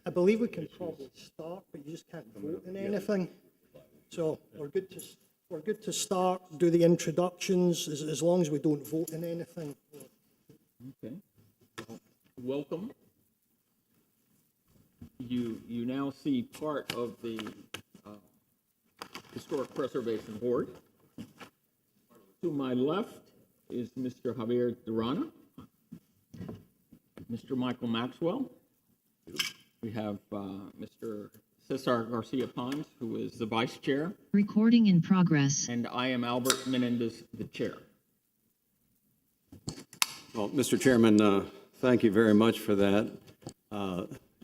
I believe we can probably start, but you just can't vote in anything. So we're good to start, do the introductions, as long as we don't vote in anything. Okay. Welcome. You now see part of the Historic Preservation Board. To my left is Mr. Javier Durana, Mr. Michael Maxwell. We have Mr. Cesar Garcia Pons, who is the vice chair. Recording in progress. And I am Albert Menendez, the chair. Well, Mr. Chairman, thank you very much for that.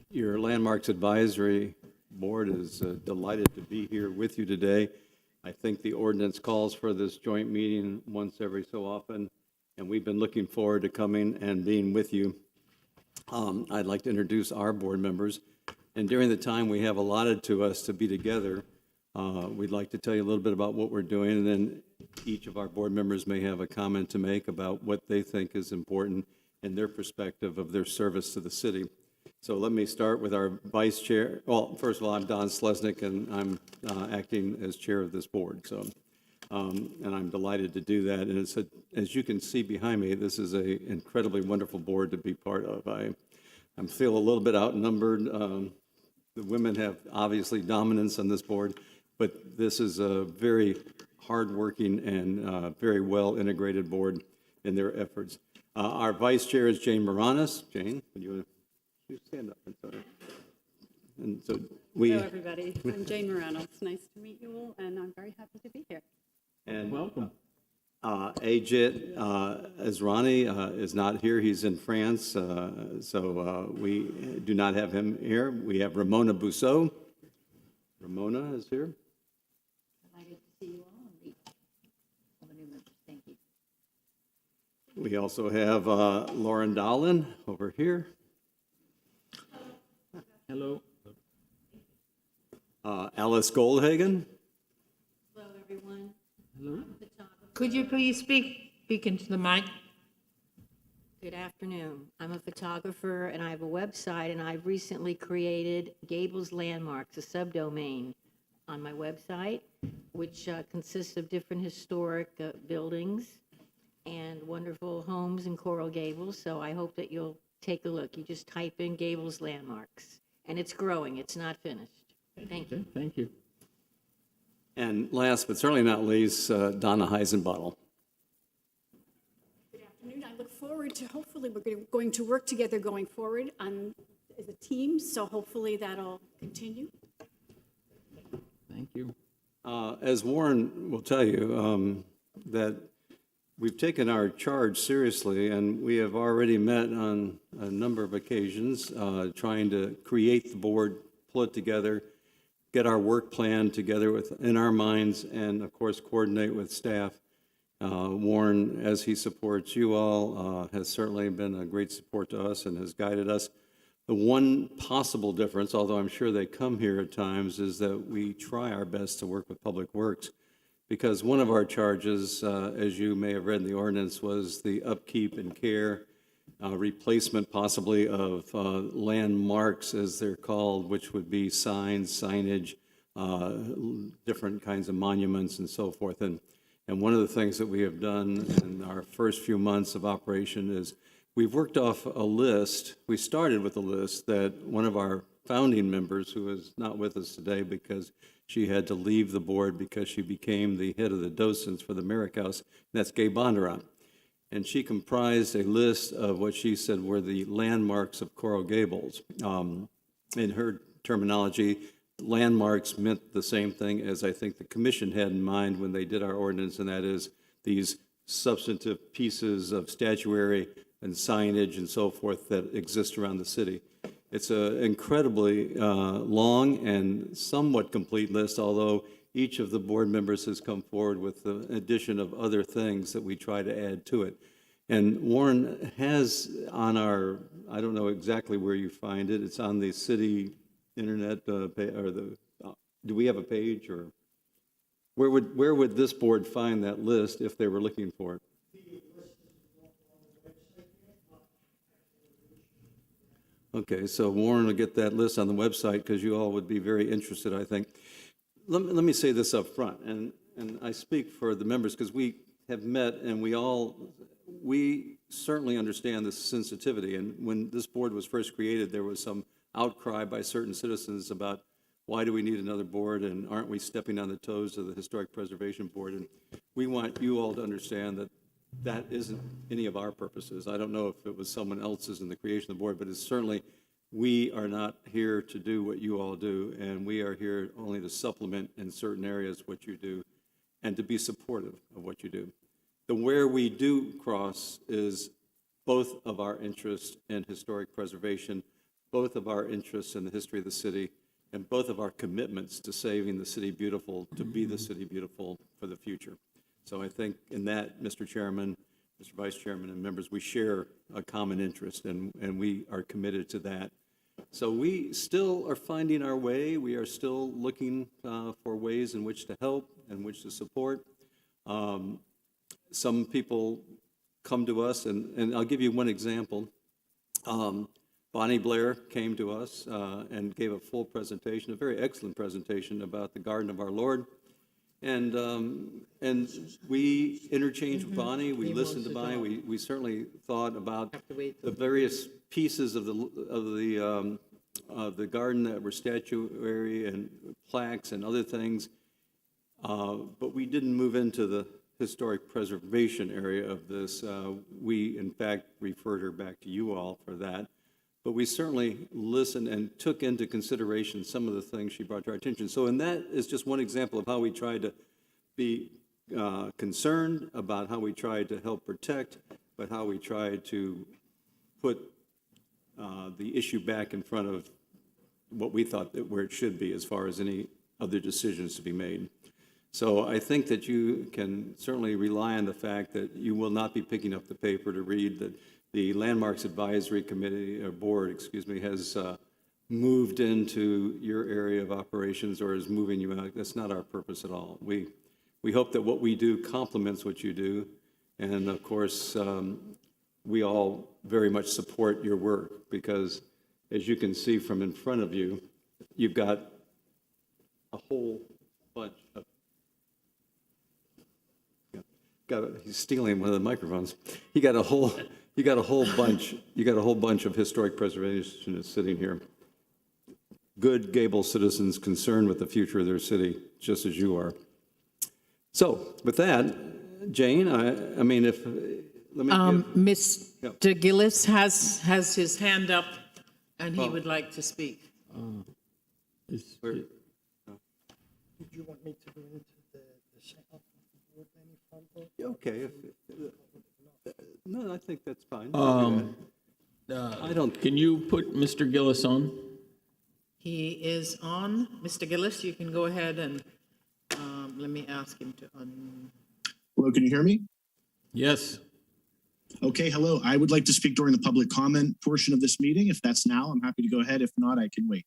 Your Landmarks Advisory Board is delighted to be here with you today. I think the ordinance calls for this joint meeting once every so often, and we've been looking forward to coming and being with you. I'd like to introduce our board members, and during the time we have allotted to us to be together, we'd like to tell you a little bit about what we're doing, and then each of our board members may have a comment to make about what they think is important in their perspective of their service to the city. So let me start with our vice chair. Well, first of all, I'm Don Slesnick, and I'm acting as chair of this board. So, and I'm delighted to do that. And it's as you can see behind me, this is an incredibly wonderful board to be part of. I feel a little bit outnumbered. The women have obviously dominance on this board, but this is a very hardworking and very well integrated board in their efforts. Our vice chair is Jane Moranis. Jane, would you stand up? I'm sorry. And so Hello, everybody. I'm Jane Moranis. Nice to meet you all, and I'm very happy to be here. And welcome. Ajit Azrani is not here. He's in France, so we do not have him here. We have Ramona Bousseau. Ramona is here. Delighted to see you all and meet all the new members. Thank you. We also have Lauren Dolan over here. Hello. Alice Goldhagen. Hello, everyone. Hello. Could you please speak into the mic? Good afternoon. I'm a photographer, and I have a website, and I've recently created Gables Landmarks, a subdomain on my website, which consists of different historic buildings and wonderful homes in Coral Gables. So I hope that you'll take a look. You just type in Gables Landmarks, and it's growing. It's not finished. Thank you. Thank you. And last but certainly not least, Donna Heisenbottle. Good afternoon. I look forward to, hopefully we're going to work together going forward as a team, so hopefully that'll continue. Thank you. As Warren will tell you, that we've taken our charge seriously, and we have already met on a number of occasions trying to create the board, pull it together, get our work plan together in our minds, and of course coordinate with staff. Warren, as he supports you all, has certainly been a great support to us and has guided us. The one possible difference, although I'm sure they come here at times, is that we try our best to work with Public Works, because one of our charges, as you may have read in the ordinance, was the upkeep and care, replacement possibly of landmarks, as they're called, which would be signs, signage, different kinds of monuments and so forth. And one of the things that we have done in our first few months of operation is we've worked off a list. We started with a list that one of our founding members, who is not with us today because she had to leave the board because she became the head of the docents for the Merrick House, and that's Gay Bondurant. And she comprised a list of what she said were the landmarks of Coral Gables. In her terminology, landmarks meant the same thing as I think the commission had in mind when they did our ordinance, and that is these substantive pieces of statuary and signage and so forth that exist around the city. It's an incredibly long and somewhat complete list, although each of the board members has come forward with the addition of other things that we try to add to it. And Warren has on our, I don't know exactly where you find it, it's on the city internet, or the, do we have a page, or where would this board find that list if they were looking for it? Okay, so Warren will get that list on the website because you all would be very interested, I think. Let me say this up front, and I speak for the members because we have met and we certainly understand the sensitivity. And when this board was first created, there was some outcry by certain citizens about why do we need another board and aren't we stepping on the toes of the Historic Preservation Board? And we want you all to understand that that isn't any of our purposes. I don't know if it was someone else's in the creation of the board, but it's certainly, we are not here to do what you all do, and we are here only to supplement in certain areas what you do and to be supportive of what you do. The where we do cross is both of our interests in historic preservation, both of our interests in the history of the city, and both of our commitments to saving the city beautiful, to be the city beautiful for the future. So I think in that, Mr. Chairman, Mr. Vice Chairman, and members, we share a common interest, and we are committed to that. So we still are finding our way. We are still looking for ways in which to help and which to support. Some people come to us, and I'll give you one example. Bonnie Blair came to us and gave a full presentation, a very excellent presentation about the Garden of Our Lord. And we interchanged with Bonnie. We listened to Bonnie. We certainly thought about the various pieces of the garden that were statuary and plaques and other things. But we didn't move into the historic preservation area of this. We, in fact, referred her back to you all for that. But we certainly listened and took into consideration some of the things she brought to our attention. So, and that is just one example of how we tried to be concerned about how we tried to help protect, but how we tried to put the issue back in front of what we thought that where it should be as far as any other decisions to be made. So I think that you can certainly rely on the fact that you will not be picking up the paper to read that the Landmarks Advisory Committee, or Board, excuse me, has moved into your area of operations or is moving you out. That's not our purpose at all. We hope that what we do complements what you do. And of course, we all very much support your work because, as you can see from in front of you, you've got a whole bunch of he's stealing one of the microphones. You got a whole bunch of historic preservationists sitting here. Good Gables citizens concerned with the future of their city, just as you are. So, with that, Jane, I mean, if let me Mr. Gillis has his hand up, and he would like to speak. Did you want me to go into the setup of the board any further? Okay. No, I think that's fine. I don't. Can you put Mr. Gillis on? He is on. Mr. Gillis, you can go ahead and let me ask him to Hello, can you hear me? Yes. Okay, hello. I would like to speak during the public comment portion of this meeting. If that's now, I'm happy to go ahead. If not, I can wait.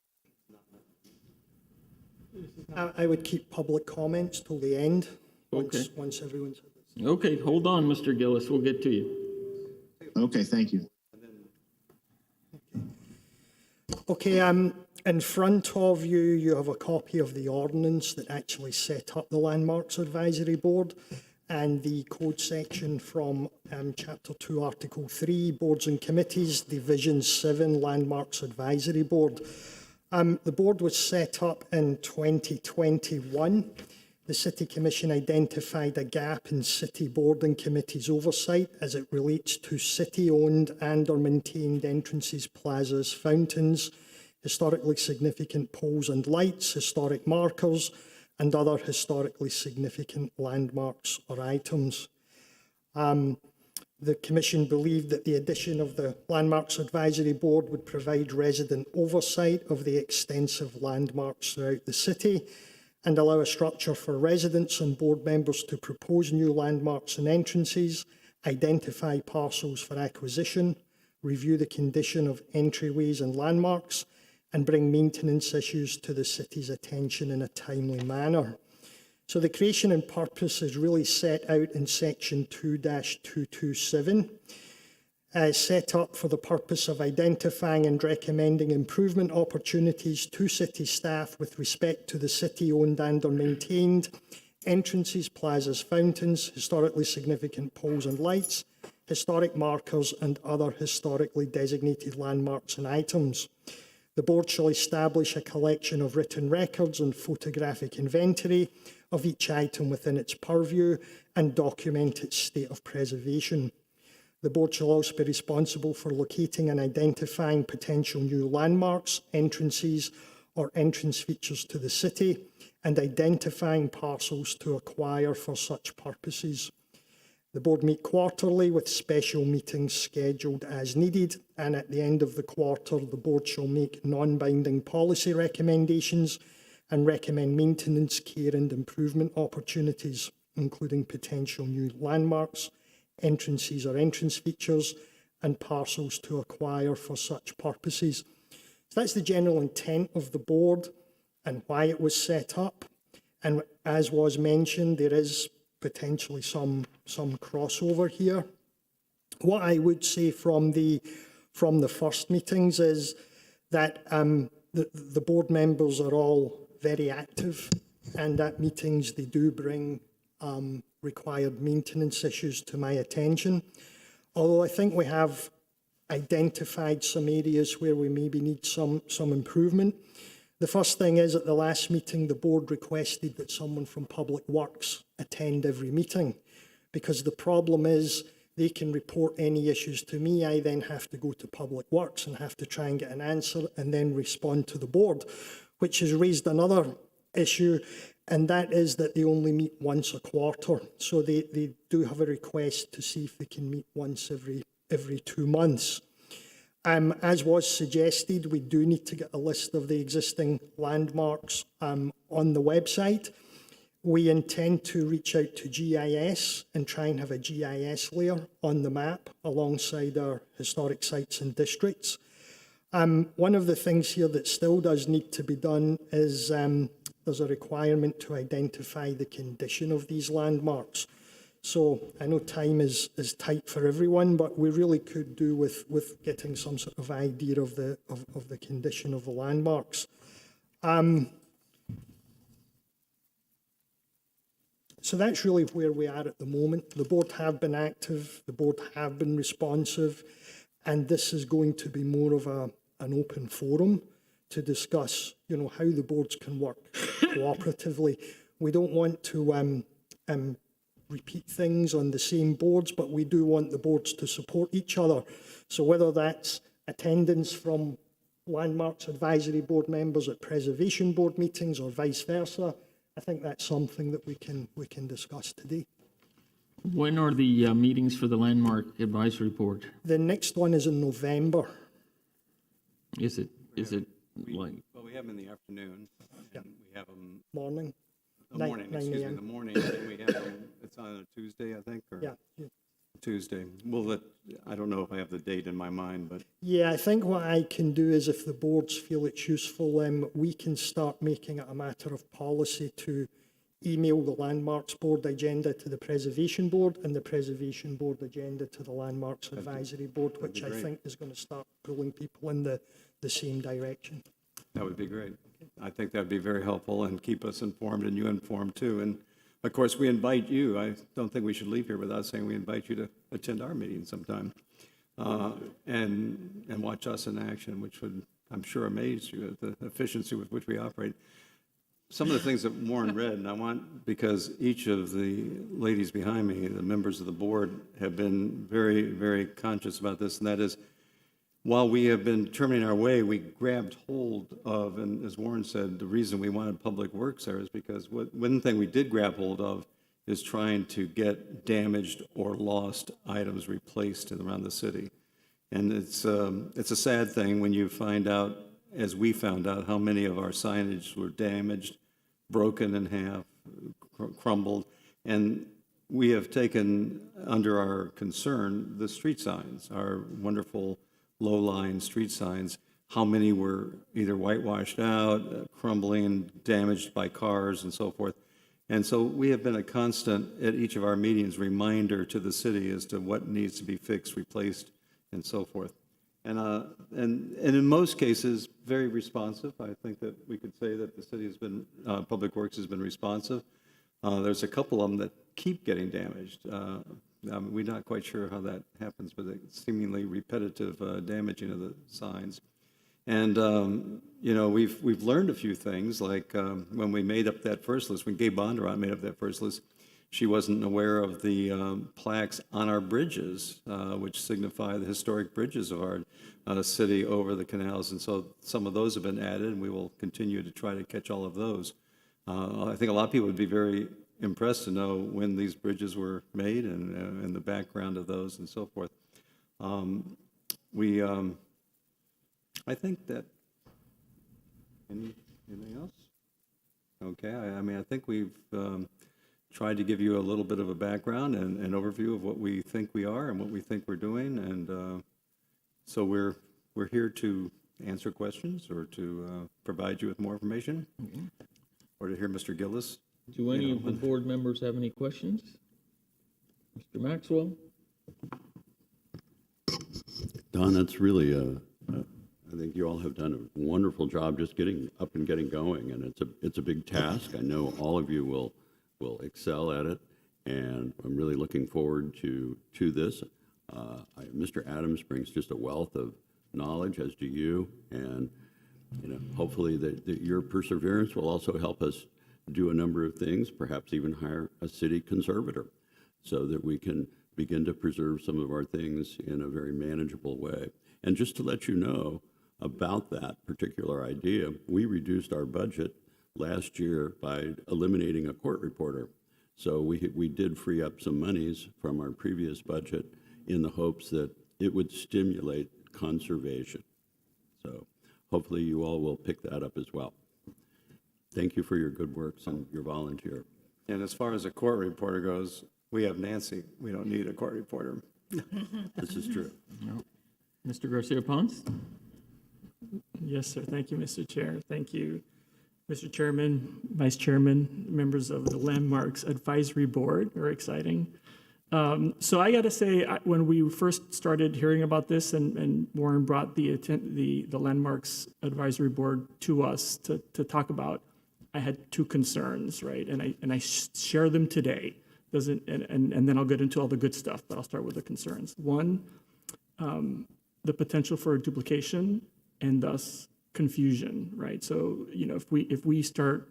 I would keep public comments till the end, Okay. once everyone's had this. Okay, hold on, Mr. Gillis. We'll get to you. Okay, thank you. Okay, in front of you, you have a copy of the ordinance that actually set up the Landmarks Advisory Board and the code section from Chapter 2, Article 3, Boards and Committees, Division 7, Landmarks Advisory Board. The board was set up in 2021. The City Commission identified a gap in City Board and Committees oversight as it relates to city-owned and or maintained entrances, plazas, fountains, historically significant poles and lights, historic markers, and other historically significant landmarks or items. The Commission believed that the addition of the Landmarks Advisory Board would provide resident oversight of the extensive landmarks throughout the city and allow a structure for residents and board members to propose new landmarks and entrances, identify parcels for acquisition, review the condition of entryways and landmarks, and bring maintenance issues to the city's attention in a timely manner. So the creation and purpose is really set out in section 2-227. set up for the purpose of identifying and recommending improvement opportunities to city staff with respect to the city-owned and or maintained entrances, plazas, fountains, historically significant poles and lights, historic markers and other historically designated landmarks and items. The board shall establish a collection of written records and photographic inventory of each item within its purview and document its state of preservation. The board shall also be responsible for locating and identifying potential new landmarks, entrances, or entrance features to the city, and identifying parcels to acquire for such purposes. The board meet quarterly with special meetings scheduled as needed, and at the end of the quarter, the board shall make non-binding policy recommendations and recommend maintenance, care and improvement opportunities, including potential new landmarks, entrances or entrance features, and parcels to acquire for such purposes. So that's the general intent of the board and why it was set up. And as was mentioned, there is potentially some crossover here. What I would say from the first meetings is that the board members are all very active, and at meetings they do bring required maintenance issues to my attention. Although I think we have identified some areas where we maybe need some improvement. The first thing is, at the last meeting, the board requested that someone from Public Works attend every meeting, because the problem is they can report any issues to me. I then have to go to Public Works and have to try and get an answer and then respond to the board, which has raised another issue, and that is that they only meet once a quarter. So they do have a request to see if they can meet once every 2 months. As was suggested, we do need to get a list of the existing landmarks on the website. We intend to reach out to GIS and try and have a GIS layer on the map alongside our historic sites and districts. One of the things here that still does need to be done is there's a requirement to identify the condition of these landmarks. So I know time is tight for everyone, but we really could do with getting some sort of idea of the condition of the landmarks. So that's really where we are at the moment. The board have been active, the board have been responsive, and this is going to be more of an open forum to discuss, how the boards can work cooperatively. We don't want to repeat things on the same boards, but we do want the boards to support each other. So whether that's attendance from Landmarks Advisory Board members at Preservation Board meetings or vice versa, I think that's something that we can discuss today. When are the meetings for the Landmark Advisory Board? The next one is in November. Is it like? Well, we have them in the afternoon, and we have them, Morning. the 9 morning, excuse me, a.m. the morning, and we have them, it's on a Tuesday, I think, or? Yeah. Tuesday. I don't know if I have the date in my mind, but Yeah, I think what I can do is, if the boards feel it's useful, we can start making it a matter of policy to email the Landmarks Board agenda to the Preservation Board and the Preservation Board agenda to the Landmarks Advisory Board, which I think is going to start pulling people in the same direction. that would be great. I think that'd be very helpful and keep us informed and you informed too. And of course, we invite you. I don't think we should leave here without saying we invite you to attend our meeting sometime and watch us in action, which would, I'm sure, amaze you at the efficiency with which we operate. Some of the things that Warren read, and I want, because each of the ladies behind me, the members of the board, have been very, very conscious about this, and that is, while we have been determining our way, we grabbed hold of, and as Warren said, the reason we wanted Public Works there is because one thing we did grab hold of is trying to get damaged or lost items replaced around the city. And it's a sad thing when you find out, as we found out, how many of our signage were damaged, broken in half, crumbled. And we have taken under our concern the street signs, our wonderful low-lying street signs, how many were either whitewashed out, crumbling, damaged by cars, and so forth. And so we have been a constant, at each of our meetings, reminder to the city as to what needs to be fixed, replaced, and so forth. And in most cases, very responsive. I think that we could say that the city has been, Public Works has been responsive. There's a couple of them that keep getting damaged. We're not quite sure how that happens, but it's seemingly repetitive damaging of the signs. And, we've learned a few things, like when we made up that first list, when Gabe Bondurant made up that first list, she wasn't aware of the plaques on our bridges, which signify the historic bridges of our city over the canals. And so some of those have been added, and we will continue to try to catch all of those. I think a lot of people would be very impressed to know when these bridges were made and the background of those and so forth. I think that, anything else? Okay, I think we've tried to give you a little bit of a background and an overview of what we think we are and what we think we're doing. And so we're here to answer questions or to provide you with more information, or to hear Mr. Gillis. Do any of the board members have any questions? Mr. Maxwell? Don, that's really I think you all have done a wonderful job just getting up and getting going, and it's a big task. I know all of you will excel at it, and I'm really looking forward to this. Mr. Adams brings just a wealth of knowledge, as do you, and hopefully that your perseverance will also help us do a number of things, perhaps even hire a city conservator, so that we can begin to preserve some of our things in a very manageable way. And just to let you know about that particular idea, we reduced our budget last year by eliminating a court reporter. So we did free up some monies from our previous budget in the hopes that it would stimulate conservation. So hopefully you all will pick that up as well. Thank you for your good works and your volunteer. And as far as a court reporter goes, we have Nancy. We don't need a court reporter. This is true. Mr. Garcia Ponce? Yes, sir. Thank you, Mr. Chair. Thank you, Mr. Chairman, Vice Chairman, members of the Landmarks Advisory Board. Very exciting. So I got to say, when we first started hearing about this, and Warren brought the Landmarks Advisory Board to us to talk about, I had two concerns, right? And I share them today. And then I'll get into all the good stuff, but I'll start with the concerns. One, the potential for duplication and thus confusion, right? So, if we start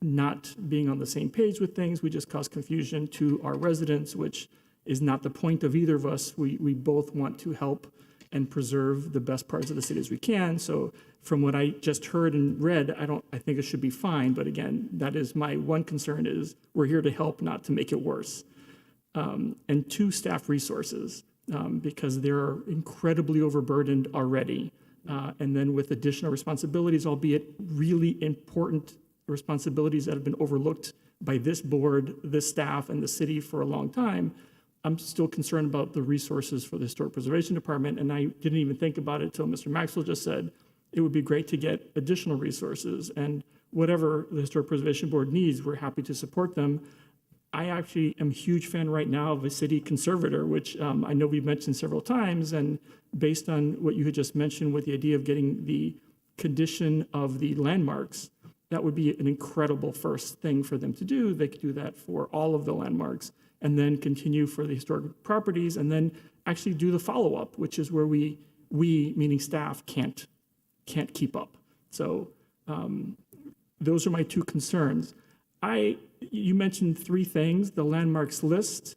not being on the same page with things, we just cause confusion to our residents, which is not the point of either of us. We both want to help and preserve the best parts of the city as we can. So from what I just heard and read, I think it should be fine. But again, that is my one concern, is we're here to help, not to make it worse. And two, staff resources, because they're incredibly overburdened already. And then with additional responsibilities, albeit really important responsibilities that have been overlooked by this board, this staff, and the city for a long time, I'm still concerned about the resources for the Historic Preservation Department. And I didn't even think about it until Mr. Maxwell just said it would be great to get additional resources. And whatever the Historic Preservation Board needs, we're happy to support them. I actually am a huge fan right now of a city conservator, which I know we've mentioned several times. And based on what you had just mentioned with the idea of getting the condition of the landmarks, that would be an incredible first thing for them to do. They could do that for all of the landmarks, and then continue for the historic properties, and then actually do the follow-up, which is where we meaning staff, can't keep up. So those are my two concerns. You mentioned three things: the landmarks list,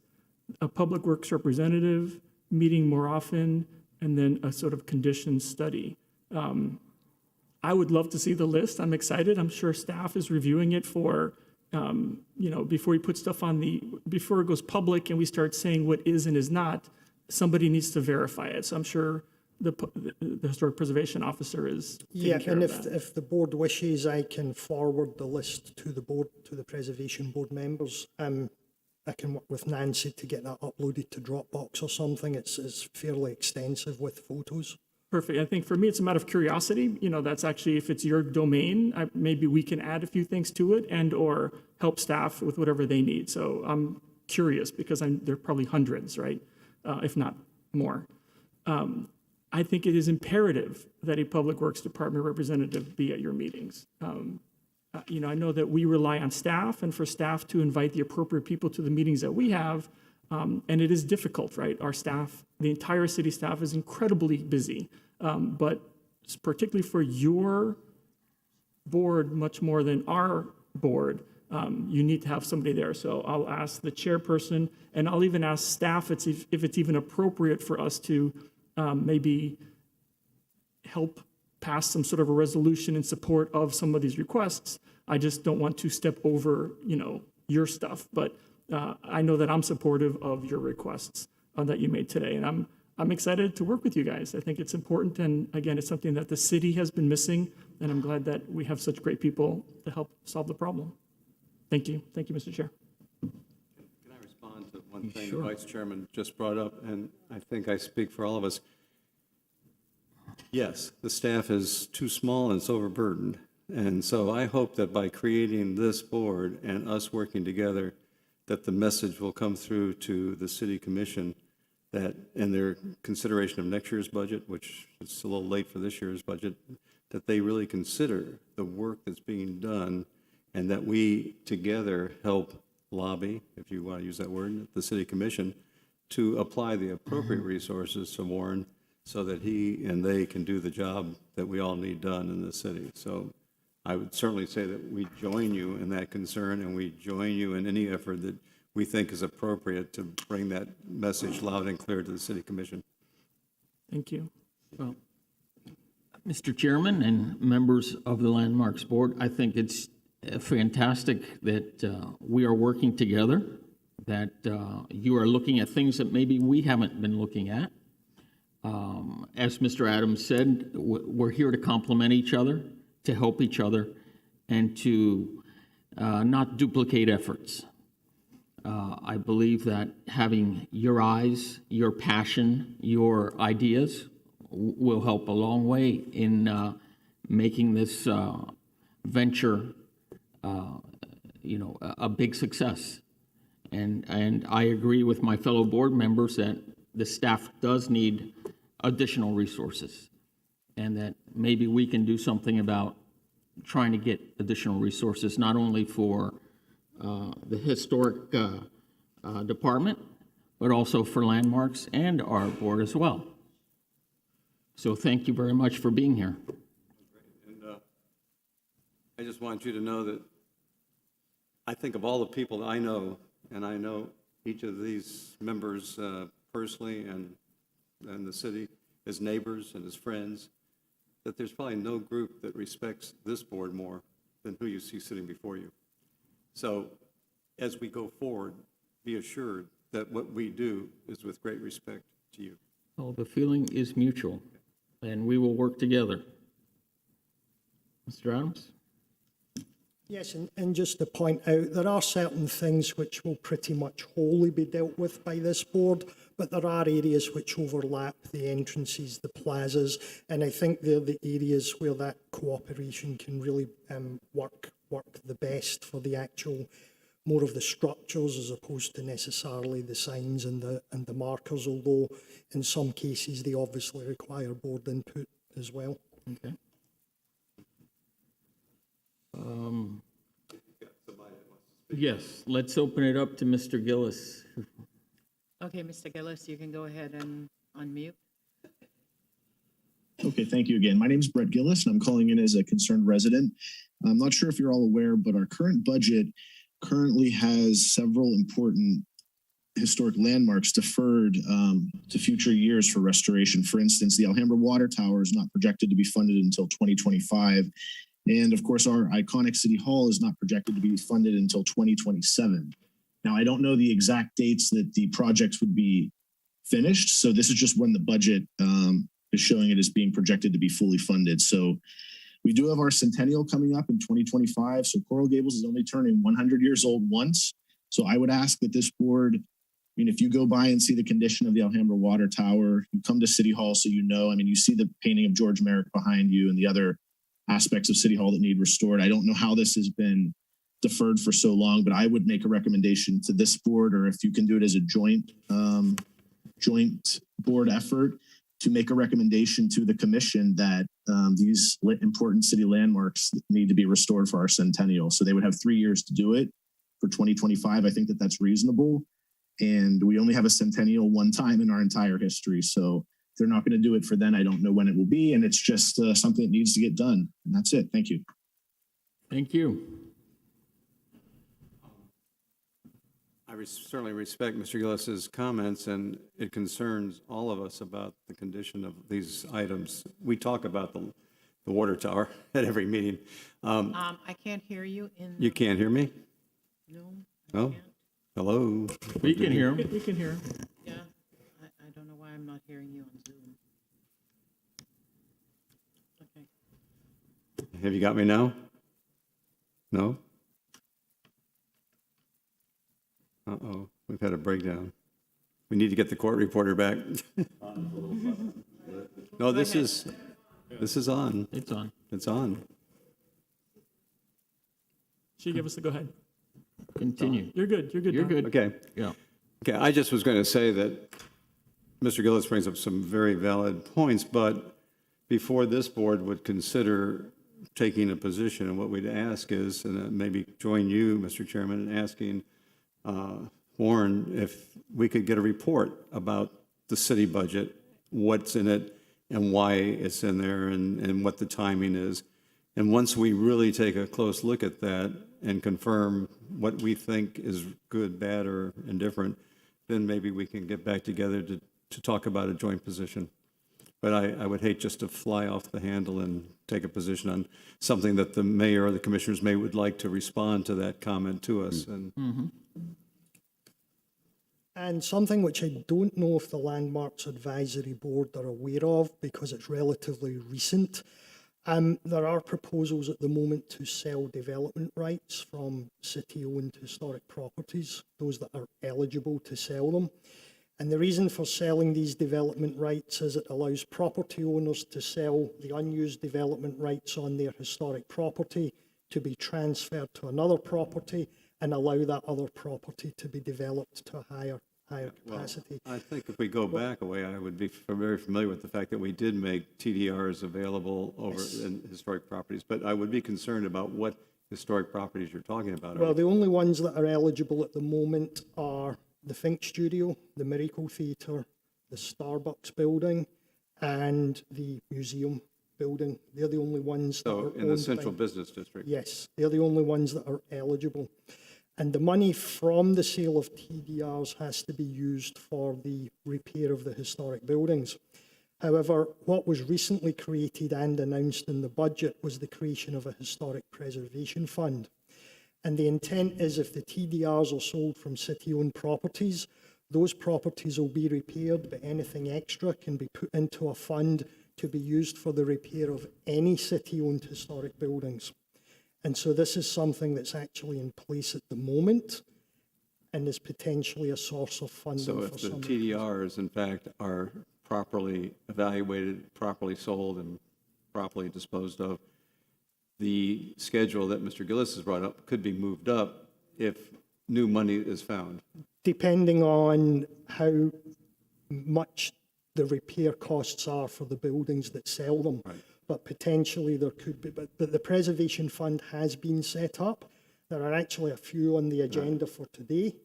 a public works representative, meeting more often, and then a sort of condition study. I would love to see the list. I'm excited. I'm sure staff is reviewing it for, before we put stuff before it goes public and we start saying what is and is not, somebody needs to verify it. So I'm sure the Historic Preservation Officer is taking care of that. If the board wishes, I can forward the list to the board, to the Preservation Board members. I can work with Nancy to get that uploaded to Dropbox or something. It's fairly extensive with photos. Perfect. I think for me, it's a matter of curiosity. That's actually, if it's your domain, maybe we can add a few things to it and or help staff with whatever they need. So I'm curious because there are probably hundreds, right? If not more. I think it is imperative that a Public Works Department representative be at your meetings. You know, I know that we rely on staff and for staff to invite the appropriate people to the meetings that we have. And it is difficult, right? Our staff, the entire city staff is incredibly busy. But particularly for your board, much more than our board, you need to have somebody there. So I'll ask the chairperson, and I'll even ask staff if it's even appropriate for us to maybe help pass some sort of a resolution in support of some of these requests. I just don't want to step over, you know, your stuff. But I know that I'm supportive of your requests that you made today, and I'm excited to work with you guys. I think it's important, and again, it's something that the city has been missing, and I'm glad that we have such great people to help solve the problem. Thank you, Mr. Chair. Can I respond to one thing the Vice Chairman just brought up, and I think I speak for all of us? Yes, the staff is too small and it's overburdened. And so I hope that by creating this board and us working together, that the message will come through to the City Commission that in their consideration of next year's budget, which is a little late for this year's budget, that they really consider the work that's being done and that we together help lobby, if you want to use that word, the City Commission to apply the appropriate resources to Warren so that he and they can do the job that we all need done in the city. So I would certainly say that we join you in that concern, and we join you in any effort that we think is appropriate to bring that message loud and clear to the City Commission. Thank you. Well, Mr. Chairman and members of the Landmarks Board, I think it's fantastic that we are working together, that you are looking at things that maybe we haven't been looking at. As Mr. Adams said, we're here to complement each other, to help each other, and to not duplicate efforts. I believe that having your eyes, your passion, your ideas will help a long way in making this venture, a big success. And I agree with my fellow board members that the staff does need additional resources, and that maybe we can do something about trying to get additional resources, not only for the historic department, but also for landmarks and our board as well. So thank you very much for being here. And I just want you to know that I think of all the people that I know, and I know each of these members personally and the city as neighbors and as friends, that there's probably no group that respects this board more than who you see sitting before you. So as we go forward, be assured that what we do is with great respect to you. Well, the feeling is mutual, and we will work together. Mr. Adams? Yes, and just to point out, there are certain things which will pretty much wholly be dealt with by this board, but there are areas which overlap, the entrances, the plazas, and I think they're the areas where that cooperation can really work the best for the actual, more of the structures as opposed to necessarily the signs and the markers, although in some cases they obviously require board input as well. Okay. Yes, let's open it up to Mr. Gillis. Okay, Mr. Gillis, you can go ahead and unmute. Okay, thank you again. My name is Brett Gillis, and I'm calling in as a concerned resident. I'm not sure if you're all aware, but our current budget currently has several important historic landmarks deferred to future years for restoration. For instance, the Alhambra Water Tower is not projected to be funded until 2025. And of course, our iconic City Hall is not projected to be funded until 2027. Now, I don't know the exact dates that the projects would be finished. So this is just when the budget is showing it as being projected to be fully funded. So we do have our centennial coming up in 2025. So Coral Gables is only turning 100 years old once. So I would ask that this board, if you go by and see the condition of the Alhambra Water Tower, you come to City Hall so you know, you see the painting of George Merrick behind you and the other aspects of City Hall that need restored. I don't know how this has been deferred for so long, but I would make a recommendation to this board, or if you can do it as a joint board effort, to make a recommendation to the commission that these important city landmarks need to be restored for our centennial. So they would have 3 years to do it for 2025. I think that that's reasonable. And we only have a centennial one time in our entire history. So if they're not going to do it for then, I don't know when it will be. And it's just something that needs to get done. And that's it. Thank you. Thank you. I certainly respect Mr. Gillis's comments, and it concerns all of us about the condition of these items. We talk about the water tower at every meeting. I can't hear you in. You can't hear me? No. No? Hello? We can hear him. We can hear him. Yeah. I don't know why I'm not hearing you on Zoom. Okay. Have you got me now? No? Uh-oh, we've had a breakdown. We need to get the court reporter back. No, this is on. It's on. It's on. She gave us the go-ahead. Continue. You're good. You're good. You're Don. good. Okay. Yeah. Okay, I just was going to say that Mr. Gillis brings up some very valid points, but before this board would consider taking a position, and what we'd ask is, and maybe join you, Mr. Chairman, in asking Warren if we could get a report about the city budget, what's in it, and why it's in there, and what the timing is. And once we really take a close look at that and confirm what we think is good, bad, or indifferent, then maybe we can get back together to talk about a joint position. But I would hate just to fly off the handle and take a position on something that the mayor or the commissioners may would like to respond to that comment to us. And something which I don't know if the Landmarks Advisory Board are aware of because it's relatively recent. There are proposals at the moment to sell development rights from city-owned historic properties, those that are eligible to sell them. And the reason for selling these development rights is it allows property owners to sell the unused development rights on their historic property to be transferred to another property and allow that other property to be developed to a higher capacity. I think if we go back a way, I would be very familiar with the fact that we did make TDRs available over in historic properties, but I would be concerned about what historic properties you're talking about. Well, the only ones that are eligible at the moment are the Fink Studio, the Miracle Theatre, the Starbucks building, and the museum building. They're the only ones that are So in the owned central by- business district? Yes, they're the only ones that are eligible. And the money from the sale of TDRs has to be used for the repair of the historic buildings. However, what was recently created and announced in the budget was the creation of a historic preservation fund. And the intent is if the TDRs are sold from city-owned properties, those properties will be repaired, but anything extra can be put into a fund to be used for the repair of any city-owned historic buildings. And so this is something that's actually in place at the moment and is potentially a source of funding So for if the some. TDRs, in fact, are properly evaluated, properly sold, and properly disposed of, the schedule that Mr. Gillis has brought up could be moved up if new money is found. Depending on how much the repair costs are for the buildings that sell them. Right. But potentially there could be, but the preservation fund has been set up. There are actually a few on the agenda for today.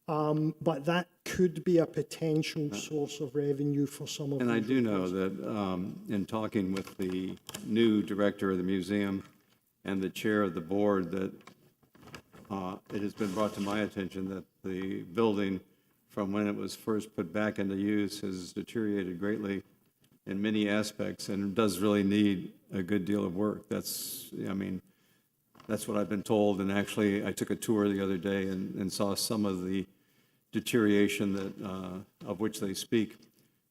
But that could be a potential source of revenue for some of And I these do know that in talking with the new director of the museum and the chair of the board, that it has been brought to my attention that the building, from when it was first put back into use, has deteriorated greatly in many aspects and does really need a good deal of work. That's what I've been told. And actually, I took a tour the other day and saw some of the deterioration that of which they speak.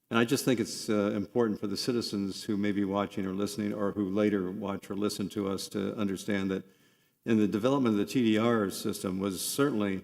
And I just think it's important for the citizens who may be watching or listening, or who later watch or listen to us, to understand that in the development of the TDR system was certainly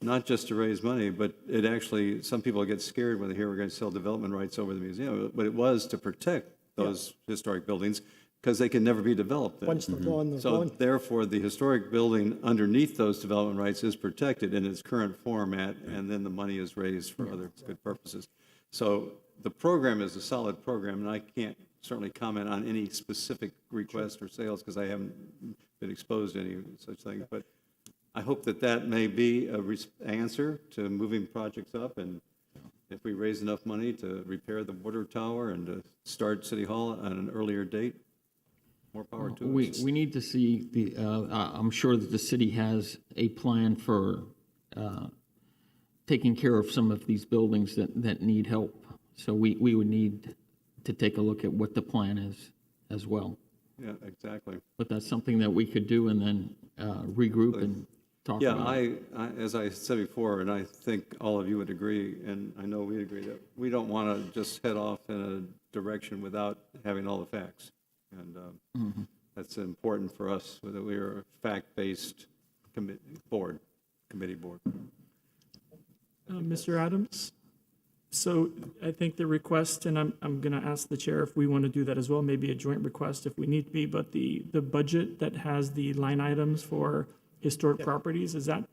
not just to raise money, but it actually, some people get scared when they hear we're going to sell development rights over the museum, but it was to protect those historic buildings because they can never be developed then. Once they're gone, they're So gone. therefore, the historic building underneath those development rights is protected in its current format, and then the money is raised for other good purposes. So the program is a solid program, and I can't certainly comment on any specific request or sales because I haven't been exposed to any such thing. But I hope that that may be a answer to moving projects up, and if we raise enough money to repair the water tower and to start City Hall on an earlier date, more power to us. We need to see the, I'm sure that the city has a plan for taking care of some of these buildings that need help. So we would need to take a look at what the plan is as well. Yeah, exactly. But that's something that we could do and then regroup and talk Yeah, about. I, as I said before, and I think all of you would agree, and I know we agree, that we don't want to just head off in a direction without having all the facts. And that's important for us, that we are a fact-based committee board. Mr. Adams? So I think the request, and I'm going to ask the chair if we want to do that as well, maybe a joint request if we need to be, but the budget that has the line items for historic properties, is that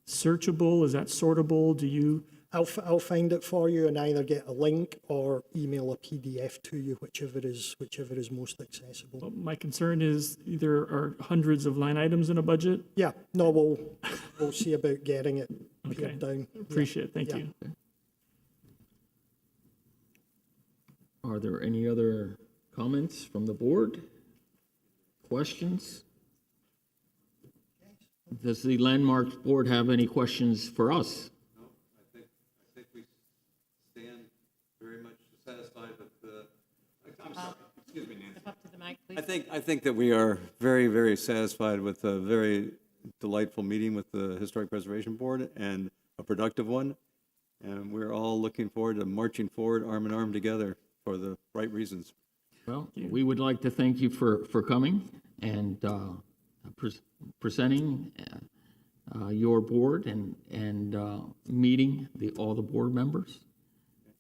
searchable? Is that sortable? Do you? I'll find it for you and either get a link or email a PDF to you, whichever is most accessible. My concern is there are hundreds of line items in a budget. Yeah, no, we'll see about getting it Okay. pared down. Appreciate it. Thank Yeah. you. Are there any other comments from the board? Questions? Does the Landmarks Board have any questions for us? No, I think we stand very much satisfied with the, I'm sorry, excuse me, Nancy. Step up to the mic, please. I think that we are very, very satisfied with a very delightful meeting with the Historic Preservation Board and a productive one. And we're all looking forward to marching forward arm in arm together for the right reasons. Well, we would like to thank you for coming and presenting your board and meeting all the board members.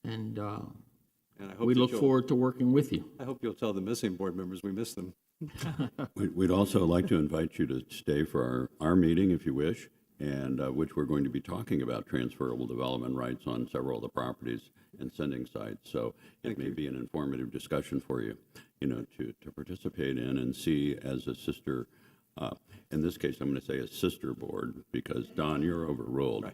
And And I hope we that look you'll- forward to working with you. I hope you'll tell the missing board members we miss them. We'd also like to invite you to stay for our meeting if you wish, and which we're going to be talking about transferable development rights on several of the properties and sending sites. So it may be an informative discussion for you, to participate in and see as a sister. In this case, I'm going to say a sister board because Don, you're overruled.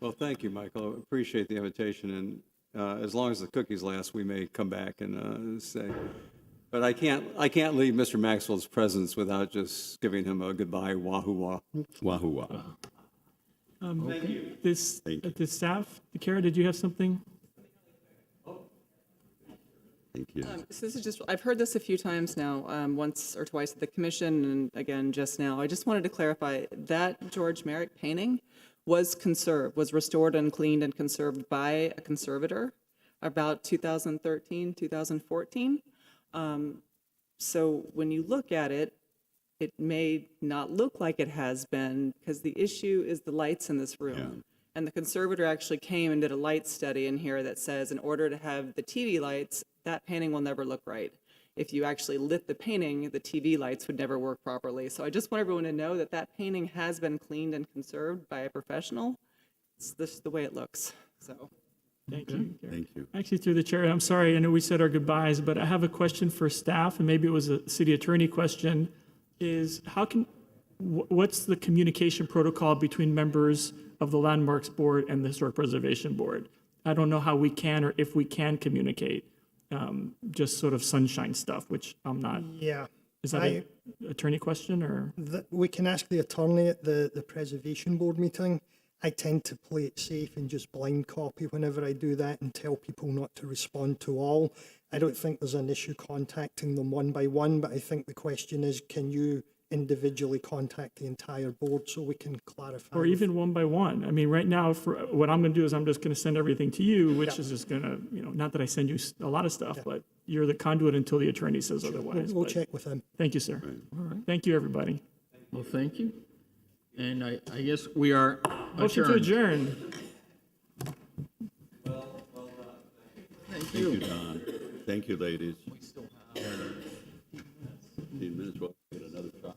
Well, thank you, Michael. Appreciate the invitation. And as long as the cookies last, we may come back and say. But I can't leave Mr. Maxwell's presence without just giving him a goodbye, wahoo wah. Wahoo wah. This, the staff, Kara, did you have something? Thank you. So this is just, I've heard this a few times now, once or twice at the commission and again just now. I just wanted to clarify that George Merrick painting was restored and cleaned and conserved by a conservator about 2013, 2014. So when you look at it, it may not look like it has been because the issue is the lights in this room. Yeah. And the conservator actually came and did a light study in here that says in order to have the TV lights, that painting will never look right. If you actually lit the painting, the TV lights would never work properly. So I just want everyone to know that that painting has been cleaned and conserved by a professional. This is the way it looks, so. Thank you. Kara. Thank you. Actually, through the chair, I'm sorry, I know we said our goodbyes, but I have a question for staff, and maybe it was a city attorney question, is what's the communication protocol between members of the Landmarks Board and the Historic Preservation Board? I don't know how we can or if we can communicate, just sort of sunshine stuff, which I'm not. Yeah. Is that an attorney question or? We can ask the attorney at the Preservation Board meeting. I tend to play it safe and just blind copy whenever I do that and tell people not to respond to all. I don't think there's an issue contacting them one by one, but I think the question is, can you individually contact the entire board so we can clarify? Or even one by one. I mean, right now, for what I'm going to do is I'm just going to send everything to you, which Yeah. is just going to, not that I send you a lot of stuff, but you're the conduit until the attorney says otherwise. We'll But check with him. Thank you, sir. All right. Thank you, everybody. Well, thank you. And I guess we are Motion to adjourned. adjourn. Thank you, Don. Thank you, ladies. 15 minutes, we'll get another shot.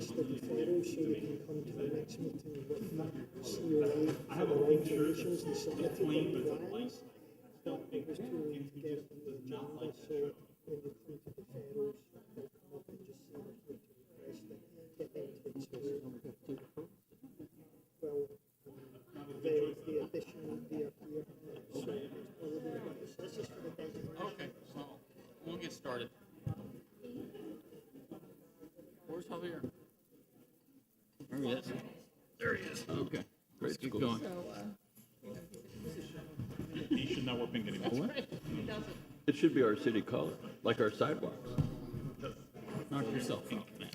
request a deferral so we can come to the next meeting with COA for the alterations and significant plans. But it was too late to get it on the agenda, so when we come to deferrals, we'll come up and just see what we can request it, get them to explain. Well, the addition would be up here, so it's probably, this is for the designation. Okay, well, we'll get started. Where's Javier? There he is. There he is. Okay, let's get going. It should be our city color, like our sidewalks. Knock yourself out, man.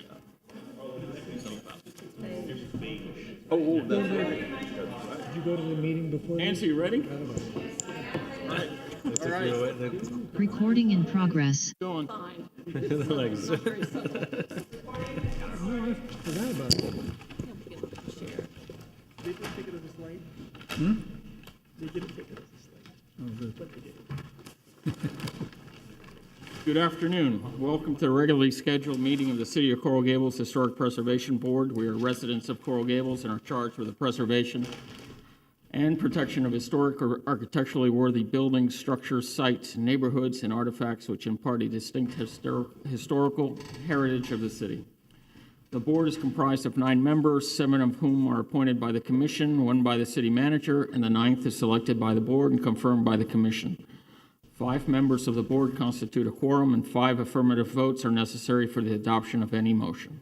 Oh, that's right. Did you go to the meeting before? Nancy, you ready? All right, Recording in progress. going. Forgot about it. They didn't pick it as a slide? They didn't pick it as a slide. Oh, good. But they did. Good afternoon. Welcome to the regularly scheduled meeting of the City of Coral Gables Historic Preservation Board. We are residents of Coral Gables and are charged with the preservation and protection of historic or architecturally worthy buildings, structures, sites, neighborhoods, and artifacts which impart a distinct historical heritage of the city. The board is comprised of 9 members, 7 of whom are appointed by the commission, 1 by the city manager, and the 9th is selected by the board and confirmed by the commission. 5 members of the board constitute a quorum, and 5 affirmative votes are necessary for the adoption of any motion.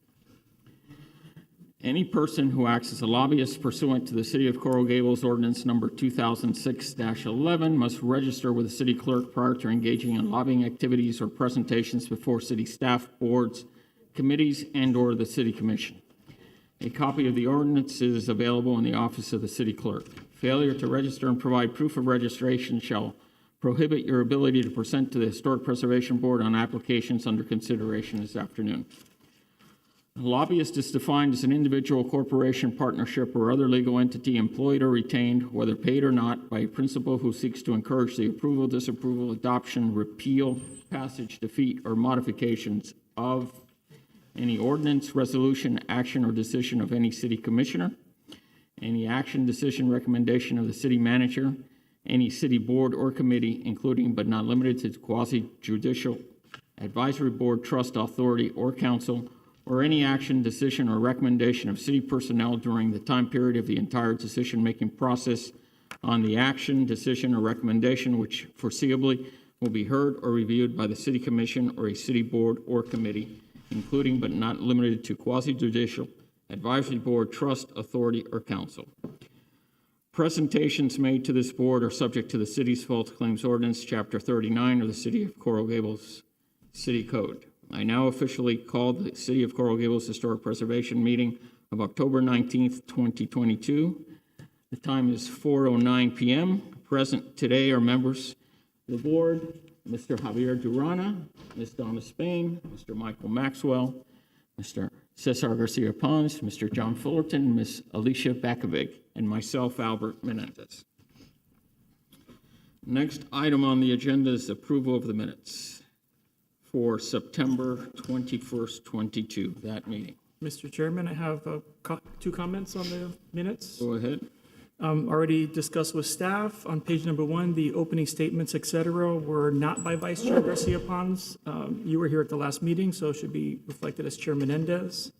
Any person who acts as a lobbyist pursuant to the City of Coral Gables Ordinance Number 2006-11 must register with the city clerk prior to engaging in lobbying activities or presentations before city staff, boards, committees, and/or the city commission. A copy of the ordinance is available in the office of the city clerk. Failure to register and provide proof of registration shall prohibit your ability to present to the Historic Preservation Board on applications under consideration this afternoon. A lobbyist is defined as an individual, corporation, partnership, or other legal entity employed or retained, whether paid or not, by a principal who seeks to encourage the approval, disapproval, adoption, repeal, passage, defeat, or modifications of any ordinance, resolution, action, or decision of any city commissioner, any action, decision, recommendation of the city manager, any city board or committee, including but not limited to quasi-judicial, advisory board, trust, authority, or council, or any action, decision, or recommendation of city personnel during the time period of the entire decision-making process on the action, decision, or recommendation which foreseeably will be heard or reviewed by the city commission or a city board or committee, including but not limited to quasi-judicial, advisory board, trust, authority, or council. Presentations made to this board are subject to the city's false claims ordinance, Chapter 39 of the City of Coral Gables City Code. I now officially call the City of Coral Gables Historic Preservation meeting of October 19th, 2022. The time is 4:09 p.m. Present today are members of the board, Mr. Javier Durana, Ms. Donna Spain, Mr. Michael Maxwell, Mr. Cesar Garcia Pons, Mr. John Fullerton, Ms. Alicia Bakovic, and myself, Albert Menendez. Next item on the agenda is approval of the minutes for September 21st, 22, that meeting. Mr. Chairman, I have 2 comments on the minutes. Go ahead. Already discussed with staff. On page number 1, the opening statements, et cetera, were not by Vice Chair Garcia Pons. You were here at the last meeting, so it should be reflected as Chair Menendez.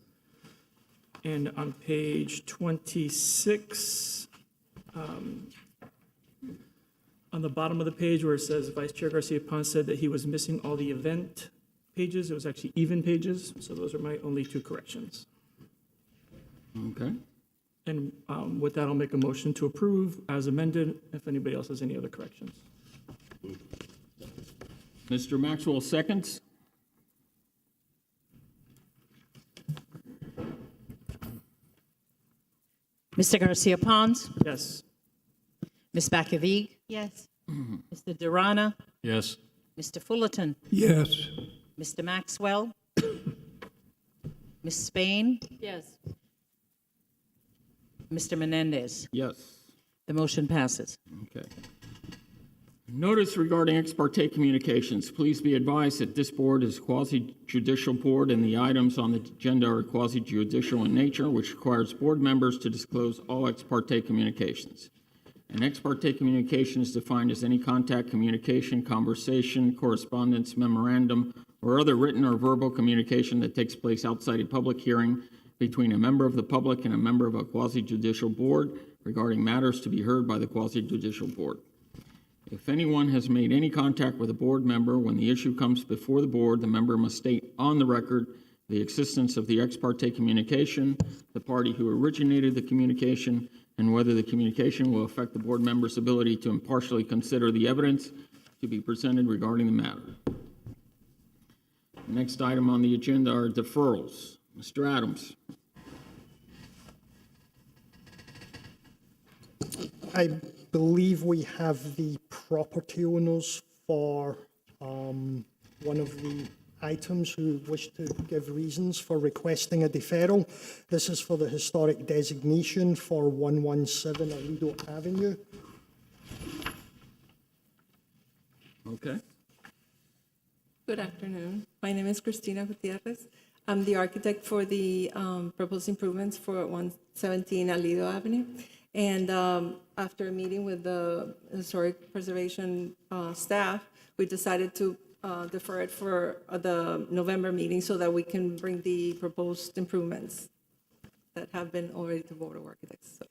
And on page 26, on the bottom of the page where it says Vice Chair Garcia Pons said that he was missing all the event pages, it was actually even pages. So those are my only 2 corrections. Okay. And with that, I'll make a motion to approve as amended, if anybody else has any other corrections. Mr. Maxwell seconds. Mr. Garcia Pons, Yes. Ms. Bakovic, Yes. Mr. Durana, Yes. Mr. Fullerton, Yes. Mr. Maxwell, Ms. Spain, Yes. Mr. Menendez. Yes. The motion passes. Okay. Notice regarding ex parte communications. Please be advised that this board is a quasi-judicial board and the items on the agenda are quasi-judicial in nature, which requires board members to disclose all ex parte communications. An ex parte communication is defined as any contact, communication, conversation, correspondence, memorandum, or other written or verbal communication that takes place outside a public hearing between a member of the public and a member of a quasi-judicial board regarding matters to be heard by the quasi-judicial board. If anyone has made any contact with a board member when the issue comes before the board, the member must state on the record the existence of the ex parte communication, the party who originated the communication, and whether the communication will affect the board member's ability to impartially consider the evidence to be presented regarding the matter. The next item on the agenda are deferrals. Mr. Adams. I believe we have the property owners for one of the items who wish to give reasons for requesting a deferral. This is for the historic designation for 117 Aledo Avenue. Okay. Good afternoon. My name is Cristina Gutierrez. I'm the architect for the proposed improvements for 117 Aledo Avenue. And after a meeting with the historic preservation staff, we decided to defer it for the November meeting so that we can bring the proposed improvements that have been already to Board of Architects. So.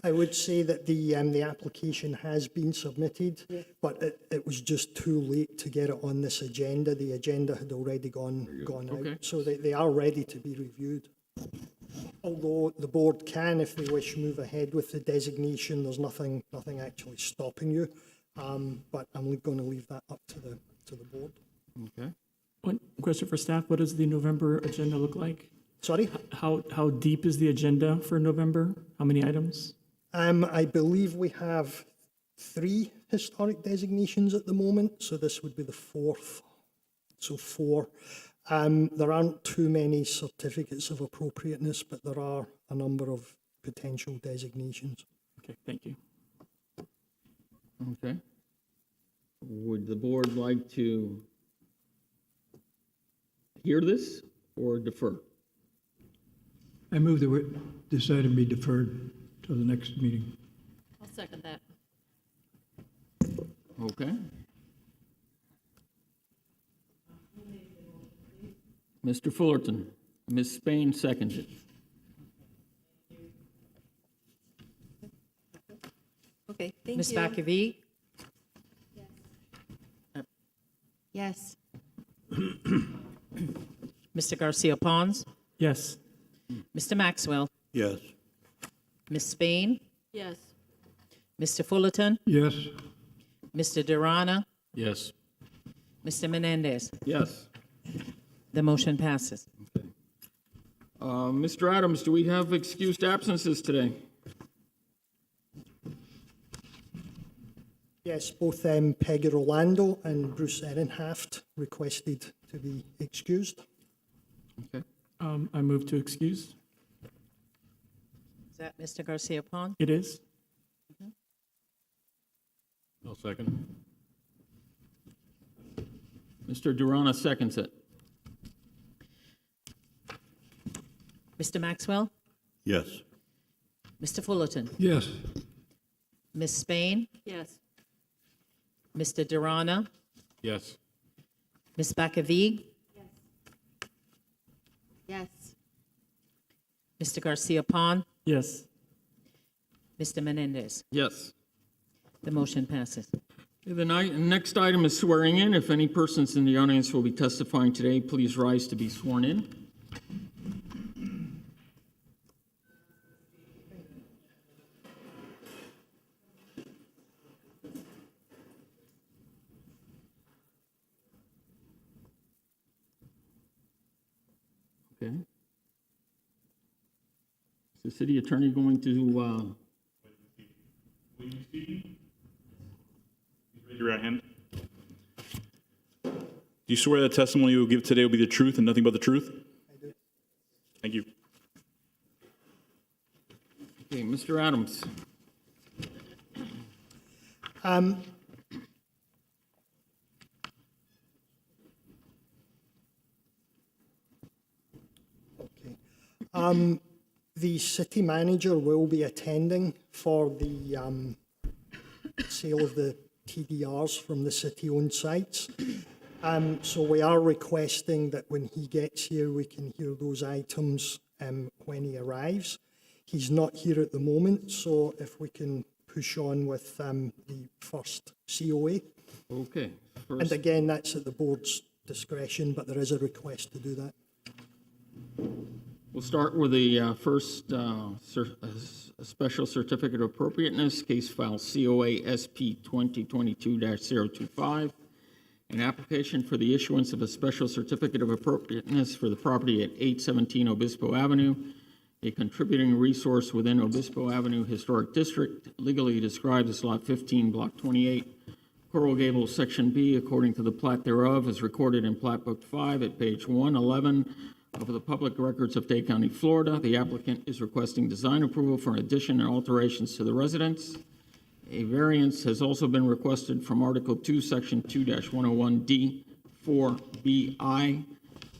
I would say that the application has been submitted, but it was just too late to get it on this agenda. The agenda had already gone Okay. out, so they are ready to be reviewed. Although the board can, if they wish, move ahead with the designation. There's nothing actually stopping you, but I'm going to leave that up to the board. Okay. One question for staff, what does the November agenda look like? Sorry? How deep is the agenda for November? How many items? I believe we have 3 historic designations at the moment, so this would be the 4th. So 4. There aren't too many certificates of appropriateness, but there are a number of potential designations. Okay, thank you. Okay. Would the board like to hear this or defer? I move that this item be deferred till the next meeting. I'll second that. Okay. Mr. Fullerton. Ms. Spain seconded. Okay, thank Ms. you. Bakavig? Yes. Mr. Garcia Pons? Yes. Mr. Maxwell? Yes. Ms. Spain? Yes. Mr. Fullerton? Yes, Mr. Durana? Yes. Mr. Menendez? Yes. The motion passes. Mr. Adams, do we have excused absences today? Yes, both Peggy Rolando and Bruce Ehrenhaft requested to be excused. Okay. I move to excuse. Is that Mr. Garcia Pons? It is. I'll second. Mr. Durana seconds it. Mr. Maxwell? Yes. Mr. Fullerton? yes, Ms. Spain? Yes. Mr. Durana? Yes. Ms. Bakavig? Yes. Mr. Garcia Pons? Yes. Mr. Menendez? Yes. The motion passes. The next item is swearing in. If any persons in the audience will be testifying today, please rise to be sworn in. Okay. Is the city attorney going to, Raise your right hand. Do you swear that testimony you will give today will be the truth and nothing but the truth? I do. Thank you. okay, Mr. Adams? The city manager will be attending for the sale of the TDRs from the city-owned sites. So we are requesting that when he gets here, we can hear those items when he arrives. He's not here at the moment, so if we can push on with the first COA. Okay. And First, again, that's at the board's discretion, but there is a request to do that. we'll start with the first special certificate of appropriateness, case file COA SP 2022-025, an application for the issuance of a special certificate of appropriateness for the property at 817 Obispo Avenue, a contributing resource within Obispo Avenue Historic District, legally described as Lot 15, Block 28, Coral Gables, Section B, according to the plat thereof, is recorded in Plat Book 5 at page 111 of the Public Records of Dade County, Florida. The applicant is requesting design approval for an addition and alterations to the residence. A variance has also been requested from Article 2, Section 2-101D 4BI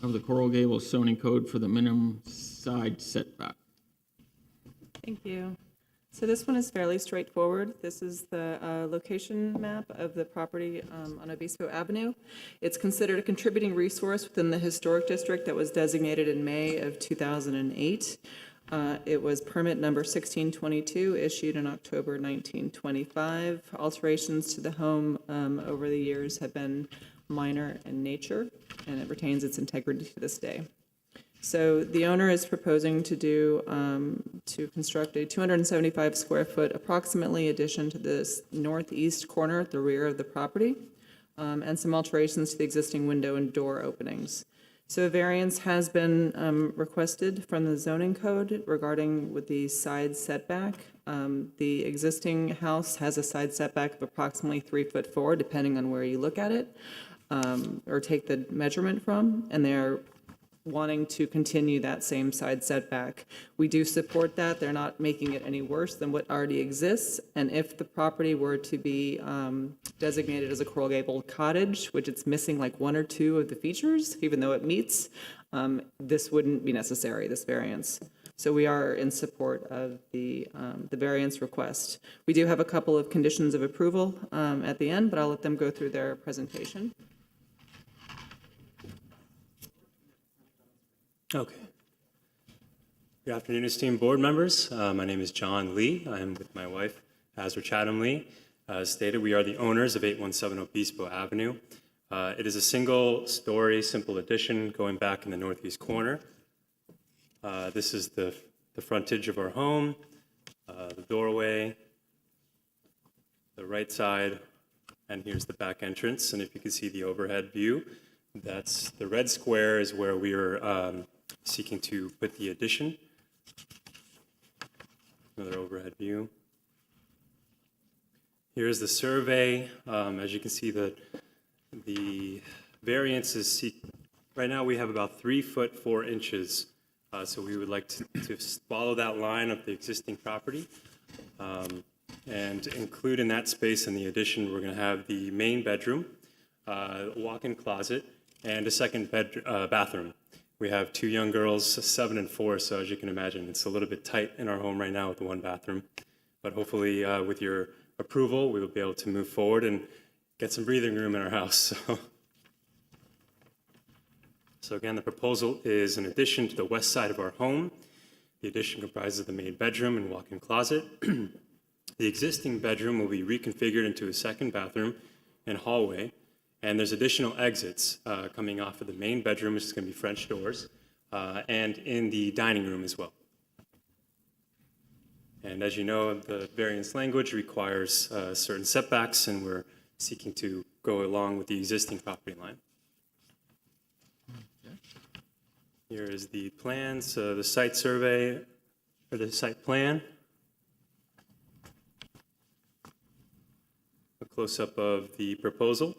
of the Coral Gables zoning code for the minimum side setback. Thank you. So this one is fairly straightforward. This is the location map of the property on Obispo Avenue. It's considered a contributing resource within the historic district that was designated in May of 2008. It was permit number 1622, issued in October 1925. Alterations to the home over the years have been minor in nature, and it retains its integrity to this day. So the owner is proposing to construct a 275 square foot approximately addition to this northeast corner at the rear of the property, and some alterations to the existing window and door openings. So a variance has been requested from the zoning code regarding with the side setback. The existing house has a side setback of approximately 3'4", depending on where you look at it, or take the measurement from, and they're wanting to continue that same side setback. We do support that. They're not making it any worse than what already exists. And if the property were to be designated as a Coral Gable cottage, which it's missing like one or two of the features, even though it meets, this wouldn't be necessary, this variance. So we are in support of the variance request. We do have a couple of conditions of approval at the end, but I'll let them go through their presentation. Okay. Good afternoon, esteemed board members. My name is John Lee. I am with my wife, Azra Chatham Lee. As stated, we are the owners of 817 Obispo Avenue. It is a single-story, simple addition going back in the northeast corner. This is the frontage of our home, the doorway, the right side, and here's the back entrance. And if you can see the overhead view, that's the red square is where we are seeking to put the addition. Another overhead view. Here's the survey. As you can see, the variance is right now we have about 3'4". So we would like to follow that line of the existing property and include in that space in the addition, we're going to have the main bedroom, walk-in closet, and a second bathroom. We have two young girls, 7 and 4, so as you can imagine, it's a little bit tight in our home right now with the one bathroom. But hopefully with your approval, we will be able to move forward and get some breathing room in our house. So again, the proposal is an addition to the west side of our home. The addition comprises the main bedroom and walk-in closet. The existing bedroom will be reconfigured into a second bathroom and hallway. And there's additional exits coming off of the main bedroom, which is going to be French doors, and in the dining room as well. And as you know, the variance language requires certain setbacks, and we're seeking to go along with the existing property line. Okay. Here is the plans, the site survey, or the site plan. A close-up of the proposal.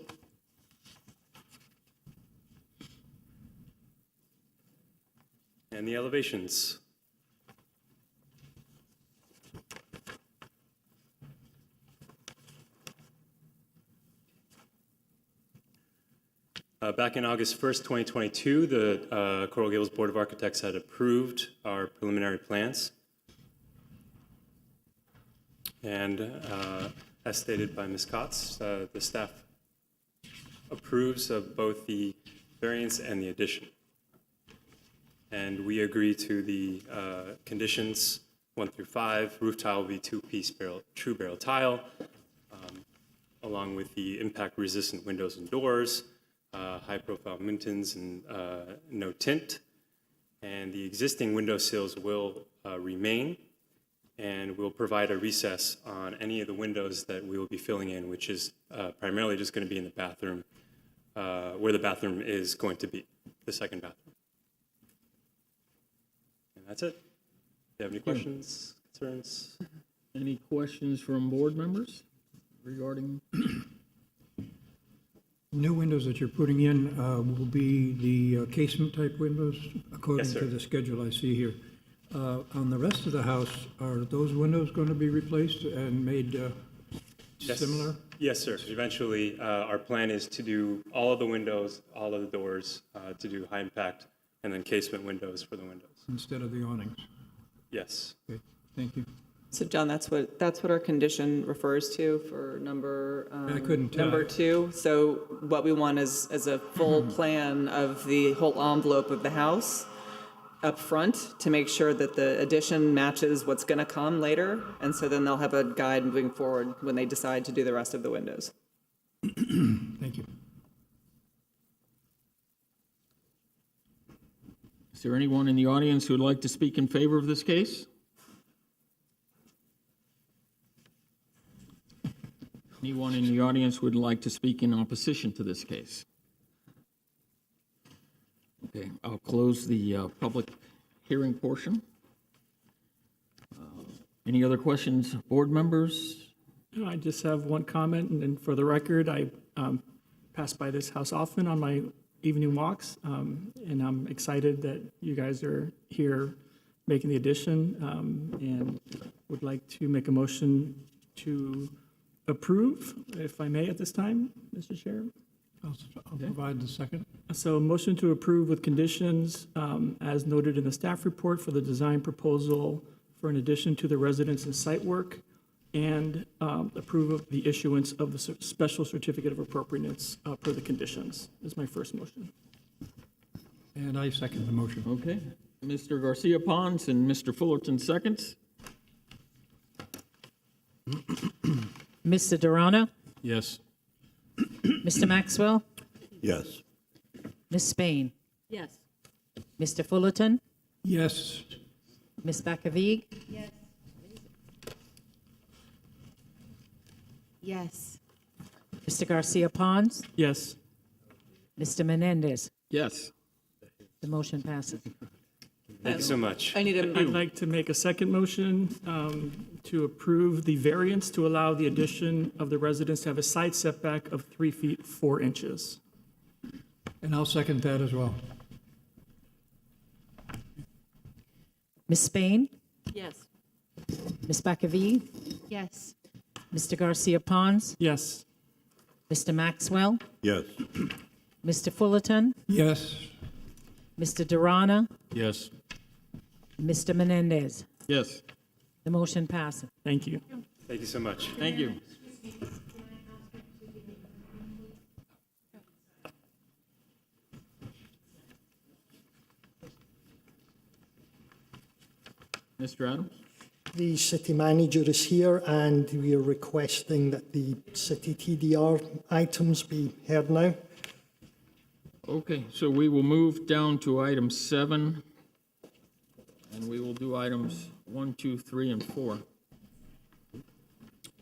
And the elevations. Back in August 1st, 2022, the Coral Gables Board of Architects had approved our preliminary plans. And as stated by Ms. Kotz, the staff approves of both the variance and the addition. And we agree to the conditions 1 through 5. Roof tile will be two-piece true barrel tile, along with the impact-resistant windows and doors, high-profile mintons, and no tint. And the existing window sills will remain, and we'll provide a recess on any of the windows that we will be filling in, which is primarily just going to be in the bathroom, where the bathroom is going to be, the second bathroom. And that's it. Do you have any questions, concerns? Any questions from board members regarding? New windows that you're putting in will be the casement type windows according Yes, sir. to the schedule I see here. On the rest of the house, are those windows going to be replaced and made similar? Yes, sir. Eventually, our plan is to do all of the windows, all of the doors, to do high impact, and then casement windows for the windows. Instead of the awnings? Yes. Okay, thank you. So John, that's what our condition refers to for number I couldn't tell. number 2. So what we want is a full plan of the whole envelope of the house up front to make sure that the addition matches what's going to come later, and so then they'll have a guide moving forward when they decide to do the rest of the windows. Thank you. Is there anyone in the audience who would like to speak in favor of this case? Anyone in the audience who would like to speak in opposition to this case? Okay, I'll close the public hearing portion. Any other questions, board members? I just have one comment, and then for the record, I pass by this house often on my evening walks, and I'm excited that you guys are here making the addition, and would like to make a motion to approve, if I may, at this time, Mr. Chair. I'll provide the second. So motion to approve with conditions as noted in the staff report for the design proposal for an addition to the residence and site work, and approve of the issuance of the special certificate of appropriateness per the conditions is my first motion. And I second the motion. Okay, Mr. Garcia Pons and Mr. Fullerton seconds. Mr. Durana, Yes. Mr. Maxwell, Yes. Ms. Spain, Yes. Mr. Fullerton, Yes. Ms. Bakavig, Yes. Yes. Mr. Garcia Pons, Yes. Mr. Menendez. Yes. The motion passes. Thank you so much. I need I'd a, like to make a second motion to approve the variance to allow the addition of the residence to have a side setback of 3 feet 4 inches. And I'll second that as well. Ms. Spain, Yes. Ms. Bakavig, Yes. Mr. Garcia Pons, Yes. Mr. Maxwell, Yes. Mr. Fullerton, Yes. Mr. Durana, Yes. Mr. Menendez. Yes. The motion passes. Thank you. Thank you so much. Thank you. Mr. Adams? The city manager is here, and we are requesting that the city TDR items be heard now. Okay, so we will move down to item 7, and we will do items 1, 2, 3, and 4.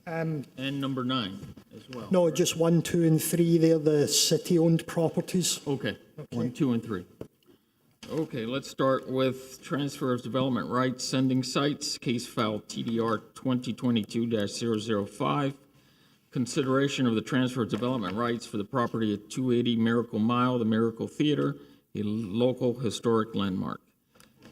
And number 9 as well. No, just 1, 2, and 3, they're the city-owned properties. Okay, 1, 2, and 3. Okay, let's start with transfer of development rights, sending sites, case file TDR 2022-005. Consideration of the transfer of development rights for the property at 280 Miracle Mile, the Miracle Theater, a local historic landmark.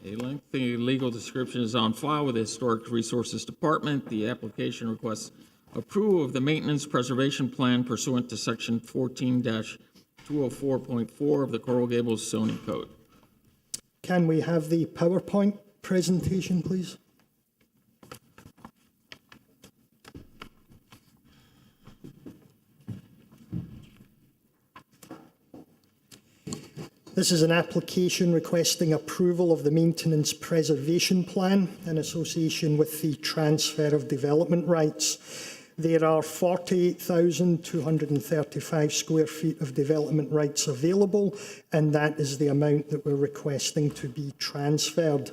A lengthy legal description is on file with the Historic Resources Department. The application requests approval of the maintenance preservation plan pursuant to section 14-2 204.4 of the Coral Gables zoning code. Can we have the PowerPoint presentation, please? This is an application requesting approval of the Maintenance Preservation Plan in association with the transfer of development rights. There are 48,235 square feet of development rights available, and that is the amount that we're requesting to be transferred.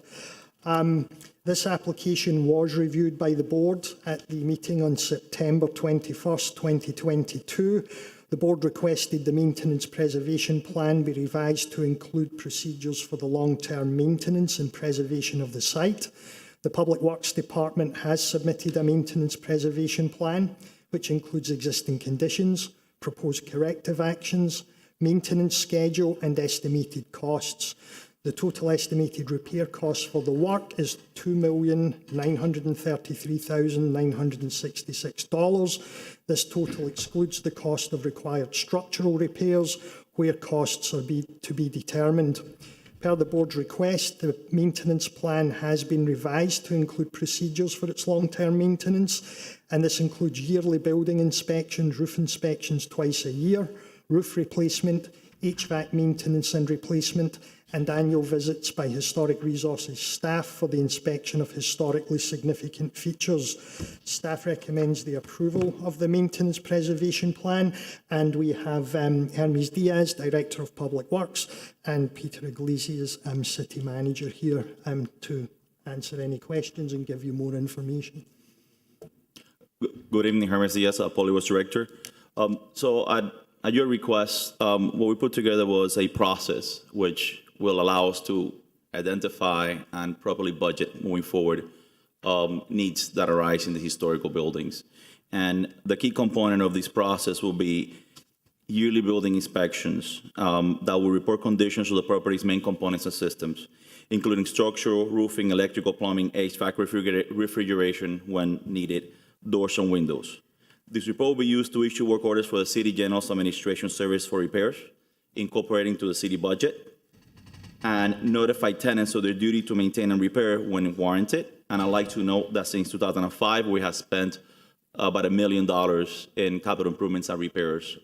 This application was reviewed by the board at the meeting on September 21st, 2022. The board requested the Maintenance Preservation Plan be revised to include procedures for the long-term maintenance and preservation of the site. The Public Works Department has submitted a Maintenance Preservation Plan, which includes existing conditions, proposed corrective actions, maintenance schedule and estimated costs. The total estimated repair cost for the work is $2,933,966. This total excludes the cost of required structural repairs, where costs are to be determined. Per the board's request, the maintenance plan has been revised to include procedures for its long-term maintenance, and this includes yearly building inspections, roof inspections twice a year, roof replacement, HVAC maintenance and replacement, and annual visits by Historic Resources staff for the inspection of historically significant features. Staff recommends the approval of the Maintenance Preservation Plan, and we have Hermes Diaz, Director of Public Works, and Peter Iglesias, City Manager, here to answer any questions and give you more information. Good evening, Hermes Diaz, Public Works Director. So at your request, what we put together was a process which will allow us to identify and properly budget moving forward needs that arise in the historical buildings. And the key component of this process will be yearly building inspections that will report conditions of the property's main components and systems, including structural, roofing, electrical, plumbing, HVAC, refrigeration when needed, doors and windows. This report will be used to issue work orders for the City General Administration Service for repairs, incorporating to the city budget, and notify tenants of their duty to maintain and repair when warranted. And I'd like to note that since 2005, we have spent about $1 million in capital improvements and repairs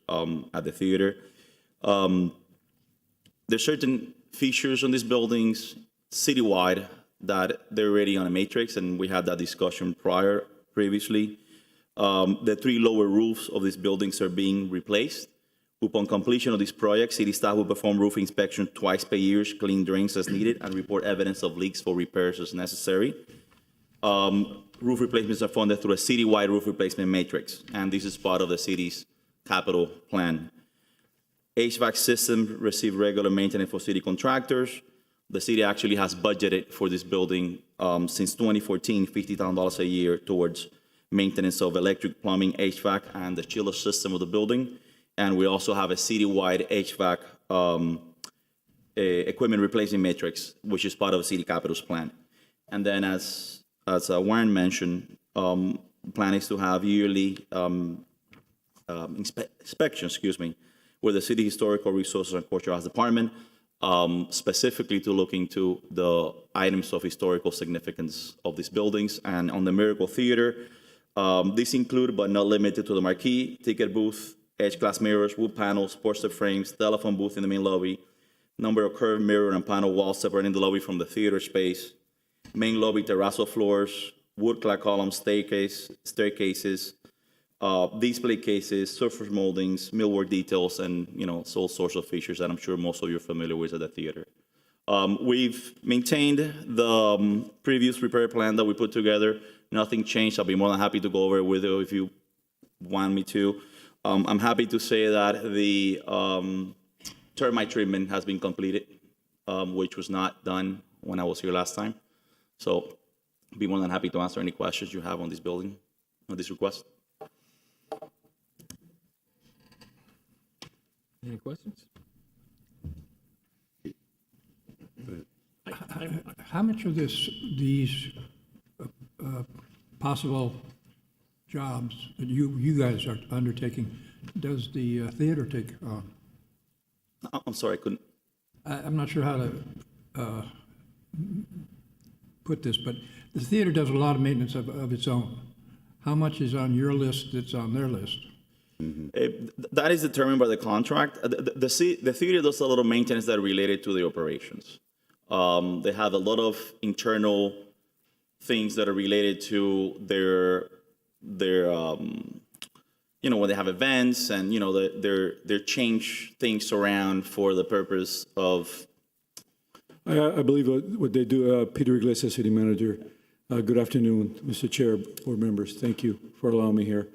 at the theater. There's certain features on these buildings citywide that they're already on a matrix, and we had that discussion previously. The 3 lower roofs of these buildings are being replaced. Upon completion of this project, city staff will perform roof inspection twice per year, clean drains as needed, and report evidence of leaks for repairs as necessary. Roof replacements are funded through a citywide roof replacement matrix, and this is part of the city's capital plan. HVAC systems receive regular maintenance for city contractors. The city actually has budgeted for this building since 2014, $50,000 a year towards maintenance of electric, plumbing, HVAC, and the chiller system of the building. And we also have a citywide HVAC equipment replacement matrix, which is part of the city capital's plan. And then as Warren mentioned, the plan is to have yearly inspections, with the City Historical Resources and Cultural Arts Department, specifically to look into the items of historical significance of these buildings. And on the Miracle Theater, these include, but not limited to, the marquee, ticket booth, edge glass mirrors, wood panels, porcelain frames, telephone booth in the main lobby, number of curved mirror and panel walls separating the lobby from the theater space, main lobby terrazzo floors, wood-clad columns, staircases, display cases, surface moldings, millwork details, and all sorts of features that I'm sure most of you are familiar with at the theater. We've maintained the previous repair plan that we put together. Nothing changed. I'll be more than happy to go over it with you if you want me to. I'm happy to say that the termite treatment has been completed, which was not done when I was here last time. So I'll be more than happy to answer any questions you have on this building, on this request. Any questions? How much of these possible jobs that you guys are undertaking does the theater take on? I'm sorry, I couldn't. I'm not sure how to put this, but the theater does a lot of maintenance of its own. How much is on your list that's on their list? That is determined by the contract. The theater does a lot of maintenance that are related to the operations. They have a lot of internal things that are related to their when they have events and they change things around for the purpose of. I believe what they do. Peter Iglesias, City Manager. Good afternoon, Mr. Chair, board members. Thank you for allowing me here.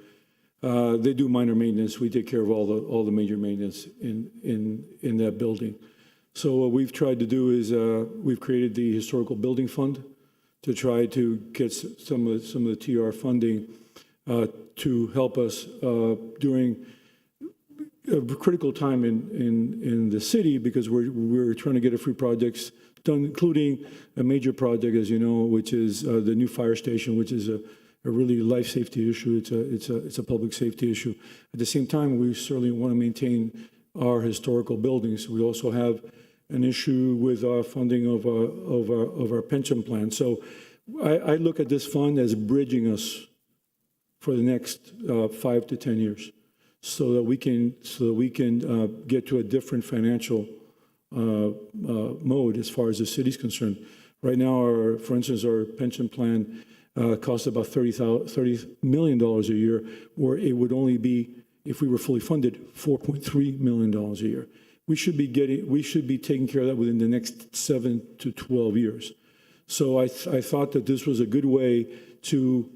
They do minor maintenance. We take care of all the major maintenance in that building. So what we've tried to do is we've created the historical building fund to try to get some of the TR funding to help us during a critical time in the city, because we're trying to get a few projects done, including a major project, as you know, which is the new fire station, which is a really life safety issue. It's a public safety issue. At the same time, we certainly want to maintain our historical buildings. We also have an issue with our funding of our pension plan. So I look at this fund as bridging us for the next 5 to 10 years, so that we can get to a different financial mode as far as the city's concerned. Right now, for instance, our pension plan costs about $30 million a year, where it would only be, if we were fully funded, $4.3 million a year. We should be taking care of that within the next 7 to 12 years. So I thought that this was a good way to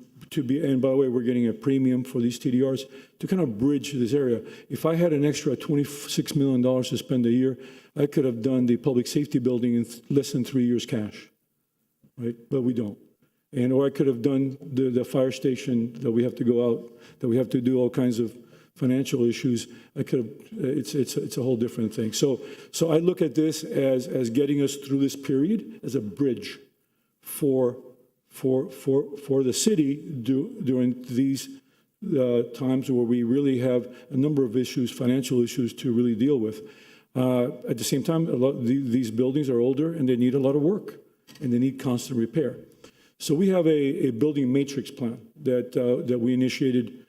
be, and by the way, we're getting a premium for these TDRs to kind of bridge this area. If I had an extra $26 million to spend a year, I could have done the public safety building in less than 3 years cash, right? But we don't. Or I could have done the fire station that we have to go out, that we have to do all kinds of financial issues. I could have. It's a whole different thing. So I look at this as getting us through this period as a bridge for the city during these times where we really have a number of issues, financial issues, to really deal with. At the same time, these buildings are older and they need a lot of work and they need constant repair. So we have a building matrix plan that we initiated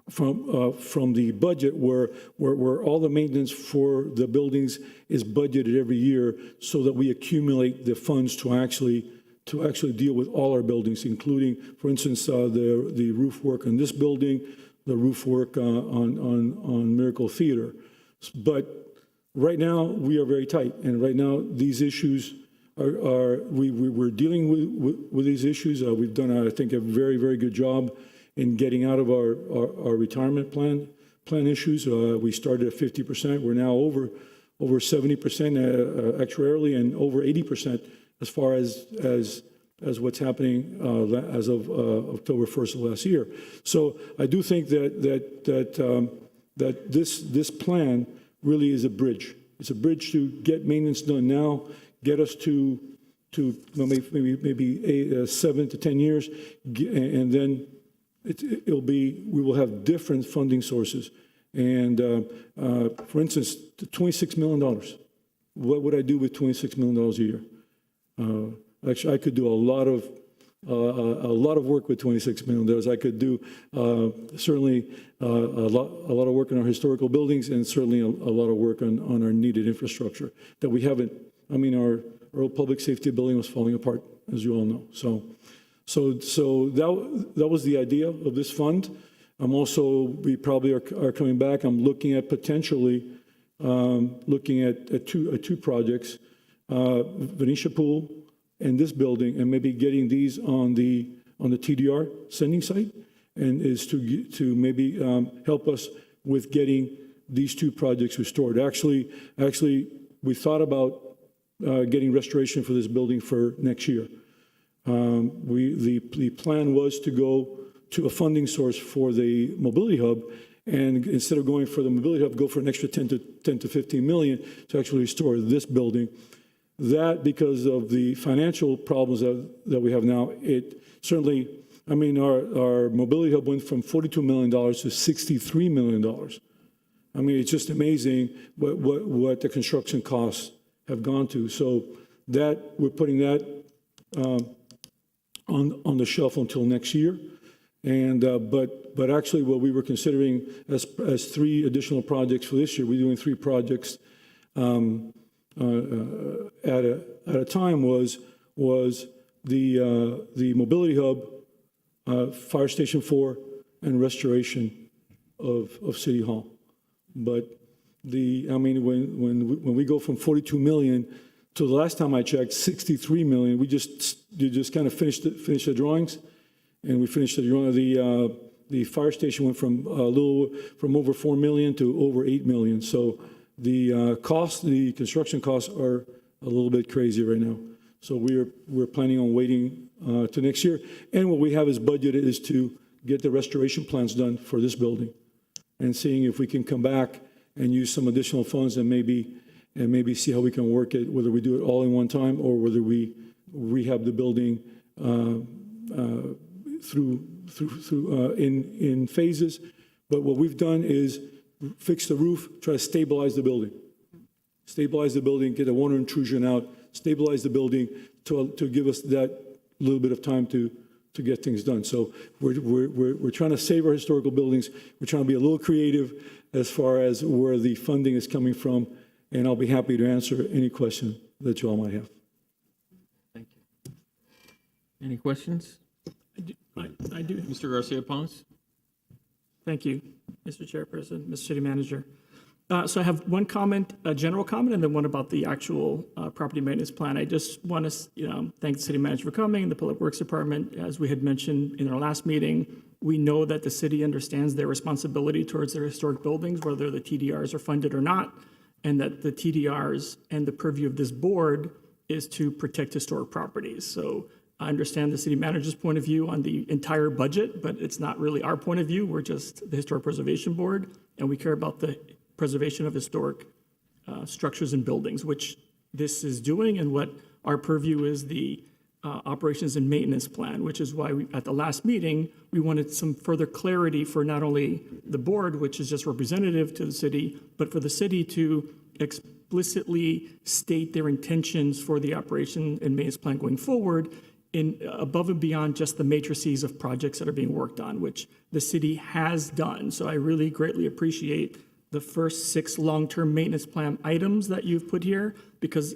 from the budget, where all the maintenance for the buildings is budgeted every year, so that we accumulate the funds to actually deal with all our buildings, including, for instance, the roof work on this building, the roof work on Miracle Theater. But right now we are very tight, and right now these issues we're dealing with these issues. We've done, I think, a very, very good job in getting out of our retirement plan issues. We started at 50%. We're now over 70% actuarially, and over 80% as far as what's happening as of October 1st of last year. So I do think that this plan really is a bridge. It's a bridge to get maintenance done now, get us to maybe 7 to 10 years, and then we will have different funding sources. And for instance, $26 million. What would I do with $26 million a year? Actually, I could do a lot of work with $26 million. I could do certainly a lot of work on our historical buildings, and certainly a lot of work on our needed infrastructure that we haven't. I mean, our old public safety building was falling apart, as you all know. So that was the idea of this fund. We probably are coming back. I'm looking at potentially looking at two projects, Venetia Pool and this building, and maybe getting these on the TDR sending site, and is to maybe help us with getting these two projects restored. Actually, we thought about getting restoration for this building for next year. The plan was to go to a funding source for the mobility hub, and instead of going for the mobility hub, go for an extra 10 to 15 million to actually restore this building. That, because of the financial problems that we have now, it certainly, I mean, our mobility hub went from $42 million to $63 million. I mean, it's just amazing what the construction costs have gone to. So that, we're putting that on the shelf until next year. And, but actually what we were considering as 3 additional projects for this year, we're doing 3 projects at a time was the mobility hub, Fire Station 4, and restoration of City Hall. But I mean, when we go from 42 million to the last time I checked, 63 million, you just kind of finished the drawings, and we finished the drawing. The fire station went from over 4 million to over 8 million. So the construction costs are a little bit crazy right now. So we're planning on waiting to next year. And what we have is budgeted is to get the restoration plans done for this building, and seeing if we can come back and use some additional funds and maybe see how we can work it, whether we do it all in one time or whether we rehab the building in phases. But what we've done is fix the roof, try to stabilize the building. Stabilize the building, get the water intrusion out, stabilize the building to give us that little bit of time to get things done. So we're trying to save our historical buildings. We're trying to be a little creative as far as where the funding is coming from, and I'll be happy to answer any question that you all might have. Thank you. Any questions? I do. Mr. Garcia Ponce? Thank you, Mr. Chairperson, Mr. City Manager. So I have one comment, a general comment, and then one about the actual property maintenance plan. I just want to thank the city manager for coming, and the Public Works Department. As we had mentioned in our last meeting, we know that the city understands their responsibility towards their historic buildings, whether the TDRs are funded or not, and that the TDRs and the purview of this board is to protect historic properties. So I understand the city manager's point of view on the entire budget, but it's not really our point of view. We're just the Historic Preservation Board, and we care about the preservation of historic structures and buildings, which this is doing, and what our purview is the operations and maintenance plan, which is why at the last meeting, we wanted some further clarity for not only the board, which is just representative to the city, but for the city to explicitly state their intentions for the operation and maintenance plan going forward, in above and beyond just the matrices of projects that are being worked on, which the city has done. So I really greatly appreciate the first 6 long-term maintenance plan items that you've put here, because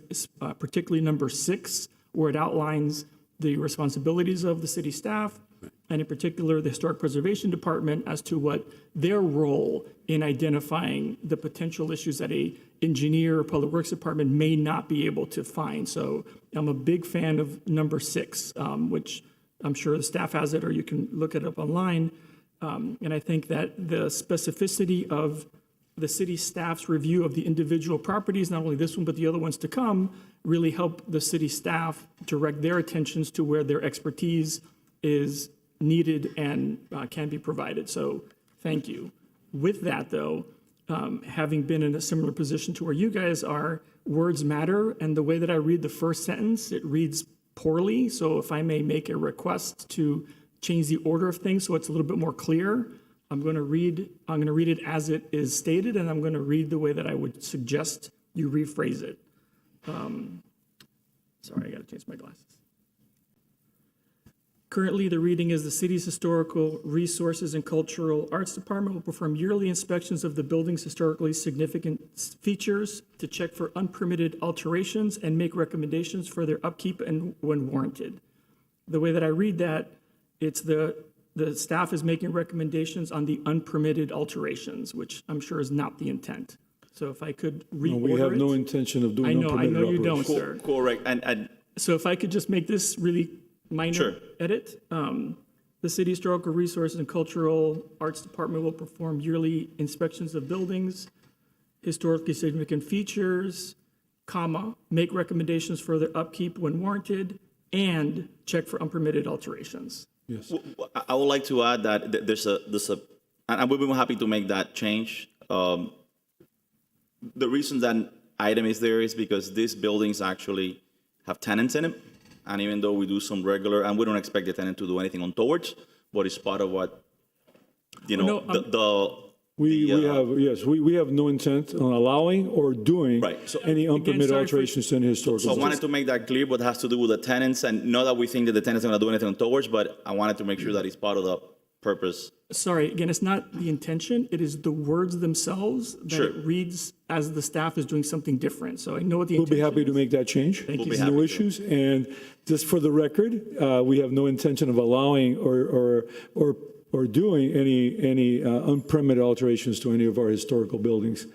particularly number 6, where it outlines the responsibilities of the city staff, and in particular the Historic Preservation Department as to what their role in identifying the potential issues that a engineer or Public Works Department may not be able to find. So I'm a big fan of number 6, which I'm sure the staff has it, or you can look it up online. And I think that the specificity of the city staff's review of the individual properties, not only this one, but the other ones to come, really help the city staff direct their attentions to where their expertise is needed and can be provided. So thank you. With that, though, having been in a similar position to where you guys are, words matter. And the way that I read the first sentence, it reads poorly. So if I may make a request to change the order of things so it's a little bit more clear, I'm going to read it as it is stated, and I'm going to read the way that I would suggest you rephrase it. Sorry, I got to change my glasses. Currently, the reading is the city's Historical Resources and Cultural Arts Department will perform yearly inspections of the building's historically significant features to check for unpermitted alterations and make recommendations for their upkeep and when warranted. The way that I read that, it's the staff is making recommendations on the unpermitted alterations, which I'm sure is not the intent. So if I could reorder it. No, we have no intention of doing unpermitted I know you operations. don't, sir. Correct. And So if I could just make this really minor edit. The City Historical Resources and Cultural Arts Department will perform yearly inspections of buildings, historically significant features, comma, make recommendations for their upkeep when warranted, and check for unpermitted alterations. Yes. I would like to add that there's a, and we'll be happy to make that change. The reason that item is there is because these buildings actually have tenants in it. And even though we do some regular, and we don't expect the tenant to do anything untowards, but it's part of what, We have, yes, we have no intent on allowing or doing any unpermitted sorry for- alterations to any historical. So I buildings. wanted to make that clear, what has to do with the tenants, and not that we think that the tenants are going to do anything towards, but I wanted to make sure that it's part of the purpose. Sorry, again, it's not the intention, it is the words themselves that Sure. it reads as the staff is doing something different. So I know what the We'll be intention happy to is. make that change. Thank We'll you. be happy No to. issues. And just for the record, we have no intention of allowing or doing any unpermitted alterations to any of our historical buildings.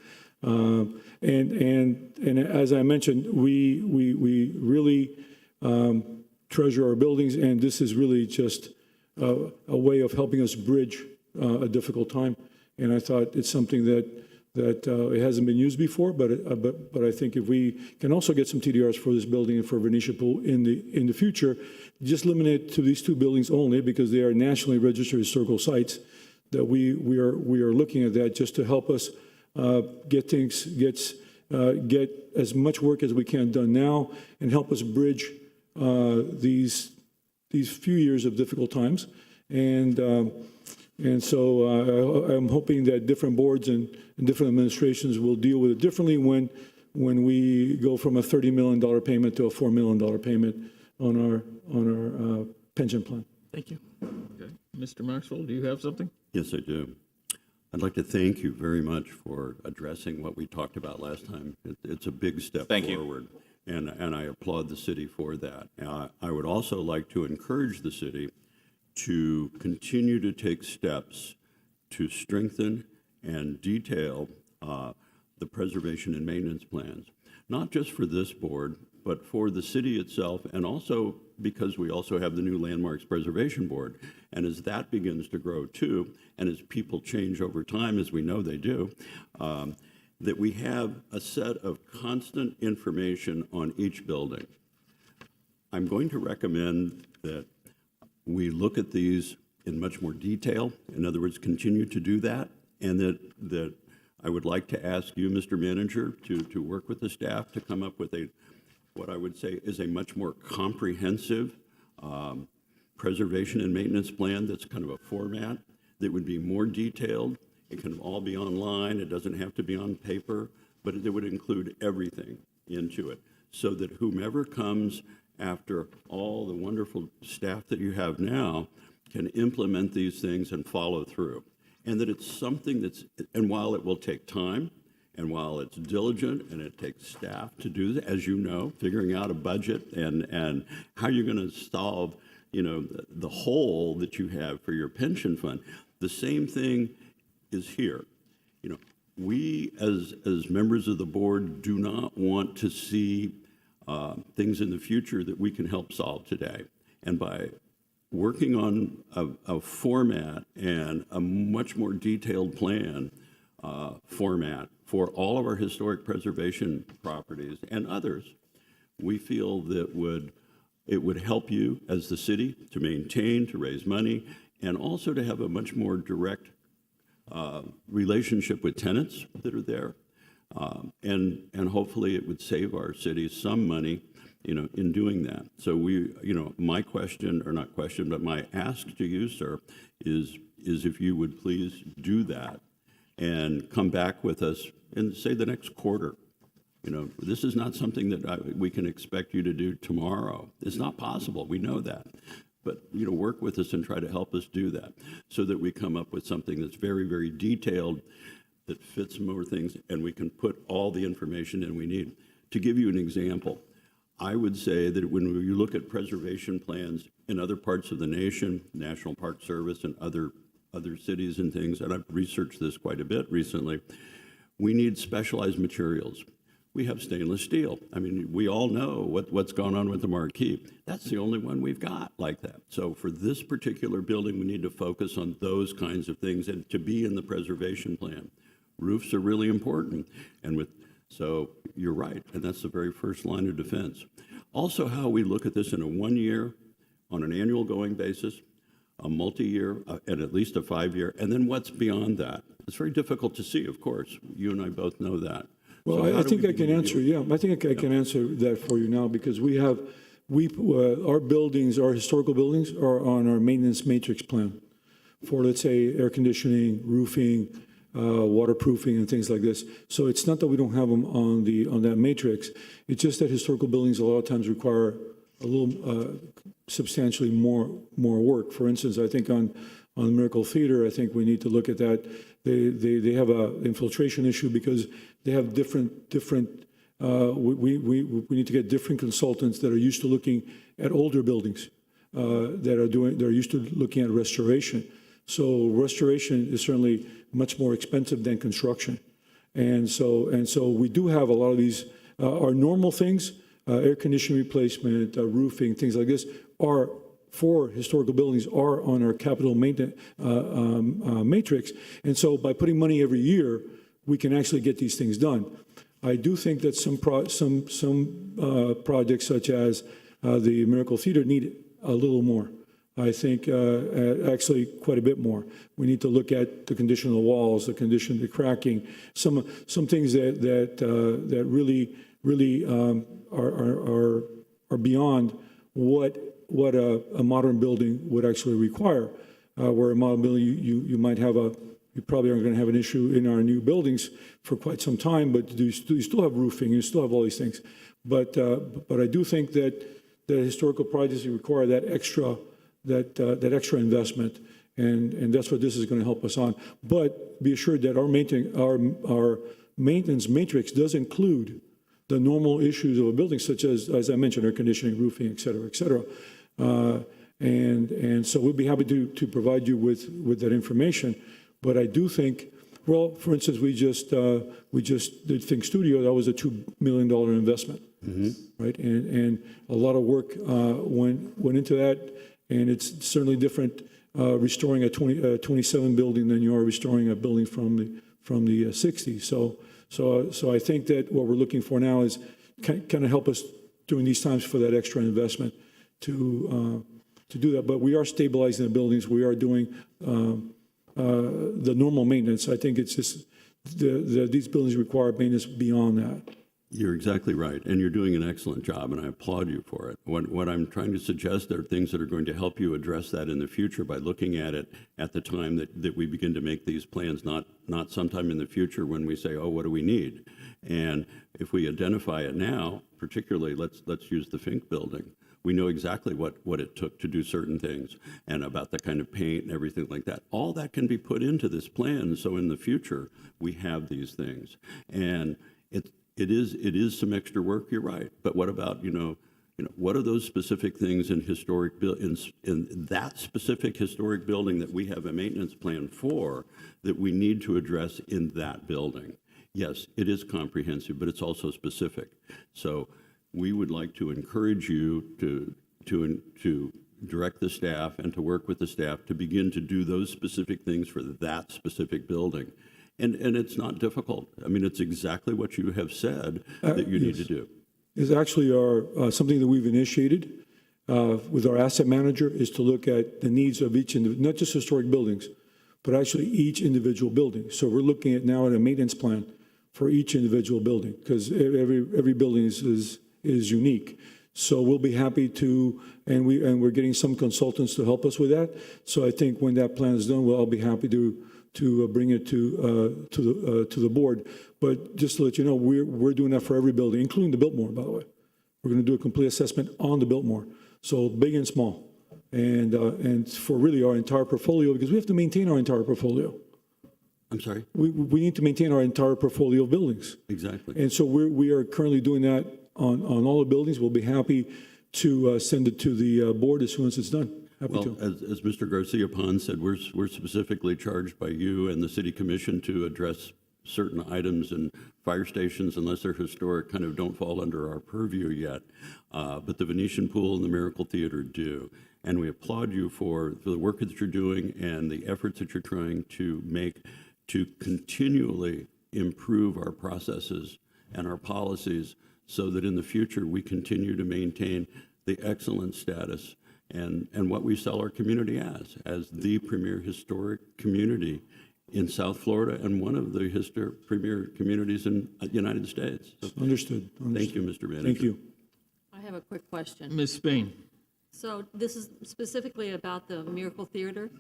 And as I mentioned, we really treasure our buildings, and this is really just a way of helping us bridge a difficult time. And I thought it's something that it hasn't been used before, but I think if we can also get some TDRs for this building and for Venetia Pool in the future, just limit it to these two buildings only because they are nationally registered historical sites. That we are looking at that just to help us get as much work as we can done now and help us bridge these few years of difficult times. And so I'm hoping that different boards and different administrations will deal with it differently when we go from a $30 million payment to a $4 million payment on our pension plan. Thank you. Okay. Mr. Maxwell, do you have something? Yes, I do. I'd like to thank you very much for addressing what we talked about last time. It's a big step forward, and I applaud the city for that. I would also like to encourage the city to continue to take steps to strengthen and detail the preservation and maintenance plans, not just for this board, but for the city itself, and also because we also have the new Landmarks Preservation Board. And as that begins to grow too, and as people change over time, as we know they do, that we have a set of constant information on each building. I'm going to recommend that we look at these in much more detail. In other words, continue to do that, and that I would like to ask you, Mr. Manager, to work with the staff to come up with what I would say is a much more comprehensive preservation and maintenance plan that's kind of a format that would be more detailed. It can all be online. It doesn't have to be on paper, but it would include everything into it so that whomever comes after all the wonderful staff that you have now can implement these things and follow through. And that it's something and while it will take time, and while it's diligent and it takes staff to do that, as you know, figuring out a budget and how you're going to solve, the hole that you have for your pension fund, the same thing is here. We as members of the board do not want to see things in the future that we can help solve today. And by working on a format and a much more detailed plan format for all of our historic preservation properties and others, we feel that it would help you as the city to maintain, to raise money, and also to have a much more direct relationship with tenants that are there. And hopefully it would save our city some money, in doing that. So my question, or not question, but my ask to you, sir, is if you would please do that and come back with us in, say, the next quarter. This is not something that we can expect you to do tomorrow. It's not possible. We know that. But, work with us and try to help us do that so that we come up with something that's very, very detailed, that fits more things, and we can put all the information in we need. To give you an example, I would say that when you look at preservation plans in other parts of the nation, National Park Service and other cities and things, and I've researched this quite a bit recently, we need specialized materials. We have stainless steel. I mean, we all know what's gone on with the marquee. That's the only one we've got like that. So for this particular building, we need to focus on those kinds of things and to be in the preservation plan. Roofs are really important. So you're right, and that's the very first line of defense. Also, how we look at this in a 1 year, on an annual going basis, a multi-year, and at least a 5-year, and then what's beyond that? It's very difficult to see, of course. You and I both know that. Well, So I how do think we I can begin to answer, deal- I think I can answer that for you now because our buildings, our historical buildings are on our maintenance matrix plan for, let's say, air conditioning, roofing, waterproofing and things like this. So it's not that we don't have them on that matrix. It's just that historical buildings a lot of times require a little substantially more work. For instance, I think on the Miracle Theater, I think we need to look at that. They have a infiltration issue because they have different. We need to get different consultants that are used to looking at older buildings, they're used to looking at restoration. So restoration is certainly much more expensive than construction, and so we do have a lot of these. Our normal things, air conditioning replacement, roofing, things like this, are for historical buildings are on our capital maintenance matrix, and so by putting money every year, we can actually get these things done. I do think that some projects such as the Miracle Theater need a little more. I think actually quite a bit more. We need to look at the condition of the walls, the condition of the cracking, some things that really are beyond what a modern building would actually require. Where a modern building you might have you probably aren't going to have an issue in our new buildings for quite some time, but you still have roofing, you still have all these things. But I do think that the historical projects require that extra investment, and that's what this is going to help us on. But be assured that our maintenance matrix does include the normal issues of a building, such as I mentioned, air conditioning, roofing, et cetera, et cetera. And so we'll be happy to provide you with that information. But I do think, well, for instance, we just did Think Studio. That was a $2 million investment, right? And a lot of work went into that, and it's certainly different restoring a 27 building than you are restoring a building from the 60s. So I think that what we're looking for now is kind of help us during these times for that extra investment to do that. But we are stabilizing the buildings. We are doing the normal maintenance. I think it's just these buildings require maintenance beyond that. You're exactly right, and you're doing an excellent job, and I applaud you for it. What I'm trying to suggest are things that are going to help you address that in the future by looking at it at the time that we begin to make these plans, not sometime in the future when we say, oh, what do we need? And if we identify it now, particularly, let's use the Fink building. We know exactly what it took to do certain things and about the kind of paint and everything like that. All that can be put into this plan, so in the future, we have these things. And it is some extra work, you're right. But what about, what are those specific things in that specific historic building that we have a maintenance plan for that we need to address in that building? Yes, it is comprehensive, but it's also specific. So we would like to encourage you to direct the staff and to work with the staff to begin to do those specific things for that specific building. And it's not difficult. I mean, it's exactly what you have said that you need to do. It's actually something that we've initiated with our asset manager is to look at the needs of each, not just historic buildings, but actually each individual building. So we're looking at now at a maintenance plan for each individual building because every building is unique. So we'll be happy to, and we're getting some consultants to help us with that. So I think when that plan is done, I'll be happy to bring it to the board. But just to let you know, we're doing that for every building, including the Biltmore, by the way. We're going to do a complete assessment on the Biltmore, so big and small, and for really our entire portfolio because we have to maintain our entire portfolio. I'm sorry? We need to maintain our entire portfolio of buildings. Exactly. And so we are currently doing that on all the buildings. We'll be happy to send it to the board as soon as it's done. Happy to. As Mr. Garcia Pons said, we're specifically charged by you and the City Commission to address certain items, and fire stations, unless they're historic, kind of don't fall under our purview yet. But the Venetian Pool and the Miracle Theater do. And we applaud you for the work that you're doing and the efforts that you're trying to make to continually improve our processes and our policies so that in the future we continue to maintain the excellent status and what we sell our community as the premier historic community in South Florida and one of the premier communities in the United States. So, Understood. Thank you, Mr. Manager. Thank you. I have a quick question. Ms. Spain. So this is specifically about the Miracle Theater.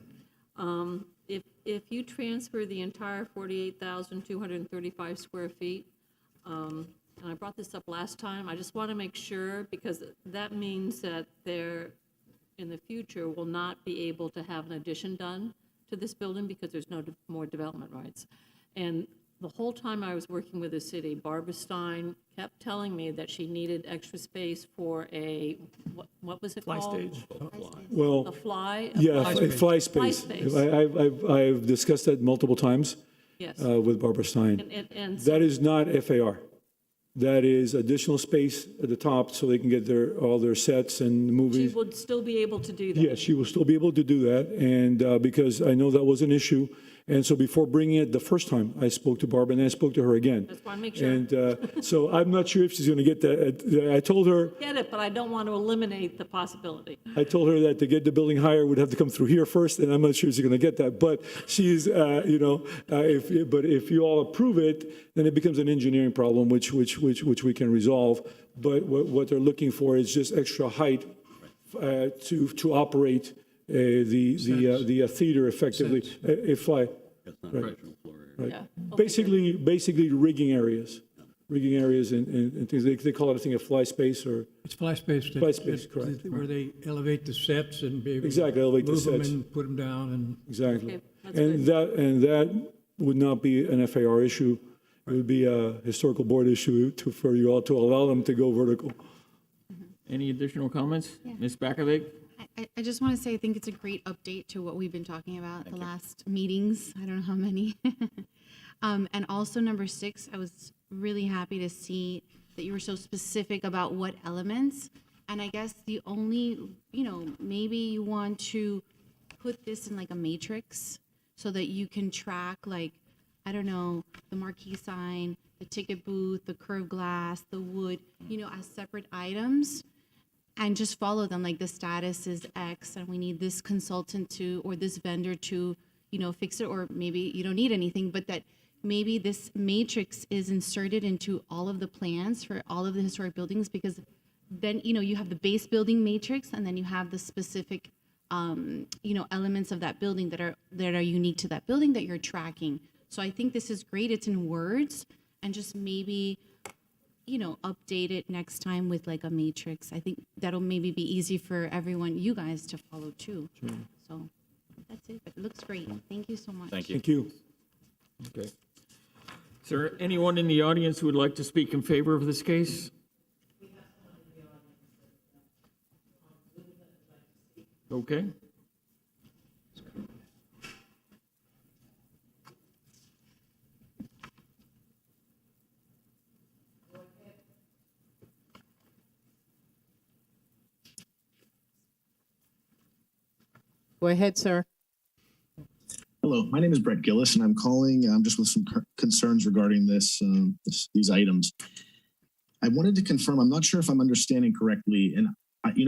If you transfer the entire 48,235 square feet, and I brought this up last time, I just want to make sure, because that means that there, in the future, will not be able to have an addition done to this building because there's no more development rights. And the whole time I was working with the city, Barbara Stein kept telling me that she needed extra space for a, what was it Fly called? stage. Well, A fly? yeah, fly fly space. space. I've discussed that multiple times Yes. with Barbara Stein. And That is not FAR. That is additional space at the top so they can get all their sets and she movies. would still be able to do that. Yes, she will still be able to do that, and because I know that was an issue. And so before bringing it the first time, I spoke to Barbara, and I spoke to her again. That's why I make sure. And so I'm not sure if she's going to get that. I told her, Get it, but I don't want to eliminate the possibility. that to get the building higher would have to come through here first, and I'm not sure she's going to get that. But she's, if you all approve it, then it becomes an engineering problem, which we can resolve. But what they're looking for is just extra height to operate the theater effectively. Fly. That's not Right. original floor area. Right. Yeah. Basically rigging areas and things. They call it, I think, a fly space or. It's fly space. Fly space, correct. Where they elevate the sets and be able to Exactly, elevate the move them sets. and put them down and. Exactly. Okay, that's And that would not be an FAR issue. It would be a historical board issue for you all to allow them to go vertical. Any additional comments? Yeah. Ms. Bakovic? I just want to say I think it's a great update to what we've been talking about the last meetings. I don't know how many. And also number 6, I was really happy to see that you were so specific about what elements. And I guess the only, maybe you want to put this in like a matrix so that you can track like, I don't know, the marquee sign, the ticket booth, the curved glass, the wood, as separate items. And just follow them, like the status is X and we need this consultant to, or this vendor to, fix it, or maybe you don't need anything, but that maybe this matrix is inserted into all of the plans for all of the historic buildings, because then, you have the base building matrix and then you have the specific, elements of that building that are unique to that building that you're tracking. So I think this is great. It's in words, and just maybe update it next time with like a matrix. I think that'll maybe be easy for everyone, you guys, to follow too. Sure. So that's it. But it looks great. Thank you so much. Thank you. Thank you. Okay. Is there anyone in the audience who would like to speak in favor of this case? Okay. Go ahead, sir. Hello, my name is Brett Gillis, and I'm calling just with some concerns regarding these items. I wanted to confirm, I'm not sure if I'm understanding correctly, and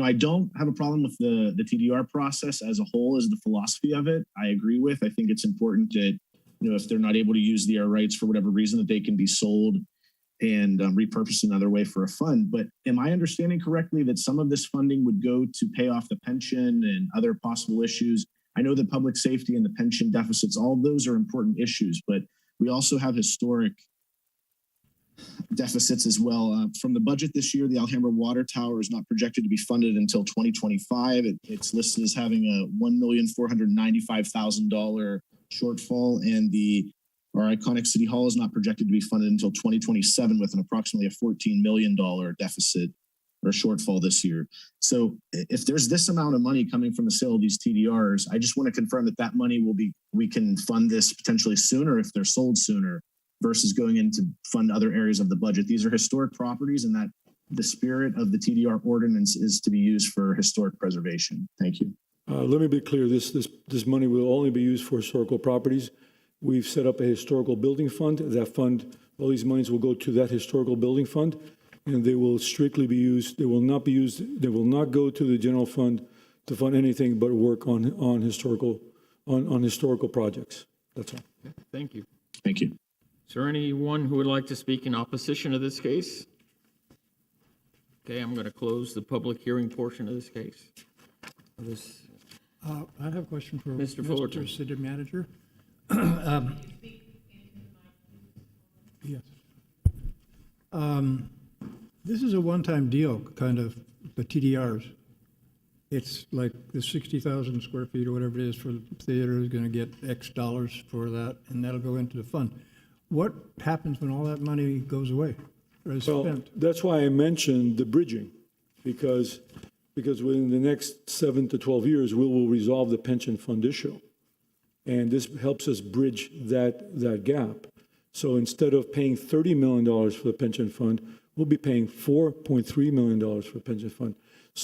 I don't have a problem with the TDR process as a whole, as the philosophy of it. I agree with. I think it's important that, if they're not able to use the air rights for whatever reason, that they can be sold and repurposed another way for a fund. But am I understanding correctly that some of this funding would go to pay off the pension and other possible issues? I know that public safety and the pension deficits, all of those are important issues, but we also have historic deficits as well. From the budget this year, the Alhambra Water Tower is not projected to be funded until 2025. It's listed as having a $1,495,000 shortfall, and our iconic City Hall is not projected to be funded until 2027 with an approximately a $14 million deficit or shortfall this year. So if there's this amount of money coming from the sale of these TDRs, I just want to confirm that money we can fund this potentially sooner if they're sold sooner versus going in to fund other areas of the budget. These are historic properties, and that the spirit of the TDR ordinance is to be used for historic preservation. Thank you. Let me be clear, this money will only be used for historical properties. We've set up a historical building fund. That fund, all these monies will go to that historical building fund, and they will strictly be used. They will not go to the general fund to fund anything but work on historical projects. That's all. Okay, thank you. Thank you. Is there anyone who would like to speak in opposition to this case? Okay, I'm going to close the public hearing portion of this case. I have a question for Mr. Fullerton. Mr. City Manager. Yes. This is a one-time deal, kind of, the TDRs. It's like the 60,000 square feet or whatever it is for the theater is going to get X dollars for that, and that'll go into the fund. What happens when all that money goes away or is Well, spent? that's why I mentioned the bridging, because within the next 7 to 12 years, we will resolve the pension fund issue. And this helps us bridge that gap. So instead of paying $30 million for the pension fund, we'll be paying $4.3 million for the pension fund.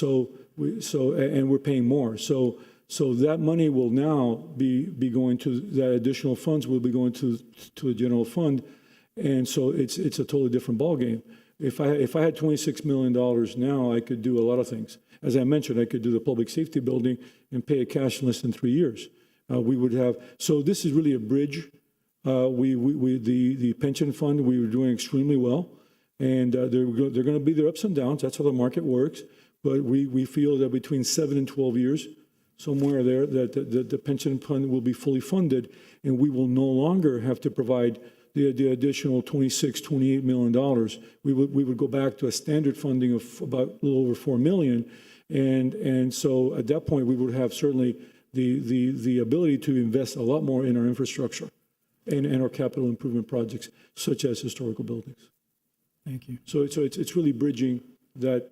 And we're paying more. So that money will now be going to, that additional funds will be going to a general fund. And so it's a totally different ballgame. If I had $26 million now, I could do a lot of things. As I mentioned, I could do the public safety building and pay it cash in less than 3 years. We would have, so this is really a bridge. The pension fund, we were doing extremely well. And they're going to be their ups and downs. That's how the market works. But we feel that between 7 and 12 years, somewhere there, that the pension fund will be fully funded, and we will no longer have to provide the additional $28 million. We would go back to a standard funding of about a little over $4 million, and so at that point we would have certainly the ability to invest a lot more in our infrastructure and our capital improvement projects, such as historical buildings. Thank you. So it's really bridging that,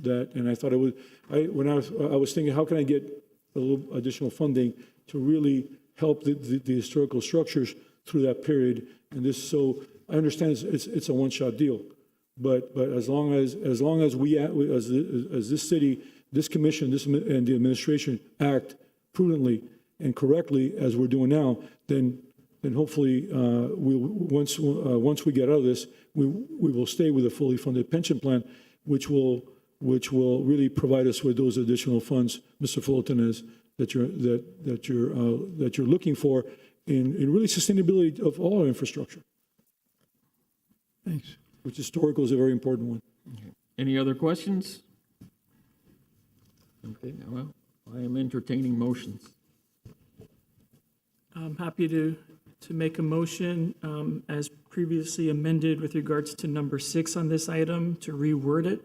and I thought it would. When I was thinking, how can I get a little additional funding to really help the historical structures through that period? And this, so I understand it's a one-shot deal, but as long as we as this city, this commission, and the administration act prudently and correctly as we're doing now, then hopefully once we get out of this, we will stay with a fully funded pension plan, which will really provide us with those additional funds, Mr. Fullerton, that you're looking for in really sustainability of all our infrastructure. Thanks. Which historical is a very important one. Any other questions? Okay, well, I am entertaining motions. I'm happy to make a motion as previously amended with regards to number 6 on this item, to reword it.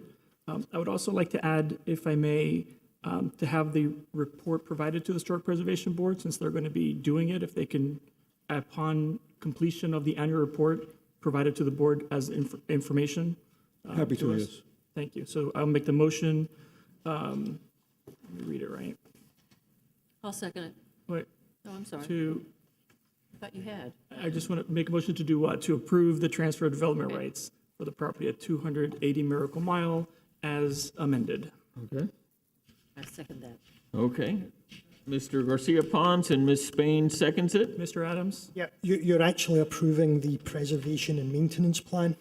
I would also like to add, if I may, to have the report provided to the Historic Preservation Board, since they're going to be doing it, if they can, upon completion of the annual report, provide it to the board as information. Happy to, us. yes. Thank you. So I'll make the motion. Let me read it right. I'll second it. Wait. Oh, I'm sorry. I thought you had. I just want to make a motion to do what? To approve the transfer of development rights for the property at 280 Miracle Mile as amended. Okay. I second that. Okay. Mr. Garcia Pons and Ms. Spain seconds it. Mr. Adams? Yeah, you're actually approving the preservation and maintenance plan.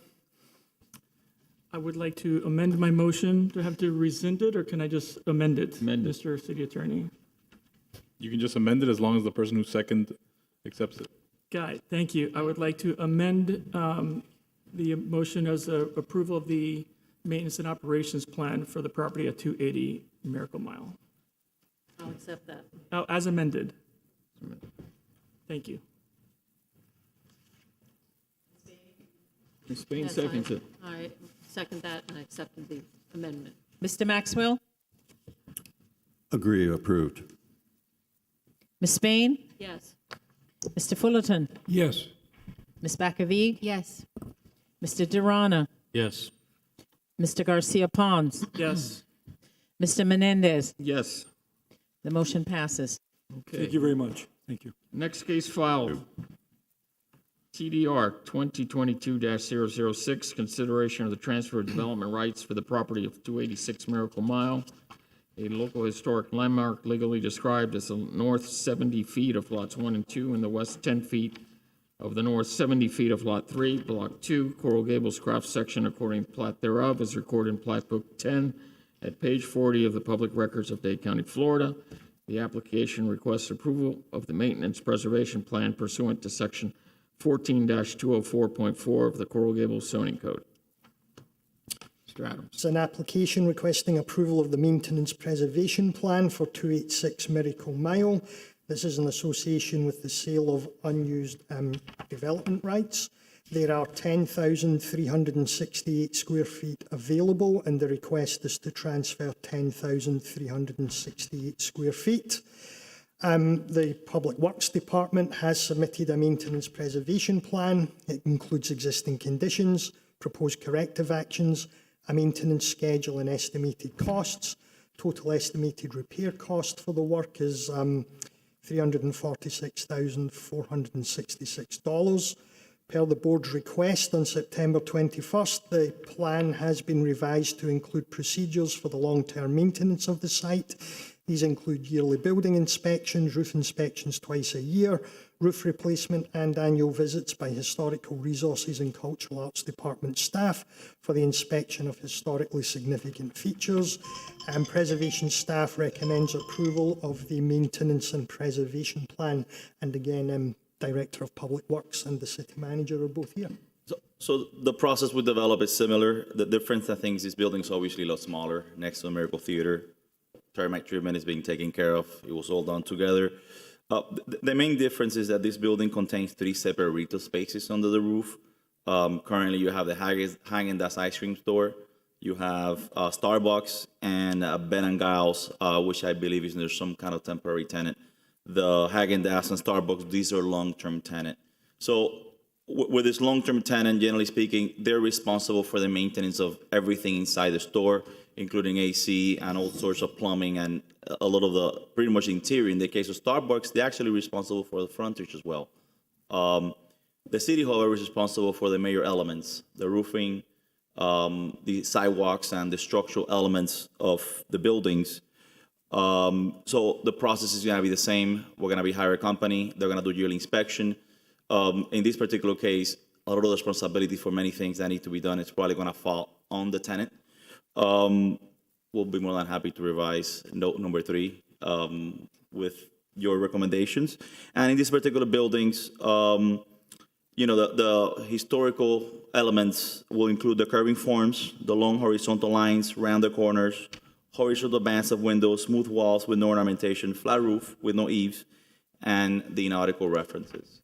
I would like to amend my motion. Do I have to rescind it, or can I just amend it? Amend it. Mr. City Attorney. You can just amend it as long as the person who second accepts it. Got it. Thank you. I would like to amend the motion as approval of the maintenance and operations plan for the property at 280 Miracle Mile. I'll accept that. Oh, as amended. Thank you. Ms. Spain Yes, seconds it. I second that and I accepted the amendment. Mr. Maxwell? Agree, approved. Ms. Spain? Yes. Mr. Fullerton? Yes. Ms. Bacavig? Yes. Mr. Durana? Yes. Mr. Garcia Pons? Yes. Mr. Menendez? Yes. The motion passes. Okay. Thank you very much. Thank you. Next case filed. TDR 2022-006, consideration of the transfer of development rights for the property of 286 Miracle Mile, a local historic landmark legally described as the north 70 feet of lots 1 and 2 and the west 10 feet of the north 70 feet of Lot 3, Block 2, Coral Gables Craft Section, according to plat thereof, is recorded in Plat Book 10 at page 40 of the Public Records of Dade County, Florida. The application requests approval of the Maintenance Preservation Plan pursuant to Section 14-204.4 of the Coral Gables Zoning Code. Mr. Mr. Adams. It's an application requesting approval of the maintenance preservation plan for 286 Miracle Mile. This is in association with the sale of unused development rights. There are 10,368 square feet available, and the request is to transfer 10,368 square feet. The Public Works Department has submitted a maintenance preservation plan. It includes existing conditions, proposed corrective actions, a maintenance schedule and estimated costs. Total estimated repair cost for the work is $346,466. Per the board's request on September 21st, the plan has been revised to include procedures for the long-term maintenance of the site. These include yearly building inspections, roof inspections twice a year, roof replacement and annual visits by Historical Resources and Cultural Arts Department staff for the inspection of historically significant features. And preservation staff recommends approval of the maintenance and preservation plan. And again, Director of Public Works and the City Manager are both here. So the process we develop is similar. The difference, I think, is this building is obviously a lot smaller next to the Miracle Theater. Termite treatment is being taken care of. It was all done together. The main difference is that this building contains 3 separate retail spaces under the roof. Currently, you have the Haagen-Dazs ice cream store. You have Starbucks and Ben & Giles, which I believe is there's some kind of temporary tenant. The Haagen-Dazs and Starbucks, these are long-term tenant. So with this long-term tenant, generally speaking, they're responsible for the maintenance of everything inside the store, including AC and all sorts of plumbing and a lot of the pretty much interior. In the case of Starbucks, they're actually responsible for the frontage as well. The city, however, is responsible for the major elements, the roofing, the sidewalks, and the structural elements of the buildings. So the process is going to be the same. We're going to be hire a company. They're going to do yearly inspection. In this particular case, a lot of the responsibility for many things that need to be done is probably going to fall on the tenant. We'll be more than happy to revise note number 3 with your recommendations. And in these particular buildings, you know, the historical elements will include the curving forms, the long horizontal lines, rounded corners, horizontal bands of windows, smooth walls with no ornamentation, flat roof with no eaves, and the nautical references.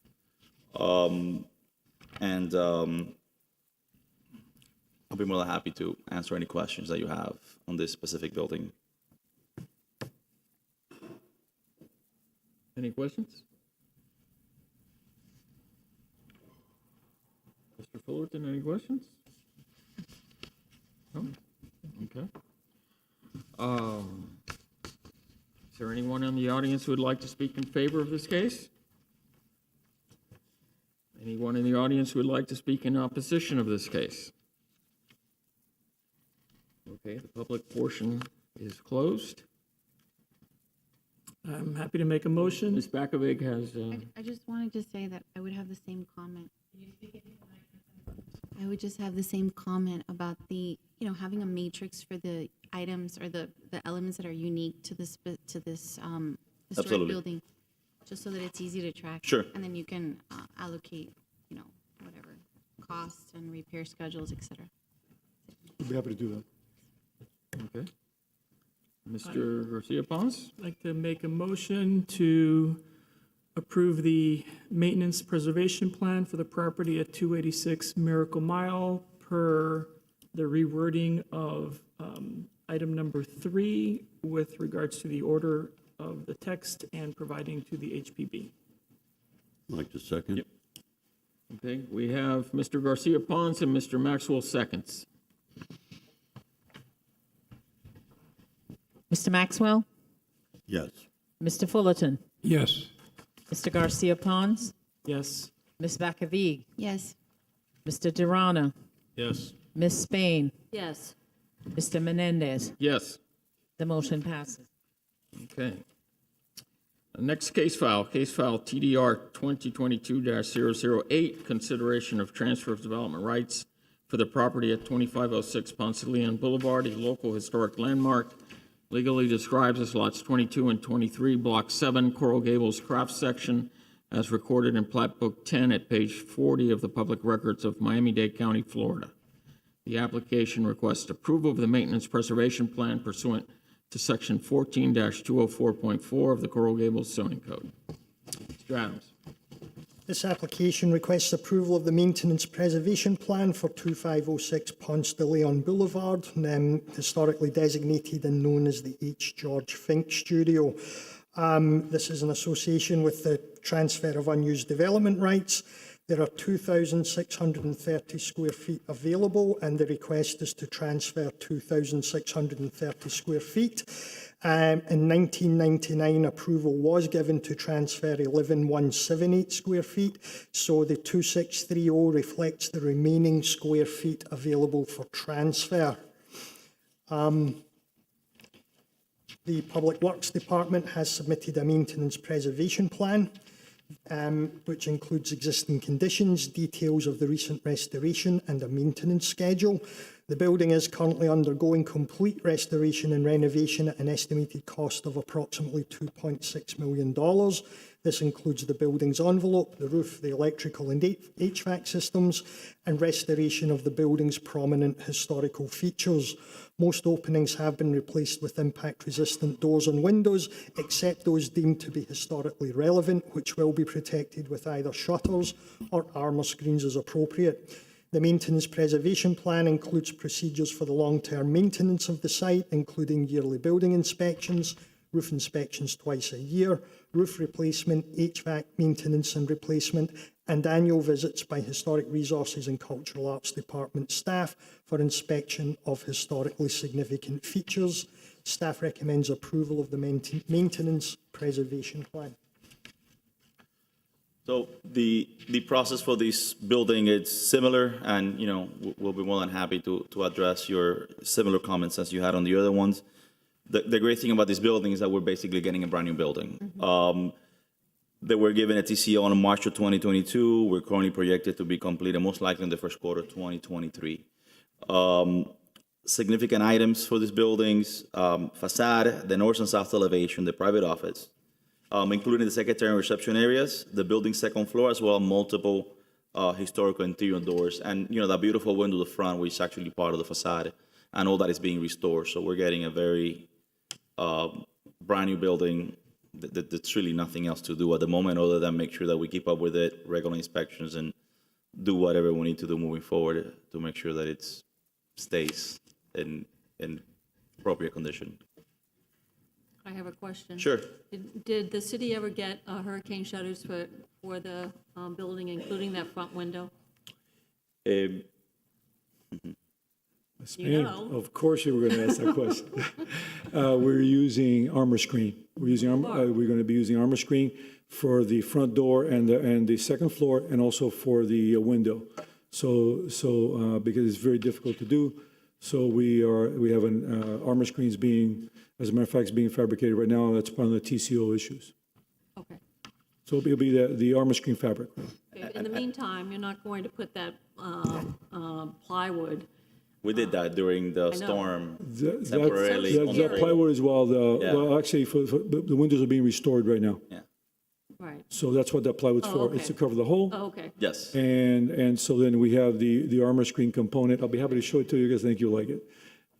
I'll be more than happy to answer any questions that you have on this specific building. Any questions? Mr. Fullerton, any questions? No? Okay. Is there anyone in the audience who would like to speak in favor of this case? Anyone in the audience who would like to speak in opposition of this case? Okay, the public portion is closed. I'm happy to make a motion. Ms. Bakovic has... I just wanted to say that I would have the same comment. I would just have the same comment about the, you know, having a matrix for the items or the elements that are unique to this historic Absolutely. building, just so that it's easy to track. Sure. And then you can allocate, you know, whatever costs and repair schedules, et cetera. We'd be happy to do that. Okay. Mr. Garcia-Ponce? I'd like to make a motion to approve the maintenance preservation plan for the property at 286 Miracle Mile per the rewording of item number 3 with regards to the order of the text and providing to the HPB. I'd like to second. Yep. Okay, we have Mr. Garcia-Ponce and Mr. Maxwell seconds. Mr. Maxwell? Yes. Mr. Fullerton? Yes. Mr. Garcia-Ponce? Yes. Ms. Bakovic? Yes. Mr. Durana? Yes. Ms. Spain? Yes. Mr. Menendez? Yes. The motion passes. Okay. Next case file TDR 2022-008, consideration of transfer of development rights for the property at 2506 Ponce de Leon Boulevard, a local historic landmark, legally describes as lots 22 and 23, Block 7, Coral Gables Craft Section, as recorded in Plat Book 10 at page 40 of the Public Records of Miami-Dade County, Florida. The application requests approval of the maintenance preservation plan pursuant to Section 14-204.4 of the Coral Gables zoning code. Mr. Adams. This application requests approval of the maintenance preservation plan for 2506 Ponce de Leon Boulevard, historically designated and known as the H. George Fink Studio. This is in association with the transfer of unused development rights. There are 2,630 square feet available, and the request is to transfer 2,630 square feet. In 1999, approval was given to transfer 11,178 square feet, so the 2630 reflects the remaining square feet available for transfer. The Public Works Department has submitted a maintenance preservation plan, which includes existing conditions, details of the recent restoration, and a maintenance schedule. The building is currently undergoing complete restoration and renovation at an estimated cost of approximately $2.6 million. This includes the building's envelope, the roof, the electrical and HVAC systems, and restoration of the building's prominent historical features. Most openings have been replaced with impact-resistant doors and windows, except those deemed to be historically relevant, which will be protected with either shutters or armour screens as appropriate. The maintenance preservation plan includes procedures for the long-term maintenance of the site, including yearly building inspections, roof inspections twice a year, roof replacement, HVAC maintenance and replacement, and annual visits by Historic Resources and Cultural Arts Department staff for inspection of historically significant features. Staff recommends approval of the maintenance preservation plan. So the process for this building is similar, and we'll be more than happy to address your similar comments as you had on the other ones. The great thing about this building is that we're basically getting a brand new building. They were given a TCO in March of 2022. We're currently projected to be completed most likely in the first quarter of 2023. Significant items for these buildings: facade, the north and south elevation, the private office, including the secretary and reception areas, the building's second floor, as well as multiple historical interior doors, and that beautiful window at the front, which is actually part of the facade, and all that is being restored. So we're getting a very brand new building. There's really nothing else to do at the moment other than make sure that we keep up with it, regular inspections, and do whatever we need to do moving forward to make sure that it stays in appropriate condition. I have a question. Sure. Did the city ever get hurricane shutters for the building, including that front window? Spain, of course you were going to ask that question. We're using armor screen. We're going to be using armor screen for the front door and the second floor, and also for the window. So because it's very difficult to do, so we have an armor screens being, as a matter of fact, it's being fabricated right now. That's part of the TCO issues. Okay. So it'll be the armor screen fabric. Okay. In the meantime, you're not going to put that plywood. We did that during the storm temporarily. The plywood as well. Well, actually, the windows are being restored right now. Yeah. Right. So that's what that plywood's for. Okay. It's to cover the hole. Oh, okay. Yes. And so then we have the armor screen component. I'll be happy to show it to you guys. I think you'll like it.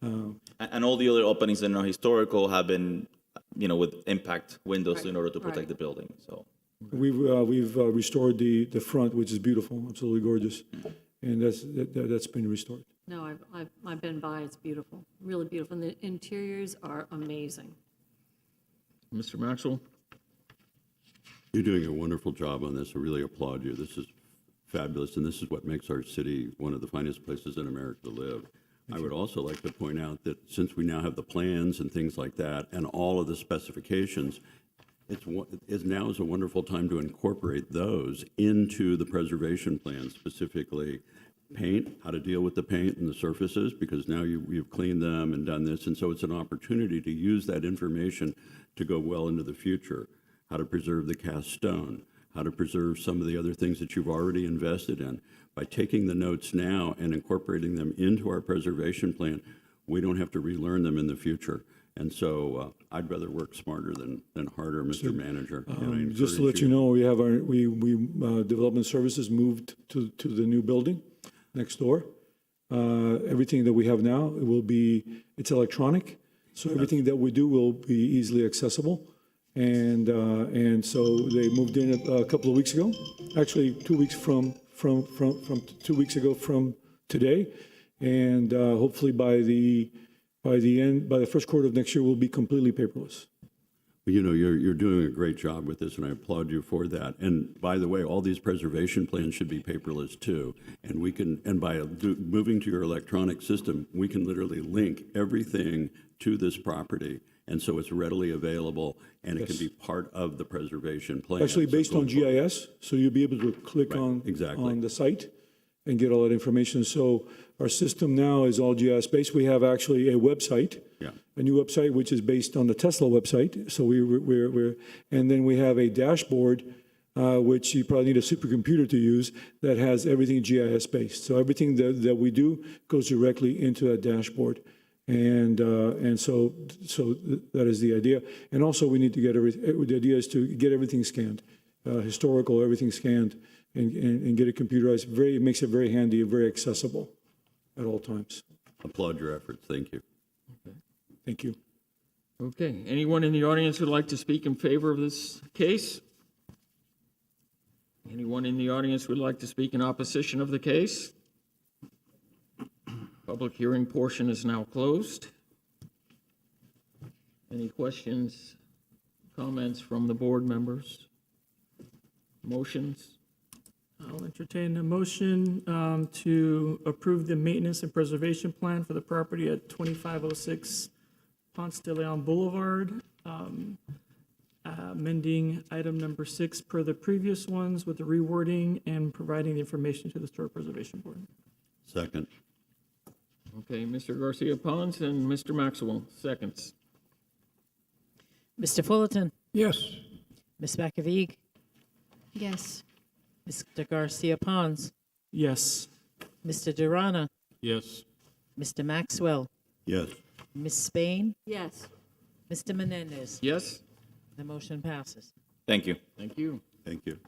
And all the other openings in our historical have been, with impact windows in order to protect the building. So we've restored the front, which is beautiful, absolutely gorgeous, and that's been restored. No, I've been by. It's beautiful, really beautiful. And the interiors are amazing. Mr. Maxwell? You're doing a wonderful job on this. I really applaud you. This is fabulous, and this is what makes our city one of the finest places in America to live. I would also like to point out that since we now have the plans and things like that, and all of the specifications, now is a wonderful time to incorporate those into the preservation plan, specifically paint, how to deal with the paint and the surfaces, because now you've cleaned them and done this, and so it's an opportunity to use that information to go well into the future. How to preserve the cast stone, how to preserve some of the other things that you've already invested in. By taking the notes now and incorporating them into our preservation plan, we don't have to relearn them in the future. And so I'd rather work smarter than harder, Mr. Manager. Just to let you know, we have our development services moved to the new building next door. Everything that we have now, it's electronic, so everything that we do will be easily accessible. And so they moved in a couple of weeks ago, actually 2 weeks from 2 weeks ago from today. And hopefully by the first quarter of next year, we'll be completely paperless. You know, you're doing a great job with this, and I applaud you for that. And by the way, all these preservation plans should be paperless too. And we can, and by moving to your electronic system, we can literally link everything to this property, and so it's readily available, and it can be part of the preservation plan. Actually, based on GIS, so you'll be able to click on the site and get all that information. So our system now is all GIS based. We have actually a website. A new website, which is based on the Tesla website. So and then we have a dashboard, which you probably need a supercomputer to use, that has everything GIS based. So everything that we do goes directly into that dashboard. And so that is the idea. And also we need to get the idea is to get everything scanned, historical, everything scanned, and get it computerized. It makes it very handy and very accessible at all times. Applaud your efforts. Thank you. Thank you. Okay, anyone in the audience would like to speak in favor of this case? Anyone in the audience would like to speak in opposition of the case? Public hearing portion is now closed. Any questions, comments from the board members? Motions? I'll entertain a motion to approve the maintenance and preservation plan for the property at 2506 Ponce de Leon Boulevard, amending item number 6 per the previous ones with the rewording and providing the information to the Historic Preservation Board. Second. Okay, Mr. Garcia Pons and Mr. Maxwell, seconds. Mr. Fullerton? Yes. Ms. McAveig? Yes. Mr. Garcia Pons? Yes. Mr. Durana? Yes. Mr. Maxwell? Yes. Ms. Spain? Yes. Mr. Menendez? Yes. The motion passes. Thank you. Thank you. Thank you.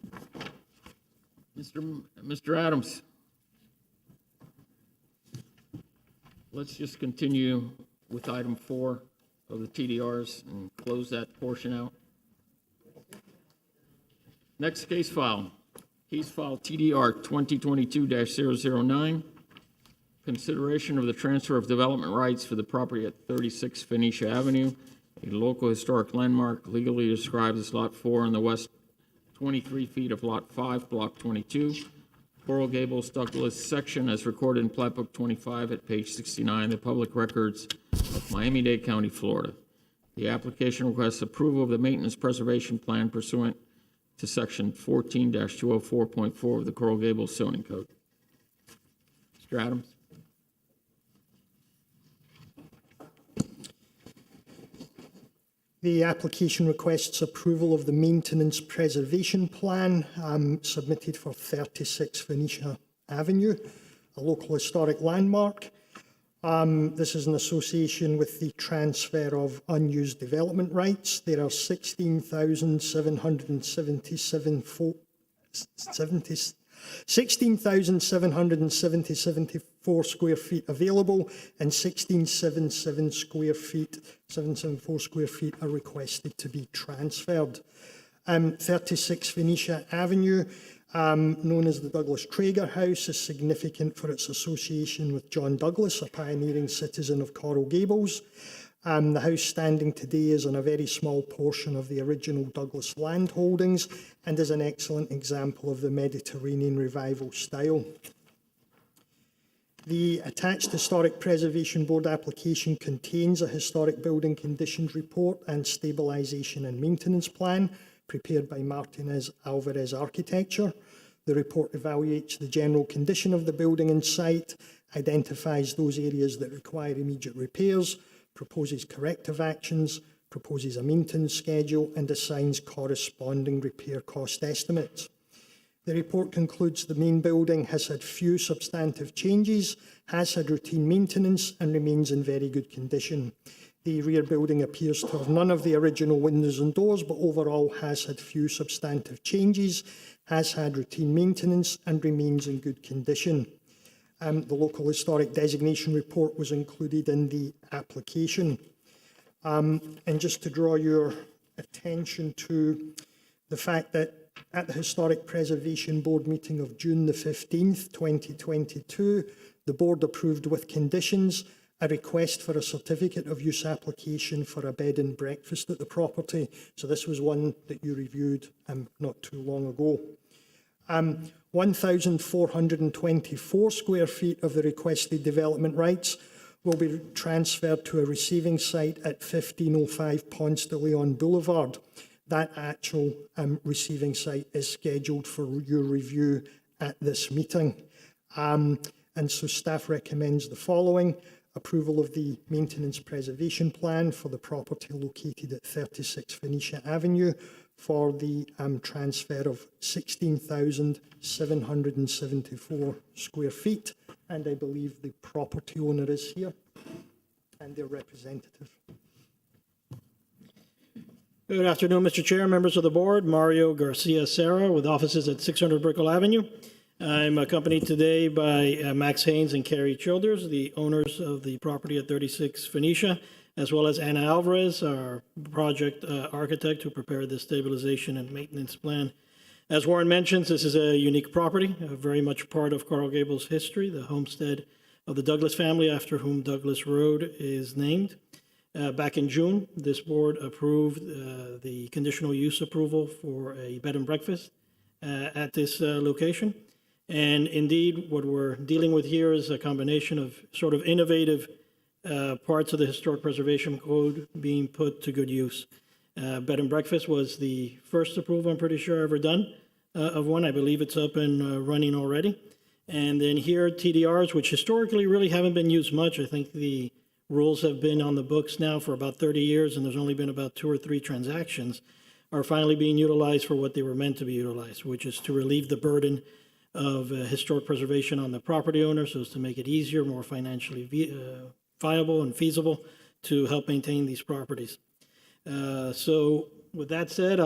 Mr. Adams. Let's just continue with item 4 of the TDRs and close that portion out. Next case file TDR 2022-009. Consideration of the transfer of development rights for the property at 36 Phoenicia Avenue, a local historic landmark legally described as Lot 4 on the west 23 feet of Lot 5, Block 22, Coral Gables, Douglas section as recorded in Plat Book 25 at page 69, the public records of Miami-Dade County, Florida. The application requests approval of the maintenance preservation plan pursuant to section 14-204.4 of the Coral Gables zoning code. Mr. Adams. The application requests approval of the maintenance preservation plan submitted for 36 Phoenicia Avenue, a local historic landmark. This is in association with the transfer of unused development rights. There are 16,774 square feet available, and 774 square feet are requested to be transferred. 36 Phoenicia Avenue, known as the Douglas Traeger House, is significant for its association with John Douglas, a pioneering citizen of Coral Gables. The house standing today is on a very small portion of the original Douglas land holdings and is an excellent example of the Mediterranean revival style. The attached Historic Preservation Board application contains a historic building conditions report and stabilisation and maintenance plan prepared by Martinez Alvarez Architecture. The report evaluates the general condition of the building and site, identifies those areas that require immediate repairs, proposes corrective actions, proposes a maintenance schedule, and assigns corresponding repair cost estimates. The report concludes the main building has had few substantive changes, has had routine maintenance, and remains in very good condition. The rear building appears to have none of the original windows and doors, but overall has had few substantive changes, has had routine maintenance, and remains in good condition. The local historic designation report was included in the application. And just to draw your attention to the fact that at the Historic Preservation Board meeting of June the 15th, 2022, the board approved with conditions a request for a certificate of use application for a bed and breakfast at the property. So this was one that you reviewed not too long ago. 1,424 square feet of the requested development rights will be transferred to a receiving site at 1505 Ponce de Leon Boulevard. That actual receiving site is scheduled for your review at this meeting. And so staff recommends the following: approval of the maintenance preservation plan for the property located at 36 Phoenicia Avenue for the transfer of 16,774 square feet. And I believe the property owner is here and their representative. Good afternoon, Mr. Chair, members of the board. Mario Garcia Serra with offices at 600 Brickell Avenue. I'm accompanied today by Max Haynes and Carrie Childers, the owners of the property at 36 Phoenicia, as well as Anna Alvarez, our project architect who prepared the stabilization and maintenance plan. As Warren mentions, this is a unique property, very much part of Coral Gables history, the homestead of the Douglas family, after whom Douglas Road is named. Back in June, this board approved the conditional use approval for a bed and breakfast at this location. And indeed, what we're dealing with here is a combination of sort of innovative parts of the Historic Preservation Code being put to good use. Bed and breakfast was the first approval, I'm pretty sure, ever done of one. I believe it's up and running already. And then here, TDRs, which historically really haven't been used much. I think the rules have been on the books now for about 30 years, and there's only been about 2 or 3 transactions, are finally being utilized for what they were meant to be utilized, which is to relieve the burden of historic preservation on the property owner, so as to make it easier, more financially viable and feasible to help maintain these properties. So with that said,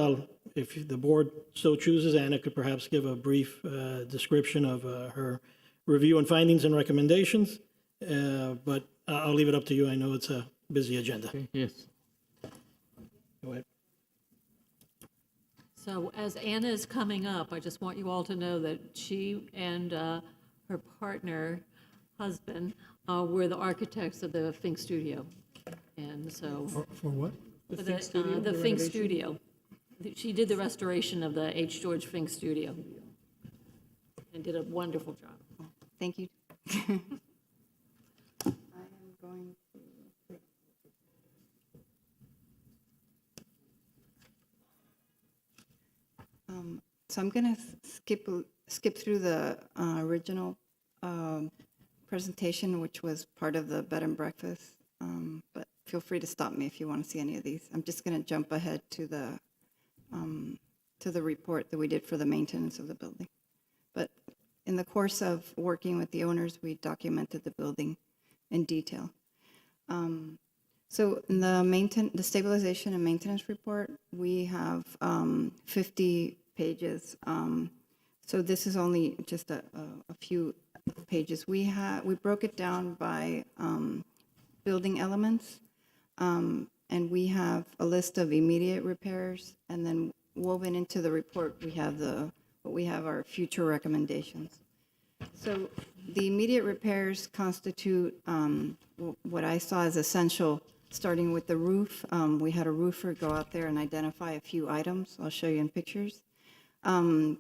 if the board so chooses, Anna could perhaps give a brief description of her review and findings and recommendations, but I'll leave it up to you. I know it's a busy agenda. Okay, yes. Go ahead. So as Anna is coming up, I just want you all to know that she and her partner, husband, were the architects of the Fink Studio. And so. For what? The Fink Studio. She did the restoration of the H. George Fink Studio and did a wonderful job. Thank you. So I'm going to skip through the original presentation, which was part of the bed and breakfast. But feel free to stop me if you want to see any of these. I'm just going to jump ahead to the report that we did for the maintenance of the building. But in the course of working with the owners, we documented the building in detail. So in the stabilization and maintenance report, we have 50 pages. So this is only just a few pages. We broke it down by building elements, and we have a list of immediate repairs, and then woven into the report, we have our future recommendations. So the immediate repairs constitute what I saw as essential, starting with the roof. We had a roofer go out there and identify a few items. I'll show you in pictures. The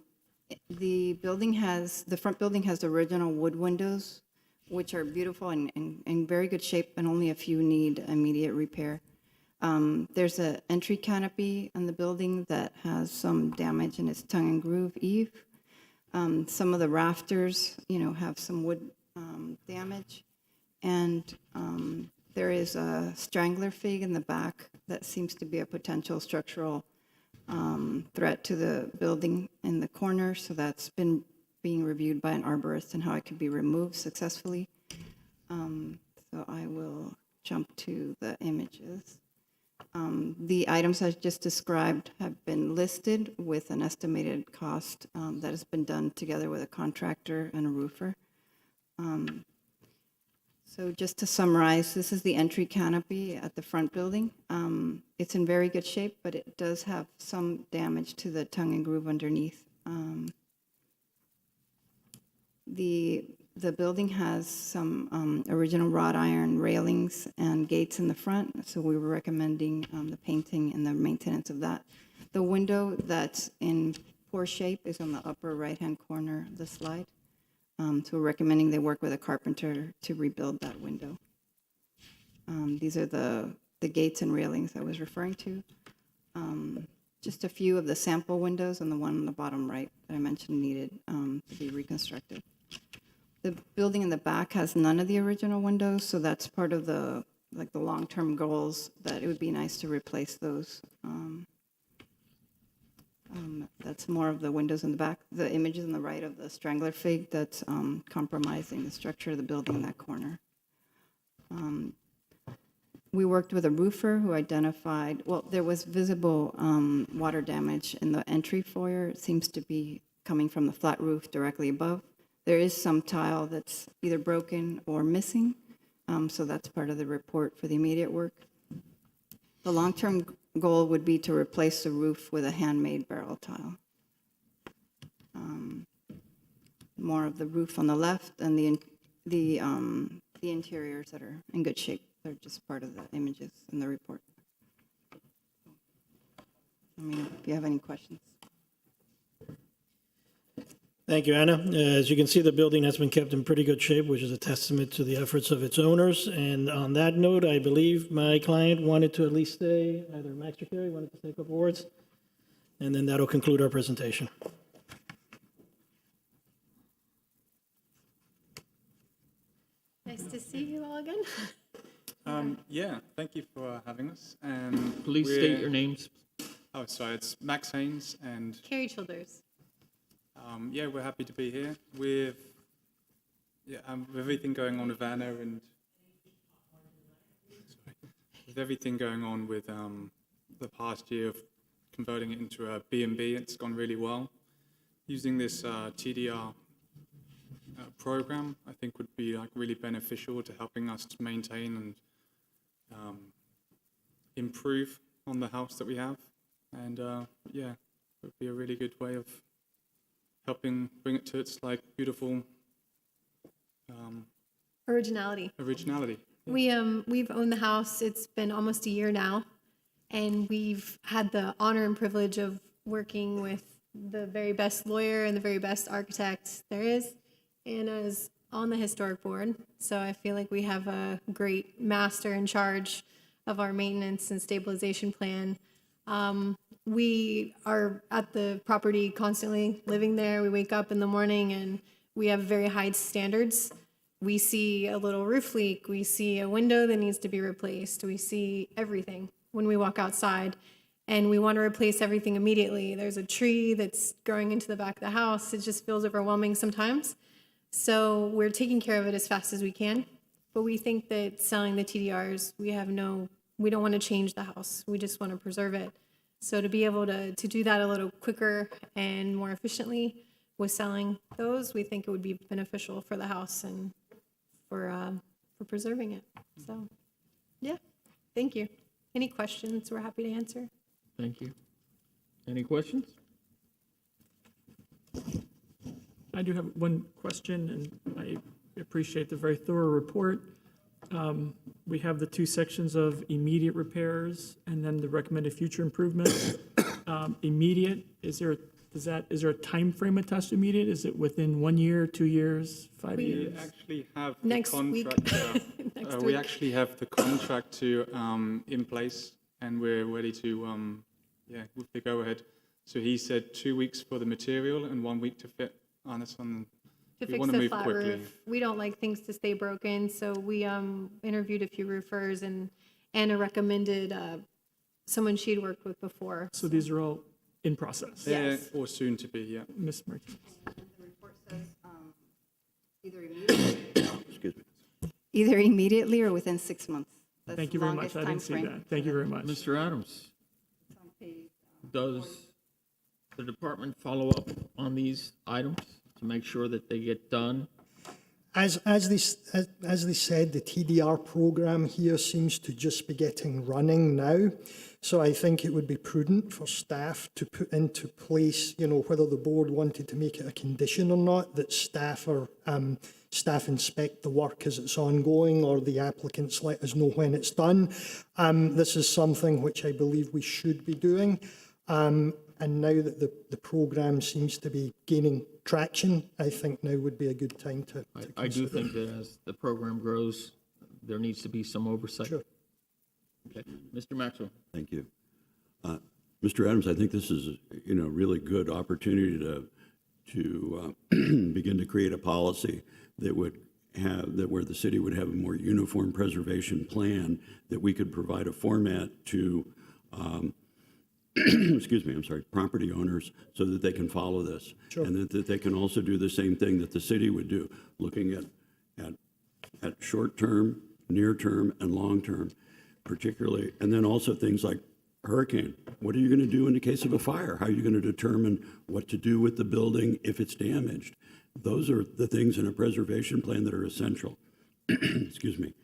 front building has original wood windows, which are beautiful and in very good shape, and only a few need immediate repair. There's an entry canopy on the building that has some damage in its tongue and groove eave. Some of the rafters, have some wood damage. And there is a strangler fig in the back that seems to be a potential structural threat to the building in the corner. So that's been being reviewed by an arborist and how it could be removed successfully. So I will jump to the images. The items I just described have been listed with an estimated cost that has been done together with a contractor and a roofer. So just to summarize, this is the entry canopy at the front building. It's in very good shape, but it does have some damage to the tongue and groove underneath. The building has some original wrought iron railings and gates in the front, so we were recommending the painting and the maintenance of that. The window that's in poor shape is on the upper right-hand corner of the slide. So we're recommending they work with a carpenter to rebuild that window. These are the gates and railings I was referring to. Just a few of the sample windows and the one on the bottom right that I mentioned needed to be reconstructed. The building in the back has none of the original windows, so that's part of the long-term goals, that it would be nice to replace those. That's more of the windows in the back. The images on the right of the strangler fig that's compromising the structure of the building in that corner. We worked with a roofer who identified, well, there was visible water damage in the entry foyer. It seems to be coming from the flat roof directly above. There is some tile that's either broken or missing, so that's part of the report for the immediate work. The long-term goal would be to replace the roof with a handmade barrel tile. More of the roof on the left and the interiors that are in good shape. They're just part of the images in the report. If you have any questions. Thank you, Anna. As you can see, the building has been kept in pretty good shape, which is a testament to the efforts of its owners. And on that note, I believe my client wanted to at least say, either Max or Carrie wanted to say a couple words, and then that'll conclude our presentation. Nice to see you all again. Yeah, thank you for having us. And Please state your names. Oh, sorry, it's Max Haynes and Carrie Childers. yeah, we're happy to be here with everything going on with Anna and with everything going on with the past year of converting it into a B&B. It's gone really well. Using this TDR program, I think would be really beneficial to helping us to maintain and improve on the house that we have. And yeah, it would be a really good way of helping bring it to its beautiful Originality. originality. We've owned the house. It's been almost a year now, and we've had the honor and privilege of working with the very best lawyer and the very best architect there is. Anna's on the historic board, so I feel like we have a great master in charge of our maintenance and stabilization plan. We are at the property constantly, living there. We wake up in the morning and we have very high standards. We see a little roof leak. We see a window that needs to be replaced. We see everything when we walk outside, and we want to replace everything immediately. There's a tree that's growing into the back of the house. It just feels overwhelming sometimes. So we're taking care of it as fast as we can. But we think that selling the TDRs, we don't want to change the house. We just want to preserve it. So to be able to do that a little quicker and more efficiently with selling those, we think it would be beneficial for the house and for preserving it. So, yeah, thank you. Any questions, we're happy to answer. Thank you. Any questions? I do have one question, and I appreciate the very thorough report. We have the two sections of immediate repairs and then the recommended future improvements. Immediate, is there a time frame attached to immediate? Is it within 1 year, 2 years, 5 years? We actually have Next the week. contract. Next We week. actually have the contract in place, and we're ready to with the go ahead. So he said 2 weeks for the material and 1 week to fit on this one. To We fix wanna the move flat quickly. roof. We don't like things to stay broken, so we interviewed a few roofers, and Anna recommended someone she'd worked with before. So these are all in process? Yes. Or soon to be, yeah. Ms. Martinez. The report says either immediately or within 6 months. That's Thank the you very longest much. I didn't see timeframe. that. Thank you very much. Mr. Adams, does the department follow up on these items to make sure that they get done As they said, the TDR program here seems to just be getting running now. So I think it would be prudent for staff to put into place, whether the board wanted to make it a condition or not, that staff inspect the work as it's ongoing, or the applicants let us know when it's done. This is something which I believe we should be doing. And now that the program seems to be gaining traction, I think now would be a good time to I do think that as the program grows, there needs to be some oversight. Sure. Okay. Mr. Maxwell. Thank you. Mr. Adams, I think this is, a really good opportunity to begin to create a policy that would where the city would have a more uniform preservation plan, that we could provide a format to property owners, so that they can follow this. Sure. And that they can also do the same thing that the city would do, looking at short-term, near-term, and long-term, particularly, and then also things like hurricane. What are you going to do in the case of a fire? How are you going to determine what to do with the building if it's damaged? Those are the things in a preservation plan that are essential. Excuse me.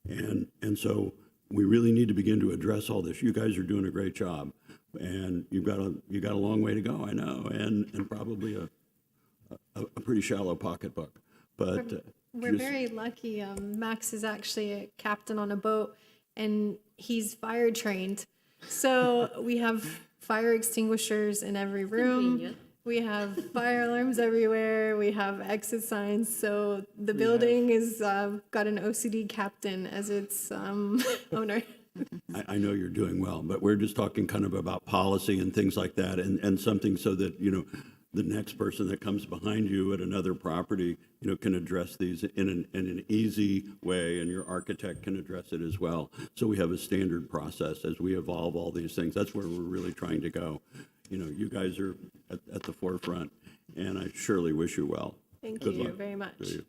And so we really need to begin to address all this. You guys are doing a great job, and you've got a long way to go, I know, and probably a pretty shallow pocketbook. But we're very lucky. Max is actually a captain on a boat, and he's fire trained. So we have fire extinguishers in every room. Convenient. We have fire alarms everywhere. We have exit signs. So the building is got an OCD captain as its owner. I know you're doing well, but we're just talking kind of about policy and things like that, and something so that, the next person that comes behind you at another property, can address these in an easy way, and your architect can address it as well. So we have a standard process as we evolve all these things. That's where we're really trying to go. You guys are at the forefront, and I surely wish you well. Thank Good you luck very much. to you.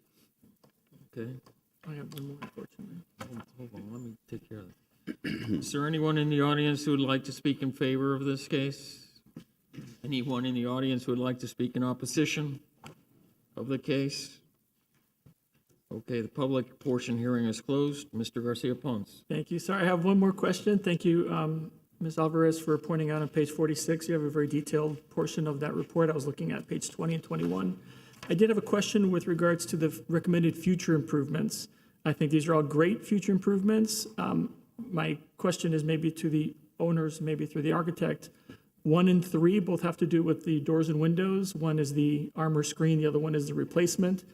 Okay. I have one more, unfortunately. Hold on, let me take care of that. Is there anyone in the audience who would like to speak in favor of this case? Anyone in the audience who would like to speak in opposition of the case? Okay, the public portion hearing is closed. Mr. Garcia Ponce. Thank you. Sorry, I have one more question. Thank you, Ms. Alvarez, for pointing out on page 46. You have a very detailed portion of that report. I was looking at page 20 and 21. I did have a question with regards to the recommended future improvements. I think these are all great future improvements. My question is maybe to the owners, maybe through the architect. 1 and 3 both have to do with the doors and windows. One is the armor screen, the other one is the replacement.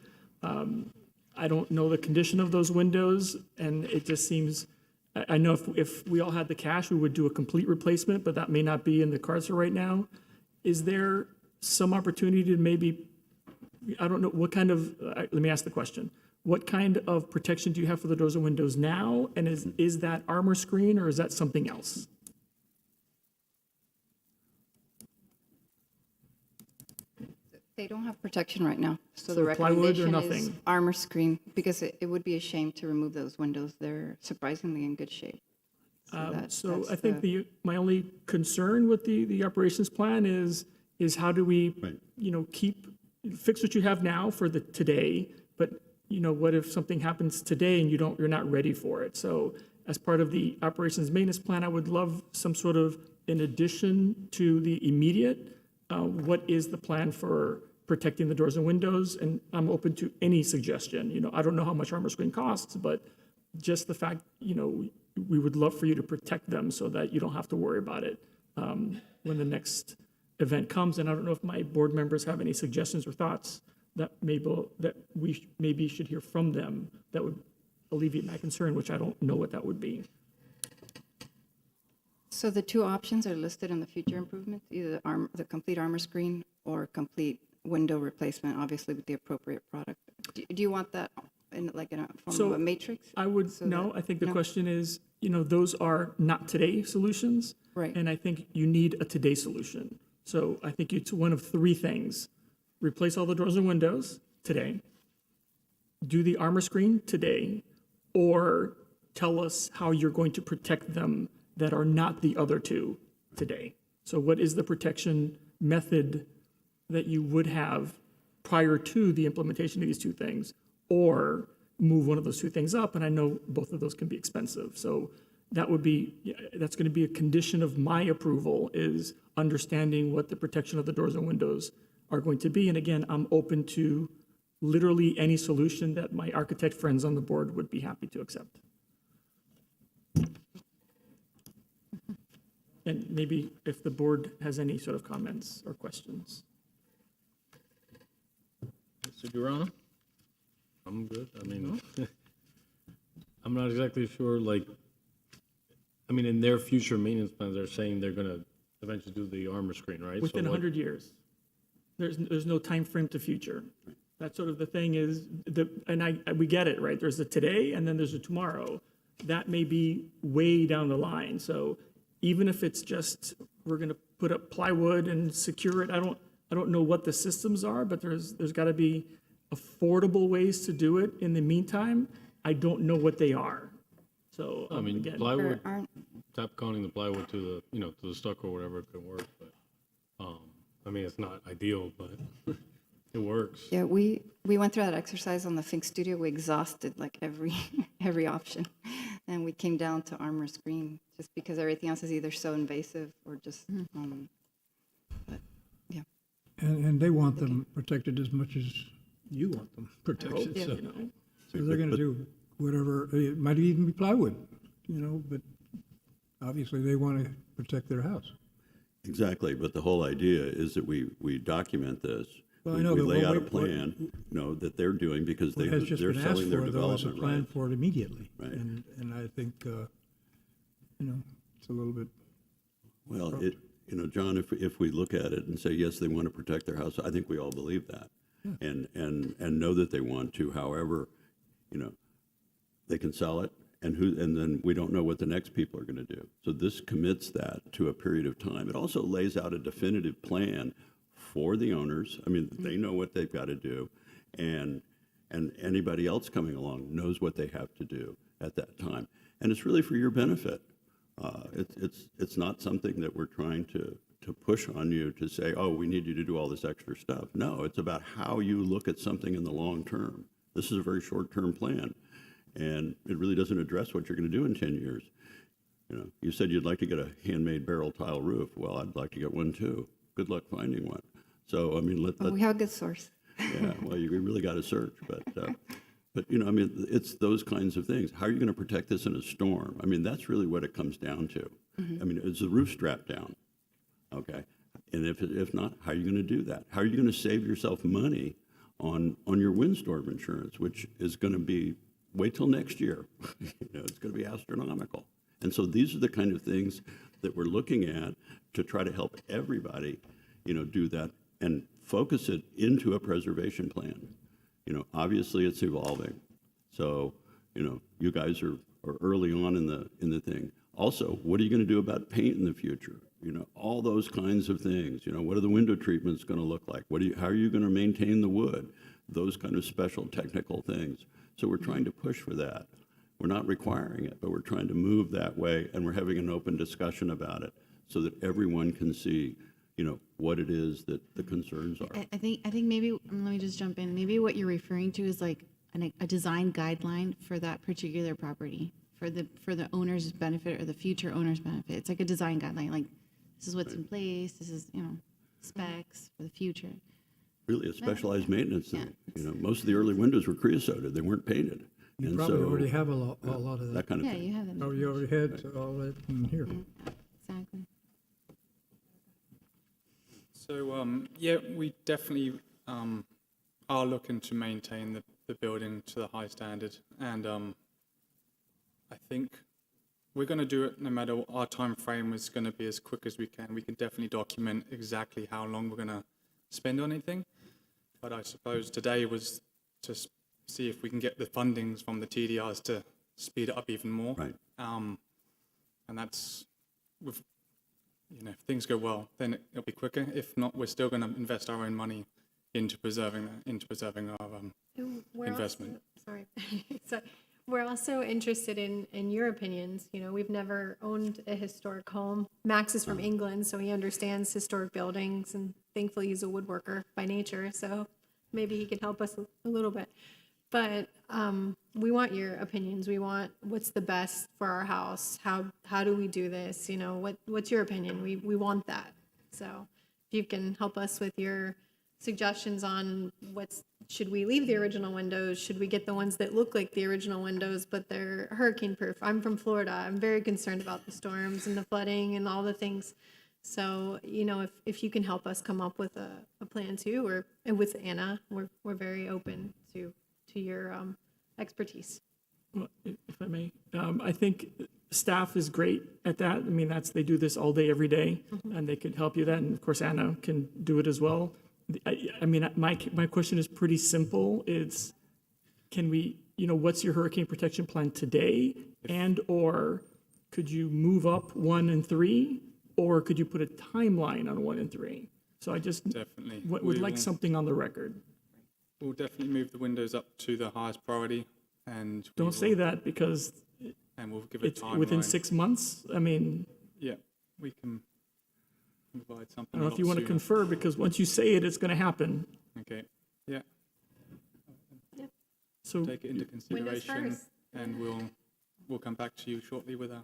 I don't know the condition of those windows, and it just seems, I know if we all had the cash, we would do a complete replacement, but that may not be in the cards for right now. Is there some opportunity to maybe, I don't know, what kind of, let me ask the question. What kind of protection do you have for the doors and windows now? And is that armor screen, or is that something else? They don't have protection right now, so So the plywood or recommendation is nothing? armor screen, because it would be a shame to remove those windows. They're surprisingly in good shape. So that's I think my only concern with the operations plan is how do we, fix what you have now for the today, but what if something happens today and you're not ready for it? So as part of the operations maintenance plan, I would love some sort of, in addition to the immediate, what is the plan for protecting the doors and windows? And I'm open to any suggestion. I don't know how much armor screen costs, but just the fact, we would love for you to protect them so that you don't have to worry about it when the next event comes. And I don't know if my board members have any suggestions or thoughts that we maybe should hear from them that would alleviate my concern, which I don't know what that would be. So the two options are listed in the future improvements, either the complete armor screen or complete window replacement, obviously with the appropriate product. Do you want that in a form of a matrix? I would, I think the question is, those are not today solutions. Right. And I think you need a today solution. So I think it's one of 3 things. Replace all the doors and windows today, do the armor screen today, or tell us how you're going to protect them that are not the other 2 today. So what is the protection method that you would have prior to the implementation of these 2 things? or move one of those two things up, and I know both of those can be expensive. So that's going to be a condition of my approval, is understanding what the protection of the doors and windows are going to be. And again, I'm open to literally any solution that my architect friends on the board would be happy to accept. And maybe if the board has any sort of comments or questions. Mr. Durano? I'm good. I mean, I'm not exactly sure, like, I mean, in their future maintenance plans, they're saying they're gonna eventually do the armor screen, right? Within So 100 years. There's no time frame to future. That's sort of the thing is, we get it, right? There's a today and then there's a tomorrow. That may be way down the line. So even if it's just, we're gonna put up plywood and secure it, I don't know what the systems are, but there's gotta be affordable ways to do it in the meantime. I don't know what they are. So, I mean, again. plywood, tap coating the plywood to the, to the stucco or whatever could work, but, I mean, it's not ideal, but it works. Yeah, we went through that exercise on the Fink Studio. We exhausted like every every option, and we came down to armor screen just because everything else is either so invasive or just. But yeah. And they want them protected as much as you want them protected. Yeah. So, so they're going to do whatever. It might even be plywood, but obviously they want to protect their house. Exactly, but the whole idea is that we document this. Well, we, I know, we but lay what out a we- plan, that they're doing because What has just they're been asked selling their for, though, is a development plan rights. for it immediately. Right. And I think, it's a little bit. Well, John, if we look at it and say, yes, they want to protect their house, I think we all believe that. Yeah. And know that they want to. However, they can sell it, and then we don't know what the next people are going to do. So this commits that to a period of time. It also lays out a definitive plan for the owners. I mean, they know what they've got to do, and anybody else coming along knows what they have to do at that time. And it's really for your benefit. It's not something that we're trying to push on you to say, oh, we need you to do all this extra stuff. No, it's about how you look at something in the long term. This is a very short-term plan, and it really doesn't address what you're going to do in 10 years. You said you'd like to get a handmade barrel tile roof. Well, I'd like to get one too. Good luck finding one. So, I mean, We have a good source. yeah, well, you really got to search, but I mean, it's those kinds of things. How are you going to protect this in a storm? I mean, that's really what it comes down to. I mean, is the roof strapped down? Okay, and if not, how are you going to do that? How are you going to save yourself money on your windstorm insurance, which is going to be, wait till next year. It's going to be astronomical. And so these are the kind of things that we're looking at to try to help everybody, do that and focus it into a preservation plan. Obviously it's evolving. So, you guys are early on in the thing. Also, what are you going to do about paint in the future? All those kinds of things. What are the window treatments going to look like? How are you going to maintain the wood? Those kind of special technical things. So we're trying to push for that. We're not requiring it, but we're trying to move that way, and we're having an open discussion about it so that everyone can see, what it is that the concerns are. I think maybe, let me just jump in. Maybe what you're referring to is like a design guideline for that particular property, for the owner's benefit or the future owner's benefit. It's like a design guideline, like this is what's in place, this is, specs for the future. Really a specialized maintenance thing. Most of the early windows were creosoted. They weren't painted. You And probably so, already have a lot of that. that kind of Yeah, thing. you have that. Oh, you already had all that in here. Exactly. So, we definitely are looking to maintain the building to the high standard. And I think we're going to do it no matter what our time frame is going to be as quick as we can. We can definitely document exactly how long we're going to spend on anything. But I suppose today was to see if we can get the fundings from the TDRs to speed it up even more. Right. And that's, with, if things go well, then it'll be quicker. If not, we're still going to invest our own money into preserving our And we're investment. Also, sorry. We're also interested in your opinions. We've never owned a historic home. Max is from England, so he understands historic buildings, and thankfully he's a woodworker by nature, so maybe he can help us a little bit. but we want your opinions. We want what's the best for our house. How do we do this? You know, what's your opinion? We want that. So if you can help us with your suggestions on should we leave the original windows? Should we get the ones that look like the original windows, but they're hurricane proof? I'm from Florida. I'm very concerned about the storms and the flooding and all the things. So, you know, if you can help us come up with a plan too, and with Anna, we're very open to your expertise. Well, if I may, I think staff is great at that. I mean, they do this all day, every day, and they could help you that. And of course, Anna can do it as well. I mean, my question is pretty simple. It's, can we, you know, what's your hurricane protection plan today? And or could you move up 1 and 3? Or could you put a timeline on 1 and 3? So I just Definitely. would like something on the record. We'll definitely move the windows up to the highest priority, and Don't say that, because and we'll give a it's timeline. within 6 months. I mean, Yeah, we can provide something. I don't know a if you lot want to sooner. confer, because once you say it, it's going to happen. Okay. Yeah. So Take it into consideration, first. and we'll come back to you shortly with a.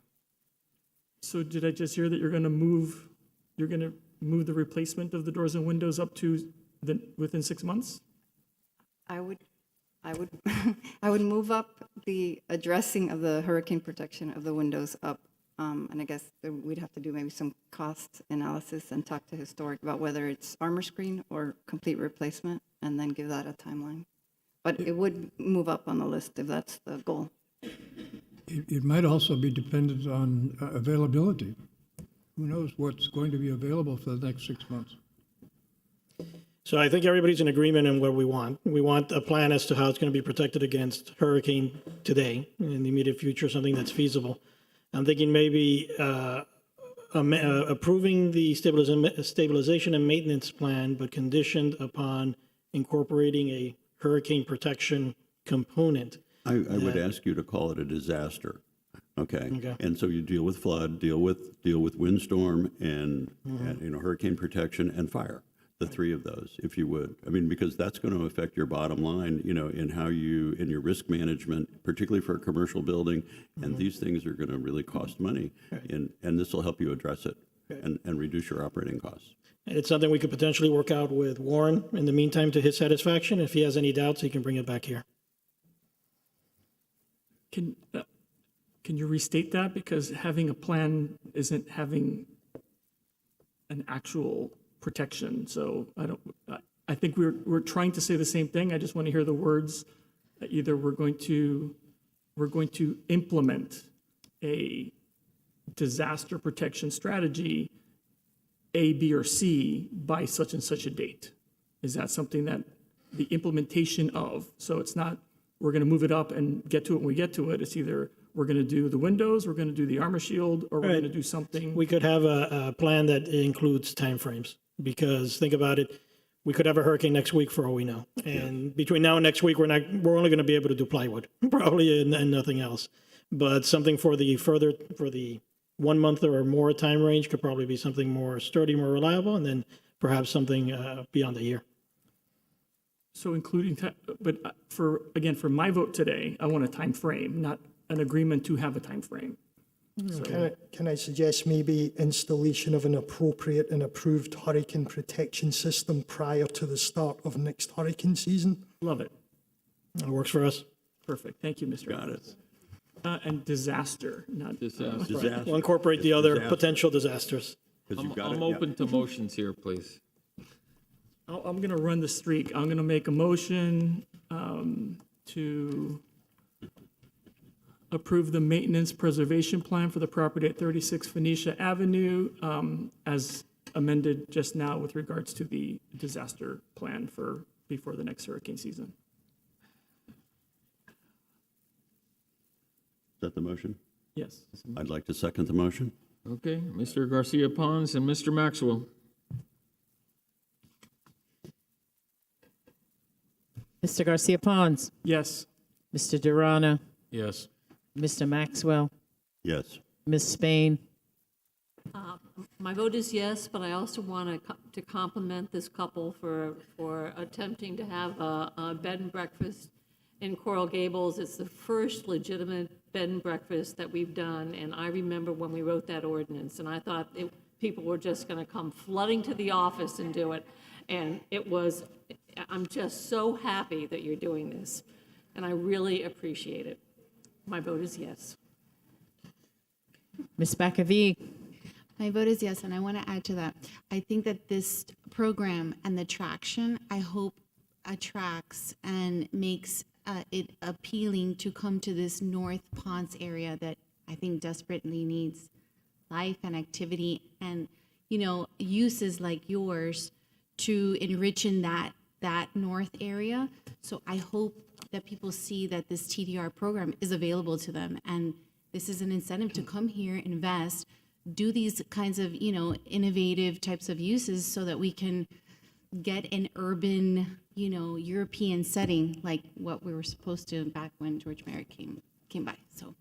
So did I just hear that you're going to move the replacement of the doors and windows up to within 6 months? I would I would move up the addressing of the hurricane protection of the windows up. And I guess we'd have to do maybe some cost analysis and talk to Historic about whether it's armor screen or complete replacement, and then give that a timeline. But it would move up on the list if that's the goal. It might also be dependent on availability. Who knows what's going to be available for the next 6 months? So I think everybody's in agreement on what we want. We want a plan as to how it's going to be protected against hurricane today, in the immediate future, something that's feasible. I'm thinking maybe approving the stabilization and maintenance plan, but conditioned upon incorporating a hurricane protection component. I would ask you to call it a disaster. Okay. Okay. And so you deal with flood, deal with windstorm, and hurricane protection and fire. The three of those, if you would. I mean, because that's going to affect your bottom line, in how in your risk management, particularly for a commercial building, and these things are going to really cost money, and this will help you address it and reduce your operating costs. And it's something we could potentially work out with Warren in the meantime to his satisfaction. If he has any doubts, he can bring it back here. Can you restate that? Because having a plan isn't having an actual protection. So I think we're trying to say the same thing. I just want to hear the words. Either we're going to implement a disaster protection strategy, A, B, or C, by such and such a date. Is that something that the implementation of? So it's not we're going to move it up and get to it when we get to it. It's either we're going to do the windows, we're going to do the armor shield, or we're going to do something. We could have a plan that includes timeframes, because think about it, we could have a hurricane next week for all we know. And between now and next week, we're only going to be able to do plywood, probably, and nothing else. But something for the 1 month or more time range could probably be something more sturdy, more reliable, and then perhaps something beyond a year. So including, but for my vote today, I want a time frame, not an agreement to have a time frame. So, Can I suggest maybe installation of an appropriate and approved hurricane protection system prior to the start of next hurricane season? Love it. That works for us. Perfect. Thank you, Mr. Got it. And disaster, not Disaster. Right. We'll incorporate the other potential disasters. I'm open to motions here, please. I'm going to run the streak. I'm going to make a motion to approve the maintenance preservation plan for the property at 36 Phoenicia Avenue as amended just now with regards to the disaster plan for before the next hurricane season. Is that the motion? Yes. I'd like to second the motion. Okay, Mr. Garcia Pons and Mr. Maxwell. Mr. Garcia Pons, Yes. Mr. Durana, Yes. Mr. Maxwell, Yes. Ms. Spain. My vote is yes, but I also want to compliment this couple for attempting to have a bed and breakfast in Coral Gables. It's the first legitimate bed and breakfast that we've done, and I remember when we wrote that ordinance, and I thought people were just going to come flooding to the office and do it, and I'm just so happy that you're doing this, and I really appreciate it. My vote is yes. Ms. Bakavi? My vote is yes, and I want to add to that. I think that this program and the traction, I hope, attracts and makes it appealing to come to this North Ponce area that I think desperately needs life and activity and, uses like yours to enrich in that north area. So I hope that people see that this TDR program is available to them, and this is an incentive to come here, invest, do these kinds of, innovative types of uses so that we can get an urban, European setting like what we were supposed to back when George Merritt came by. So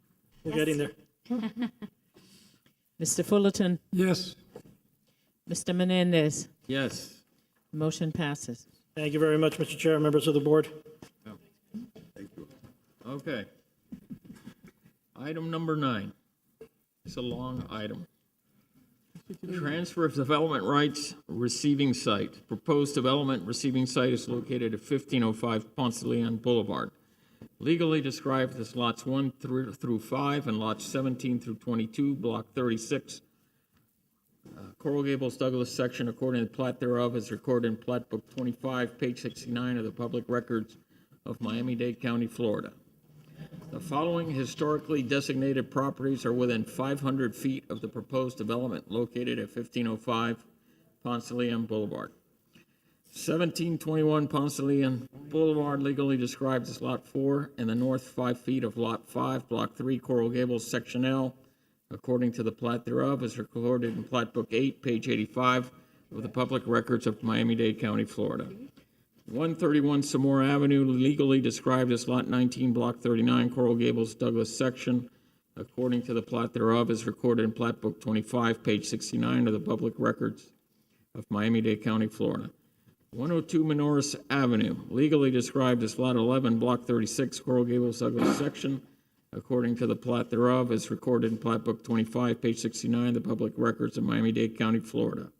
We're getting there. Mr. Fullerton? Yes. Mr. Menendez? Yes. Motion passes. Thank you very much, Mr. Chair, members of the board. Thank you. Okay. Item number 9. It's a long item. Transfer of development rights, receiving site. Proposed development receiving site is located at 1505 Ponce de Leon Boulevard. Legally described as lots 1 through 5 and lots 17 through 22, block 36. Coral Gables Douglas section, according to the plat thereof, is recorded in Plat Book 25, page 69 of the Public Records of Miami-Dade County, Florida. The following historically designated properties are within 500 feet of the proposed development located at 1505 Ponce de Leon Boulevard. 1721 Ponce de Leon Boulevard, legally described as Lot 4, in the north 5 feet of Lot 5, Block 3, Coral Gables, Section L, according to the plat thereof, is recorded in Plat Book 8, page 85 of the Public Records of Miami-Dade County, Florida. 131 Samora Avenue, legally described as Lot 19, Block 39, Coral Gables, Douglas section, according to the plat thereof, is recorded in Plat Book 25, page 69 of the Public Records of Miami-Dade County, Florida. 102 Menoris Avenue, legally described as Lot 11, Block 36, Coral Gables, Douglas section, according to the plat thereof, is recorded in Plat Book 25, page 69 of the Public Records of Miami-Dade County, Florida.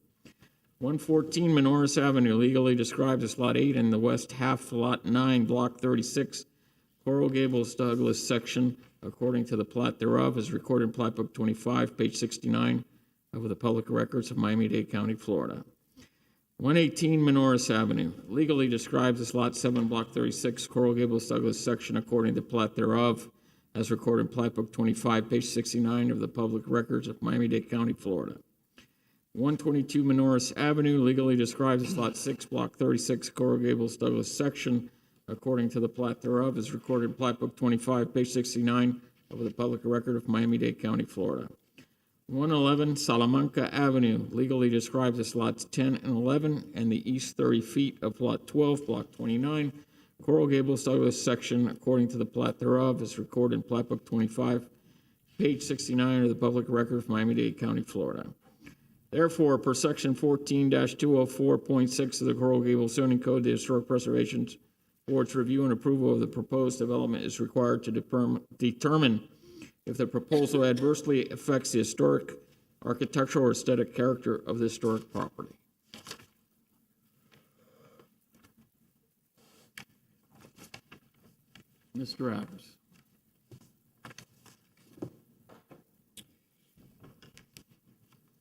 114 Menoris Avenue, legally described as Lot 8 in the west half, Lot 9, Block 36, Coral Gables, Douglas section, according to the plat thereof, is recorded in Plat Book 25, page 69 of the Public Records of Miami-Dade County, Florida. 118 Menoris Avenue, legally described as Lot 7, Block 36, Coral Gables, Douglas section, according to the plat thereof, as recorded in Plat Book 25, page 69 of the Public Records of Miami-Dade County, Florida. 122 Menoris Avenue, legally described as Lot 6, Block 36, Coral Gables, Douglas section, according to the plat thereof, is recorded in Plat Book 25, page 69 of the Public Record of Miami-Dade County, Florida. 111 Salamanca Avenue, legally described as Lots 10 and 11 and the east 30 feet of Lot 12, Block 29, Coral Gables, Douglas section, according to the plat thereof, is recorded in Plat Book 25, page 69 of the Public Record of Miami-Dade County, Florida. Therefore, per section 14-204.6 of the Coral Gables zoning code, the Historic Preservation Board's review and approval of the proposed development is required to determine if the proposal adversely affects the historic, architectural, or aesthetic character of the historic property. Mr. Adams.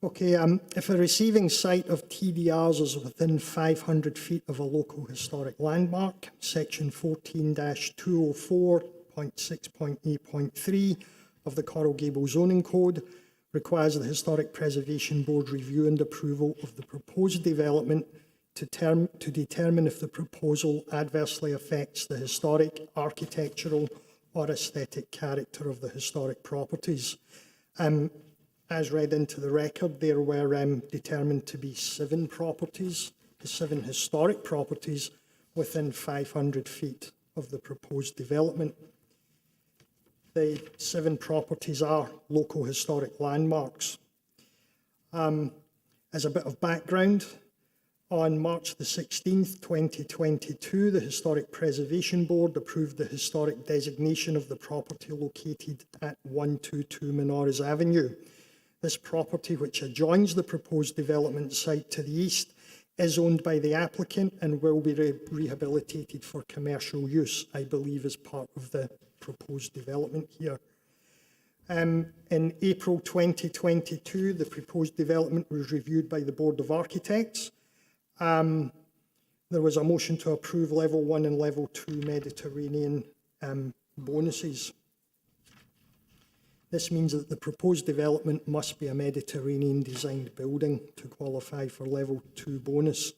Okay, if a receiving site of TDRs is within 500 feet of a local historic landmark, section 14-204.6.8.3 of the Coral Gables zoning code requires the Historic Preservation Board review and approval of the proposed development to determine if the proposal adversely affects the historic, architectural, or aesthetic character of the historic properties. As read into the record, there were determined to be 7 properties, 7 historic properties within 500 feet of the proposed development. The 7 properties are local historic landmarks. As a bit of background, On March the 16th, 2022, the Historic Preservation Board approved the historic designation of the property located at 122 Menorahs Avenue. This property, which adjoins the proposed development site to the east, is owned by the applicant and will be rehabilitated for commercial use, I believe, as part of the proposed development here. In April 2022, the proposed development was reviewed by the Board of Architects. There was a motion to approve Level 1 and Level 2 Mediterranean bonuses. This means that the proposed development must be a Mediterranean-designed building to qualify for Level 2 bonus.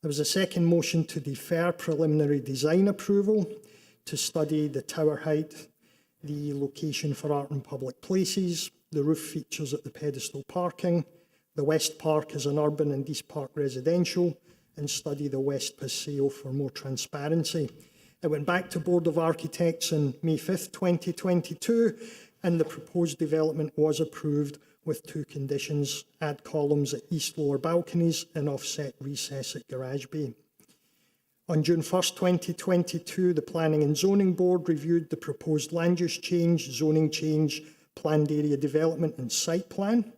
There was a second motion to defer preliminary design approval to study the tower height, the location for art and public places, the roof features at the pedestal parking, the West Park as an urban and East Park residential, and study the West Paseo for more transparency. It went back to Board of Architects on May 5th, 2022, and the proposed development was approved with two conditions: add columns at east lower balconies and offset recess at garage bay. On June 1st, 2022, the Planning and Zoning Board reviewed the proposed land use change, zoning change, planned area development and site plan.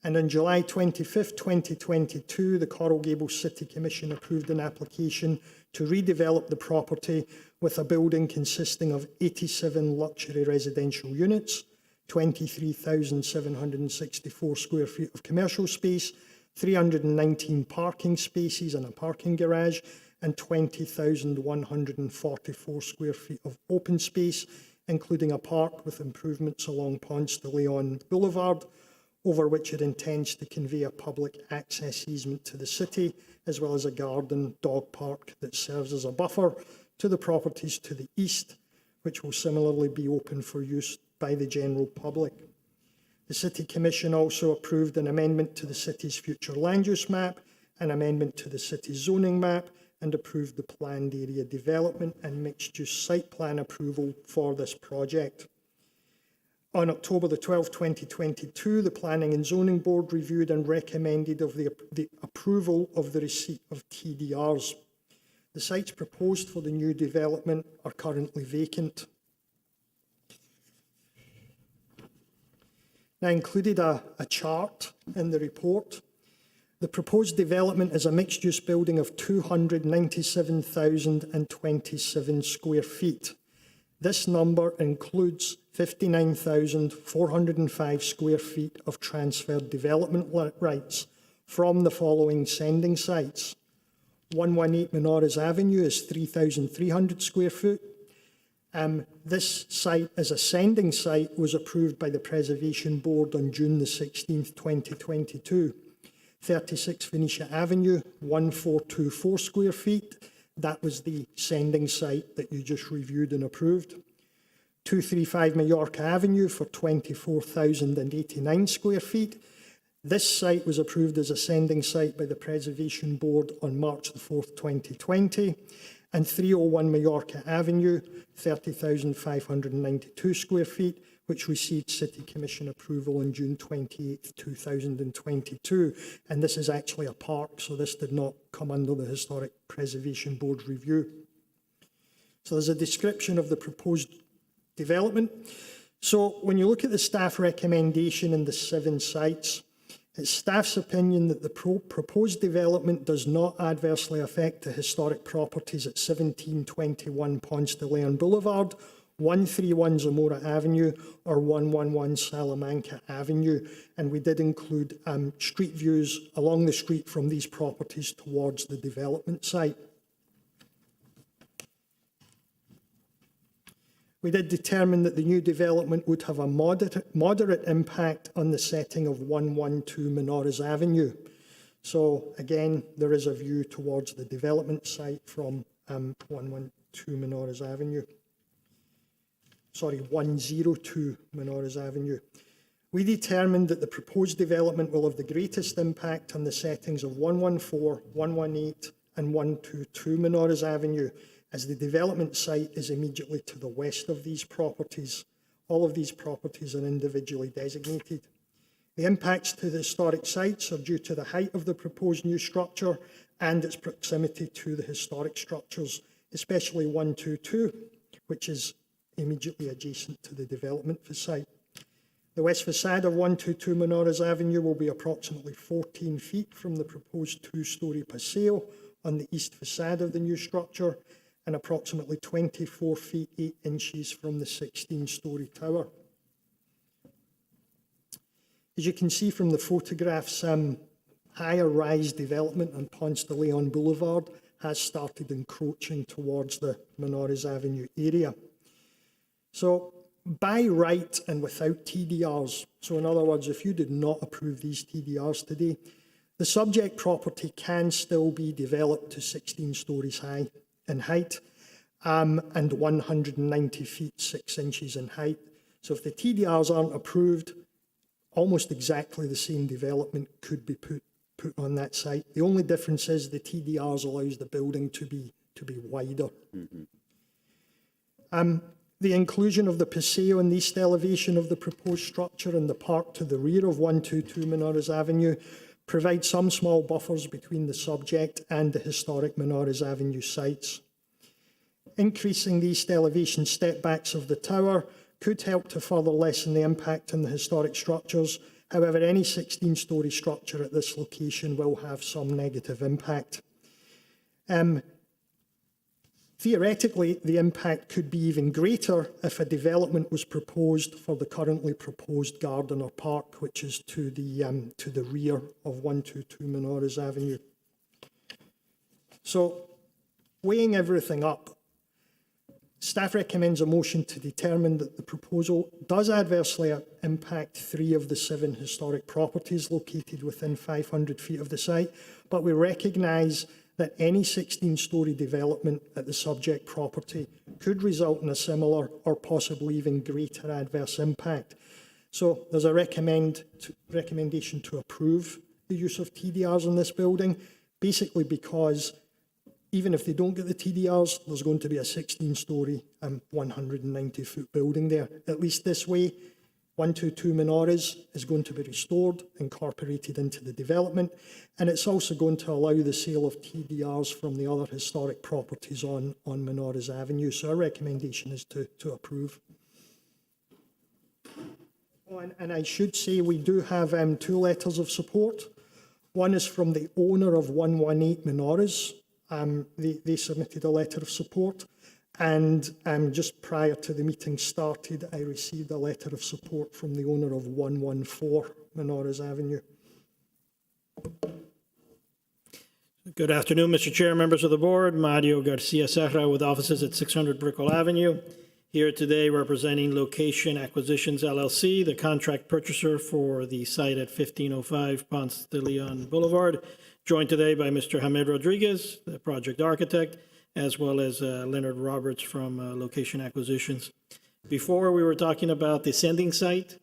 And on July 25th, 2022, the Coral Gables City Commission approved an application to redevelop the property with a building consisting of 87 luxury residential units, 23,764 square feet of commercial space, 319 parking spaces and a parking garage, and 20,144 square feet of open space, including a park with improvements along Ponce de Leon Boulevard, over which it intends to convey a public access easement to the city, as well as a garden dog park that serves as a buffer to the properties to the east, which will similarly be open for use by the general public. The City Commission also approved an amendment to the city's future land use map, an amendment to the city's zoning map, and approved the planned area development and mixed-use site plan approval for this project. On October the 12th, 2022, the Planning and Zoning Board reviewed and recommended of the approval of the receipt of TDRs. The sites proposed for the new development are currently vacant. I included a chart in the report. The proposed development is a mixed-use building of 297,027 square feet. This number includes 59,405 square feet of transferred development rights from the following sending sites. 118 Menorahs Avenue is 3,300 square foot. This site as a sending site was approved by the Preservation Board on June the 16th, 2022. 36 Phoenicia Avenue, 1,424 square feet. That was the sending site that you just reviewed and approved. 235 Mallorca Avenue for 24,089 square feet. This site was approved as a sending site by the Preservation Board on March the 4th, 2020. And 301 Mallorca Avenue, 30,592 square feet, which received City Commission approval on June 28th, 2022. And this is actually a park, so this did not come under the Historic Preservation Board review. So there's a description of the proposed development. So when you look at the staff recommendation in the 7 sites, it's staff's opinion that the proposed development does not adversely affect the historic properties at 1721 Ponce de Leon Boulevard, 131 Zamora Avenue, or 111 Salamanca Avenue. And we did include street views along the street from these properties towards the development site. We did determine that the new development would have a moderate impact on the setting of 112 Menorahs Avenue. So again, there is a view towards the development site from 112 Menorahs Avenue. Sorry, 102 Menorahs Avenue. We determined that the proposed development will have the greatest impact on the settings of 114, 118 and 122 Menorahs Avenue, as the development site is immediately to the west of these properties. All of these properties are individually designated. The impacts to the historic sites are due to the height of the proposed new structure and its proximity to the historic structures, especially 122, which is immediately adjacent to the development site. The west facade of 122 Menorahs Avenue will be approximately 14 feet from the proposed two-storey paseo on the east facade of the new structure and approximately 24 feet 8 inches from the 16-storey tower. As you can see from the photographs, higher rise development on Ponce de Leon Boulevard has started encroaching towards the Menorahs Avenue area. So by right and without TDRs, so in other words, if you did not approve these TDRs today, the subject property can still be developed to 16 stories high in height and 190 feet 6 inches in height. So if the TDRs aren't approved, almost exactly the same development could be put on that site. The only difference is the TDRs allows the building to be wider. The inclusion of the paseo in the east elevation of the proposed structure and the park to the rear of 122 Menorahs Avenue provides some small buffers between the subject and the historic Menorahs Avenue sites. Increasing the east elevation stepbacks of the tower could help to further lessen the impact on the historic structures. However, any 16-storey structure at this location will have some negative impact. Theoretically, the impact could be even greater if a development was proposed for the currently proposed garden or park, which is to the rear of 122 Menorahs Avenue. So, weighing everything up, staff recommends a motion to determine that the proposal does adversely impact 3 of the 7 historic properties located within 500 feet of the site, but we recognise that any 16-storey development at the subject property could result in a similar or possibly even greater adverse impact. So there's a recommendation to approve the use of TDRs in this building, basically because even if they don't get the TDRs, there's going to be a 16-storey 190-foot building there. At least this way, 122 Menorahs is going to be restored, incorporated into the development, and it's also going to allow the sale of TDRs from the other historic properties on Menorahs Avenue. So our recommendation is to approve. Oh, and I should say we do have 2 letters of support. One is from the owner of 118 Menorahs. They submitted a letter of support. And just prior to the meeting started, I received a letter of support from the owner of 114 Menorahs Avenue. Good afternoon, Mr. Chair, members of the board. Mario Garcia Serra with offices at 600 Brickell Avenue. Here today representing Location Acquisitions LLC, the contract purchaser for the site at 1505 Ponce de Leon Boulevard. Joined today by Mr. Hamed Rodriguez, the project architect, as well as Leonard Roberts from Location Acquisitions. Before, we were talking about the sending side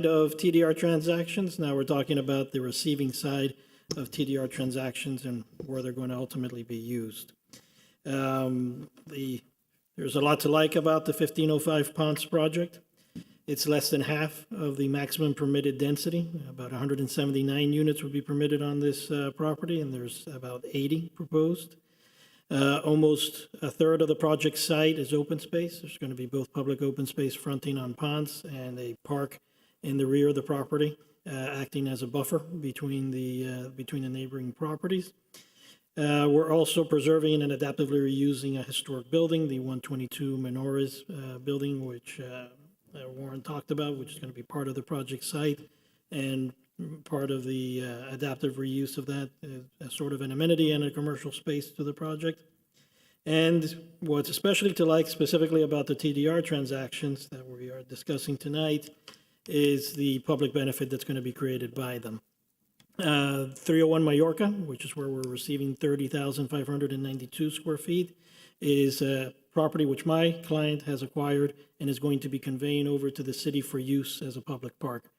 of TDR transactions. Now we're talking about the receiving side of TDR transactions and where they're going to ultimately be used. There's a lot to like about the 1505 Ponce project. It's less than half of the maximum permitted density. About 179 units would be permitted on this property, and there's about 80 proposed. Almost a third of the project site is open space. There's going to be both public open space fronting on Ponce and a park in the rear of the property, acting as a buffer between the neighboring properties. We're also preserving and adaptively reusing a historic building, the 122 Menorahs building, which Warren talked about, which is going to be part of the project site, and part of the adaptive reuse of that as sort of an amenity and a commercial space to the project. And what's especially to like specifically about the TDR transactions that we are discussing tonight is the public benefit that's going to be created by them. 301 Mallorca, which is where we're receiving 30,592 square feet, is a property which my client has acquired and is going to be conveying over to the city for use as a public park.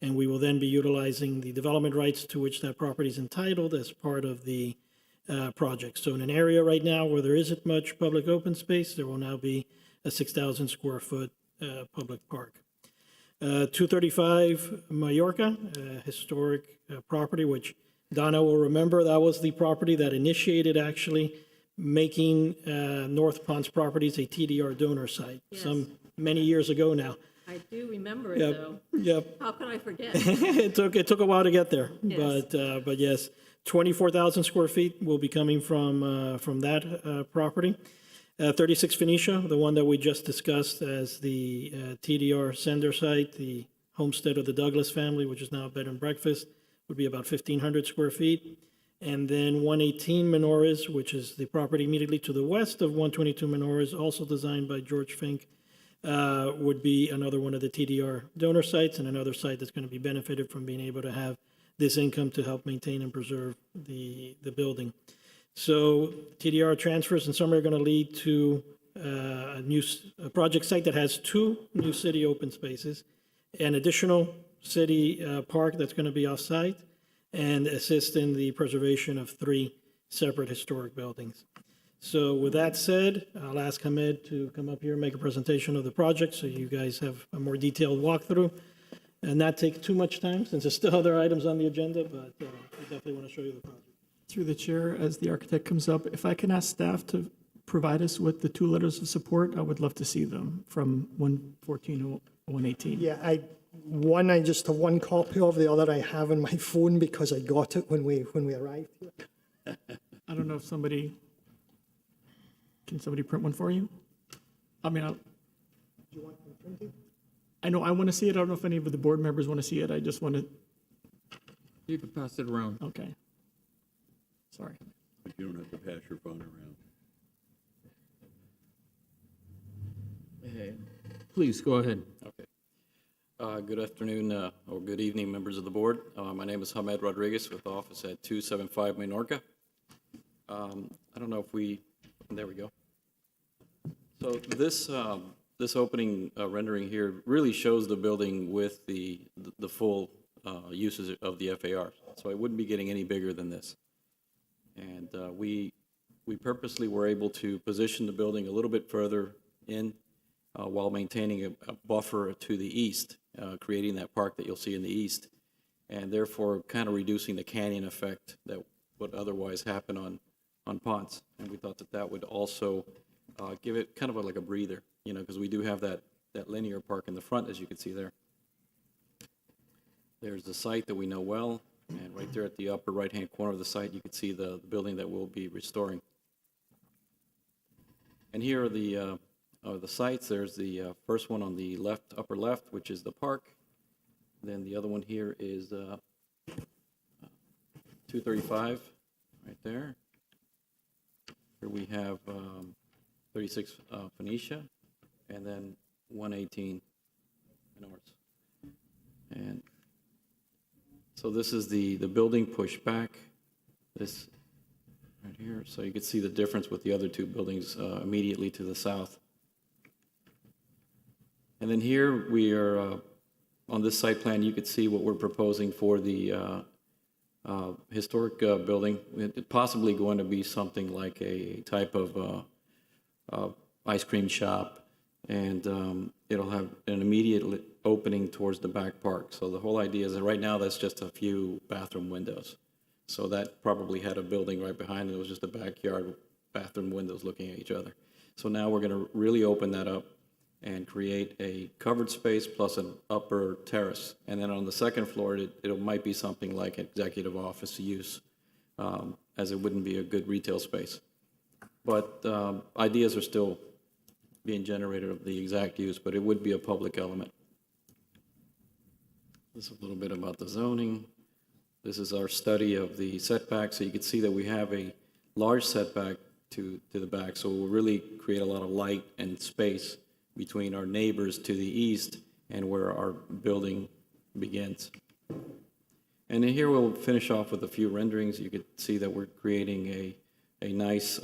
And we will then be utilizing the development rights to which that property is entitled as part of the project. So in an area right now where there isn't much public open space, there will now be a 6,000 square foot public park. 235 Mallorca, historic property, which Donna will remember. That was the property that initiated actually making North Ponce Properties a TDR donor site many years ago now. I do remember it, Yep, though. yep. How could I forget? It took a while to get there, Yes. but yes, 24,000 square feet will be coming from that property. 36 Phoenicia, the one that we just discussed as the TDR sender site, the homestead of the Douglas family, which is now a bed and breakfast, would be about 1,500 square feet. And then 118 Menores, which is the property immediately to the west of 122 Menores, also designed by George Fink, would be another one of the TDR donor sites and another site that's going to be benefited from being able to have this income to help maintain and preserve the building. So TDR transfers in summer are going to lead to a project site that has 2 new city open spaces, an additional city park that's going to be off-site, and assist in the preservation of 3 separate historic buildings. So with that said, I'll ask Hamed to come up here and make a presentation of the project so you guys have a more detailed walkthrough and not take too much time since there's still other items on the agenda, but I definitely want to show you the project. Through the chair, as the architect comes up, if I can ask staff to provide us with the 2 letters of support, I would love to see them from 114 to 118. Yeah, I just have one copy of, the other I have on my phone because I got it when we arrived here. I don't know if can somebody print one for you? I mean, Do you want them printed? I know I want to see it. I don't know if any of the board members want to see it. I just want to, You can pass it around. okay. Sorry. But you don't have to pass your phone around. Please, go ahead. Okay. Good afternoon, or good evening, members of the board. My name is Hamed Rodriguez with office at 275 Menorca. I don't know if there we go. So this opening rendering here really shows the building with the full uses of the FAR. So it wouldn't be getting any bigger than this. And we purposely were able to position the building a little bit further in while maintaining a buffer to the east, creating that park that you'll see in the east, and therefore kind of reducing the canyon effect that would otherwise happen on Ponce. And we thought that would also give it kind of like a breather, because we do have that linear park in the front, as you can see there. There's the site that we know well, and right there at the upper right-hand corner of the site, you can see the building that we'll be restoring. And here are the sites. There's the first one on the left, upper left, which is the park. Then the other one here is 235, right there. Here we have 36 Phoenicia, and then 118 North. And so this is the building pushed back, this right here. So you can see the difference with the other 2 buildings immediately to the south. And then here we are, on this site plan, you could see what we're proposing for the historic building. It's possibly going to be something like a type of ice cream shop, and it'll have an immediate opening towards the back park. So the whole idea is that right now that's just a few bathroom windows. So that probably had a building right behind it. It was just a backyard with bathroom windows looking at each other. So now we're going to really open that up and create a covered space plus an upper terrace. And then on the second floor, it might be something like executive office use, as it wouldn't be a good retail space. But ideas are still being generated of the exact use, but it would be a public element. This is a little bit about the zoning. This is our study of the setback. So you can see that we have a large setback to the back. So we'll really create a lot of light and space between our neighbors to the east and where our building begins. And then here we'll finish off with a few renderings. You could see that we're creating a nice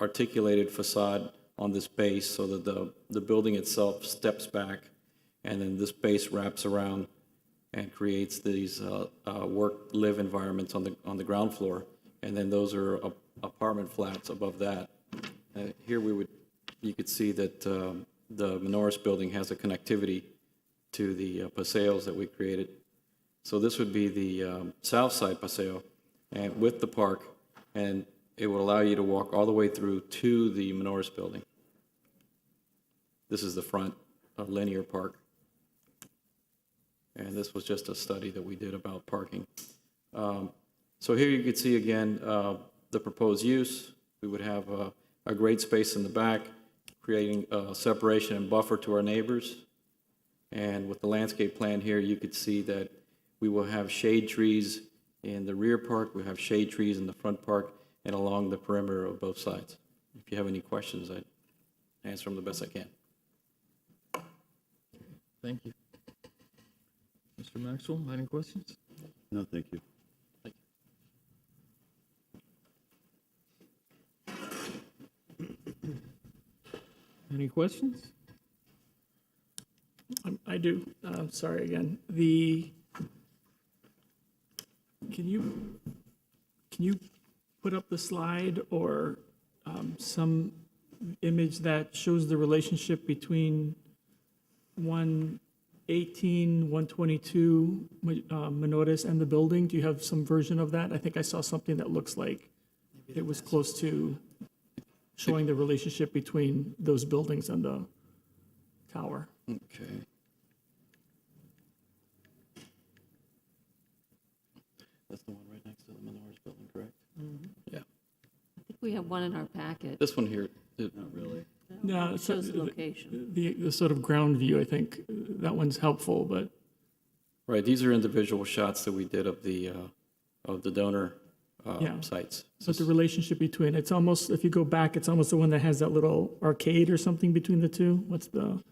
articulated facade on this base so that the building itself steps back, and then this base wraps around and creates these work-live environments on the ground floor, and then those are apartment flats above that. Here you could see that the Menorahs building has a connectivity to the paseos that we created. So this would be the south side paseo and with the park, and it would allow you to walk all the way through to the Menores building. This is the front linear park. And this was just a study that we did about parking. So here you can see again the proposed use. We would have a great space in the back, creating separation and buffer to our neighbors. And with the landscape plan here, you could see that we will have shade trees in the rear park, we have shade trees in the front park, and along the perimeter of both sides. If you have any questions, I'd answer them the best I can. Thank you. Mr. Maxwell, any questions? No, thank you. Any questions? I do. Sorry again. Can you put up the slide or some image that shows the relationship between 118, 122 Menores and the building? Do you have some version of that? I think I saw something that looks like it was close to showing the relationship between those buildings and the tower. Okay. That's the one right next to the Menores building, correct? Yeah. I think we have one in our packet. This one here, not really. No, It shows the location. The sort of ground view, I think, that one's helpful, but Right, these are individual shots that we did of the donor Yeah. sites. but the relationship between, it's almost, if you go back, it's almost the one that has that little arcade or something between the two. What's the?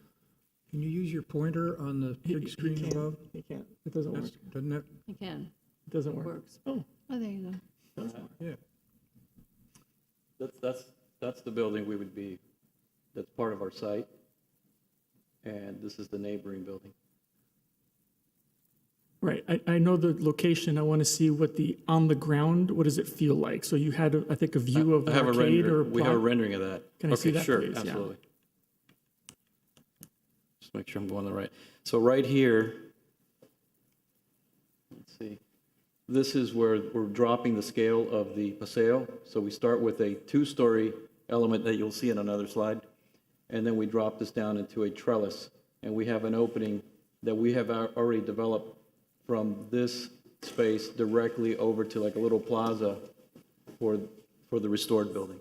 Can you use your pointer on the big screen above? You can't. It doesn't work. Doesn't it? You can. It doesn't work. Works. Oh, Oh, there you go. Yeah. That's the building we would be, that's part of our site. And this is the neighboring building. right. I know the location. I want to see what on the ground, what does it feel like? So you had, I think, a view of I the have a arcade render, or? we have a plot? rendering of that. Can I see Okay, that, sure, please? Yeah. absolutely. Just make sure I'm going the right. So right here, let's see, this is where we're dropping the scale of the paseo. So we start with a two-story element that you'll see in another slide, and then we drop this down into a trellis, and we have an opening that we have already developed from this space directly over to like a little plaza for the restored building.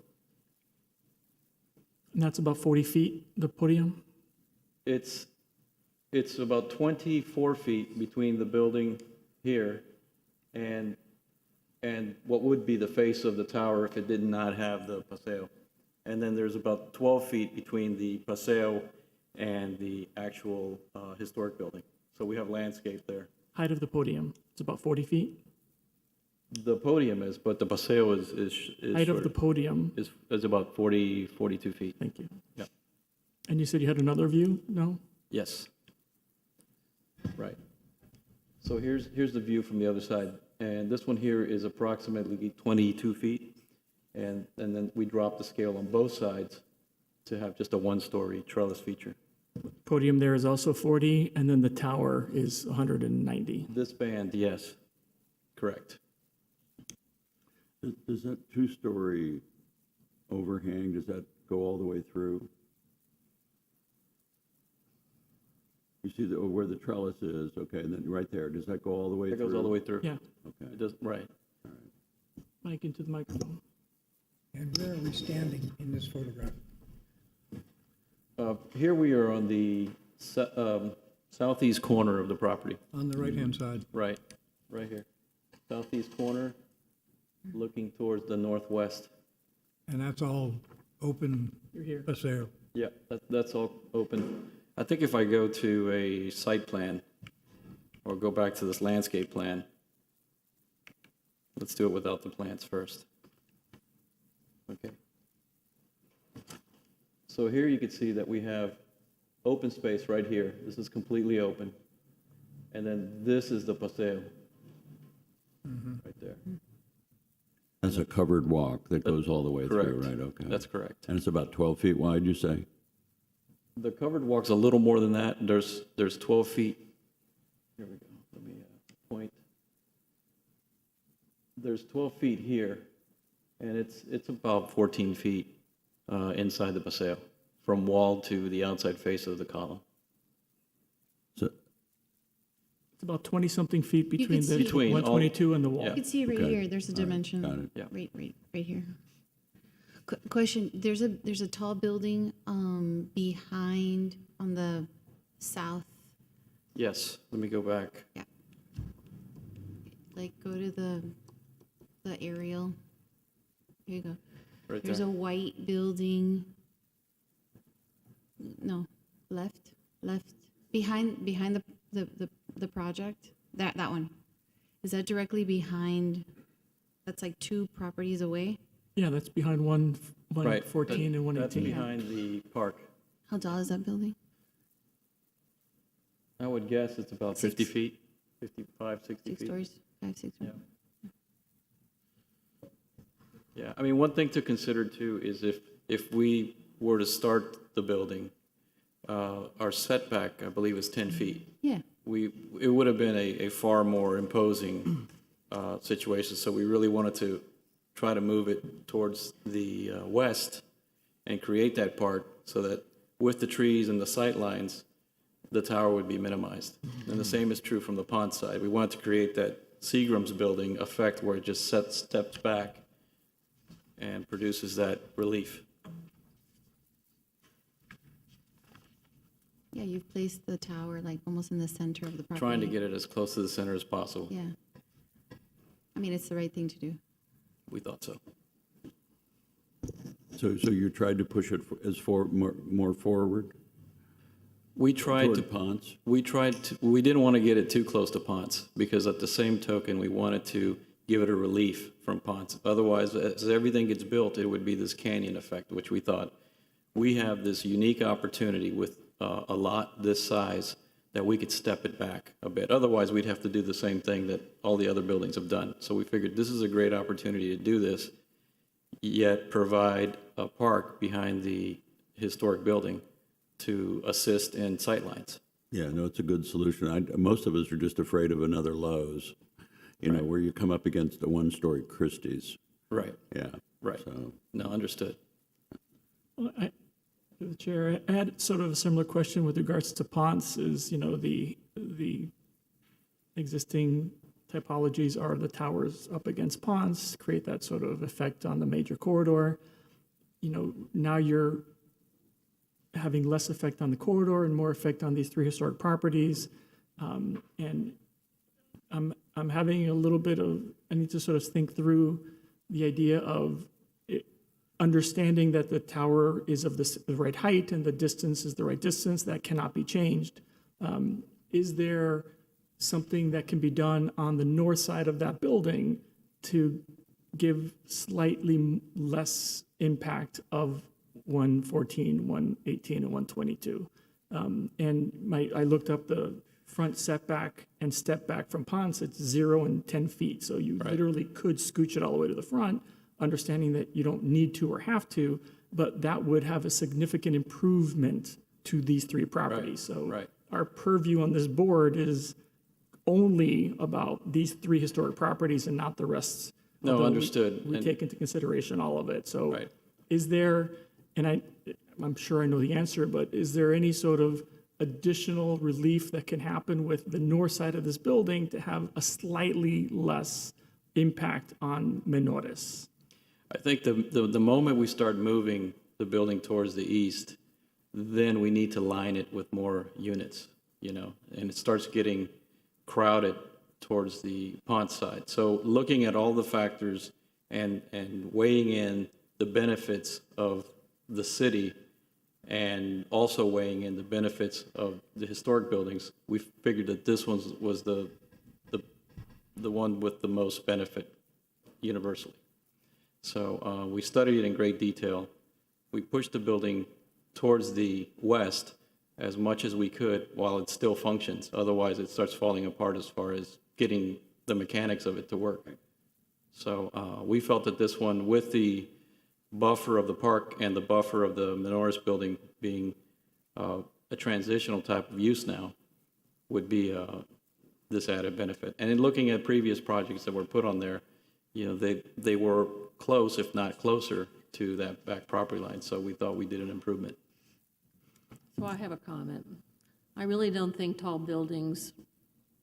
And that's about 40 feet, the podium? It's about 24 feet between the building here and what would be the face of the tower if it did not have the paseo. And then there's about 12 feet between the paseo and the actual historic building. So we have landscape there. Height of the podium, it's about 40 feet? The podium is, but the paseo is Height of shorter. the podium, Is about 42 feet. thank you. Yeah. And you said you had another view? No? Yes. Right. So here's the view from the other side. And this one here is approximately 22 feet. And then we drop the scale on both sides to have just a one-story trellis feature. Podium there is also 40, and then the tower is 190. This band, yes, correct. Does that two-story overhang, does that go all the way through? You see where the trellis is, okay, and then right there, does that go all the way It through? goes all the way through. Yeah, Okay. It does, right. mic into the microphone. And where are we standing in this photograph? Here we are on the southeast corner of the property. On the right-hand side. Right here. Southeast corner, looking towards the northwest. And that's all open You're here. paseo. Yeah, that's all open. I think if I go to a site plan, or go back to this landscape plan, let's do it without the plants first. Okay. So here you can see that we have open space right here. This is completely open. And then this is the paseo, right there. That's a covered walk that goes all the way through, Correct. right? Okay. That's correct. And it's about 12 feet wide, you say? The covered walk's a little more than that. There's 12 feet. Here we go. Let me point. There's 12 feet here, and it's about 14 feet inside the paseo, from wall to the outside face of the column. It's about 20-something feet You between could the see- 122 and the wall. You can see right Okay. here, there's a All right, dimension. got it. Yeah. Right here. Question, there's a tall building, behind, on the south, Yes, let me go back. like, go to the aerial. Here you go. Right There's there. a white building. No, left, behind the project, that one. Is that directly behind, that's like 2 properties away? Yeah, that's behind Right. 114 and That's 118. behind the park. How tall is that building? I would guess it's about 50 feet, 55, 60 6 feet. stories, 5, 6. Yeah. Yeah, I mean, one thing to consider too is if we were to start the building, our setback, I believe, is 10 feet. Yeah. It would have been a far more imposing situation, so we really wanted to try to move it towards the west and create that part so that with the trees and the sight lines, the tower would be minimized. And the same is true from the pond side. We wanted to create that Seagram's building effect where it just steps back and produces that relief. Yeah, you've placed the tower like almost in the center of the property. Trying to get it as close to the center as possible. Yeah. I mean, it's the right thing to do. We thought so. So you tried to push it more forward? We tried Toward to ponds? We didn't want to get it too close to ponds because at the same token, we wanted to give it a relief from ponds. Otherwise, as everything gets built, it would be this canyon effect, which we thought we have this unique opportunity with a lot this size that we could step it back a bit. Otherwise, we'd have to do the same thing that all the other buildings have done. So we figured this is a great opportunity to do this, yet provide a park behind the historic building to assist in sightlines. Yeah, no, it's a good solution. Most of us are just afraid of another Lowe's, where you come up against a one-story Christie's. Right. Yeah. Right. So, No, understood. Well, through the chair, I had sort of a similar question with regards to ponds. Is the existing typologies are the towers up against ponds, create that sort of effect on the major corridor. Now you're having less effect on the corridor and more effect on these 3 historic properties. And I'm having a little bit of, I need to sort of think through the idea of understanding that the tower is of the right height and the distance is the right distance. That cannot be changed. Is there something that can be done on the north side of that building to give slightly less impact of 114, 118, and 122? I looked up the front setback and step back from ponds. It's 0 and 10 feet. So you literally could scooch it all the way to the front, understanding that you don't need to or have to, but that would have a significant improvement to these 3 properties. So our purview on this board is only about these 3 historic properties and not the rest. No, Although understood. We take into consideration all of it. So Right. is there, and I'm sure I know the answer, but is there any sort of additional relief that can happen with the north side of this building to have a slightly less impact on Menores? I think the moment we start moving the building towards the east, then we need to line it with more units, and it starts getting crowded towards the pond side. So looking at all the factors and weighing in the benefits of the city and also weighing in the benefits of the historic buildings, we figured that this one was the one with the most benefit universally. So we studied it in great detail. We pushed the building towards the west as much as we could while it still functions. Otherwise, it starts falling apart as far as getting the mechanics of it to work. So we felt that this one, with the buffer of the park and the buffer of the Menores building being a transitional type of use now would be this added benefit. And in looking at previous projects that were put on there, they were close, if not closer, to that back property line. So we thought we did an improvement. So I have a comment. I really don't think tall buildings,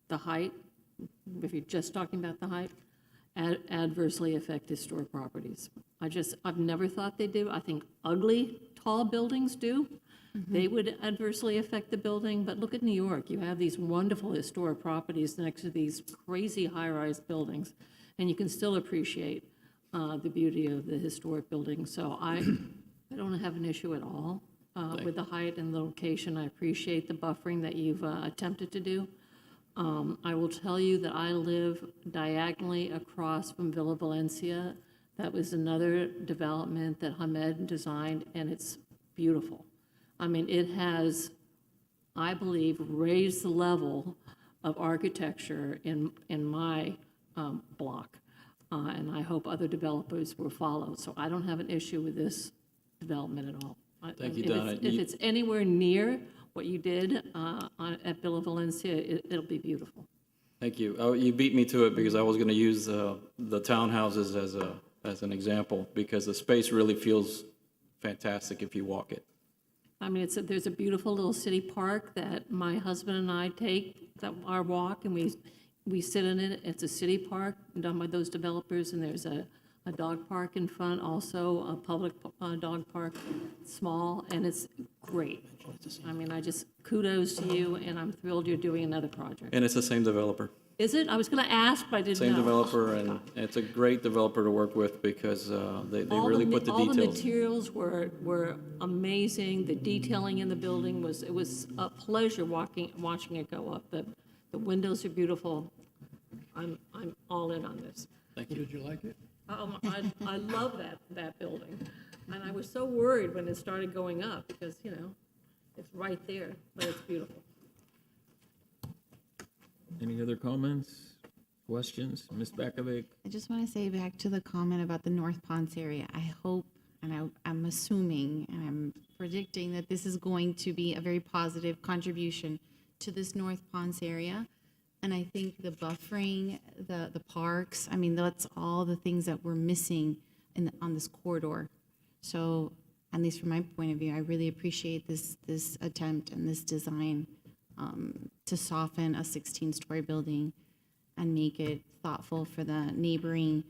the height, if you're just talking about the height, adversely affect historic properties. I've never thought they do. I think ugly, tall buildings do. They would adversely affect the building, but look at New York. You have these wonderful historic properties next to these crazy high-rise buildings, and you can still appreciate the beauty of the historic building. So I don't have an issue at all with the height and the location. I appreciate the buffering that you've attempted to do. I will tell you that I live diagonally across from Villa Valencia. That was another development that Hamed designed, and it's beautiful. I mean, it has, I believe, raised the level of architecture in my block, and I hope other developers will follow. So I don't have an issue with this development at all. Thank you, Donna. If it's anywhere near what you did at Villa Valencia, it'll be beautiful. Thank you. Oh, you beat me to it because I was going to use the townhouses as an example because the space really feels fantastic if you walk it. I mean, there's a beautiful little city park that my husband and I take our walk, and we sit in it. It's a city park done by those developers, and there's a dog park in front, also a public dog park, small, and it's great. I mean, kudos to you, and I'm thrilled you're doing another project. And it's the same developer. Is it? I was going to ask, but I didn't know. Same developer, and it's a great developer to work with because they really put the All the details. materials were amazing. The detailing in the building it was a pleasure watching it go up. The windows are beautiful. I'm all in on this. Thank you. Did you like it? I love that building, and I was so worried when it started going up because it's right there, but it's beautiful. Any other comments, questions? Ms. Bakovic? I just want to say back to the comment about the North Ponce area. I hope, and I'm assuming, and I'm predicting that this is going to be a very positive contribution to this North Ponce area. And I think the buffering, the parks, I mean, that's all the things that we're missing on this corridor. So, at least from my point of view, I really appreciate this attempt and this design to soften a 16-story building and make it thoughtful for the neighboring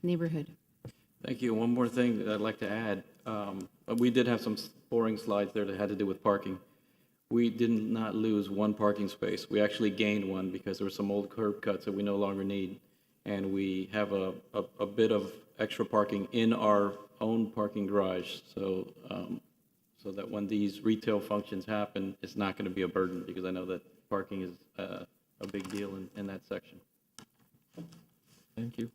neighborhood. Thank you. One more thing that I'd like to add. We did have some boring slides there that had to do with parking. We did not lose one parking space. We actually gained one because there were some old curb cuts that we no longer need. And we have a bit of extra parking in our own parking garage. So that when these retail functions happen, it's not going to be a burden because I know that parking is a big deal in that section. Thank you.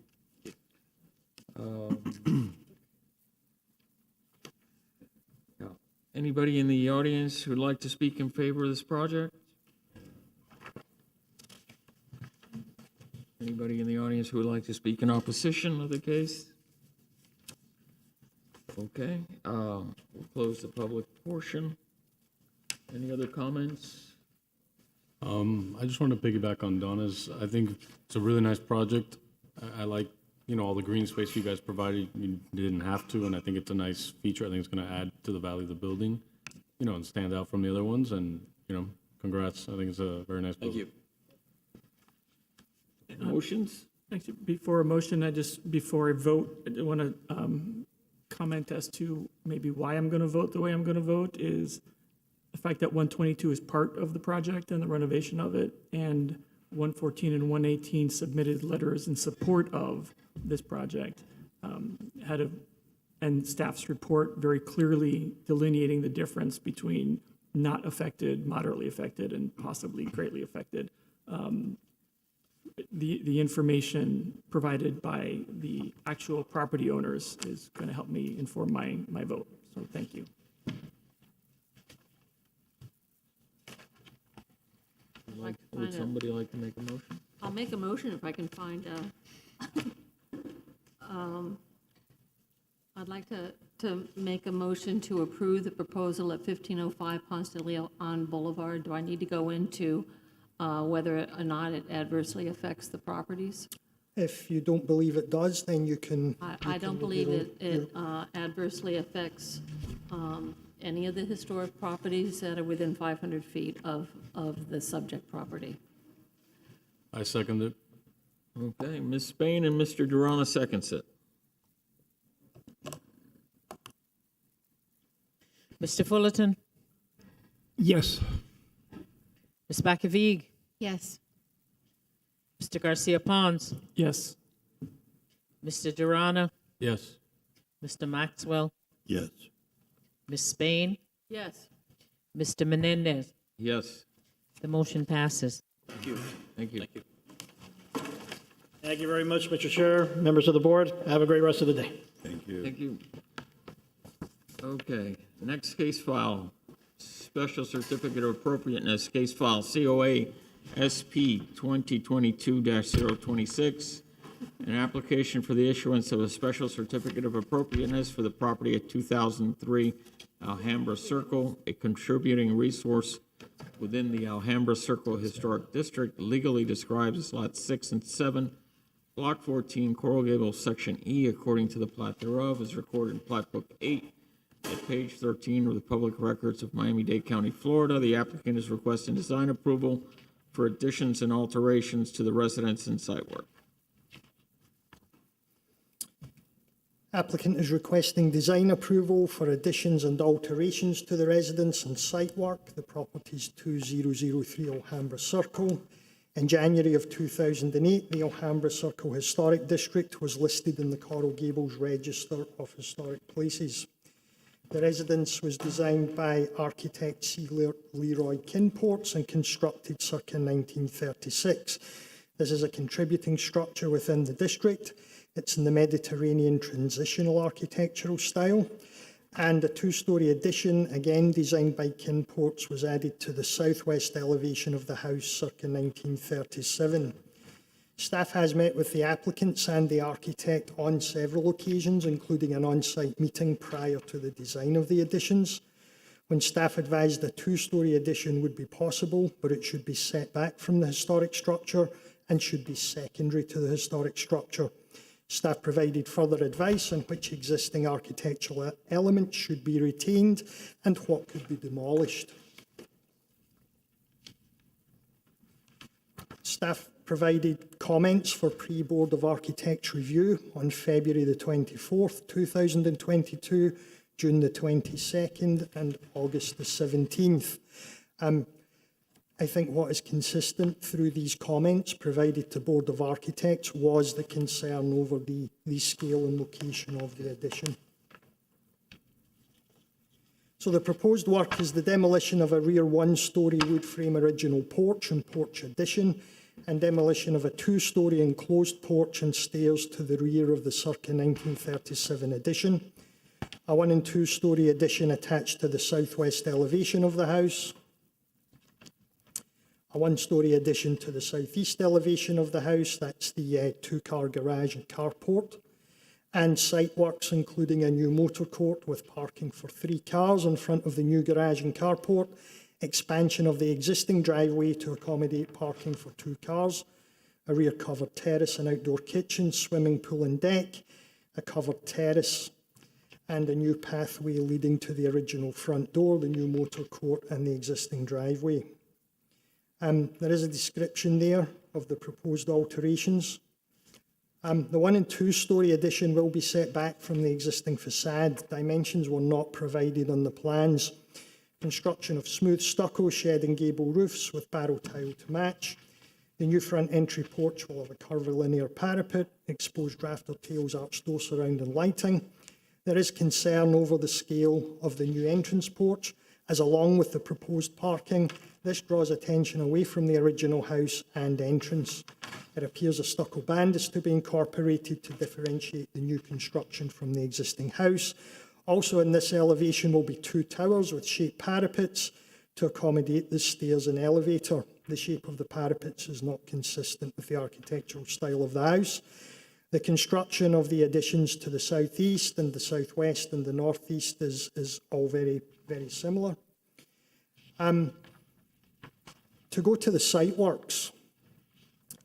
Anybody in the audience who'd like to speak in favor of this project? Anybody in the audience who would like to speak in opposition of the case? Okay, we'll close the public portion. Any other comments? I just want to piggyback on Donna's. I think it's a really nice project. I like, all the green space you guys provided. You didn't have to, and I think it's a nice feature. I think it's going to add to the value of the building, and stand out from the other ones. And, congrats. I think it's a very nice building. Thank you. Motions? Actually, before a motion, before I vote, I want to comment as to maybe why I'm going to vote the way I'm going to vote is the fact that 122 is part of the project and the renovation of it, and 114 and 118 submitted letters in support of this project. And staff's report very clearly delineating the difference between not affected, moderately affected, and possibly greatly affected. The information provided by the actual property owners is going to help me inform my vote. So thank you. Would somebody like to make a motion? I'll make a motion if I can find I'd like to to make a motion to approve the proposal at 1505 Ponce de Leon Boulevard. Do I need to go into whether or not it adversely affects the properties? If you don't believe it does, then you can. I don't believe it adversely affects any of the historic properties that are within 500 feet of the subject property. I second it. Okay, Ms. Spain and Mr. Durana seconds it. Mr. Fullerton, Yes. Ms. Bakavig, Yes. Mr. Garcia Pons, Yes. Mr. Durana, Yes. Mr. Maxwell, Yes. Ms. Spain, Yes. Mr. Menendez. Yes. The motion passes. Thank you. Thank you. Thank you very much, Mr. Chair, members of the board. Have a great rest of the day. Thank you. Thank you. Okay, next case file, Special Certificate of Appropriateness, case file COA SP 2022-026, an application for the issuance of a special certificate of appropriateness for the property at 2003 Alhambra Circle, a contributing resource within the Alhambra Circle Historic District, legally described as Lots 6 and 7, Block 14, Coral Gables, Section E, according to the plat thereof, is recorded in Plat Book 8 at page 13 of the Public Records of Miami-Dade County, Florida. The applicant is requesting design approval for additions and alterations to the residence and site work. Applicant is requesting design approval for additions and alterations to the residence and site work. The property is 2003 Alhambra Circle. In January of 2008, the Alhambra Circle Historic District was listed in the Coral Gables Register of Historic Places. The residence was designed by architect C. Leroy Kinports and constructed circa 1936. This is a contributing structure within the district. It's in the Mediterranean transitional architectural style. And a two-storey addition, again designed by Kinports, was added to the southwest elevation of the house circa 1937. Staff has met with the applicants and the architect on several occasions, including an on-site meeting prior to the design of the additions. When staff advised a two-storey addition would be possible, but it should be set back from the historic structure and should be secondary to the historic structure. Staff provided further advice on which existing architectural elements should be retained and what could be demolished. Staff provided comments for pre-Board of Architects review on February the 24th, 2022, June the 22nd, and August the 17th. I think what is consistent through these comments provided to Board of Architects was the concern over the scale and location of the addition. So the proposed work is the demolition of a rear one-storey wood frame original porch and porch addition, and demolition of a two-storey enclosed porch and stairs to the rear of the circa 1937 addition, a one and two-storey addition attached to the southwest elevation of the house, a one-storey addition to the southeast elevation of the house, that's the two-car garage and carport, and site works including a new motor court with parking for 3 cars in front of the new garage and carport, expansion of the existing driveway to accommodate parking for 2 cars, a rear covered terrace and outdoor kitchen, swimming pool and deck, a covered terrace, and a new pathway leading to the original front door, the new motor court and the existing driveway. There is a description there of the proposed alterations. The one and two-storey addition will be set back from the existing facade. Dimensions were not provided on the plans. Construction of smooth stucco shed and gable roofs with barrel tile to match. The new front entry porch will have a curvilinear parapet, exposed rafter tails, arched door surround and lighting. There is concern over the scale of the new entrance porch, as along with the proposed parking, this draws attention away from the original house and entrance. It appears a stucco band is to be incorporated to differentiate the new construction from the existing house. Also in this elevation will be 2 towers with shaped parapets to accommodate the stairs and elevator. The shape of the parapets is not consistent with the architectural style of the house. The construction of the additions to the southeast and the southwest and the northeast is all very, very similar. To go to the site works,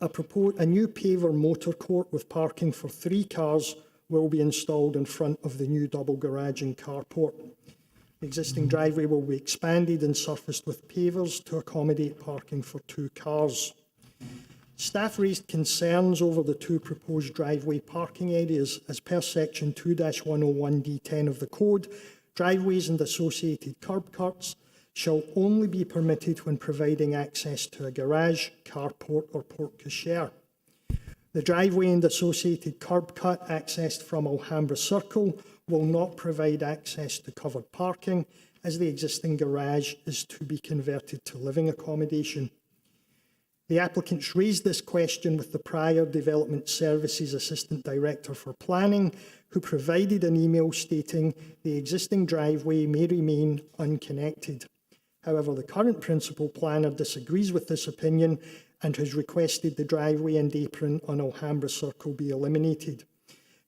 a new paver motor court with parking for 3 cars will be installed in front of the new double garage and carport. The existing driveway will be expanded and surfaced with pavers to accommodate parking for 2 cars. Staff raised concerns over the 2 proposed driveway parking areas. As per section 2-101D10 of the code, driveways and associated curb cuts shall only be permitted when providing access to a garage, carport or porte cochere. The driveway and associated curb cut accessed from Alhambra Circle will not provide access to covered parking, as the existing garage is to be converted to living accommodation. The applicants raised this question with the prior Development Services Assistant Director for Planning, who provided an email stating the existing driveway may remain unconnected. However, the current principal planner disagrees with this opinion and has requested the driveway and apron on Alhambra Circle be eliminated.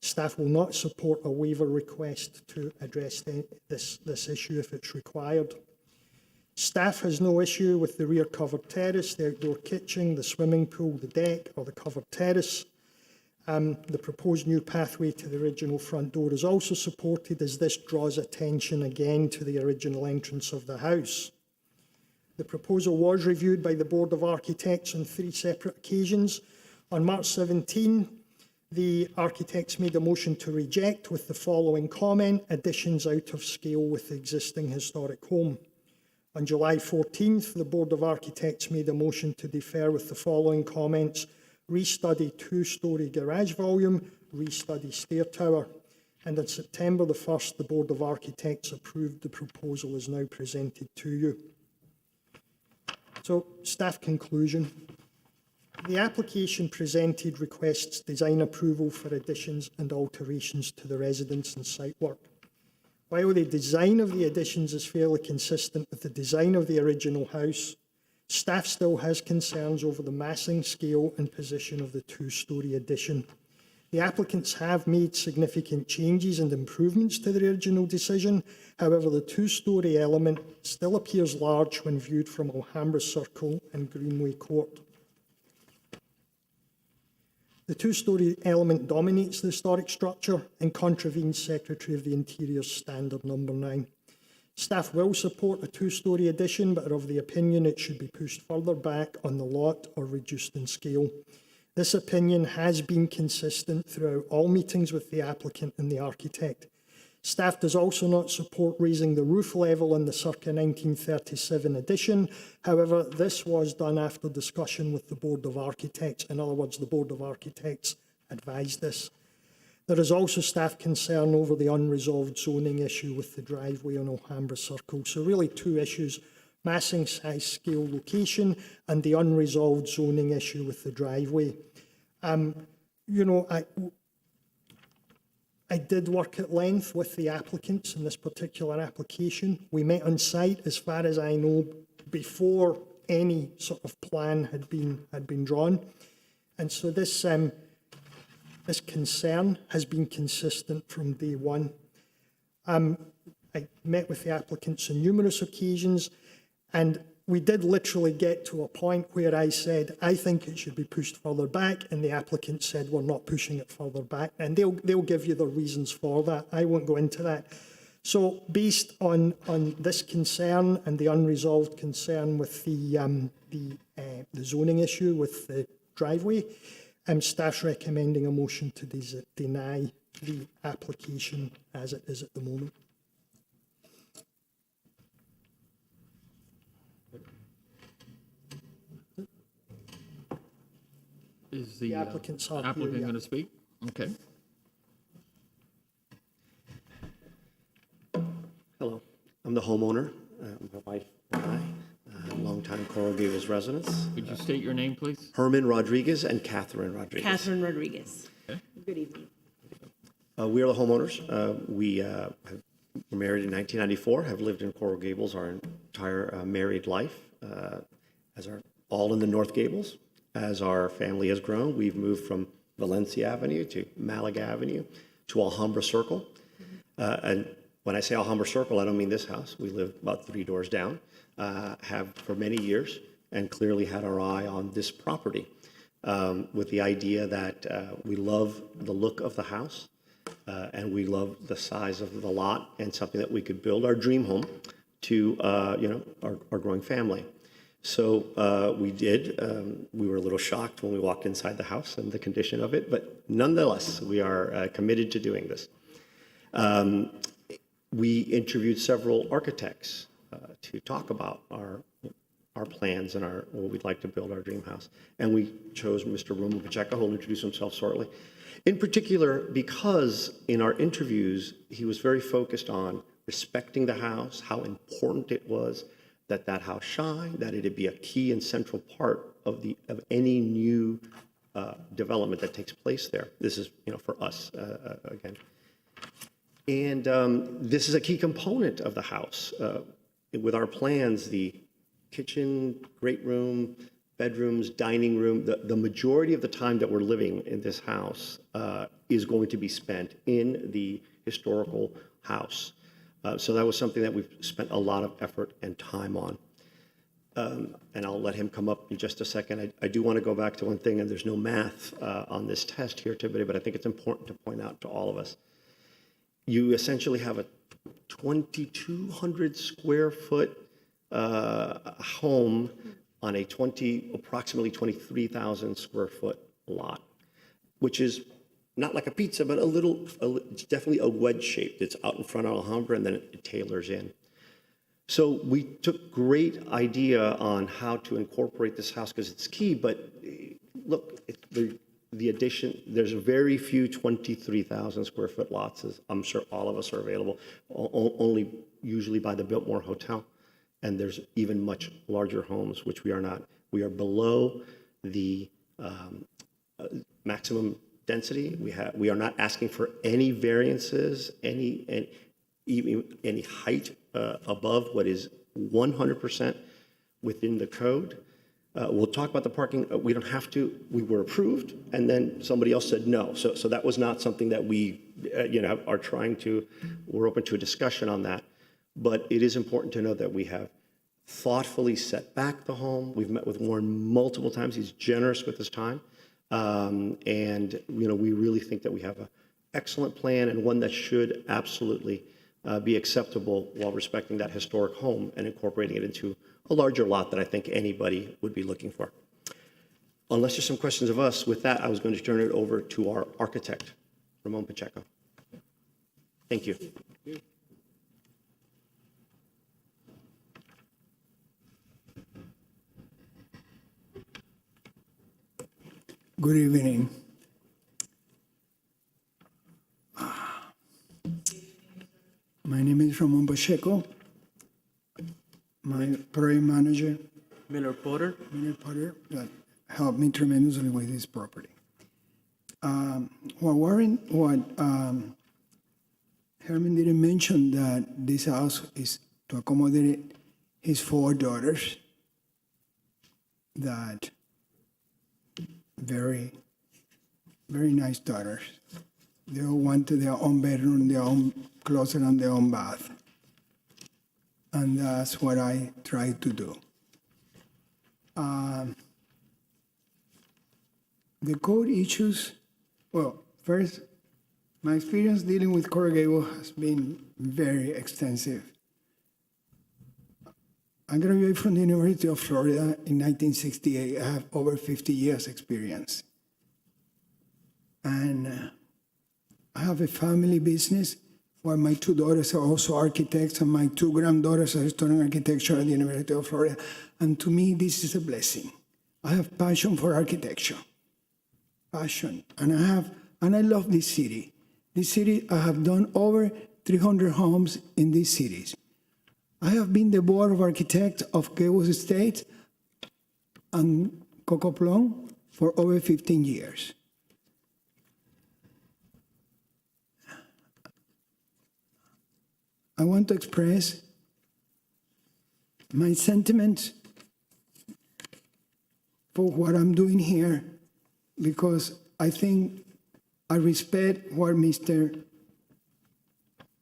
Staff will not support a waiver request to address this issue if it's required. Staff has no issue with the rear covered terrace, the outdoor kitchen, the swimming pool, the deck or the covered terrace. The proposed new pathway to the original front door is also supported, as this draws attention again to the original entrance of the house. The proposal was reviewed by the Board of Architects on 3 separate occasions. On March 17, the architects made a motion to reject with the following comment: additions out of scale with the existing historic home. On July 14th, the Board of Architects made a motion to defer with the following comments: restudy 2-storey garage volume, restudy stair tower. And on September the 1st, the Board of Architects approved the proposal as now presented to you. So, staff conclusion. The application presented requests design approval for additions and alterations to the residence and site work. While the design of the additions is fairly consistent with the design of the original house, staff still has concerns over the massing, scale and position of the 2-storey addition. The applicants have made significant changes and improvements to the original decision. However, the 2-storey element still appears large when viewed from Alhambra Circle and Greenway Court. The 2-storey element dominates the historic structure and contravenes Secretary of the Interior's Standard Number 9. Staff will support a 2-storey addition, but are of the opinion it should be pushed further back on the lot or reduced in scale. This opinion has been consistent throughout all meetings with the applicant and the architect. Staff does also not support raising the roof level in the circa 1937 addition. However, this was done after discussion with the Board of Architects. In other words, the Board of Architects advised this. There is also staff concern over the unresolved zoning issue with the driveway on Alhambra Circle. So really 2 issues: massing, size, scale, location, and the unresolved zoning issue with the driveway. I did work at length with the applicants in this particular application. We met on site, as far as I know, before any sort of plan had been drawn. And so this concern has been consistent from day one. I met with the applicants on numerous occasions, and we did literally get to a point where I said, I think it should be pushed further back, and the applicant said, we're not pushing it further back. And they'll give you the reasons for that. I won't go into that. So based on this concern and the unresolved concern with the zoning issue with the driveway, staff's recommending a motion to deny the application as it is at the moment. Is the applicant going to speak? Okay. Hello, I'm the homeowner. My wife and I, longtime Coral Gables residents. Could you state your name, please? Herman Rodriguez and Catherine Rodriguez. Catherine Rodriguez. Okay. Good evening. We are the homeowners. We were married in 1994, have lived in Coral Gables our entire married life, all in the North Gables. As our family has grown, we've moved from Valencia Avenue to Malaga Avenue to Alhambra Circle. And when I say Alhambra Circle, I don't mean this house. We live about 3 doors down, have for many years, and clearly had our eye on this property with the idea that we love the look of the house and we love the size of the lot and something that we could build our dream home to, our growing family. So we did. We were a little shocked when we walked inside the house and the condition of it, but nonetheless, we are committed to doing this. We interviewed several architects to talk about our plans and what we'd like to build our dream house. And we chose Mr. Romo Pacheco, who will introduce himself shortly. In particular, because in our interviews, he was very focused on respecting the house, how important it was that that house shine, that it'd be a key and central part of any new development that takes place there. This is, for us, again. And this is a key component of the house. With our plans, the kitchen, great room, bedrooms, dining room, the majority of the time that we're living in this house is going to be spent in the historical house. So that was something that we've spent a lot of effort and time on. And I'll let him come up in just a second. I do want to go back to one thing, and there's no math on this test here today, but I think it's important to point out to all of us. You essentially have a 2,200 square foot home on a approximately 23,000 square foot lot, which is not like a pizza, but it's definitely a wedge shape that's out in front of Alhambra, and then it tailors in. So we took great idea on how to incorporate this house because it's key, but look, the addition, there's very few 23,000 square foot lots, as I'm sure all of us are available, only usually by the Biltmore Hotel. And there's even much larger homes, which we are not. We are below the maximum density. We are not asking for any variances, any height above what is 100% within the code. We'll talk about the parking. We don't have to. We were approved, and then somebody else said no. So that was not something that we, are trying to. We're open to a discussion on that. But it is important to know that we have thoughtfully set back the home. We've met with Warren multiple times. He's generous with his time. And, we really think that we have an excellent plan and one that should absolutely be acceptable while respecting that historic home and incorporating it into a larger lot that I think anybody would be looking for. Unless there's some questions of us, with that, I was going to turn it over to our architect, Ramon Pacheco. Thank you. Good evening. My name is Ramon Pacheco. My project manager, Miller Potter, that helped me tremendously with this property. Herman didn't mention that this house is to accommodate his 4 daughters that very, very nice daughters. They all wanted their own bedroom, their own closet, and their own bath. And that's what I try to do. The code issues, well, first, my experience dealing with Coral Gables has been very extensive. I graduated from the University of Florida in 1968. I have over 50 years experience. And I have a family business where my 2 daughters are also architects and my 2 granddaughters are studying architecture at the University of Florida. And to me, this is a blessing. I have passion for architecture, passion. And I love this city. This city, I have done over 300 homes in these cities. I have been the board of architects of Gables Estate and Coco Plum for over 15 years. I want to express my sentiments for what I'm doing here, because I think I respect what Mr.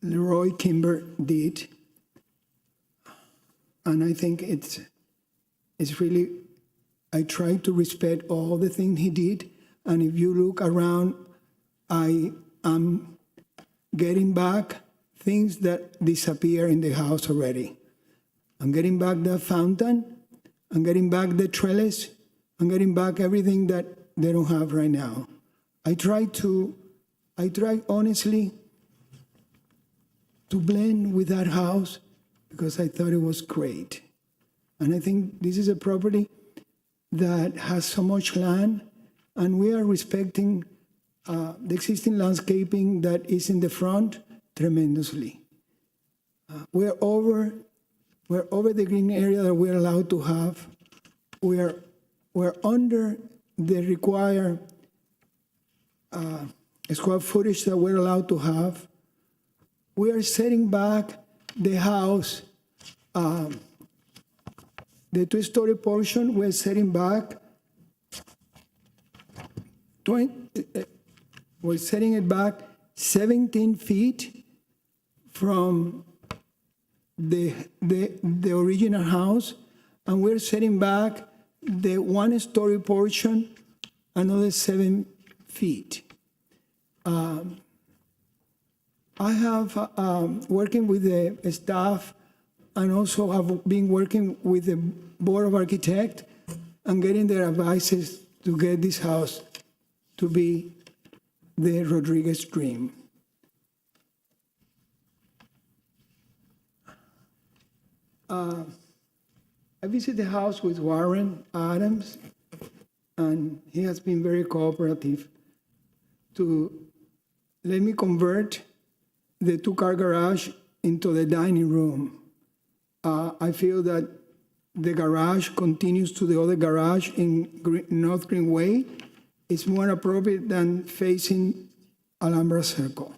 Leroy Kimber did. And I think it's really, I try to respect all the things he did. And if you look around, I am getting back things that disappear in the house already. I'm getting back the fountain. I'm getting back the trellis. I'm getting back everything that they don't have right now. I try honestly to blend with that house because I thought it was great. And I think this is a property that has so much land, and we are respecting the existing landscaping that is in the front tremendously. We're over the green area that we're allowed to have. We're under the required square footage that we're allowed to have. We are setting back the house, the two-story portion, we're setting back we're setting it back 17 feet from the original house, and we're setting back the one-story portion another 7 feet. I have working with the staff and also have been working with the Board of Architects and getting their advices to get this house to be the Rodriguez dream. I visited the house with Warren Adams, and he has been very cooperative to let me convert the two-car garage into the dining room. I feel that the garage continues to the other garage in North Greenway. It's more appropriate than facing Alhambra Circle.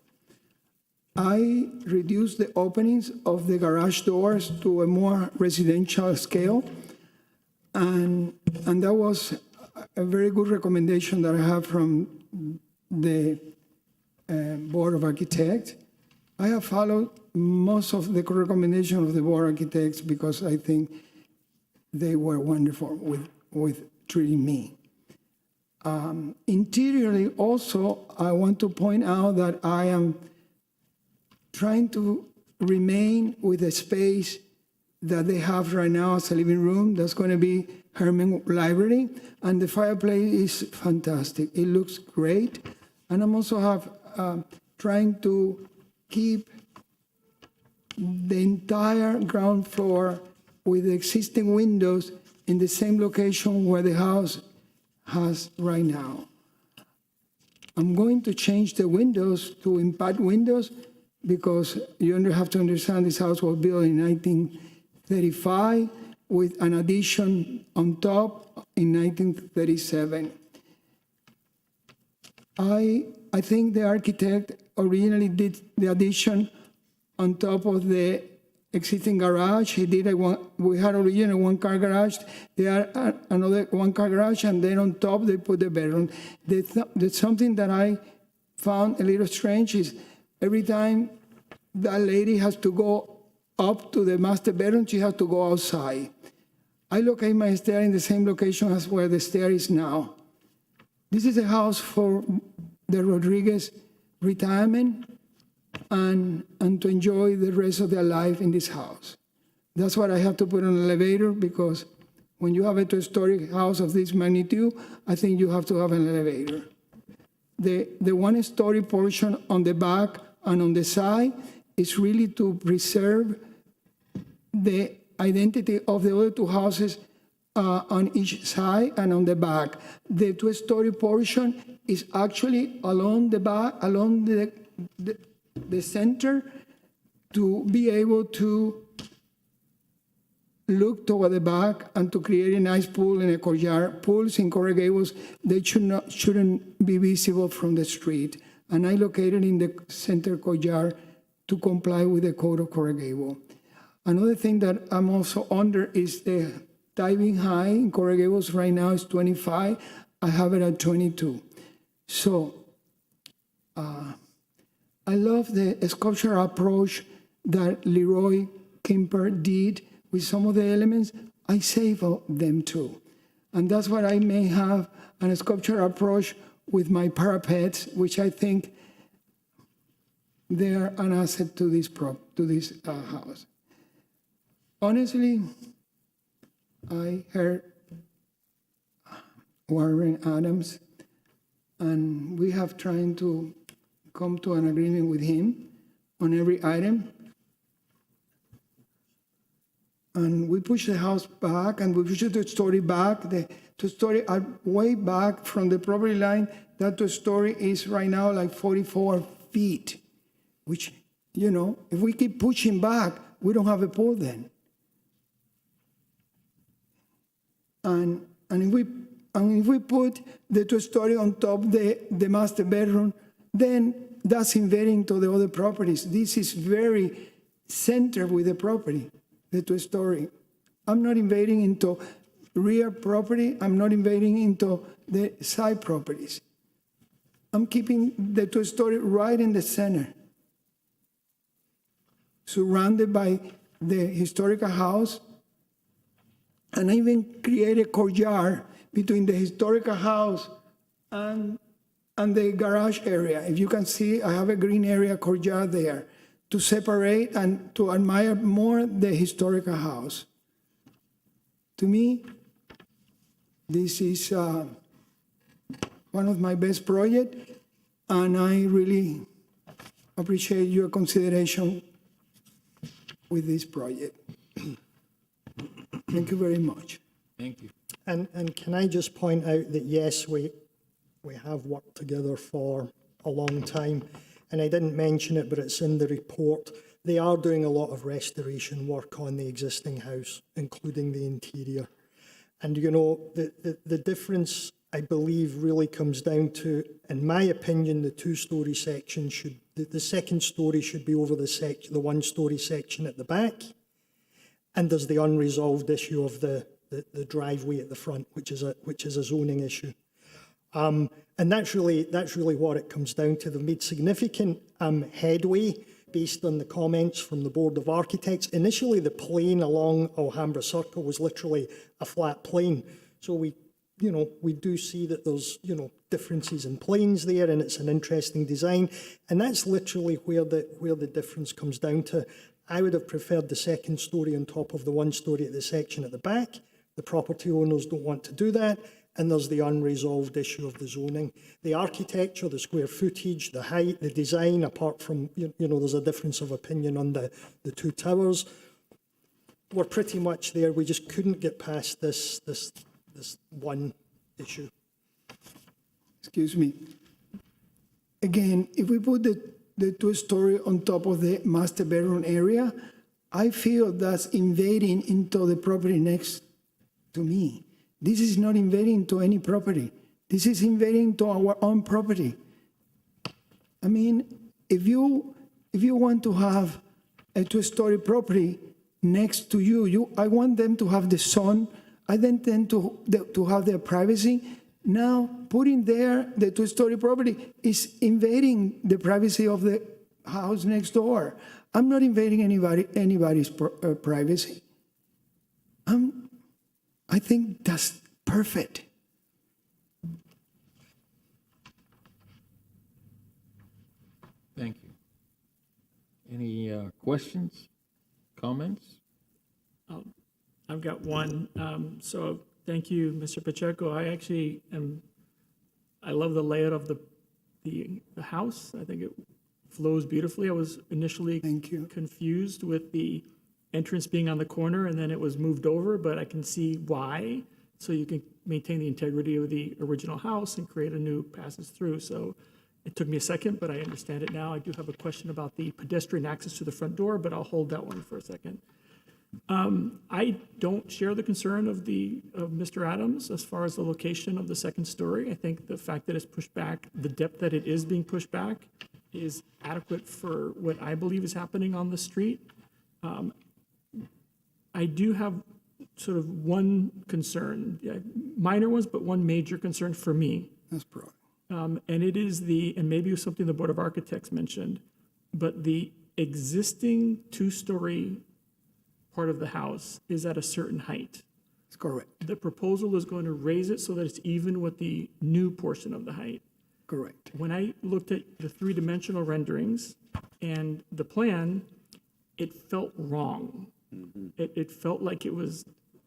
I reduced the openings of the garage doors to a more residential scale, and that was a very good recommendation that I have from the Board of Architects. I have followed most of the recommendations of the Board of Architects because I think they were wonderful with treating me. Interiorly, also, I want to point out that I am trying to remain with the space that they have right now as a living room. That's going to be Herman Library, and the fireplace is fantastic. It looks great, and I'm also trying to keep the entire ground floor with the existing windows in the same location where the house has right now. I'm going to change the windows to impact windows because you have to understand this house was built in 1935 with an addition on top in 1937. I think the architect originally did the addition on top of the existing garage. He did we had originally one-car garage, there another one-car garage, and then on top they put the bedroom. There's something that I found a little strange is every time that lady has to go up to the master bedroom, she has to go outside. I locate my stair in the same location as where the stair is now. This is a house for the Rodriguez retirement and to enjoy the rest of their life in this house. That's what I have to put on an elevator because when you have a two-story house of this magnitude, I think you have to have an elevator. The one-story portion on the back and on the side is really to preserve the identity of the other two houses on each side and on the back. The two-story portion is actually along the back, along the center, to be able to look toward the back and to create a nice pool in a courtyard. Pools in Coral Gables, they shouldn't be visible from the street. And I located in the center courtyard to comply with the code of Coral Gables. Another thing that I'm also under is the diving high in Coral Gables right now is 25. I have it at 22. So I love the sculptural approach that Leroy Kimper did with some of the elements. I save them too. And that's what I may have a sculptural approach with my parapets, which I think they're an asset to this house. Honestly, I heard Warren Adams, and we have tried to come to an agreement with him on every item. And we push the house back, and we push the two-story back. The two-story are way back from the property line. That two-story is right now like 44 feet, which, you know, if we keep pushing back, we don't have a pool then. And if we put the two-story on top of the master bedroom, then that's invading to the other properties. This is very centered with the property, the two-story. I'm not invading into rear property. I'm not invading into the side properties. I'm keeping the two-story right in the center, surrounded by the historical house, and I even create a courtyard between the historical house and the garage area. If you can see, I have a green area courtyard there to separate and to admire more the historical house. To me, this is one of my best projects, and I really appreciate your consideration with this project. Thank you very much. Thank you. And can I just point out that, yes, we have worked together for a long time, and I didn't mention it, but it's in the report. They are doing a lot of restoration work on the existing house, including the interior. And, you know, the difference, I believe, really comes down to, in my opinion, the two-story section should, the second story should be over the one-story section at the back. And there's the unresolved issue of the driveway at the front, which is a zoning issue. And that's really what it comes down to. They've made significant headway based on the comments from the Board of Architects. Initially, the plane along Alhambra Circle was literally a flat plane. So we do see that there's, differences in planes there, and it's an interesting design. And that's literally where the difference comes down to. I would have preferred the second story on top of the one story at the section at the back. The property owners don't want to do that. And there's the unresolved issue of the zoning. The architecture, the square footage, the height, the design, apart from, there's a difference of opinion on the two towers. We're pretty much there. We just couldn't get past this one issue. Excuse me. Again, if we put the two-story on top of the master bedroom area, I feel that's invading into the property next to me. This is not invading to any property. This is invading to our own property. I mean, if you want to have a two-story property next to you, I want them to have the sun. I want them to have their privacy. Now, putting there the two-story property is invading the privacy of the house next door. I'm not invading anybody's privacy. I think that's perfect. Thank you. Any questions, comments? I've got one. So thank you, Mr. Pacheco. I love the layout of the house. I think it flows beautifully. I was initially confused with the entrance being on the corner, and then it was moved over, but I can see why. So you can maintain the integrity of the original house and create a new passes through. So it took me a second, but I understand it now. I do have a question about the pedestrian access to the front door, but I'll hold that one for a second. I don't share the concern of Mr. Adams as far as the location of the second story. I think the fact that it's pushed back, the depth that it is being pushed back, is adequate for what I believe is happening on the street. I do have sort of one concern, minor ones, but one major concern for me. That's probably. And it is and maybe it was something the Board of Architects mentioned, but the existing two-story part of the house is at a certain height. It's correct. The proposal is going to raise it so that it's even with the new portion of the height. Correct. When I looked at the three-dimensional renderings and the plan, it felt wrong. It felt like it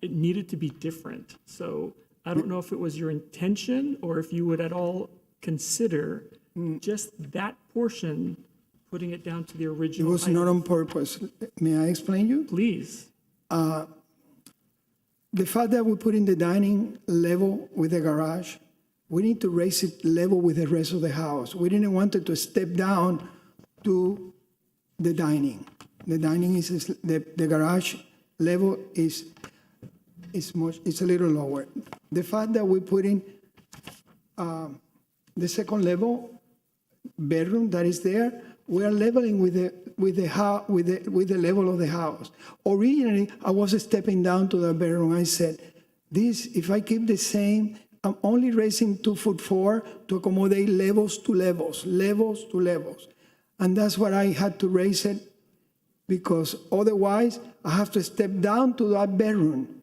needed to be different. So I don't know if it was your intention or if you would at all consider just that portion, putting it down to the It original was height. not on purpose. May I explain you? Please. The fact that we put in the dining level with the garage, we need to raise it level with the rest of the house. We didn't want it to step down to the dining. The dining the garage level is a little lower. The fact that we put in the second level bedroom that is there, we are leveling with the level of the house. Originally, I was stepping down to the bedroom. I said, if I keep the same, I'm only raising 2'4" to accommodate levels to levels. And that's what I had to raise it, because otherwise I have to step down to that bedroom.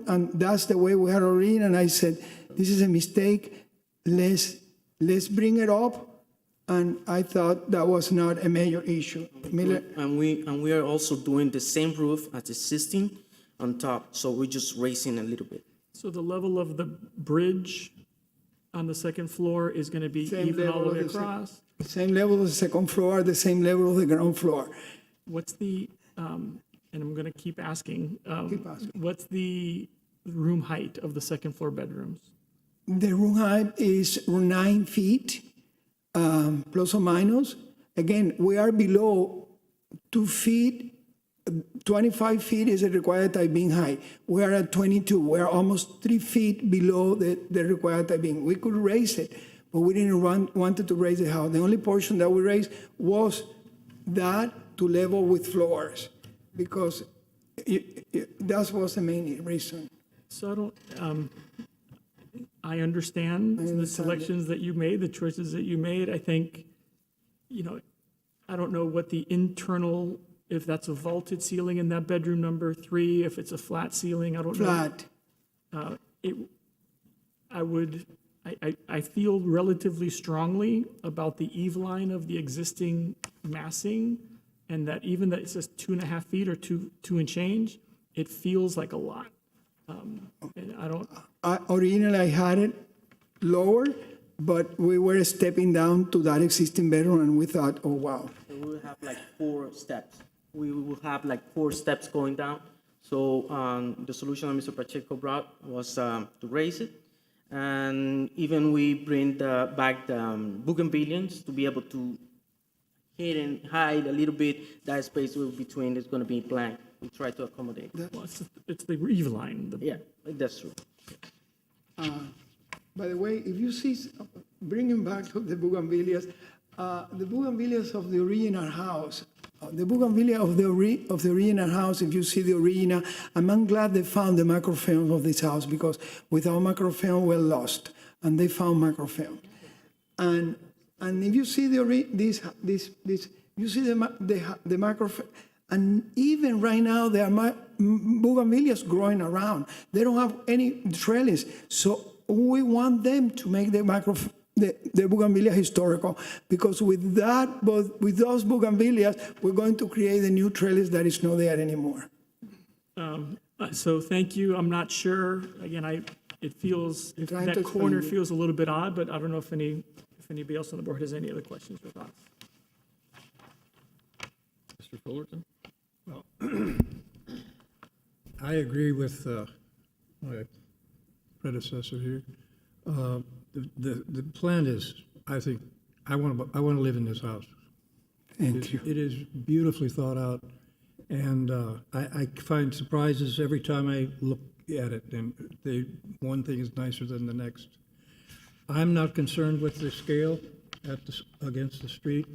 And that's the way we had already. And I said, this is a mistake. Let's bring it up. And I thought that was not a major issue. And we are also doing the same roof as existing on top, so we're just raising a little bit. So the level of the bridge on the second floor is going to be even all the way across? Same level of the second floor, the same level of the ground floor. What's the, and I'm going to keep asking, what's the room height of the second floor bedrooms? The room height is 9 feet, plus or minus. Again, we are below 2 feet. 25 feet is the required type beam height. We are at 22. We are almost 3 feet below the required type beam. We could raise it, but we didn't wanted to raise the house. The only portion that we raised was that to level with floors, because that was the main reason. So I don't, I understand the selections that you made, the choices that you made. I think, I don't know what the internal, if that's a vaulted ceiling in that bedroom number 3, if it's a flat ceiling, I don't know. Flat. I feel relatively strongly about the eve line of the existing massing, and that even that it says 2.5 feet or two and change, it feels like a lot. And I don't. Originally, I had it lower, but we were stepping down to that existing bedroom, and we thought, oh, wow. And we will have like 4 steps. We will have like 4 steps going down. So the solution that Mr. Pacheco brought was to raise it. And even we bring back the bougainvilleans to be able to hit and hide a little bit. That space between is going to be blank. We try to accommodate. Well, it's the eve line. Yeah, that's true. By the way, if you see, bringing back to the bougainvilleas of the original house, the bougainvillea of the original house, if you see the original, I'm glad they found the microfilm of this house, because without microfilm, we're lost. And they found microfilm. And if you see you see the microfilm, and even right now, there are bougainvilleas growing around. They don't have any trellis. So we want them to make the bougainvillea historical, because with those bougainvilleas, we're going to create a new trellis that is not there anymore. So thank you. I'm not sure. Again, that corner feels a little bit odd, but I don't know if anybody else on the board has any other questions or thoughts. Mr. Fullerton? Well, I agree with my predecessor here. The plan is, I think, I want to live in this house. Thank you. It is beautifully thought out, and I find surprises every time I look at it, and one thing is nicer than the next. I'm not concerned with the scale against the street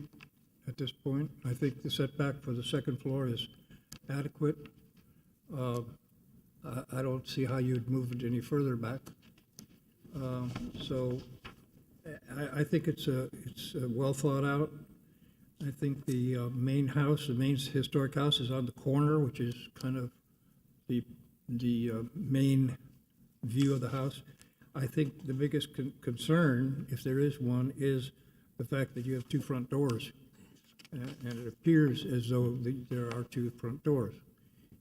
at this point. I think the setback for the second floor is adequate. I don't see how you'd move it any further back. So I think it's well thought out. I think the main house, the main historic house is on the corner, which is kind of the main view of the house. I think the biggest concern, if there is one, is the fact that you have two front doors. And it appears as though there are two front doors.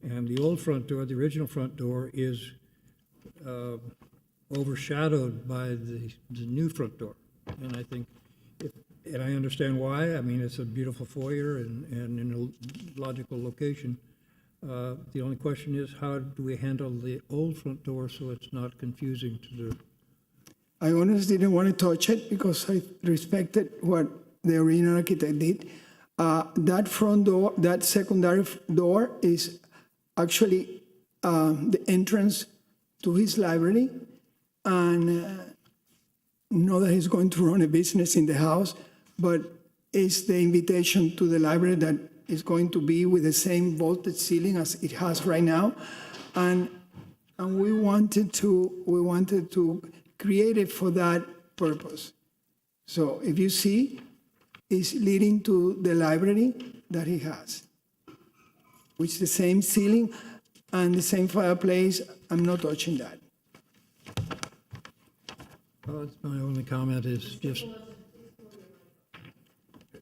And the old front door, the original front door, is overshadowed by the new front door. And I think, and I understand why. I mean, it's a beautiful foyer and in a logical location. The only question is, how do we handle the old front door so it's not confusing to the... I honestly didn't want to touch it because I respected what the original architect did. That front door, that secondary door is actually the entrance to his library. And not that he's going to run a business in the house, but it's the invitation to the library that is going to be with the same vaulted ceiling as it has right now. And we wanted to create it for that purpose. So if you see, it's leading to the library that he has, which is the same ceiling and the same fireplace. I'm not touching that. Well, my only comment is just,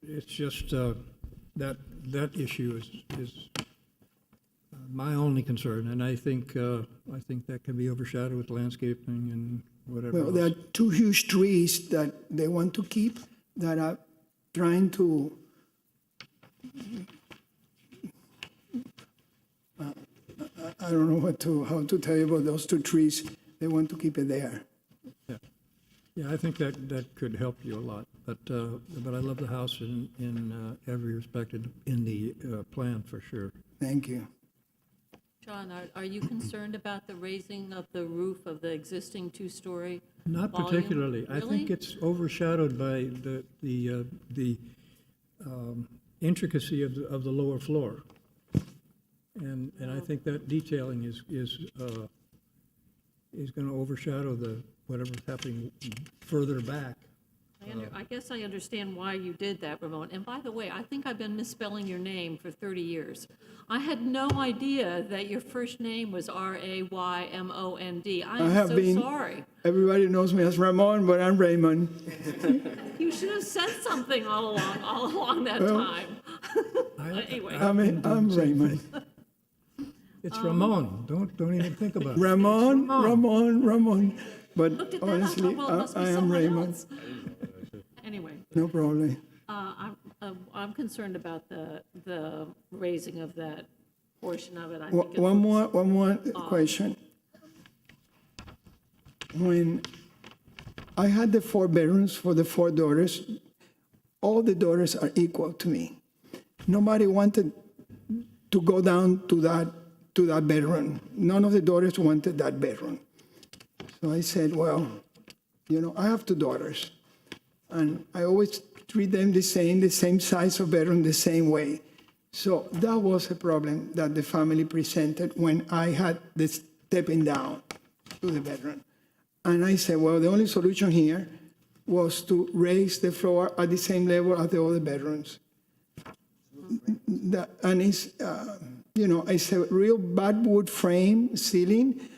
it's just that issue is my only concern, and I think that can be overshadowed with landscaping and whatever. Well, there are two huge trees that they want to keep that are trying to I don't know how to tell you about those two trees. They want to keep it there. Yeah, I think that could help you a lot. But I love the house in every respect in the plan for sure. Thank you. John, are you concerned about the raising of the roof of the existing two-story Not volume? particularly. Really? I think it's overshadowed by the intricacy of the lower floor, and I think that detailing is going to overshadow whatever's happening further back. I guess I understand why you did that, Ramon. And by the way, I think I've been misspelling your name for 30 years. I had no idea that your first name was Raymond. I am so sorry. Everybody knows me as Ramon, but I'm Raymond. You should have said something all along that time. Anyway. I'm Raymond. It's Ramon. Don't even think about it. Ramon. But honestly, I am Raymond. Anyway. No problem. I'm concerned about the raising of that portion of it. I think One more question. When I had the 4 bedrooms for the 4 daughters, all the daughters are equal to me. Nobody wanted to go down to that bedroom. None of the daughters wanted that bedroom. So I said, well, I have 2 daughters, and I always treat them the same size of bedroom, the same way. So that was a problem that the family presented when I had the stepping down to the bedroom. And I said, well, the only solution here was to raise the floor at the same level as the other bedrooms. And it's, it's a real bad wood frame ceiling.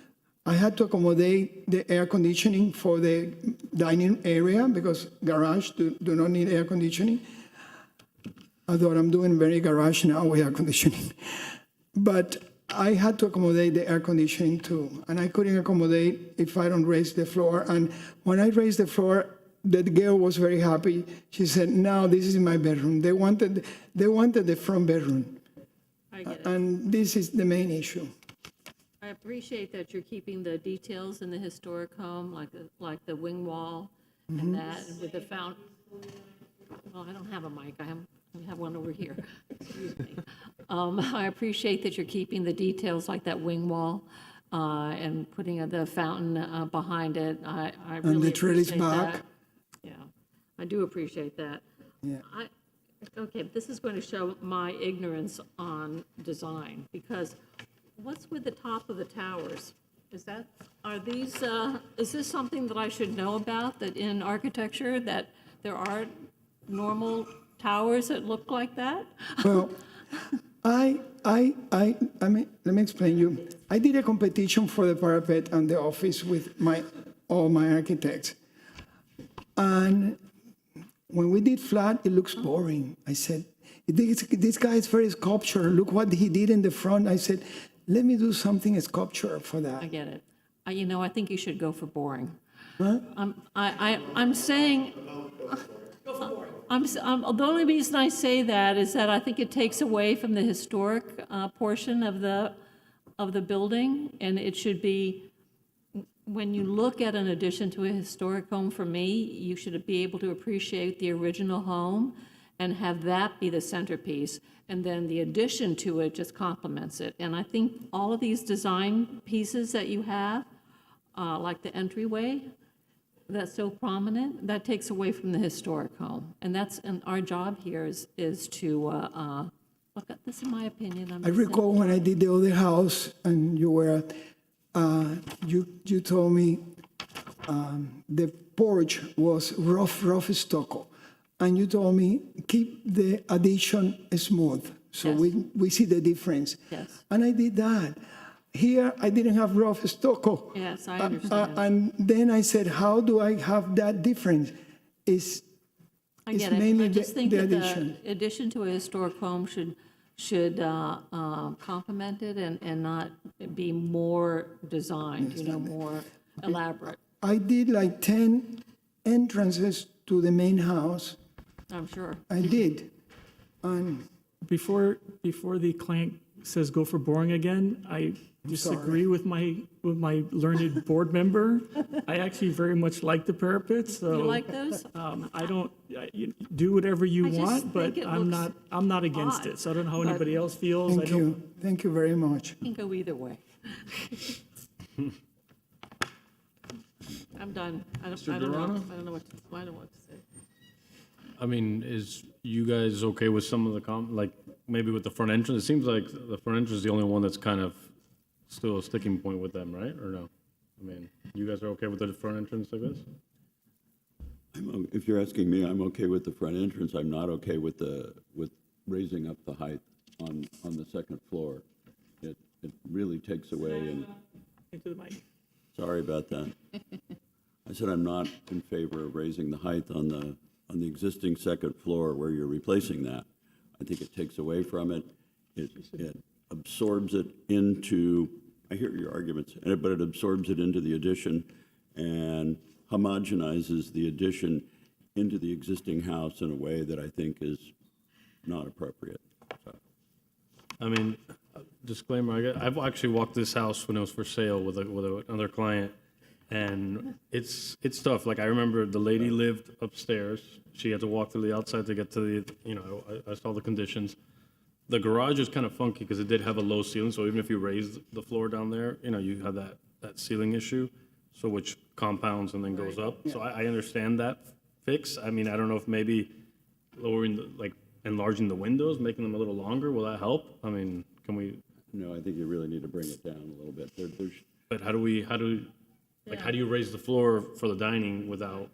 I had to accommodate the air conditioning for the dining area because garage do not need air conditioning. Although I'm doing very garage now with air conditioning. But I had to accommodate the air conditioning too. And I couldn't accommodate if I don't raise the floor. And when I raised the floor, the girl was very happy. She said, now this is my bedroom. They wanted the front bedroom. I get it. And this is the main issue. I appreciate that you're keeping the details in the historic home, like the wing wall and that, and with the fountain. Well, I don't have a mic. I have one over here. Excuse me. I appreciate that you're keeping the details like that wing wall and putting the fountain behind it. I really And the trellis appreciate back. that. Yeah, I do appreciate that. Yeah. Okay, this is going to show my ignorance on design, because what's with the top of the towers? Is this something that I should know about, that in architecture, that there are normal towers that look like that? Well, I mean, let me explain you. I did a competition for the parapet and the office with all my architects. And when we did flat, it looks boring. I said, this guy is very sculptural. Look what he did in the front. I said, let me do something sculptural for that. I get it. I think you should go for boring. Huh? I'm saying, the only reason I say that is that I think it takes away from the historic portion of the building, and it should be, when you look at an addition to a historic home, for me, you should be able to appreciate the original home and have that be the centerpiece, and then the addition to it just complements it. And I think all of these design pieces that you have, like the entryway, that's so prominent, that takes away from the historic home. And our job here is to, look, this is my opinion. I recall when I did the other house and you were, you told me the porch was rough stucco. And you told me, keep the addition smooth, so we see the difference. Yes. And I did that. Here, I didn't have rough stucco. Yes, I understand. And then I said, how do I have that difference? It's get it. mainly I just think the that addition. the addition to a historic home should complement it and not be more designed, more elaborate. I did like 10 entrances to the main house. I'm sure. I did. And Before the client says go for boring again, I disagree with my learned board member. I actually very much like the parapets, so. You like those? You do whatever you I just want, but think it I'm looks not against odd, it, so I don't know how but- anybody else feels. Thank you. Thank you very much. Can go either way. I'm done. I don't know. Guarano? I don't know what to say. I mean, is you guys okay with some of the like maybe with the front entrance? It seems like the front entrance is the only one that's kind of still a sticking point with them, right? Or no? I mean, you guys are okay with the front entrance like this? If you're asking me, I'm okay with the front entrance. I'm not okay with raising up the height on the second floor. It really takes away and, Into the mic. sorry about that. I said I'm not in favor of raising the height on the existing second floor where you're replacing that. I think it takes away from it. It absorbs it into, I hear your arguments, but it absorbs it into the addition and homogenizes the addition into the existing house in a way that I think is not appropriate. So. I mean, disclaimer, I've actually walked this house when it was for sale with another client, and it's tough. Like, I remember the lady lived upstairs. She had to walk through the outside to get to the, I saw the conditions. The garage is kind of funky because it did have a low ceiling, so even if you raised the floor down there, you have that ceiling issue, so which compounds and then goes up. So I understand that fix. I mean, I don't know if maybe enlarging the windows, making them a little longer, will that help? I mean, can we? No, I think you really need to bring it down a little bit. But how do you raise the floor for the dining without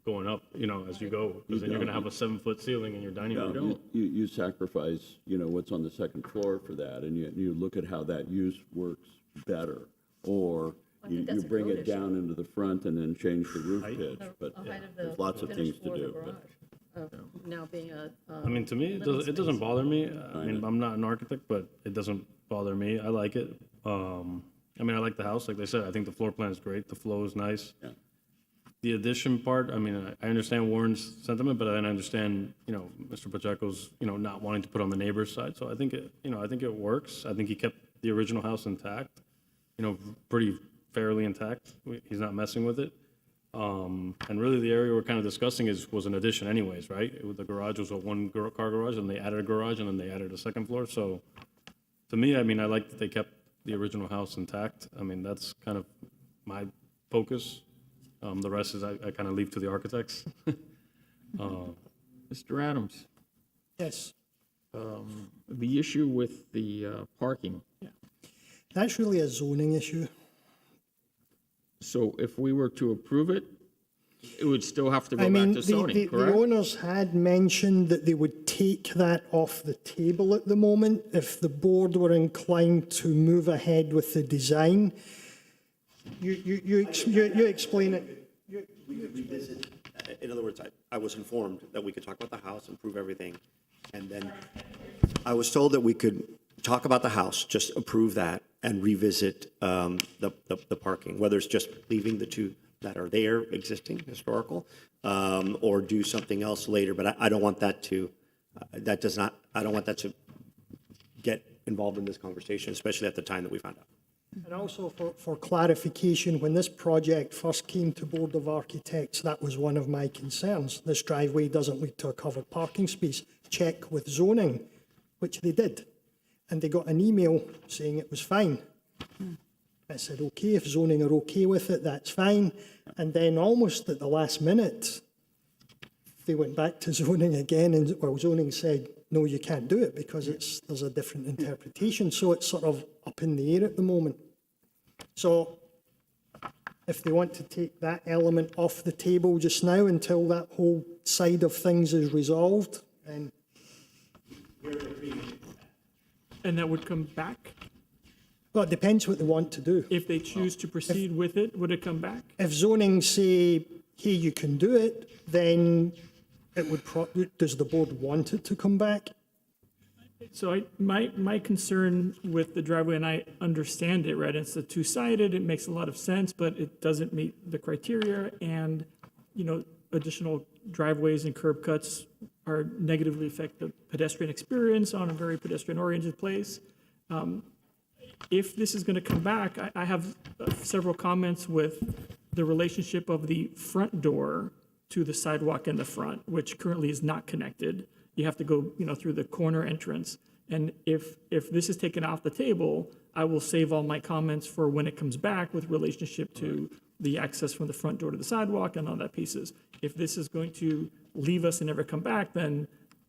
going up, as you go? Because then you're going to have a 7-foot ceiling in your dining room. No, you sacrifice, what's on the second floor for that, and you look at how that use works better. Or you bring it down into the front and then change the roof pitch, but there's lots of things to do. Now being I mean, to me, it doesn't bother me. I mean, I'm not an architect, but it doesn't bother me. I like it. I mean, I like the house. Like they said, I think the floor plan is great. The flow is nice. Yeah. The addition part, I mean, I understand Warren's sentiment, but then I understand, Mr. Pacheco's, not wanting to put on the neighbor's side. So I think it works. I think he kept the original house intact, pretty fairly intact. He's not messing with it. And really the area we're kind of discussing was an addition anyways, right? The garage was a one-car garage, and they added a garage, and then they added a second floor. So to me, I mean, I like that they kept the original house intact. I mean, that's kind of my focus. The rest is I kind of leave to the architects. Mr. Adams, Yes, the issue with the parking. that's really a zoning issue. So if we were to approve it, it would still have to I go mean, back to zoning, the correct? owners had mentioned that they would take that off the table at the moment if the board were inclined to move ahead with the design. You explain it. We could revisit, in other words, I was informed that we could talk about the house, improve everything, and then I was told that we could talk about the house, just approve that, and revisit the parking, whether it's just leaving the two that are there, existing, historical, or do something else later, but I don't want that to, I don't want that to get involved in this conversation, especially at the time that we found out. And also for clarification, when this project first came to Board of Architects, that was one of my concerns. This driveway doesn't lead to a covered parking space. Check with zoning, which they did. And they got an email saying it was fine. I said, okay, if zoning are okay with it, that's fine. And then almost at the last minute, they went back to zoning again, and well, zoning said, no, you can't do it because there's a different interpretation. So it's sort of up in the air at the moment. So if they want to take that element off the table just now until that whole side of things is resolved, then And that would come back? well, it depends what they want to do. If they choose to proceed with it, would it come back? If zoning say, hey, you can do it, then it would, does the board want it to come back? So my concern with the driveway, and I understand it, right? It's a two-sided, it makes a lot of sense, but it doesn't meet the criteria, and, you know, additional driveways and curb cuts are negatively affect the pedestrian experience on a very pedestrian-oriented place. If this is going to come back, I have several comments with the relationship of the front door to the sidewalk in the front, which currently is not connected. You have to go, you know, through the corner entrance. And if this is taken off the table, I will save all my comments for when it comes back with relationship to the access from the front door to the sidewalk and all that pieces. If this is going to leave us and never come back, then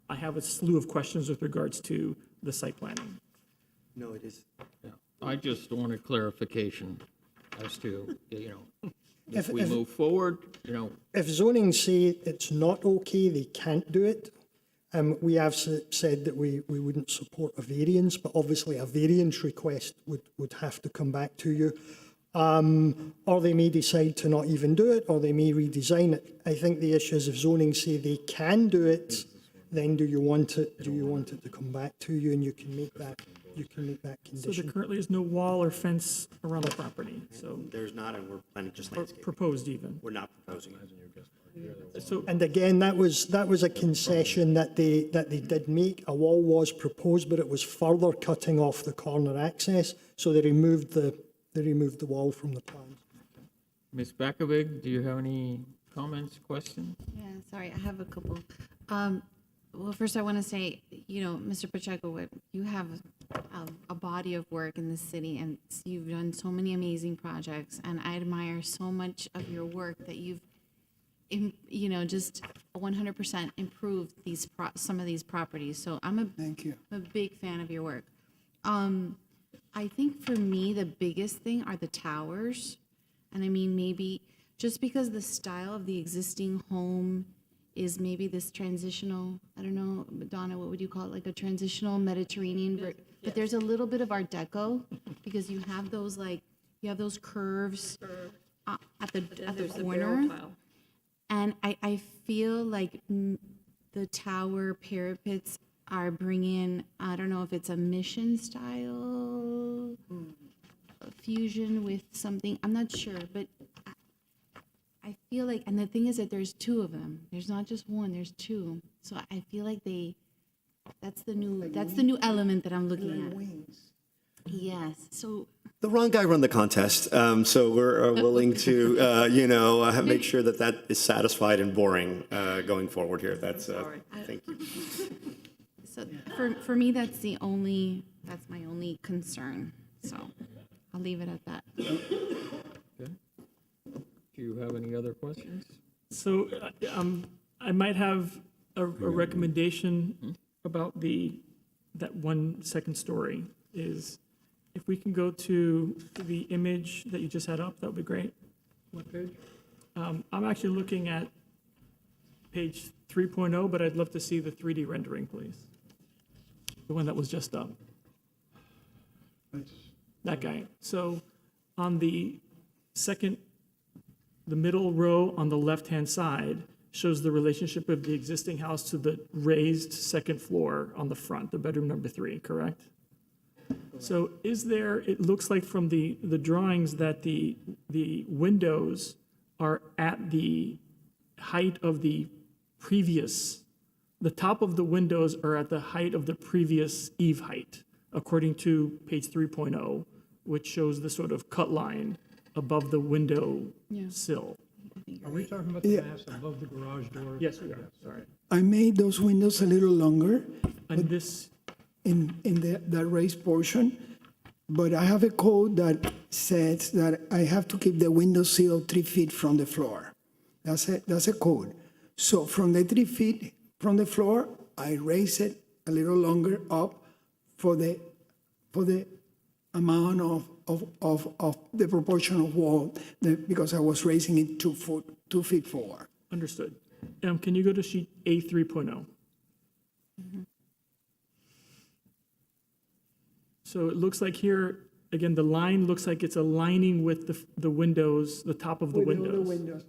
I have a slew of questions with regards to the site planning. No, it is. I just wanted clarification as to, you know, if If- we if- move forward, you know, If zoning say it's not okay, they can't do it, we have said that we wouldn't support a variance, but obviously a variance request would have to come back to you. Or they may decide to not even do it, or they may redesign it. I think the issue is if zoning say they can do it, then do you want it to come back to you, and you can make that So condition. there currently is no wall or fence around the property, so, There's not, and we're planning just or landscape. proposed even. We're not proposing. So, And again, that was a concession that they did make. A wall was proposed, but it was further cutting off the corner access, so they removed the wall from the plan. Ms. Bakovic, do you have any comments, questions? Yeah, sorry, I have a couple. Well, first I want to say, you know, Mr. Pacheco, you have a body of work in the city, and you've done so many amazing projects, and I admire so much of your work that you've, you know, just 100% improved some of these properties. So Thank you. I'm a big fan of your work. I think for me, the biggest thing are the towers. And I mean, maybe just because the style of the existing home is maybe this transitional, I don't know, Donna, what would you call it? Like a transitional Mediterranean, but there's a little bit of Art Deco because you have those curves at the There's a corner. barrel tile. And I feel like the tower parapets are bringing, I don't know if it's a mission style fusion with something, I'm not sure, but I feel like, and the thing is that there's two of them. There's not just one, there's two. So I feel like that's the new element that I'm looking at. Yes, so The wrong guy run the contest, so we're willing to, make sure that is satisfied and boring going forward here. That's, thank you. so for me, that's my only concern. So I'll leave it at that. Okay. Do you have any other questions? So I might have a recommendation about that one second story is if we can go to the image that you just had up, that would be great. What page? I'm actually looking at page 3.0, but I'd love to see the 3D rendering, please. The one that was just up. That guy. So on the middle row on the left-hand side shows the relationship of the existing house to the raised second floor on the front, the bedroom number 3, correct? So it looks like from the drawings that the windows are at the height of the top of the windows are at the height of the previous eave height, according to page 3.0, which shows the sort of cut line above the window sill. Are we talking about the mass above the garage door? Yes, we are, sorry. I made those windows a little longer And this, in that raised portion, but I have a code that says that I have to keep the window sill 3 feet from the floor. That's a code. So from the 3 feet from the floor, I raise it a little longer up for the amount of the proportion of wall, because I was raising it 2 feet forward. understood. Can you go to sheet A 3.0? So it looks like here, again, the line looks like it's aligning with the windows, the top of the With all windows. the windows.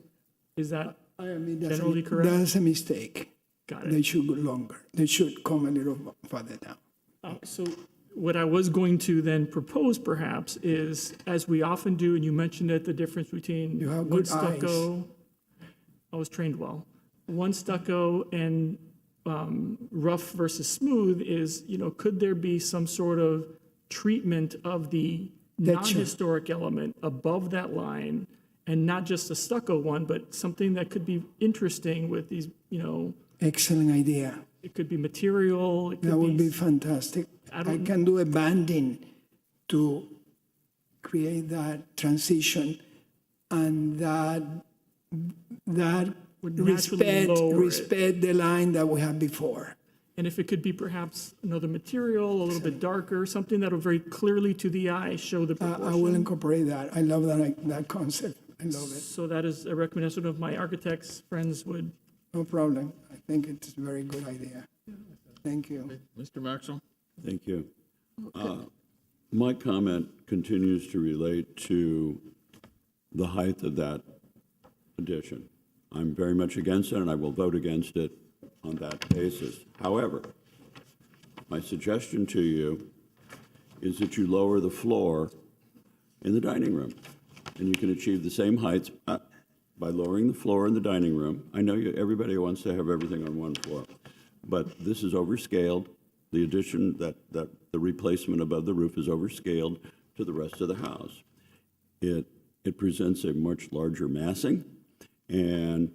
Is that I mean, generally correct? That's a mistake. Got it. They should go longer. They should come a little farther down. So what I was going to then propose perhaps is, as we often do, and you mentioned it, the difference between You have wood good eyes. stucco. I was trained well. One stucco and rough versus smooth is, could there be some sort of treatment of the non-historic element above that line, and not just a stucco one, but something that could be interesting with these, Excellent idea. it could be material. It could That would be fantastic. I can do a banding to create that transition and that Would naturally lower it. respect the line that we had before. And if it could be perhaps another material, a little bit darker, something that'll very clearly to the eye show the proportion. I will incorporate that. I love that concept. I love it. So that is a recommendation of my architects friends would. No problem. I think it's a very good idea. Thank you. Mr. Maxwell? Thank you. My comment continues to relate to the height of that addition. I'm very much against it, and I will vote against it on that basis. However, my suggestion to you is that you lower the floor in the dining room, and you can achieve the same heights by lowering the floor in the dining room. I know everybody wants to have everything on one floor, but this is overscaled. The addition, the replacement above the roof is overscaled to the rest of the house. It presents a much larger massing, and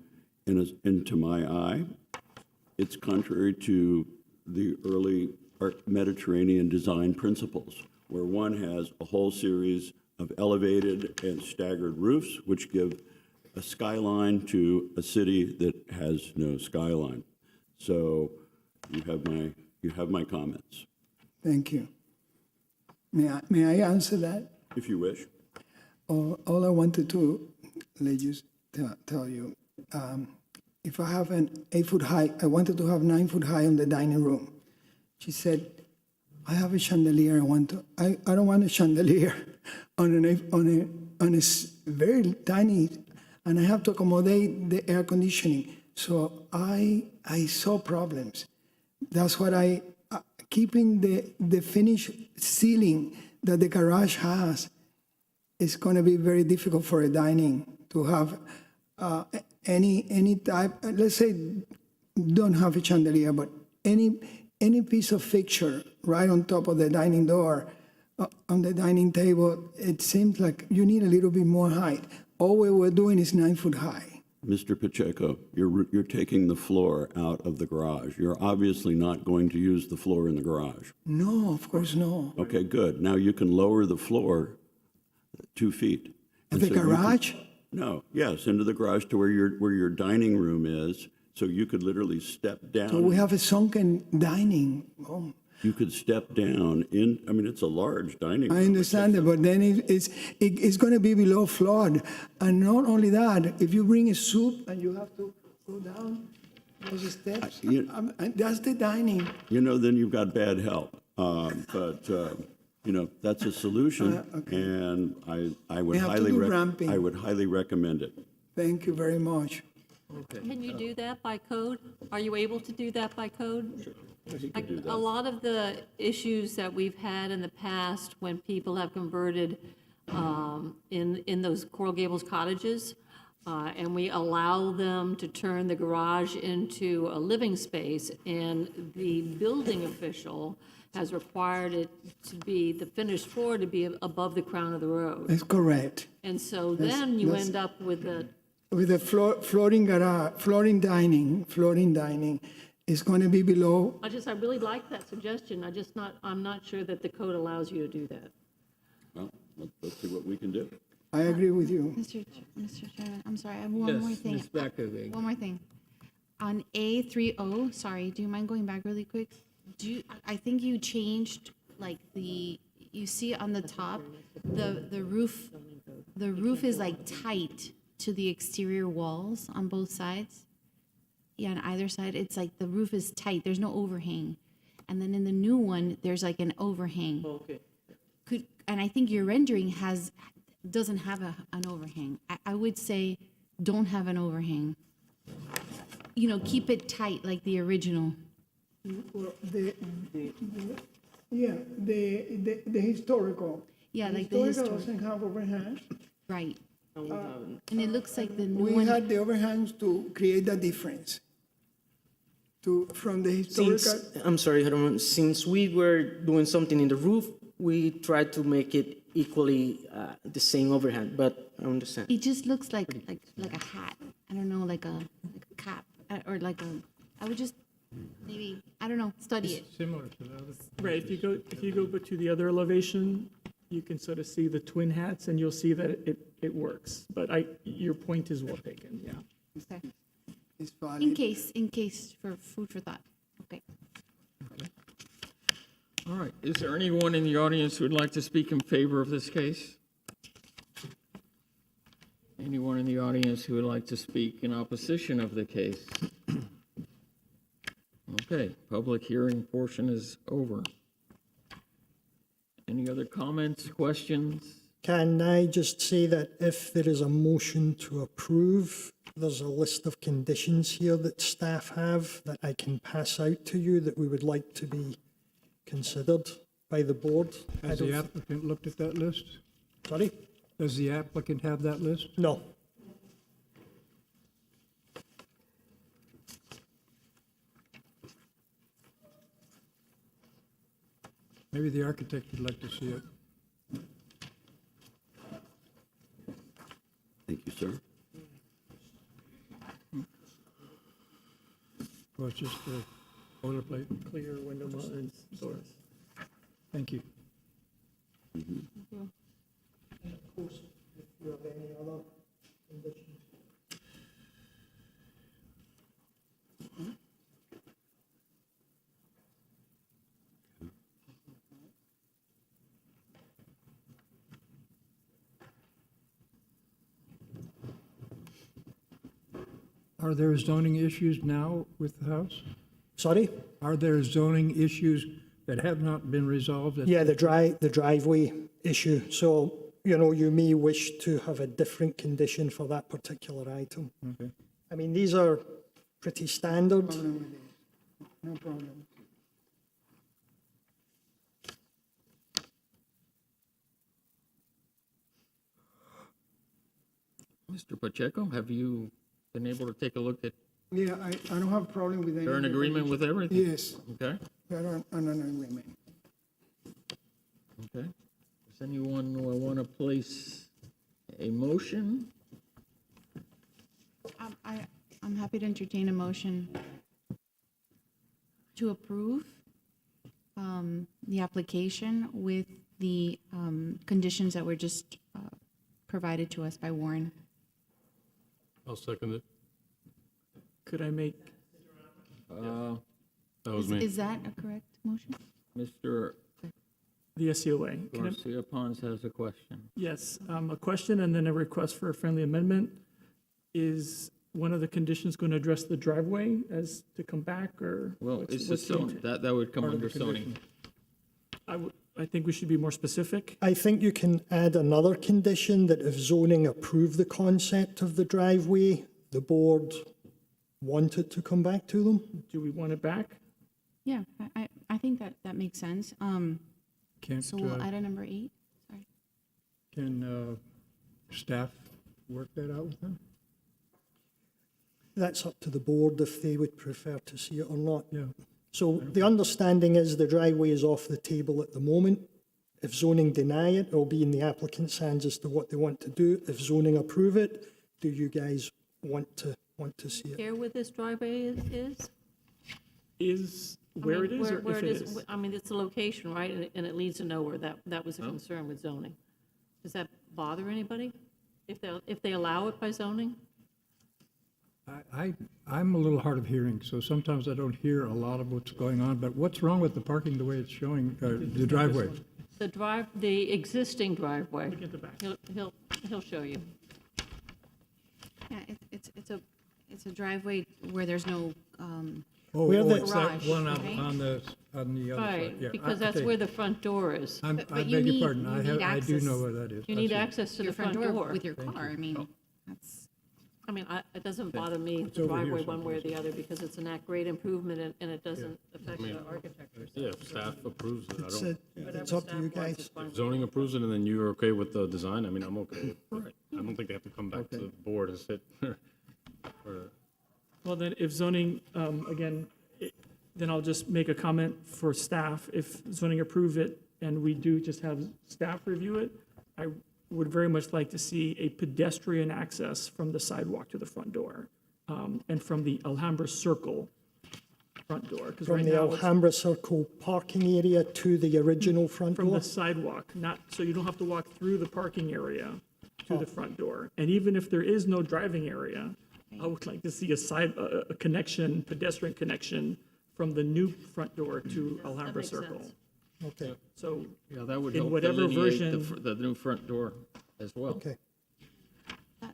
to my eye, it's contrary to the early Mediterranean design principles, where one has a whole series of elevated and staggered roofs, which give a skyline to a city that has no skyline. So you have my comments. Thank you. May I answer that? If you wish. All I wanted to let you tell you, if I have an 8-foot high, I wanted to have 9-foot high on the dining room. She said, I have a chandelier. I don't want a chandelier on a very tiny, and I have to accommodate the air conditioning. So I saw problems. That's what keeping the finished ceiling that the garage has is going to be very difficult for a dining to have any type. Let's say don't have a chandelier, but any piece of fixture right on top of the dining door, on the dining table. It seems like you need a little bit more height. All we were doing is 9 foot high. Mr. Pacheco, you're taking the floor out of the garage. You're obviously not going to use the floor in the garage. No, of course no. Okay, good. Now you can lower the floor 2 feet. And The so you can- garage? No, yes, into the garage to where your dining room is, so you could literally step down. So we have a sunken dining. Oh, you could step down in, I mean, it's a large dining room. I understand that, but then it's going to be below flood. And not only that, if you bring a soup and you have to go down those steps, and that's the dining. You know, then you've got bad help. You know, that's a solution, Okay. and I would We have to highly, do ramping. I would highly recommend it. Thank you very much. Can you do that by code? Are you able to do that by code? You Like, could do that. a lot of the issues that we've had in the past when people have converted in those Coral Gables cottages, and we allow them to turn the garage into a living space, and the building official has required it to be, the finished floor to be above the crown of the road. That's correct. And so That's- then you that's- end up with the, With the flooring garage, flooring dining is going to be below. I really like that suggestion. I'm not sure that the code allows you to do that. Well, let's see what we can do. I agree with you. Mr. Chairman, I'm sorry, I have one more thing. Ms. Beckovic. One more thing. On A30, sorry, do you mind going back really quick? I think you changed, like, you see on the top, the roof is like tight to the exterior walls on both sides. Yeah, on either side, it's like the roof is tight, there's no overhang. And then in the new one, there's like an overhang. Okay. And I think your rendering doesn't have an overhang. I would say don't have an overhang. You know, keep it tight like the original. Well, the historical. Yeah, like the Historical historical. doesn't have overhangs. Right. And it looks like the new We one. had the overhangs to create that difference. From the historical. I'm sorry, Herman, since we were doing something in the roof, we tried to make it equally the same overhang, but I understand. It just looks like a hat. I don't know, like a cap or like a. I would just maybe, I don't know, study it. Similar to the other. Right, if you go to the other elevation, you can sort of see the twin hats and you'll see that it works. But your point is well taken, yeah. Okay. It's valid. In case for food for thought. Okay. All right, is there anyone in the audience who would like to speak in favor of this case? Anyone in the audience who would like to speak in opposition of the case? Okay, public hearing portion is over. Any other comments, questions? Can I just say that if there is a motion to approve, there's a list of conditions here that staff have that I can pass out to you that we would like to be considered by the board. Has the applicant looked at that list? Sorry? Does the applicant have that list? No. Maybe the architect would like to see it. Thank you, sir. Well, it's just a boilerplate. Clear window blinds, doors. Thank you. And of course, if you have any other conditions. Are there zoning issues now with the house? Sorry? Are there zoning issues that have not been resolved? Yeah, the driveway issue. So, you may wish to have a different condition for that particular item. Okay. I mean, these are pretty standard. No problem. Mr. Pacheco, have you been able to take a look at, Yeah, I don't have a problem with any. they're in of the agreement with everything? Yes, Okay, they're on an agreement. okay. Does anyone want to place a motion? I'm happy to entertain a motion to approve the application with the conditions that were just provided to us by Warren. I'll second it. Could I make, That was me. Is that a correct motion? Mr. The SCOA. Can I- Garcia Pons has a question. Yes, a question and then a request for a friendly amendment. Is one of the conditions going to address the driveway as to come back, or? Well, what's- it's the what's the zone, intent? that would come Part of the under zoning. I think we should be more specific. I think you can add another condition that if zoning approve the concept of the driveway, the board want it to come back to them. Do we want it back? Yeah, I think that makes sense. Can't, So we'll add a number 8. Sorry. can staff work that out with them? That's up to the board if they would prefer to see it or not. Yeah. So the understanding is the driveway is off the table at the moment. If zoning deny it, it'll be in the applicant's hands as to what they want to do. If zoning approve it, do you guys want to see it? Care where this driveway is? Is I where mean, it is, or where if it is? I mean, it's the location, right? And it leads to nowhere. That was a concern with zoning. Does that bother anybody? If they allow it by zoning? I'm a little hard of hearing, so sometimes I don't hear a lot of what's going on, but what's wrong with the parking the way it's showing, the driveway? The existing driveway. Look at the back. He'll show you. Yeah, it's a driveway where there's no, Oh, Where the- it's that Garage, one out right? on the other side. Right, Yeah, because that's okay. where the front door is. I But you beg your need- pardon, you I need I do access. know where that is. You I need see. access to your the front door. with your car. I mean, that's. I mean, it doesn't bother me, the over here driveway one way or the other, because it's a great improvement and it doesn't affect the architecture. Yeah, if staff approves it, I It's, don't, it's up to you guys. if zoning approves it and then you're okay with the design, I mean, I'm okay. I don't think they have to come back to the board and sit. or- Well, then, if zoning, again, then I'll just make a comment for staff. If zoning approve it and we do just have staff review it, I would very much like to see a pedestrian access from the sidewalk to the front door, and from the Alhambra Circle front door. 'Cause From right the now it's Alhambra Circle parking area to the original front from door. the sidewalk, not, so you don't have to walk through the parking area to the front door. And even if there is no driving area, I would like to see a connection, pedestrian connection from the new front door to Alhambra makes Circle. sense. Okay, So, Yeah, that would In help whatever delineate version- the new front door as well. okay.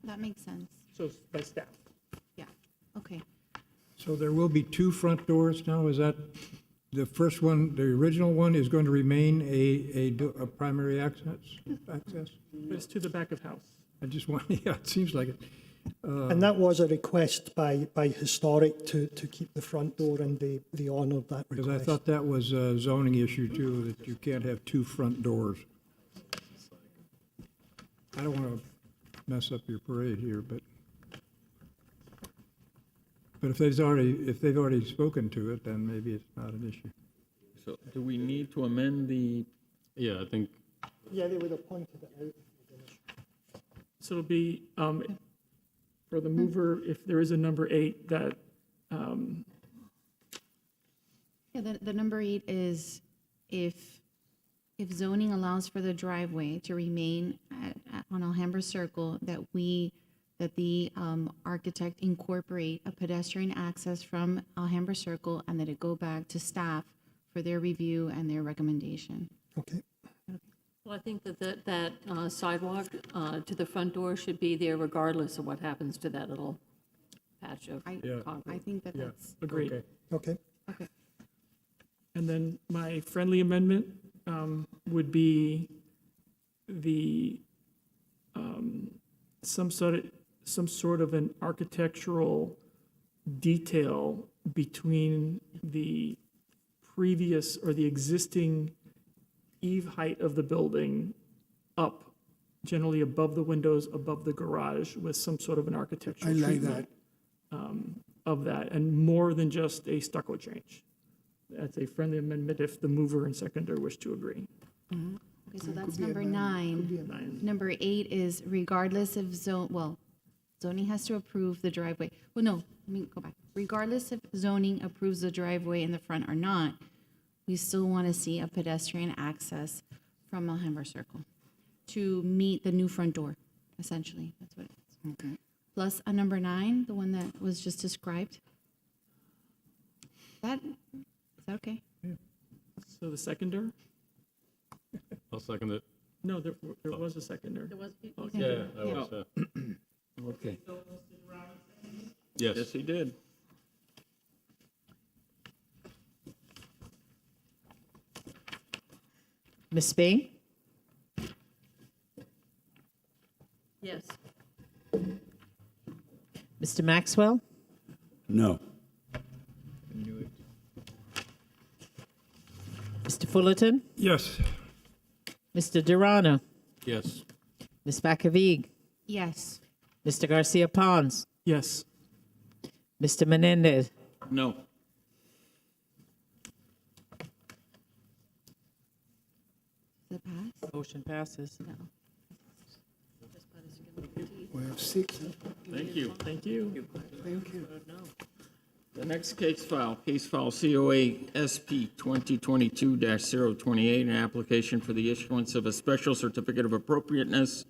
That makes sense. so by staff. Yeah, okay. So there will be 2 front doors now, is that, the first one, the original one is going to remain a primary access? But it's to the back of house. I just want, yeah, it seems like it. And that was a request by Historic to keep the front door, and they honored that Because I request. thought that was a zoning issue too, that you can't have 2 front doors. I don't want to mess up your parade here, but if they've already spoken to it, then maybe it's not an issue. So do we need to amend the, Yeah, I think, Yeah, they would have pointed it out. So it'll be, for the mover, if there is a number 8, that, Yeah, the number 8 is if zoning allows for the driveway to remain on Alhambra Circle, that the architect incorporate a pedestrian access from Alhambra Circle, and that it go back to staff for their review and their recommendation. Okay. Well, I think that sidewalk to the front door should be there regardless of what happens to that little patch of I concrete. think that's, agreed. Okay. Okay. okay. And then my friendly amendment would be some sort of an architectural detail between the previous or the existing eave height of the building up, generally above the windows, above the garage, with some sort of an I architectural like treatment of that, and more than just a stucco change. That's a friendly amendment if the mover and seconder wish to agree. Okay, so that's number 9. 9. Number 8 is regardless of zoning has to approve the driveway. Well, no, let me go back. Regardless if zoning approves the driveway in the front or not, we still want to see a pedestrian access from Alhambra Circle to meet the new front door, essentially. That's what it is. Okay. Plus a number 9, the one that was just described. Is that okay? So the seconder? I'll second it. No, there was a seconder. There was, Yeah, that was, Okay. yes. Yes, he did. Ms. Spain? yes. Mr. Maxwell? No. Mr. Fullerton? Yes. Mr. Durana? Yes. Ms. Bacavigue? Yes. Mr. Garcia Pons? Yes. Mr. Menendez? No. Does it pass? Motion passes. No. We have 6. Thank you. Thank you. Thank you. The next case file COA SP 2022-028, an application for the issuance of a special certificate of appropriateness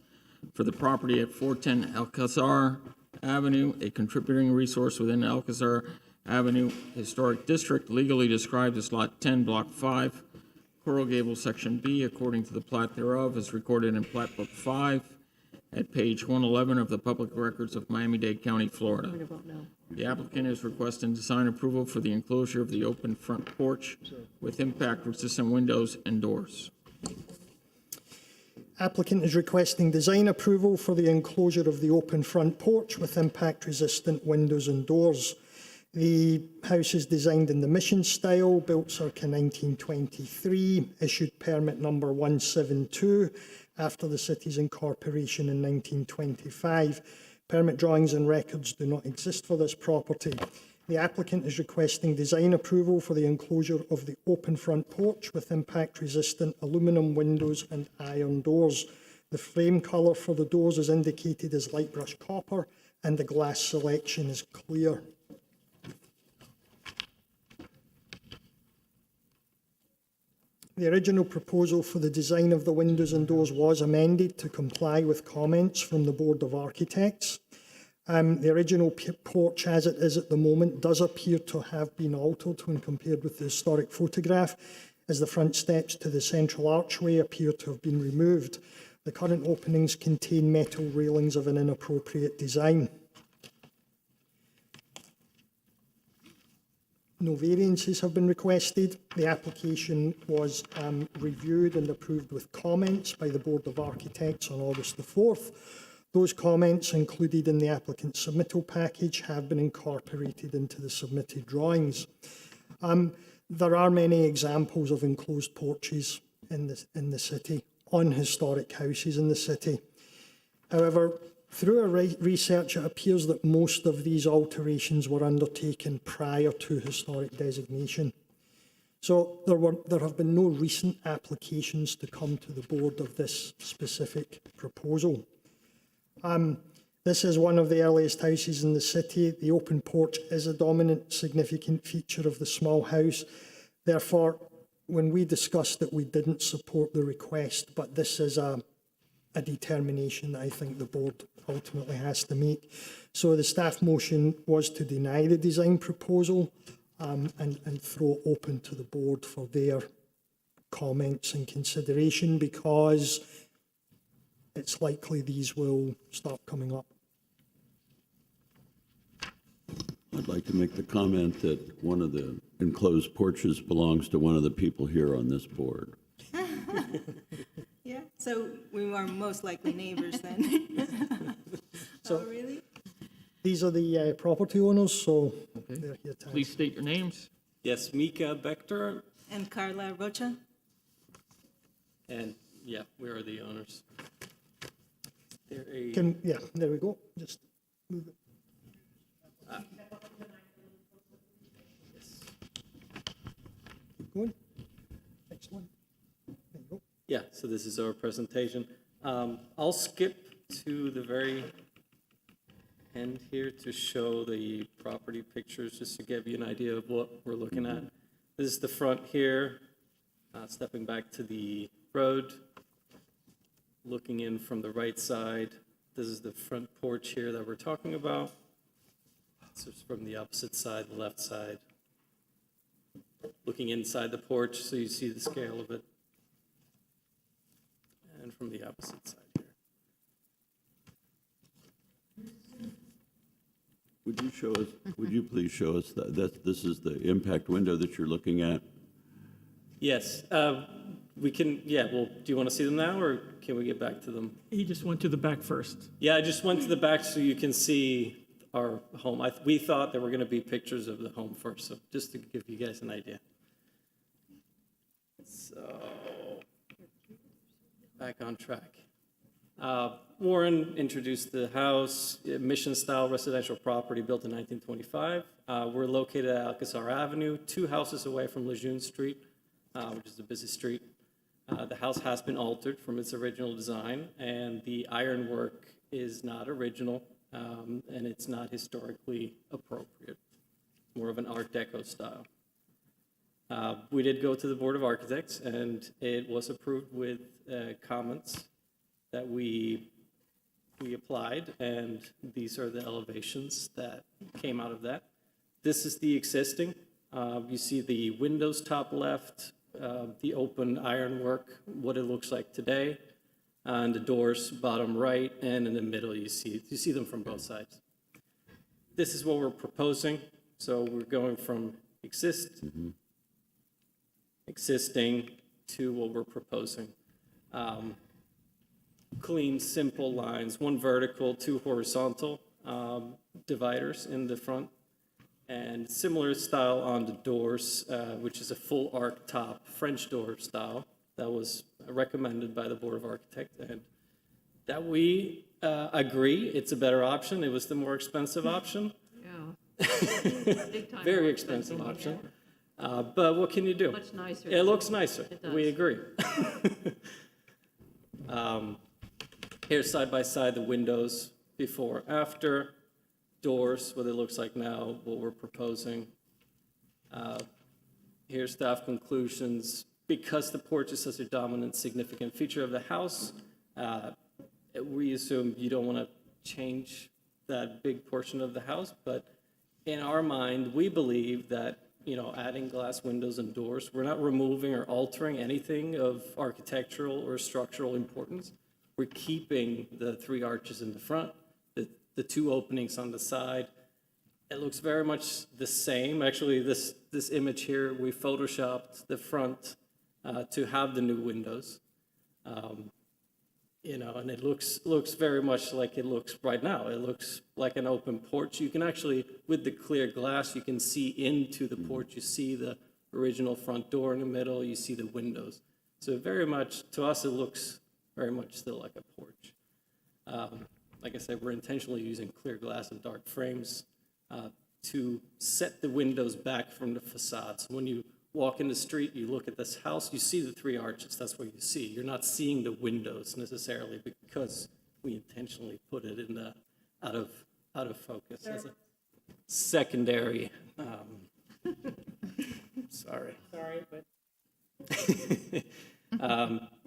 for the property at 410 Alcazar Avenue, a contributing resource within Alcazar Avenue Historic District, legally described as Lot 10, Block 5, Coral Gables, Section B, according to the plat thereof, is recorded in Plat Book 5 at page 111 of the Public Records of Miami-Dade County, Florida. The applicant is requesting design approval for the enclosure of the open front porch with impact-resistant windows and doors. Applicant is requesting design approval for the enclosure of the open front porch with impact-resistant windows and doors. The house is designed in the mission style, built circa 1923, issued permit number 172 after the city's incorporation in 1925. Permit drawings and records do not exist for this property. The applicant is requesting design approval for the enclosure of the open front porch with impact-resistant aluminium windows and iron doors. The frame colour for the doors is indicated as light brush copper, and the glass selection is clear. The original proposal for the design of the windows and doors was amended to comply with comments from the Board of Architects. The original porch as it is at the moment does appear to have been altered when compared with the historic photograph, as the front steps to the central archway appear to have been removed. The current openings contain metal railings of an inappropriate design. No variances have been requested. The application was reviewed and approved with comments by the Board of Architects on August the 4th. Those comments included in the applicant's submittal package have been incorporated into the submitted drawings. There are many examples of enclosed porches in the city, on historic houses in the city. However, through our research, it appears that most of these alterations were undertaken prior to historic designation. So there have been no recent applications to come to the board of this specific proposal. This is one of the earliest houses in the city. The open porch is a dominant, significant feature of the small house. Therefore, when we discussed it, we didn't support the request, but this is a determination that I think the board ultimately has to make. So the staff motion was to deny the design proposal and throw open to the board for their comments and consideration, because it's likely these will start coming up. I'd like to make the comment that one of the enclosed porches belongs to one of the people here on this board. Yeah, so we are most likely neighbors then. So, oh, really? These are the property owners, so they're here to Please state your names. Yes, Mika Bechter, And Carla Rocha? and yeah, we are the owners. They're a, there we go. Just move it. Keep going. Next one. There you go. yeah, so this is our presentation. I'll skip to the very end here to show the property pictures, just to give you an idea of what we're looking at. This is the front here, stepping back to the road, looking in from the right side. This is the front porch here that we're talking about. This is from the opposite side, the left side. looking inside the porch, so you see the scale of it. And from the opposite side here. Would you show us, would you please show us this is the impact window that you're looking at? Yes, we can, yeah, well, do you want to see them now, or can we get back to them? He just went to the back first. Yeah, I just went to the back so you can see our home. We thought there were going to be pictures of the home first, so just to give you guys an idea. So, back on track. Warren introduced the house, mission-style residential property built in 1925. We're located at Alcazar Avenue, 2 houses away from Lejeune Street, which is a busy street. The house has been altered from its original design, and the ironwork is not original, and it's not historically appropriate. More of an Art Deco style. We did go to the Board of Architects, and it was approved with comments that we applied, and these are the elevations that came out of that. This is the existing. You see the windows top left, the open ironwork, what it looks like today, and the doors bottom right, and in the middle you see them from both sides. This is what we're proposing. So we're going from existing to what we're proposing. Clean, simple lines, 1 vertical, 2 horizontal dividers in the front, and similar style on the doors, which is a full arc top French door style that was recommended by the Board of Architects, and that we agree it's a better option. It was the more expensive option. Yeah. Big time Very more expensive option. Yeah. But what can you do? Much nicer. It looks nicer. It does. We agree. Here's side by side the windows before, after, doors, what it looks like now, what we're proposing. Here's staff conclusions. Because the porch is such a dominant, significant feature of the house, we assume you don't want to change that big portion of the house, but in our mind, we believe that, you know, adding glass windows and doors, we're not removing or altering anything of architectural or structural importance. We're keeping the 3 arches in the front, the 2 openings on the side. It looks very much the same. Actually, this image here, we photoshopped the front to have the new windows. You know, and it looks very much like it looks right now. It looks like an open porch. You can actually, with the clear glass, you can see into the porch. You see the original front door in the middle. You see the windows. So very much, to us, it looks very much still like a porch. Like I said, we're intentionally using clear glass and dark frames to set the windows back from the facade. So when you walk in the street, you look at this house, you see the 3 arches. That's what you see. You're not seeing the windows necessarily because we intentionally put it in the out of focus as a secondary. Sorry. Sorry, but.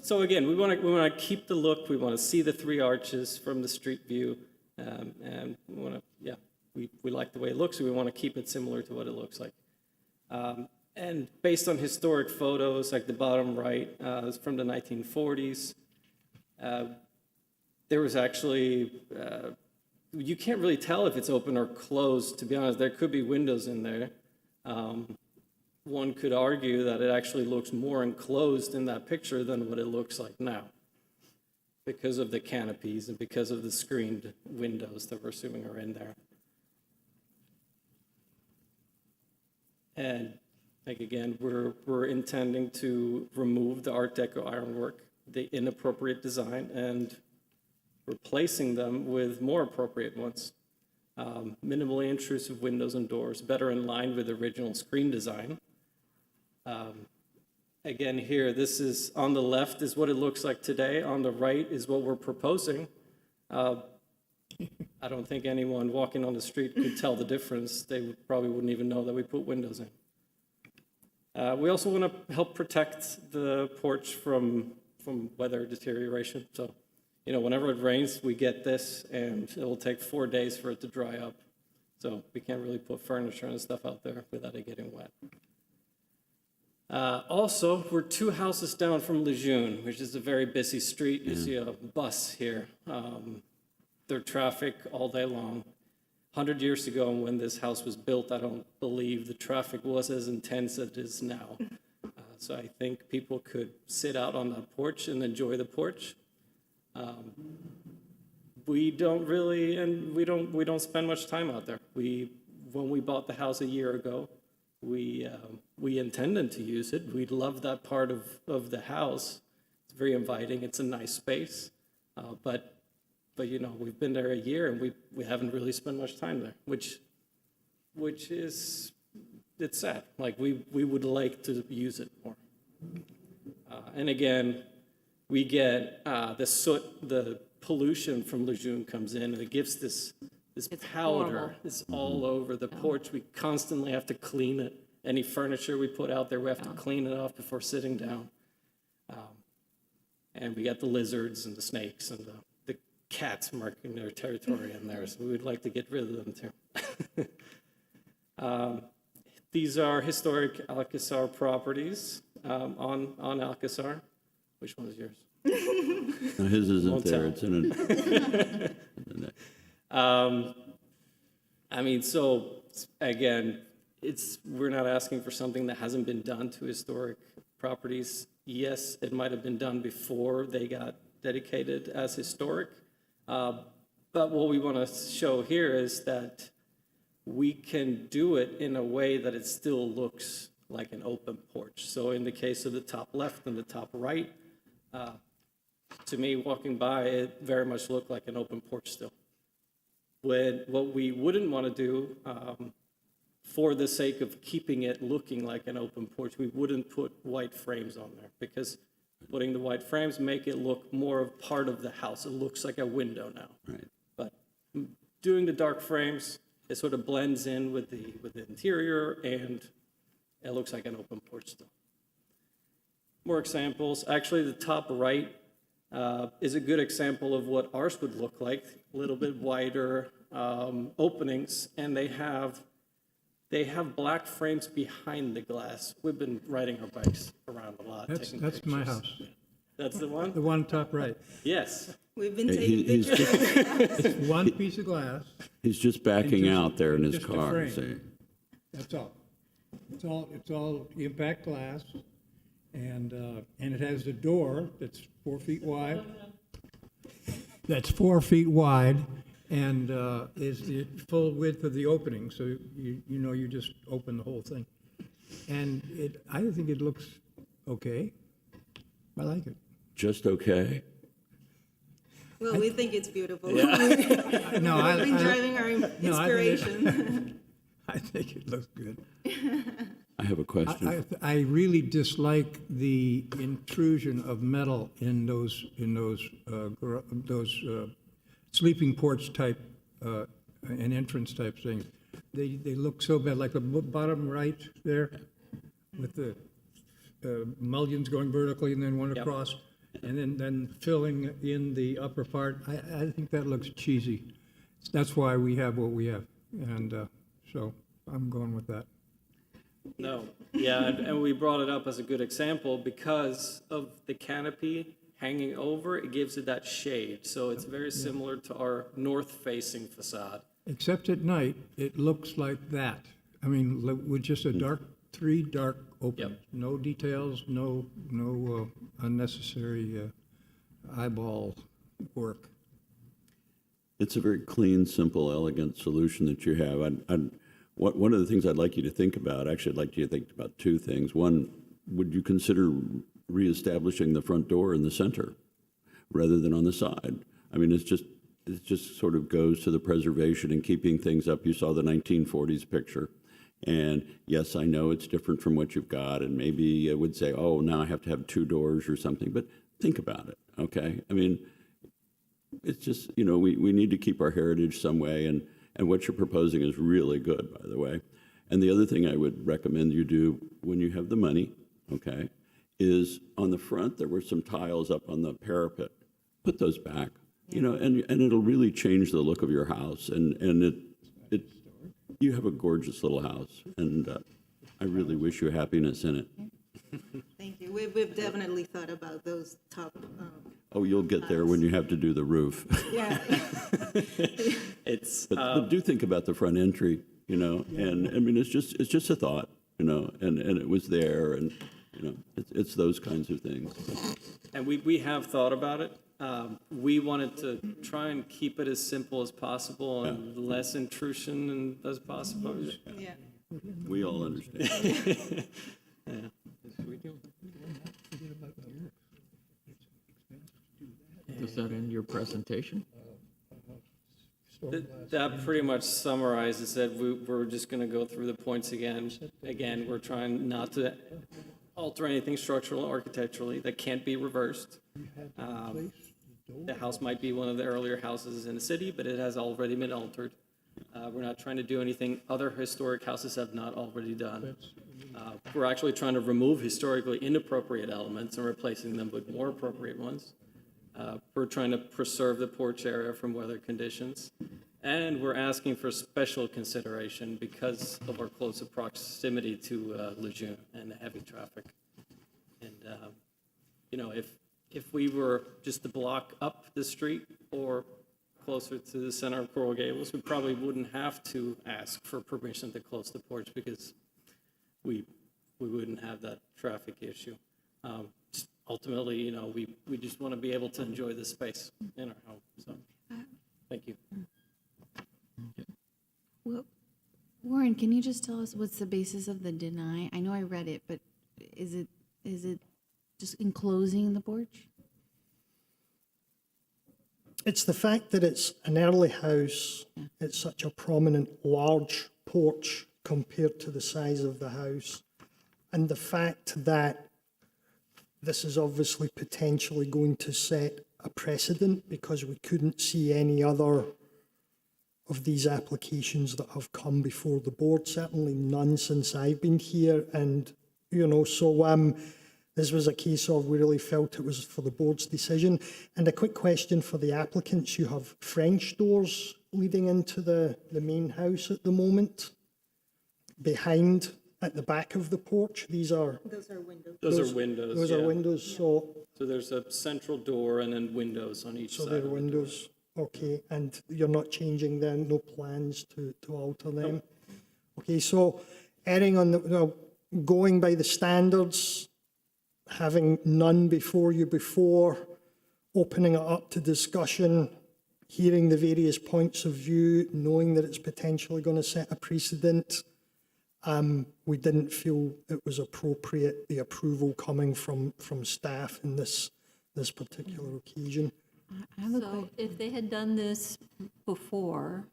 So again, we want to keep the look. We want to see the 3 arches from the street view, and we want to, yeah, we like the way it looks. So we want to keep it similar to what it looks like. And based on historic photos, like the bottom right, is from the 1940s. There was actually, you can't really tell if it's open or closed, to be honest. There could be windows in there. One could argue that it actually looks more enclosed in that picture than what it looks like now, because of the canopies and because of the screened windows that we're assuming are in there. And like again, we're intending to remove the Art Deco ironwork, the inappropriate design, and replacing them with more appropriate ones. Minimally intrusive windows and doors, better in line with the original screen design. Again, here, this is on the left is what it looks like today. On the right is what we're proposing. I don't think anyone walking on the street could tell the difference. They probably wouldn't even know that we put windows in. We also want to help protect the porch from weather deterioration. So, you know, whenever it rains, we get this, and it will take 4 days for it to dry up. So we can't really put furniture and stuff out there without it getting wet. Also, we're 2 houses down from Lejeune, which is a very busy street. You see a bus here. There's traffic all day long. 100 years ago, when this house was built, I don't believe the traffic was as intense as it is now. So I think people could sit out on that porch and enjoy the porch. We don't really, and we don't spend much time out there. When we bought the house a year ago, we intended to use it. We love that part of the house. It's very inviting. It's a nice space, but you know, we've been there a year and we haven't really spent much time there, which is, it's sad. Like we would like to use it more. And again, we get the soot, the pollution from Lejeune comes in, and it gives this powder. horrible. It's all over the porch. We constantly have to clean it. Any furniture we put out there, we have to clean it off before sitting down. And we got the lizards and the snakes and the cats marking their territory in there, so we would like to get rid of them too. These are historic Alcazar properties on Alcazar. Which one is yours? No, his isn't Won't there. tell. It's in it. I mean, so again, we're not asking for something that hasn't been done to historic properties. Yes, it might have been done before they got dedicated as historic. But what we want to show here is that we can do it in a way that it still looks like an open porch. So in the case of the top left and the top right, to me, walking by, it very much looked like an open porch still. What we wouldn't want to do, for the sake of keeping it looking like an open porch, we wouldn't put white frames on there, because putting the white frames make it look more of part of the house. It looks like a window now. Right. But doing the dark frames, it sort of blends in with the interior, and it looks like an open porch still. More examples. Actually, the top right is a good example of what ours would look like. A little bit wider openings, and they have black frames behind the glass. We've been riding our bikes around a lot. taking That's my pictures. house. That's the one? The one top right. Yes. We've been Hey, taking he's pictures. It's one piece of glass. He's just backing just- out there in his just a car. frame. See? That's all. It's all impact glass, and it has a door that's 4 feet wide. That's 4 feet wide, and is the full width of the opening, so you just open the whole thing. And I think it looks okay. I like it. Just okay. Well, we think it's beautiful. No, We've been driving our no, I think it- inspiration. I think it looks good. I have a question. I really dislike the intrusion of metal in those sleeping porch type and entrance type things. They look so bad, like the bottom right there, with the mullions going vertically and then one Yep. across, and then filling in the upper part. I think that looks cheesy. That's why we have what we have, and so I'm going with that. No, yeah, and we brought it up as a good example because of the canopy hanging over. It gives it that shade, so it's very similar to our north-facing facade. Except at night, it looks like that. I mean, with just three dark openings, no details, no unnecessary eyeball work. It's a very clean, simple, elegant solution that you have. One of the things I'd like you to think about, actually, I'd like you to think about two things. One, would you consider reestablishing the front door in the center rather than on the side? I mean, it just sort of goes to the preservation and keeping things up. You saw the 1940s picture. And yes, I know it's different from what you've got, and maybe I would say, oh, now I have to have 2 doors or something, but think about it, okay? I mean, it's just, we need to keep our heritage some way, and what you're proposing is really good, by the way. And the other thing I would recommend you do when you have the money, okay, is on the front, there were some tiles up on the parapet. Put those back, and it'll really change the look of your house, and you have a gorgeous little house, and I really wish you happiness in it. Thank you. We've definitely thought about those top, Oh, you'll get there when you have to do the roof. yeah. It's, But do think about the front entry, you know, and I mean, it's just a thought, you know, and it was there, and, you know, it's those kinds of things. and we have thought about it. We wanted to try and keep it as simple as possible and less intrusion as possible. Yeah. We all understand. Yeah. Does that end your presentation? That pretty much summarizes it. We're just going to go through the points again. Again, we're trying not to alter anything structural or architecturally that can't be reversed. The house might be one of the earlier houses in the city, but it has already been altered. We're not trying to do anything other historic houses have not already done. We're actually trying to remove historically inappropriate elements and replacing them with more appropriate ones. We're trying to preserve the porch area from weather conditions. And we're asking for special consideration because of our close proximity to Lejeune and the heavy traffic. And, you know, if we were just to block up the street or closer to the center of Coral Gables, we probably wouldn't have to ask for permission to close the porch because we wouldn't have that traffic issue. Ultimately, you know, we just want to be able to enjoy the space in our home. So, thank you. Well, Warren, can you just tell us what's the basis of the deny? I know I read it, but is it just enclosing the porch? It's the fact that it's an early house, it's such a prominent, large porch compared to the size of the house, and the fact that this is obviously potentially going to set a precedent because we couldn't see any other of these applications that have come before the board, certainly none since I've been here, and, you know, so this was a case of we really felt it was for the board's decision. And a quick question for the applicants. You have French doors leading into the main house at the moment, behind, at the back of the porch. These are... Those are windows. Those are windows. Those are windows, so... So there's a central door and then windows on each So side. they're of the door. windows, okay, and you're not changing them, no plans to alter them? Okay, so erring on the, well, going by the standards, having none before you before, opening it up to discussion, hearing the various points of view, knowing that it's potentially going to set a precedent, we didn't feel it was appropriate, the approval coming from staff in this particular occasion. So if they had done this before,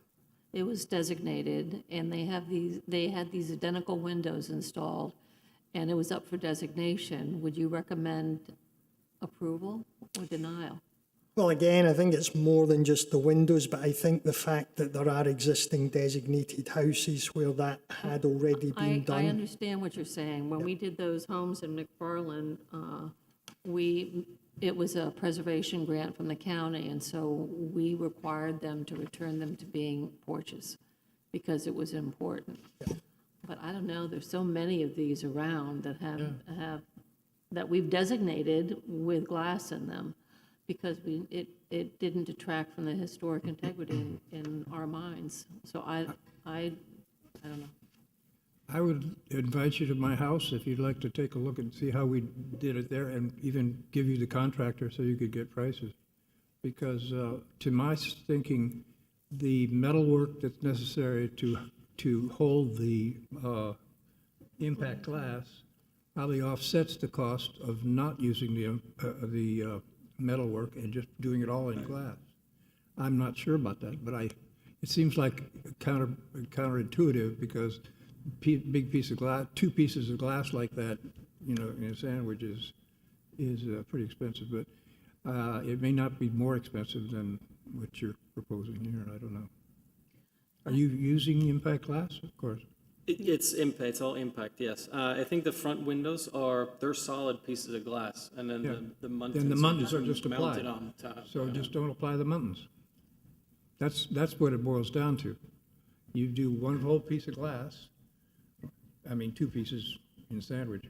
it was designated, and they had these identical windows installed, and it was up for designation, would you recommend approval or denial? Well, again, I think it's more than just the windows, but I think the fact that there are existing designated houses where that had already been done. I understand what you're saying. When we did those homes in McFarland, it was a preservation grant from the county, and so we required them to return them to being porches because it was important. But I don't know, there's so many of these around that have that we've designated with glass in them because it didn't detract from the historic integrity in our minds. So I don't know. I would invite you to my house if you'd like to take a look and see how we did it there, and even give you the contractor so you could get prices. Because to my thinking, the metalwork that's necessary to hold the impact glass probably offsets the cost of not using the metalwork and just doing it all in glass. I'm not sure about that, but it seems like counterintuitive because big piece of glass, 2 pieces of glass like that, you know, in a sandwich is pretty expensive, but it may not be more expensive than what you're proposing here. I don't know. Are you using impact glass? Of course. It's impact. It's all impact. Yes. I think the front windows they're solid pieces of glass, and then the muntins. Then the muntins are just mounted applied. on top. So just don't apply the muntins. That's what it boils down to. You do one whole piece of glass. I mean, 2 pieces in a sandwich.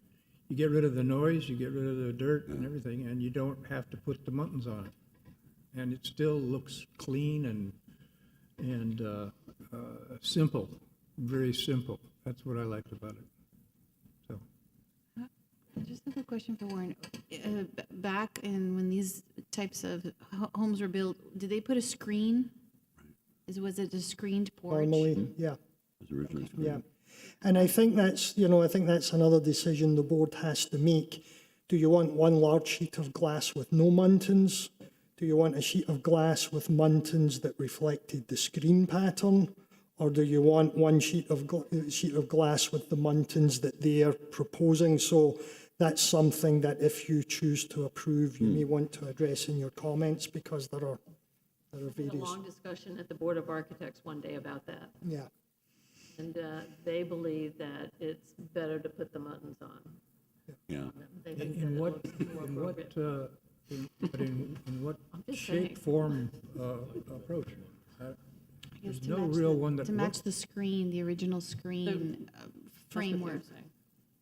you get rid of the noise, you get rid of the dirt and everything, and you don't have to put the muntins on it. And it still looks clean and simple, very simple. That's what I liked about it. So, I just have a question for Warren. Back in when these types of homes were built, did they put a screen? Was it a screened porch? Normally, yeah. It was originally Yeah, and I think that's, I think that's another decision the board has to make. Do you want one large sheet of glass with no muntins? Do you want a sheet of glass with muntins that reflected the screen pattern? Or do you want one sheet of glass with the muntins that they are proposing? So that's something that if you choose to approve, you may want to address in your comments, because there are We had a various, long discussion at the Board of Architects one day about that. yeah. And they believe that it's better to put the muntins on. Yeah. They think that in it what, looks more in what, appropriate. in what just shape, saying. form, approach? I There's guess no real one that to match looks, the screen, the original screen framework,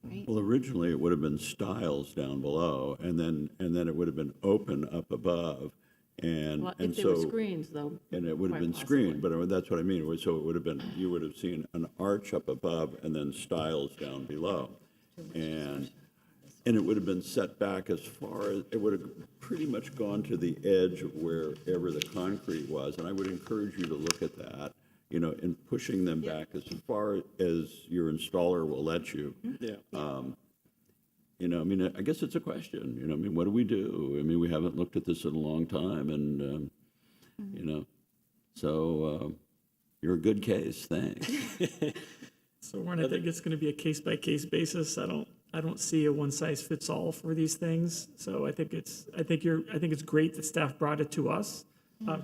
right? Well, originally it would have been stiles down below, and then it would have been open up above, and Well, and if they were so screens, though. and it would have quite been possibly. screened. But that's what I mean. So it would have been, you would have seen an arch up above and then stiles down below, and it would have been set back as far as, it would have pretty much gone to the edge of wherever the concrete was. And I would encourage you to look at that, in pushing them back as far as your installer will let you. Yeah. I guess it's a question, what do we do? We haven't looked at this in a long time, and, so you're a good case, thanks. So Warren, I think it's going to be a case-by-case basis. I don't see a one-size-fits-all for these things. So I think it's great that staff brought it to us.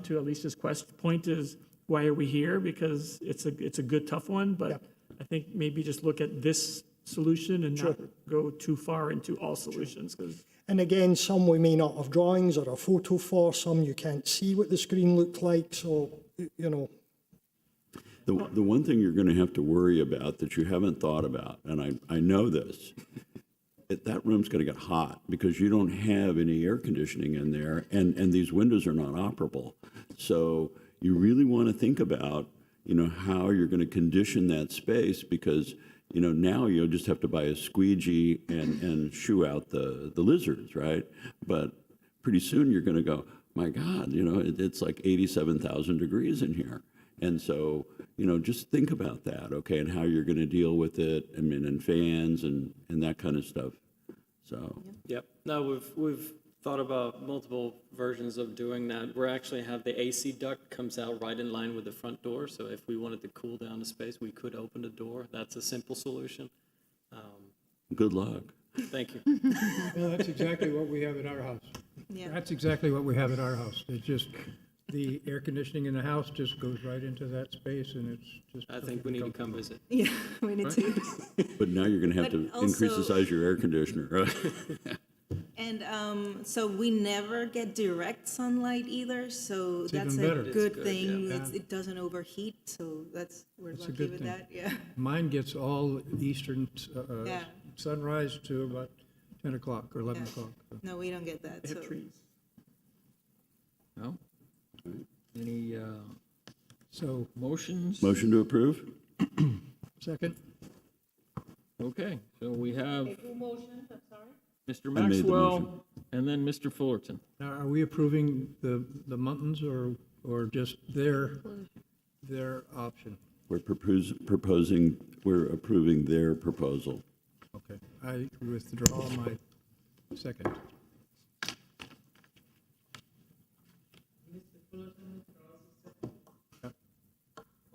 To Alicia's point is, why are we here? Because it's a good, tough one, but I think maybe just look at this solution and not go too far into all solutions, because And again, some we may not have drawings or a photo for, some you can't see what the screen looked like, so, The one thing you're going to have to worry about that you haven't thought about, and I know this, that room's going to get hot because you don't have any air conditioning in there, and these windows are not operable. So you really want to think about, how you're going to condition that space, because, now you'll just have to buy a squeegee and shoo out the lizards, right? But pretty soon you're going to go, my God, it's like 87,000 degrees in here. And so, just think about that, okay, and how you're going to deal with it, and fans and that kind of stuff. So. Yep. No, we've thought about multiple versions of doing that. We actually have the AC duct comes out right in line with the front door. So if we wanted to cool down the space, we could open the door. That's a simple solution. Good luck. Thank you. well, that's exactly what we have at our house. Yeah. That's exactly what we have at our house. It's just, the air conditioning in the house just goes right into that space, and it's just. I think we need to come visit. Yeah, we need to. But now you're going to have But to increase the also- size of your air conditioner, right? And so we never get direct sunlight either, so It's that's even a better. good Good, thing. yeah. It doesn't overheat, so we're That's a lucky good with thing. that, yeah. Mine gets all eastern Yeah. sunrise to about 10 o'clock or 11 Yeah. o'clock. No, we don't get that, they so. have trees. No? Any So, motions? Motion to approve? second? Okay, so we have Mr. I made the Maxwell motion. and then Mr. Fullerton. Now, are we approving the muntins or just their option? We're we're approving their proposal. Okay, I withdraw my second.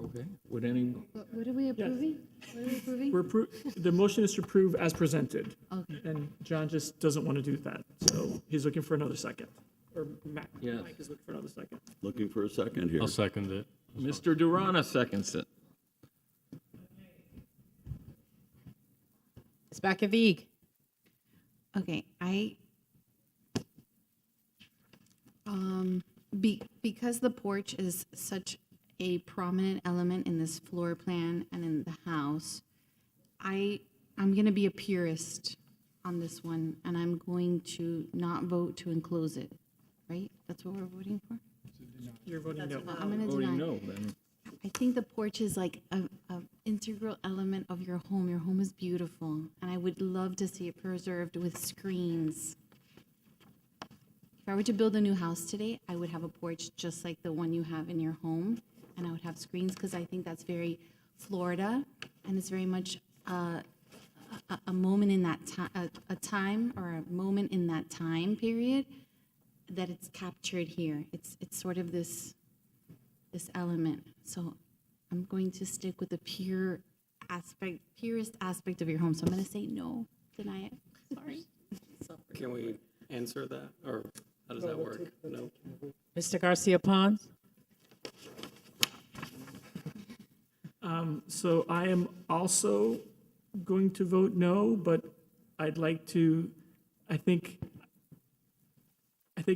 Okay, would any, What are we approving? What are we approving? The motion is to approve as presented. Okay. And John just doesn't want to do that, so he's looking for another second. Or Mike Yes. is looking for another second. Looking for a second here. I'll second it. Mr. Durana seconds it. Ms. Bakavig. Okay, because the porch is such a prominent element in this floor plan and in the house, I'm gonna be a purist on this one, and I'm going to not vote to enclose it, right? That's what we're voting for? You're voting no. I'm gonna Voting deny. no, then. I think the porch is like a integral element of your home. Your home is beautiful, and I would love to see it preserved with screens. If I were to build a new house today, I would have a porch just like the one you have in your home, and I would have screens because I think that's very Florida, and it's very much a moment in that time, a time or a moment in that time period that it's captured here. It's sort of this element. So I'm going to stick with the purest aspect of your home. So I'm going to say no, deny it. Sorry. Can we answer that, or how does that work? No? Mr. Garcia Pons? So I am also going to vote no, but I'd like to, I think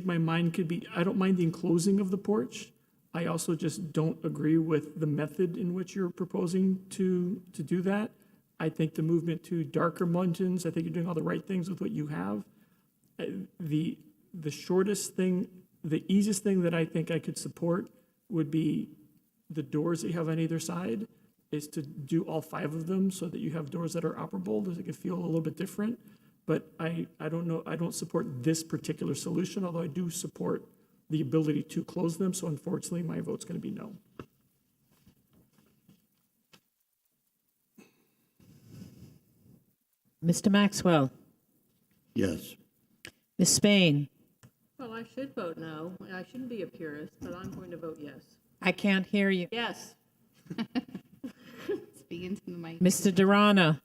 my mind could be, I don't mind the enclosing of the porch. I also just don't agree with the method in which you're proposing to do that. I think the movement to darker muntins, I think you're doing all the right things with what you have. The shortest thing, the easiest thing that I think I could support would be the doors that you have on either side, is to do all 5 of them so that you have doors that are operable, that can feel a little bit different. But I don't know, I don't support this particular solution, although I do support the ability to close them. So unfortunately, my vote's going to be no. Mr. Maxwell? Yes. Ms. Spain? Well, I should vote no. I shouldn't be a purist, but I'm going to vote yes. I can't hear you. Yes. Speak into the mic. Mr. Durana?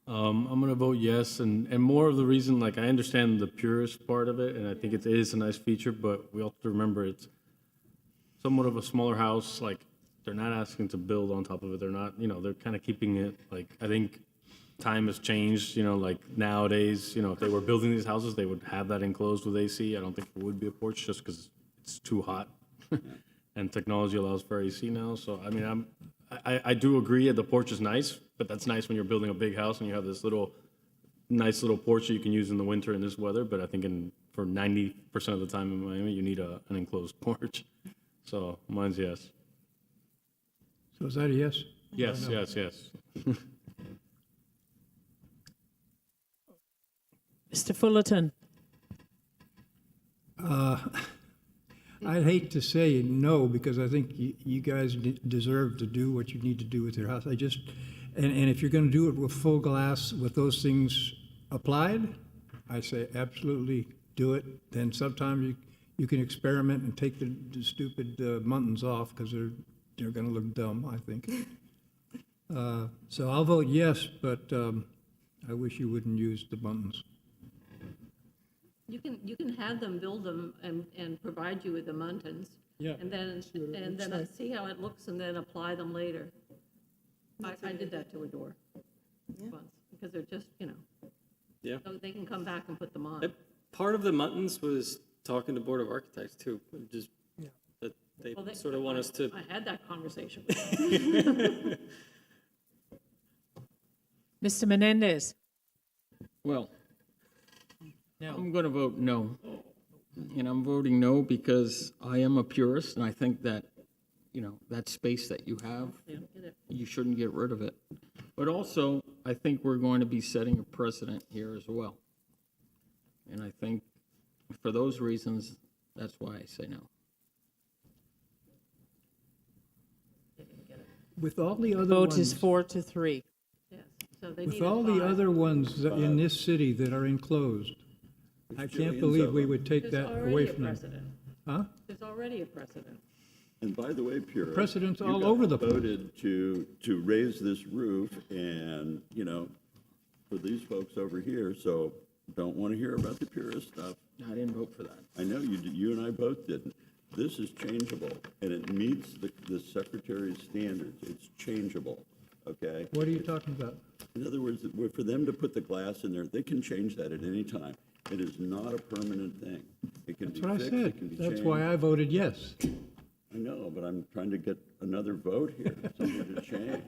I'm gonna vote yes, and more of the reason, like, I understand the purist part of it, and I think it is a nice feature, but we also have to remember it's somewhat of a smaller house, like, they're not asking to build on top of it, they're not, they're kind of keeping it, like, I think time has changed, like, nowadays, if they were building these houses, they would have that enclosed with AC. I don't think it would be a porch just because it's too hot, and technology allows for AC now, so, I mean, I do agree that the porch is nice, but that's nice when you're building a big house and you have this nice little porch that you can use in the winter in this weather. But I think for 90% of the time in Miami, you need an enclosed porch. So mine's yes. So is that a yes? Yes, yes. Mr. Fullerton? I'd hate to say no, because I think you guys deserve to do what you need to do with your house. And if you're going to do it with full glass, with those things applied, I say absolutely do it. Then sometimes you can experiment and take the stupid muntins off, because they're going to look dumb, I think. So I'll vote yes, but I wish you wouldn't use the muntins. You can have them build them and provide you with the muntins. Yeah. And then see how it looks and then apply them later. I did that to a door once, because they're just, Yeah. so they can come back and put them on. Part of the muntins was talking to Board of Architects too, just that they Well, sort of want us to. I had that conversation with them. Mr. Menendez? Well, No. I'm going to vote no. And I'm voting no because I am a purist, and I think that, that space that you have, you shouldn't get rid of it. But also, I think we're going to be setting a precedent here as well. And I think for those reasons, that's why I say no. With all the other Vote ones, is 4-3. Yes, so they with need all the 5. other ones in this city that are enclosed, I can't believe we would take There's that already away a from them. precedent. Huh? There's already a precedent. And by the way, Pure. Precedents you all guys over the place. voted to raise this roof and, for these folks over here, so don't want to hear about the purist stuff. I didn't vote for that. I know you and I both didn't. This is changeable, and it meets the Secretary's standards. It's changeable, okay? What are you talking about? In other words, for them to put the glass in there, they can change that at any time. It is not a permanent thing. It can That's be what I fixed, said. it can be That's changed. why I voted yes. I know, but I'm trying to get another vote here, something to change.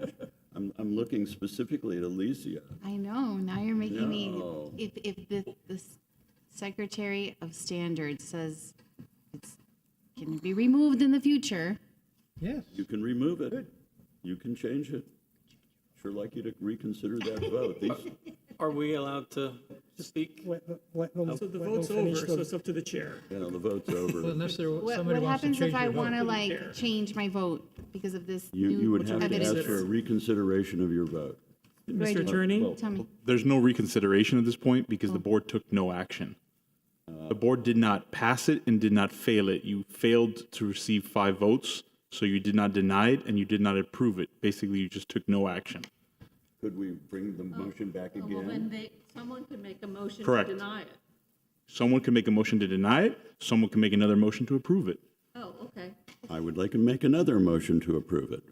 I'm looking specifically at Alicia. I know, now you're making No. me, if the Secretary of Standards says it's, can be removed in the future, Yes. You can remove it. You can change it. Sure like you to reconsider that vote. These, Are we allowed to speak? Let them, So the let them vote's finish over, their- so it's up to the chair. you know, the vote's Well, over. unless what somebody wants to happens change if I their want to vote. like change my vote because of this You new would have to evidence? ask for a reconsideration of your vote. Mr. Attorney? Tell me. There's no reconsideration at this point because the board took no action. The board did not pass it and did not fail it. You failed to receive 5 votes, so you did not deny it and you did not approve it. Basically, you just took no action. Could we bring the motion back Well, then again? someone could make a motion to Correct. deny it. Someone can make a motion to deny it, someone can make another motion to approve it. Oh, okay. I would like to make another motion to approve it.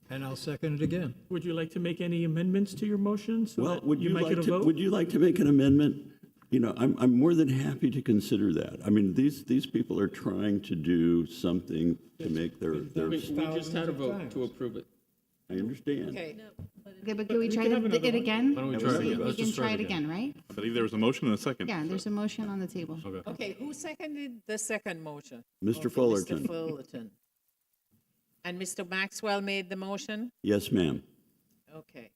And I'll second it again. Would you like to make any amendments to your motion so Well, that would you you might get like a to, vote? would you like to make an amendment? You know, I'm more than happy to consider that. I mean, these people are trying to do something to make their, We just had a vote to approve it. I understand. Okay. Okay, but can we try can have another it one. again? Why don't we try it See, again? We Let's can just try try it it again, right? I believe there was a motion and a second. Yeah, there's a motion on the table. Okay, who seconded the second motion? Mr. Okay, Fullerton. Mr. Fullerton. And Mr. Maxwell made the motion? Yes, ma'am. Okay.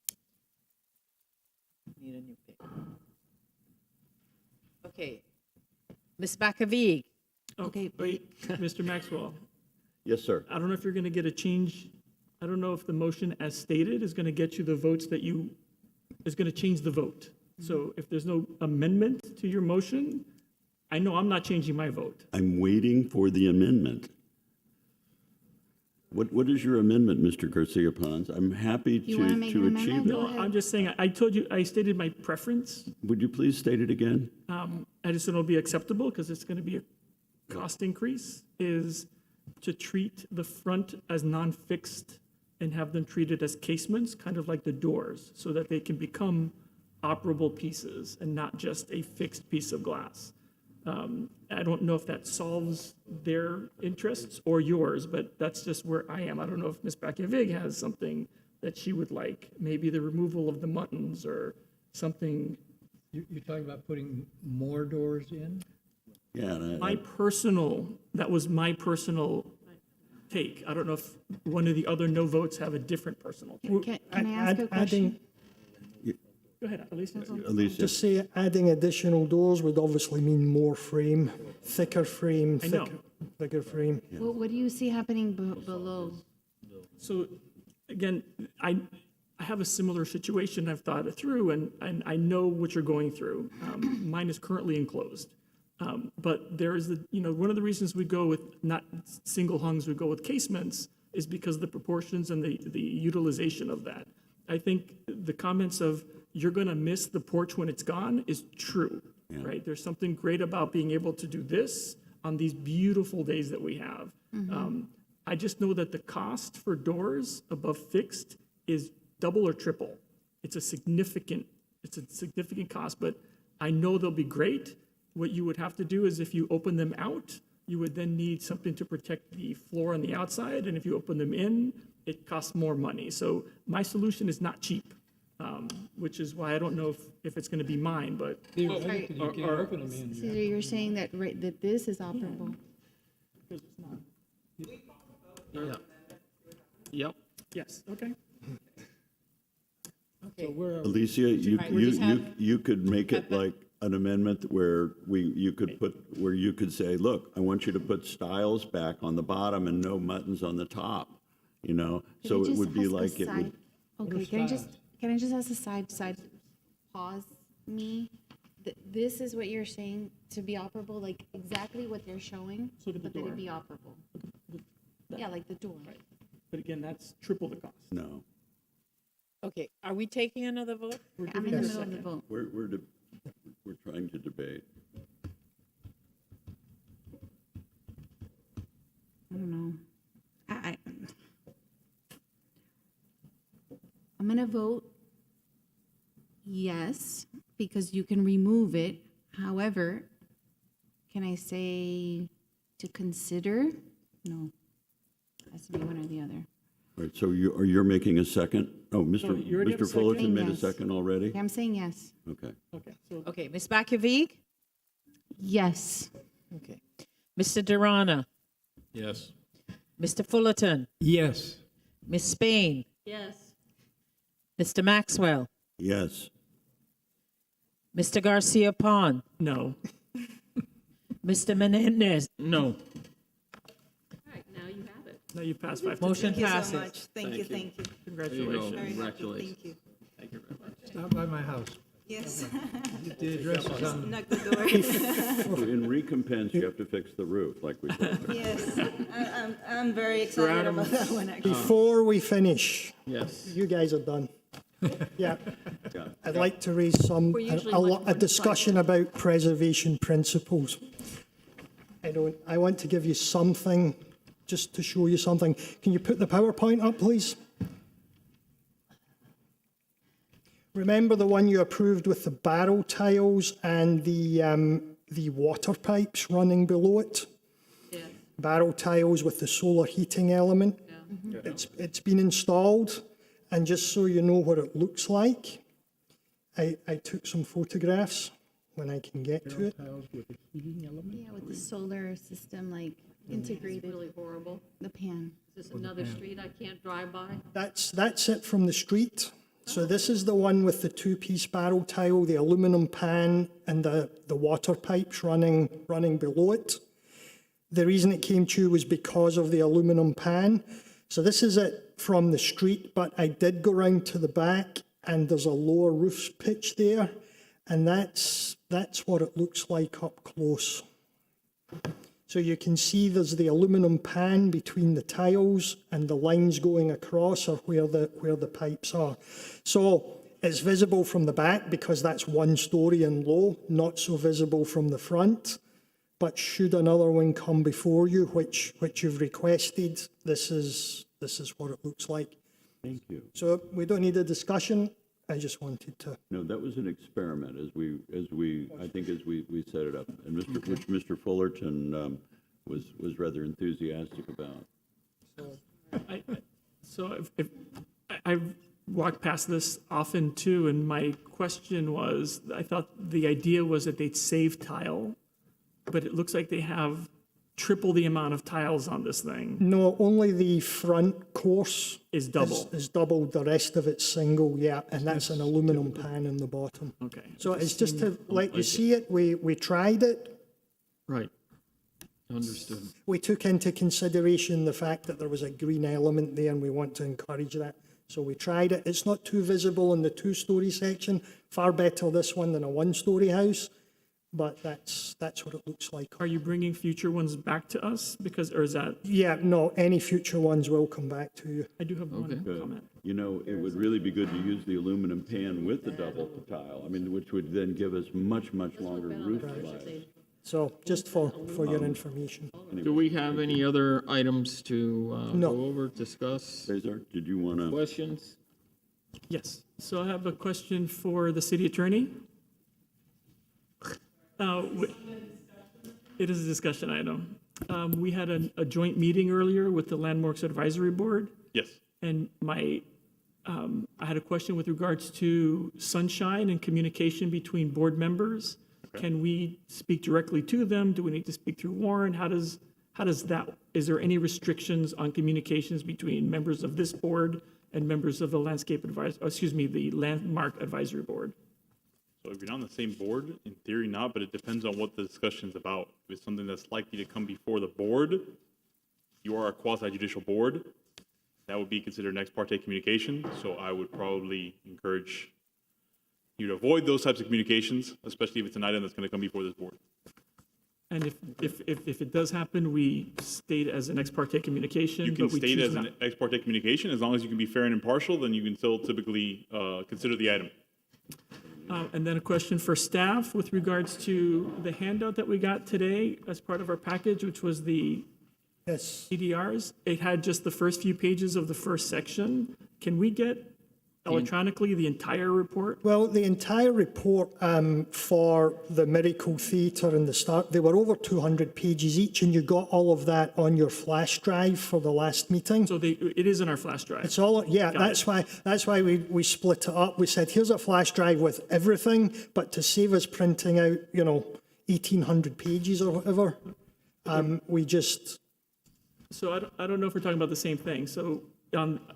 Need a new paper. Okay. Ms. Bakavig, Okay, wait, Mr. Maxwell, Yes, sir. I don't know if you're going to get a change. I don't know if the motion as stated is going to get you the votes that you, is going to change the vote. So if there's no amendment to your motion, I know I'm not changing my vote. I'm waiting for the amendment. What is your amendment, Mr. Garcia Pons? I'm happy You wanna make to an achieve amendment? it. Go No, ahead. I'm just saying, I told you, I stated my preference. Would you please state it again? I just don't know it'll be acceptable because it's going to be a cost increase, is to treat the front as non-fixed and have them treated as casements, kind of like the doors, so that they can become operable pieces and not just a fixed piece of glass. I don't know if that solves their interests or yours, but that's just where I am. I don't know if Ms. Bakavig has something that she would like, maybe the removal of the muttons or something. You're talking about putting more doors in? Yeah, and That was my personal take. I don't know if one of the other no votes have a different personal take. Can I ask a Adding, question? Go ahead, Alicia. Alicia, just say adding additional doors would obviously mean more frame, thicker frame, I know. thicker frame. What do you see happening below? So again, I have a similar situation. I've thought it through and I know what you're going through. Mine is currently enclosed. But there is one of the reasons we go with not single hungs, we go with casements is because of the proportions and the utilization of that. I think the comments of you're going to miss the porch when it's gone is true, right? There's something great about being able to do this on these beautiful days that we have. I just know that the cost for doors above fixed is double or triple. It's a significant cost, but I know they'll be great. What you would have to do is if you open them out, you would then need something to protect the floor on the outside, and if you open them in, it costs more money. So my solution is not cheap, which is why I don't know if it's going to be mine, but. Theoretically, you can't open them in. So you're saying that, that this is operable? Yeah. Yep. Yes, okay. So where are we? Alicia, you could make it like an amendment where you could say, look, I want you to put stiles back on the bottom and no muttons on the top, So it would be like it would. Okay, can I just ask a side pause me? This is what you're saying to be operable, like exactly what they're showing, Look at the but that door. it be operable. Yeah, like the door. But again, that's triple the cost. No, okay, are we taking another vote? I'm in the middle of the vote. we're trying to debate. I don't know. I'm gonna vote yes, because you can remove it. However, can I say to consider? No, has to be one or the other. Right, so you're making a second? Oh, you already have a Mr. Fullerton made a Yes. second already? I'm saying yes. Okay. Okay, so Okay, Ms. Bakovic? Yes. Okay. Mr. Durana? Yes. Mr. Fullerton? Yes. Ms. Spain? Yes. Mr. Maxwell? Yes. Mr. Garcia Pon? no. Mr. Menendez? No. All right, now you have it. No, you passed 5 to Motion Thank you so passes. much. Thank you. There you go. Congratulations. Very helpful. Congratulations. Thank you. Thank you very much. Stop by my house. Yes. The address is on. Knock the door. So in recompense, you have to fix the roof, like we talked about. Yes. I'm very excited about that one, actually. Before we finish, Yes. you guys are done. Yeah. Yeah. I'd like to raise We're usually much a more discussion about preservation principles. I want to give you something, just to show you something. Can you put the PowerPoint up, please? Remember the one you approved with the barrel tiles and the water pipes running below it? Yeah. Barrel tiles with the solar heating element. It's been installed, and just so you know what it looks like, I took some photographs when I can get to it. Yeah, with the solar system, like, It's integrated, really horrible. the pan. Is this another street I can't drive by? That's it from the street. So this is the one with the two-piece barrel tile, the aluminum pan, and the water pipes running below it. The reason it came to you was because of the aluminum pan. So this is it from the street, but I did go round to the back, and there's a lower roof pitch there, and that's what it looks like up close. So you can see there's the aluminum pan between the tiles, and the lines going across are where the pipes are. So it's visible from the back because that's 1 story and low, not so visible from the front. But should another one come before you, which you've requested, this is what it looks like. Thank you. So we don't need a discussion. I just wanted to. No, that was an experiment as we set it up, and which Mr. Fullerton was rather enthusiastic about. I've walked past this often too, and my question was, I thought the idea was that they'd save tile, but it looks like they have triple the amount of tiles on this thing. No, only the front course Is double. Is double. The rest of it's single, yeah, and that's an aluminum pan in the bottom. Okay. So it's just to let you see it. We tried it. Right. Understood. We took into consideration the fact that there was a green element there, and we want to encourage that. So we tried it. It's not too visible in the 2-story section. Far better this one than a 1-story house. But that's what it looks like. Are you bringing future ones back to us? Or is that? Yeah, no, any future ones will come back to you. I do have one Good. comment. You know, it would really be good to use the aluminum pan with the double tile. I mean, which would then give us much longer roof life. So just for your information. Do we have any other items to No. go over, discuss? Cesar, did you want to? Questions? Yes. So I have a question for the city attorney. It is a discussion item. We had a joint meeting earlier with the Landmarks Advisory Board, Yes. and I had a question with regards to sunshine and communication between board members. Can we speak directly to them? Do we need to speak through Warren? How does that, is there any restrictions on communications between members of this board and members of the the Landmark Advisory Board? So if you're not on the same board, in theory not, but it depends on what the discussion's about. If it's something that's likely to come before the board, you are a quasi-judicial board, that would be considered an ex parte communication. So I would probably encourage you to avoid those types of communications, especially if it's an item that's going to come before this board. And if it does happen, we state as an ex parte communication. You can but we state choose as not- an ex parte communication, as long as you can be fair and impartial, then you can still typically consider the item. And then a question for staff with regards to the handout that we got today as part of our package, which was the Yes. CDRs. It had just the first few pages of the first section. Can we get electronically, the entire report? Well, the entire report for the Miracle Theatre and the start, they were over 200 pages each, and you got all of that on your flash drive for the last meeting. So it is in our flash drive? It's all, yeah, Got that's why we split it up. We said, here's a flash drive with everything, but to save us printing out, 1,800 pages or whatever, we just... So I don't know if we're talking about the same thing. So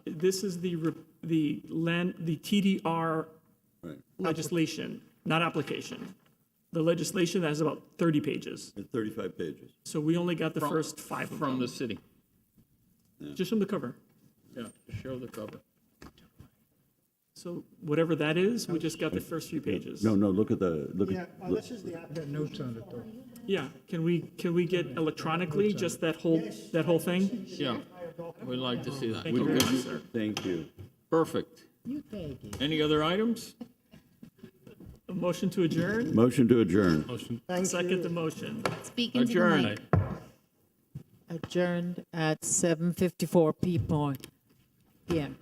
this is the TDR legislation, not application. The legislation that has about 30 pages. 35 pages. So we only got the first 5 of them. From the city. Just from the cover. Yeah, to show the cover. So whatever that is, we just got the first few pages. No, look at the, this is the... Got notes on it, though. Yeah, can we get electronically just that whole thing? Yeah, we'd like to see that. Thank you very much, sir. Thank you. Perfect. Any other items? A motion to adjourn? Motion to adjourn. Second the motion. Speak into the mic. Adjourned. Adjourned at 7:54 p.m.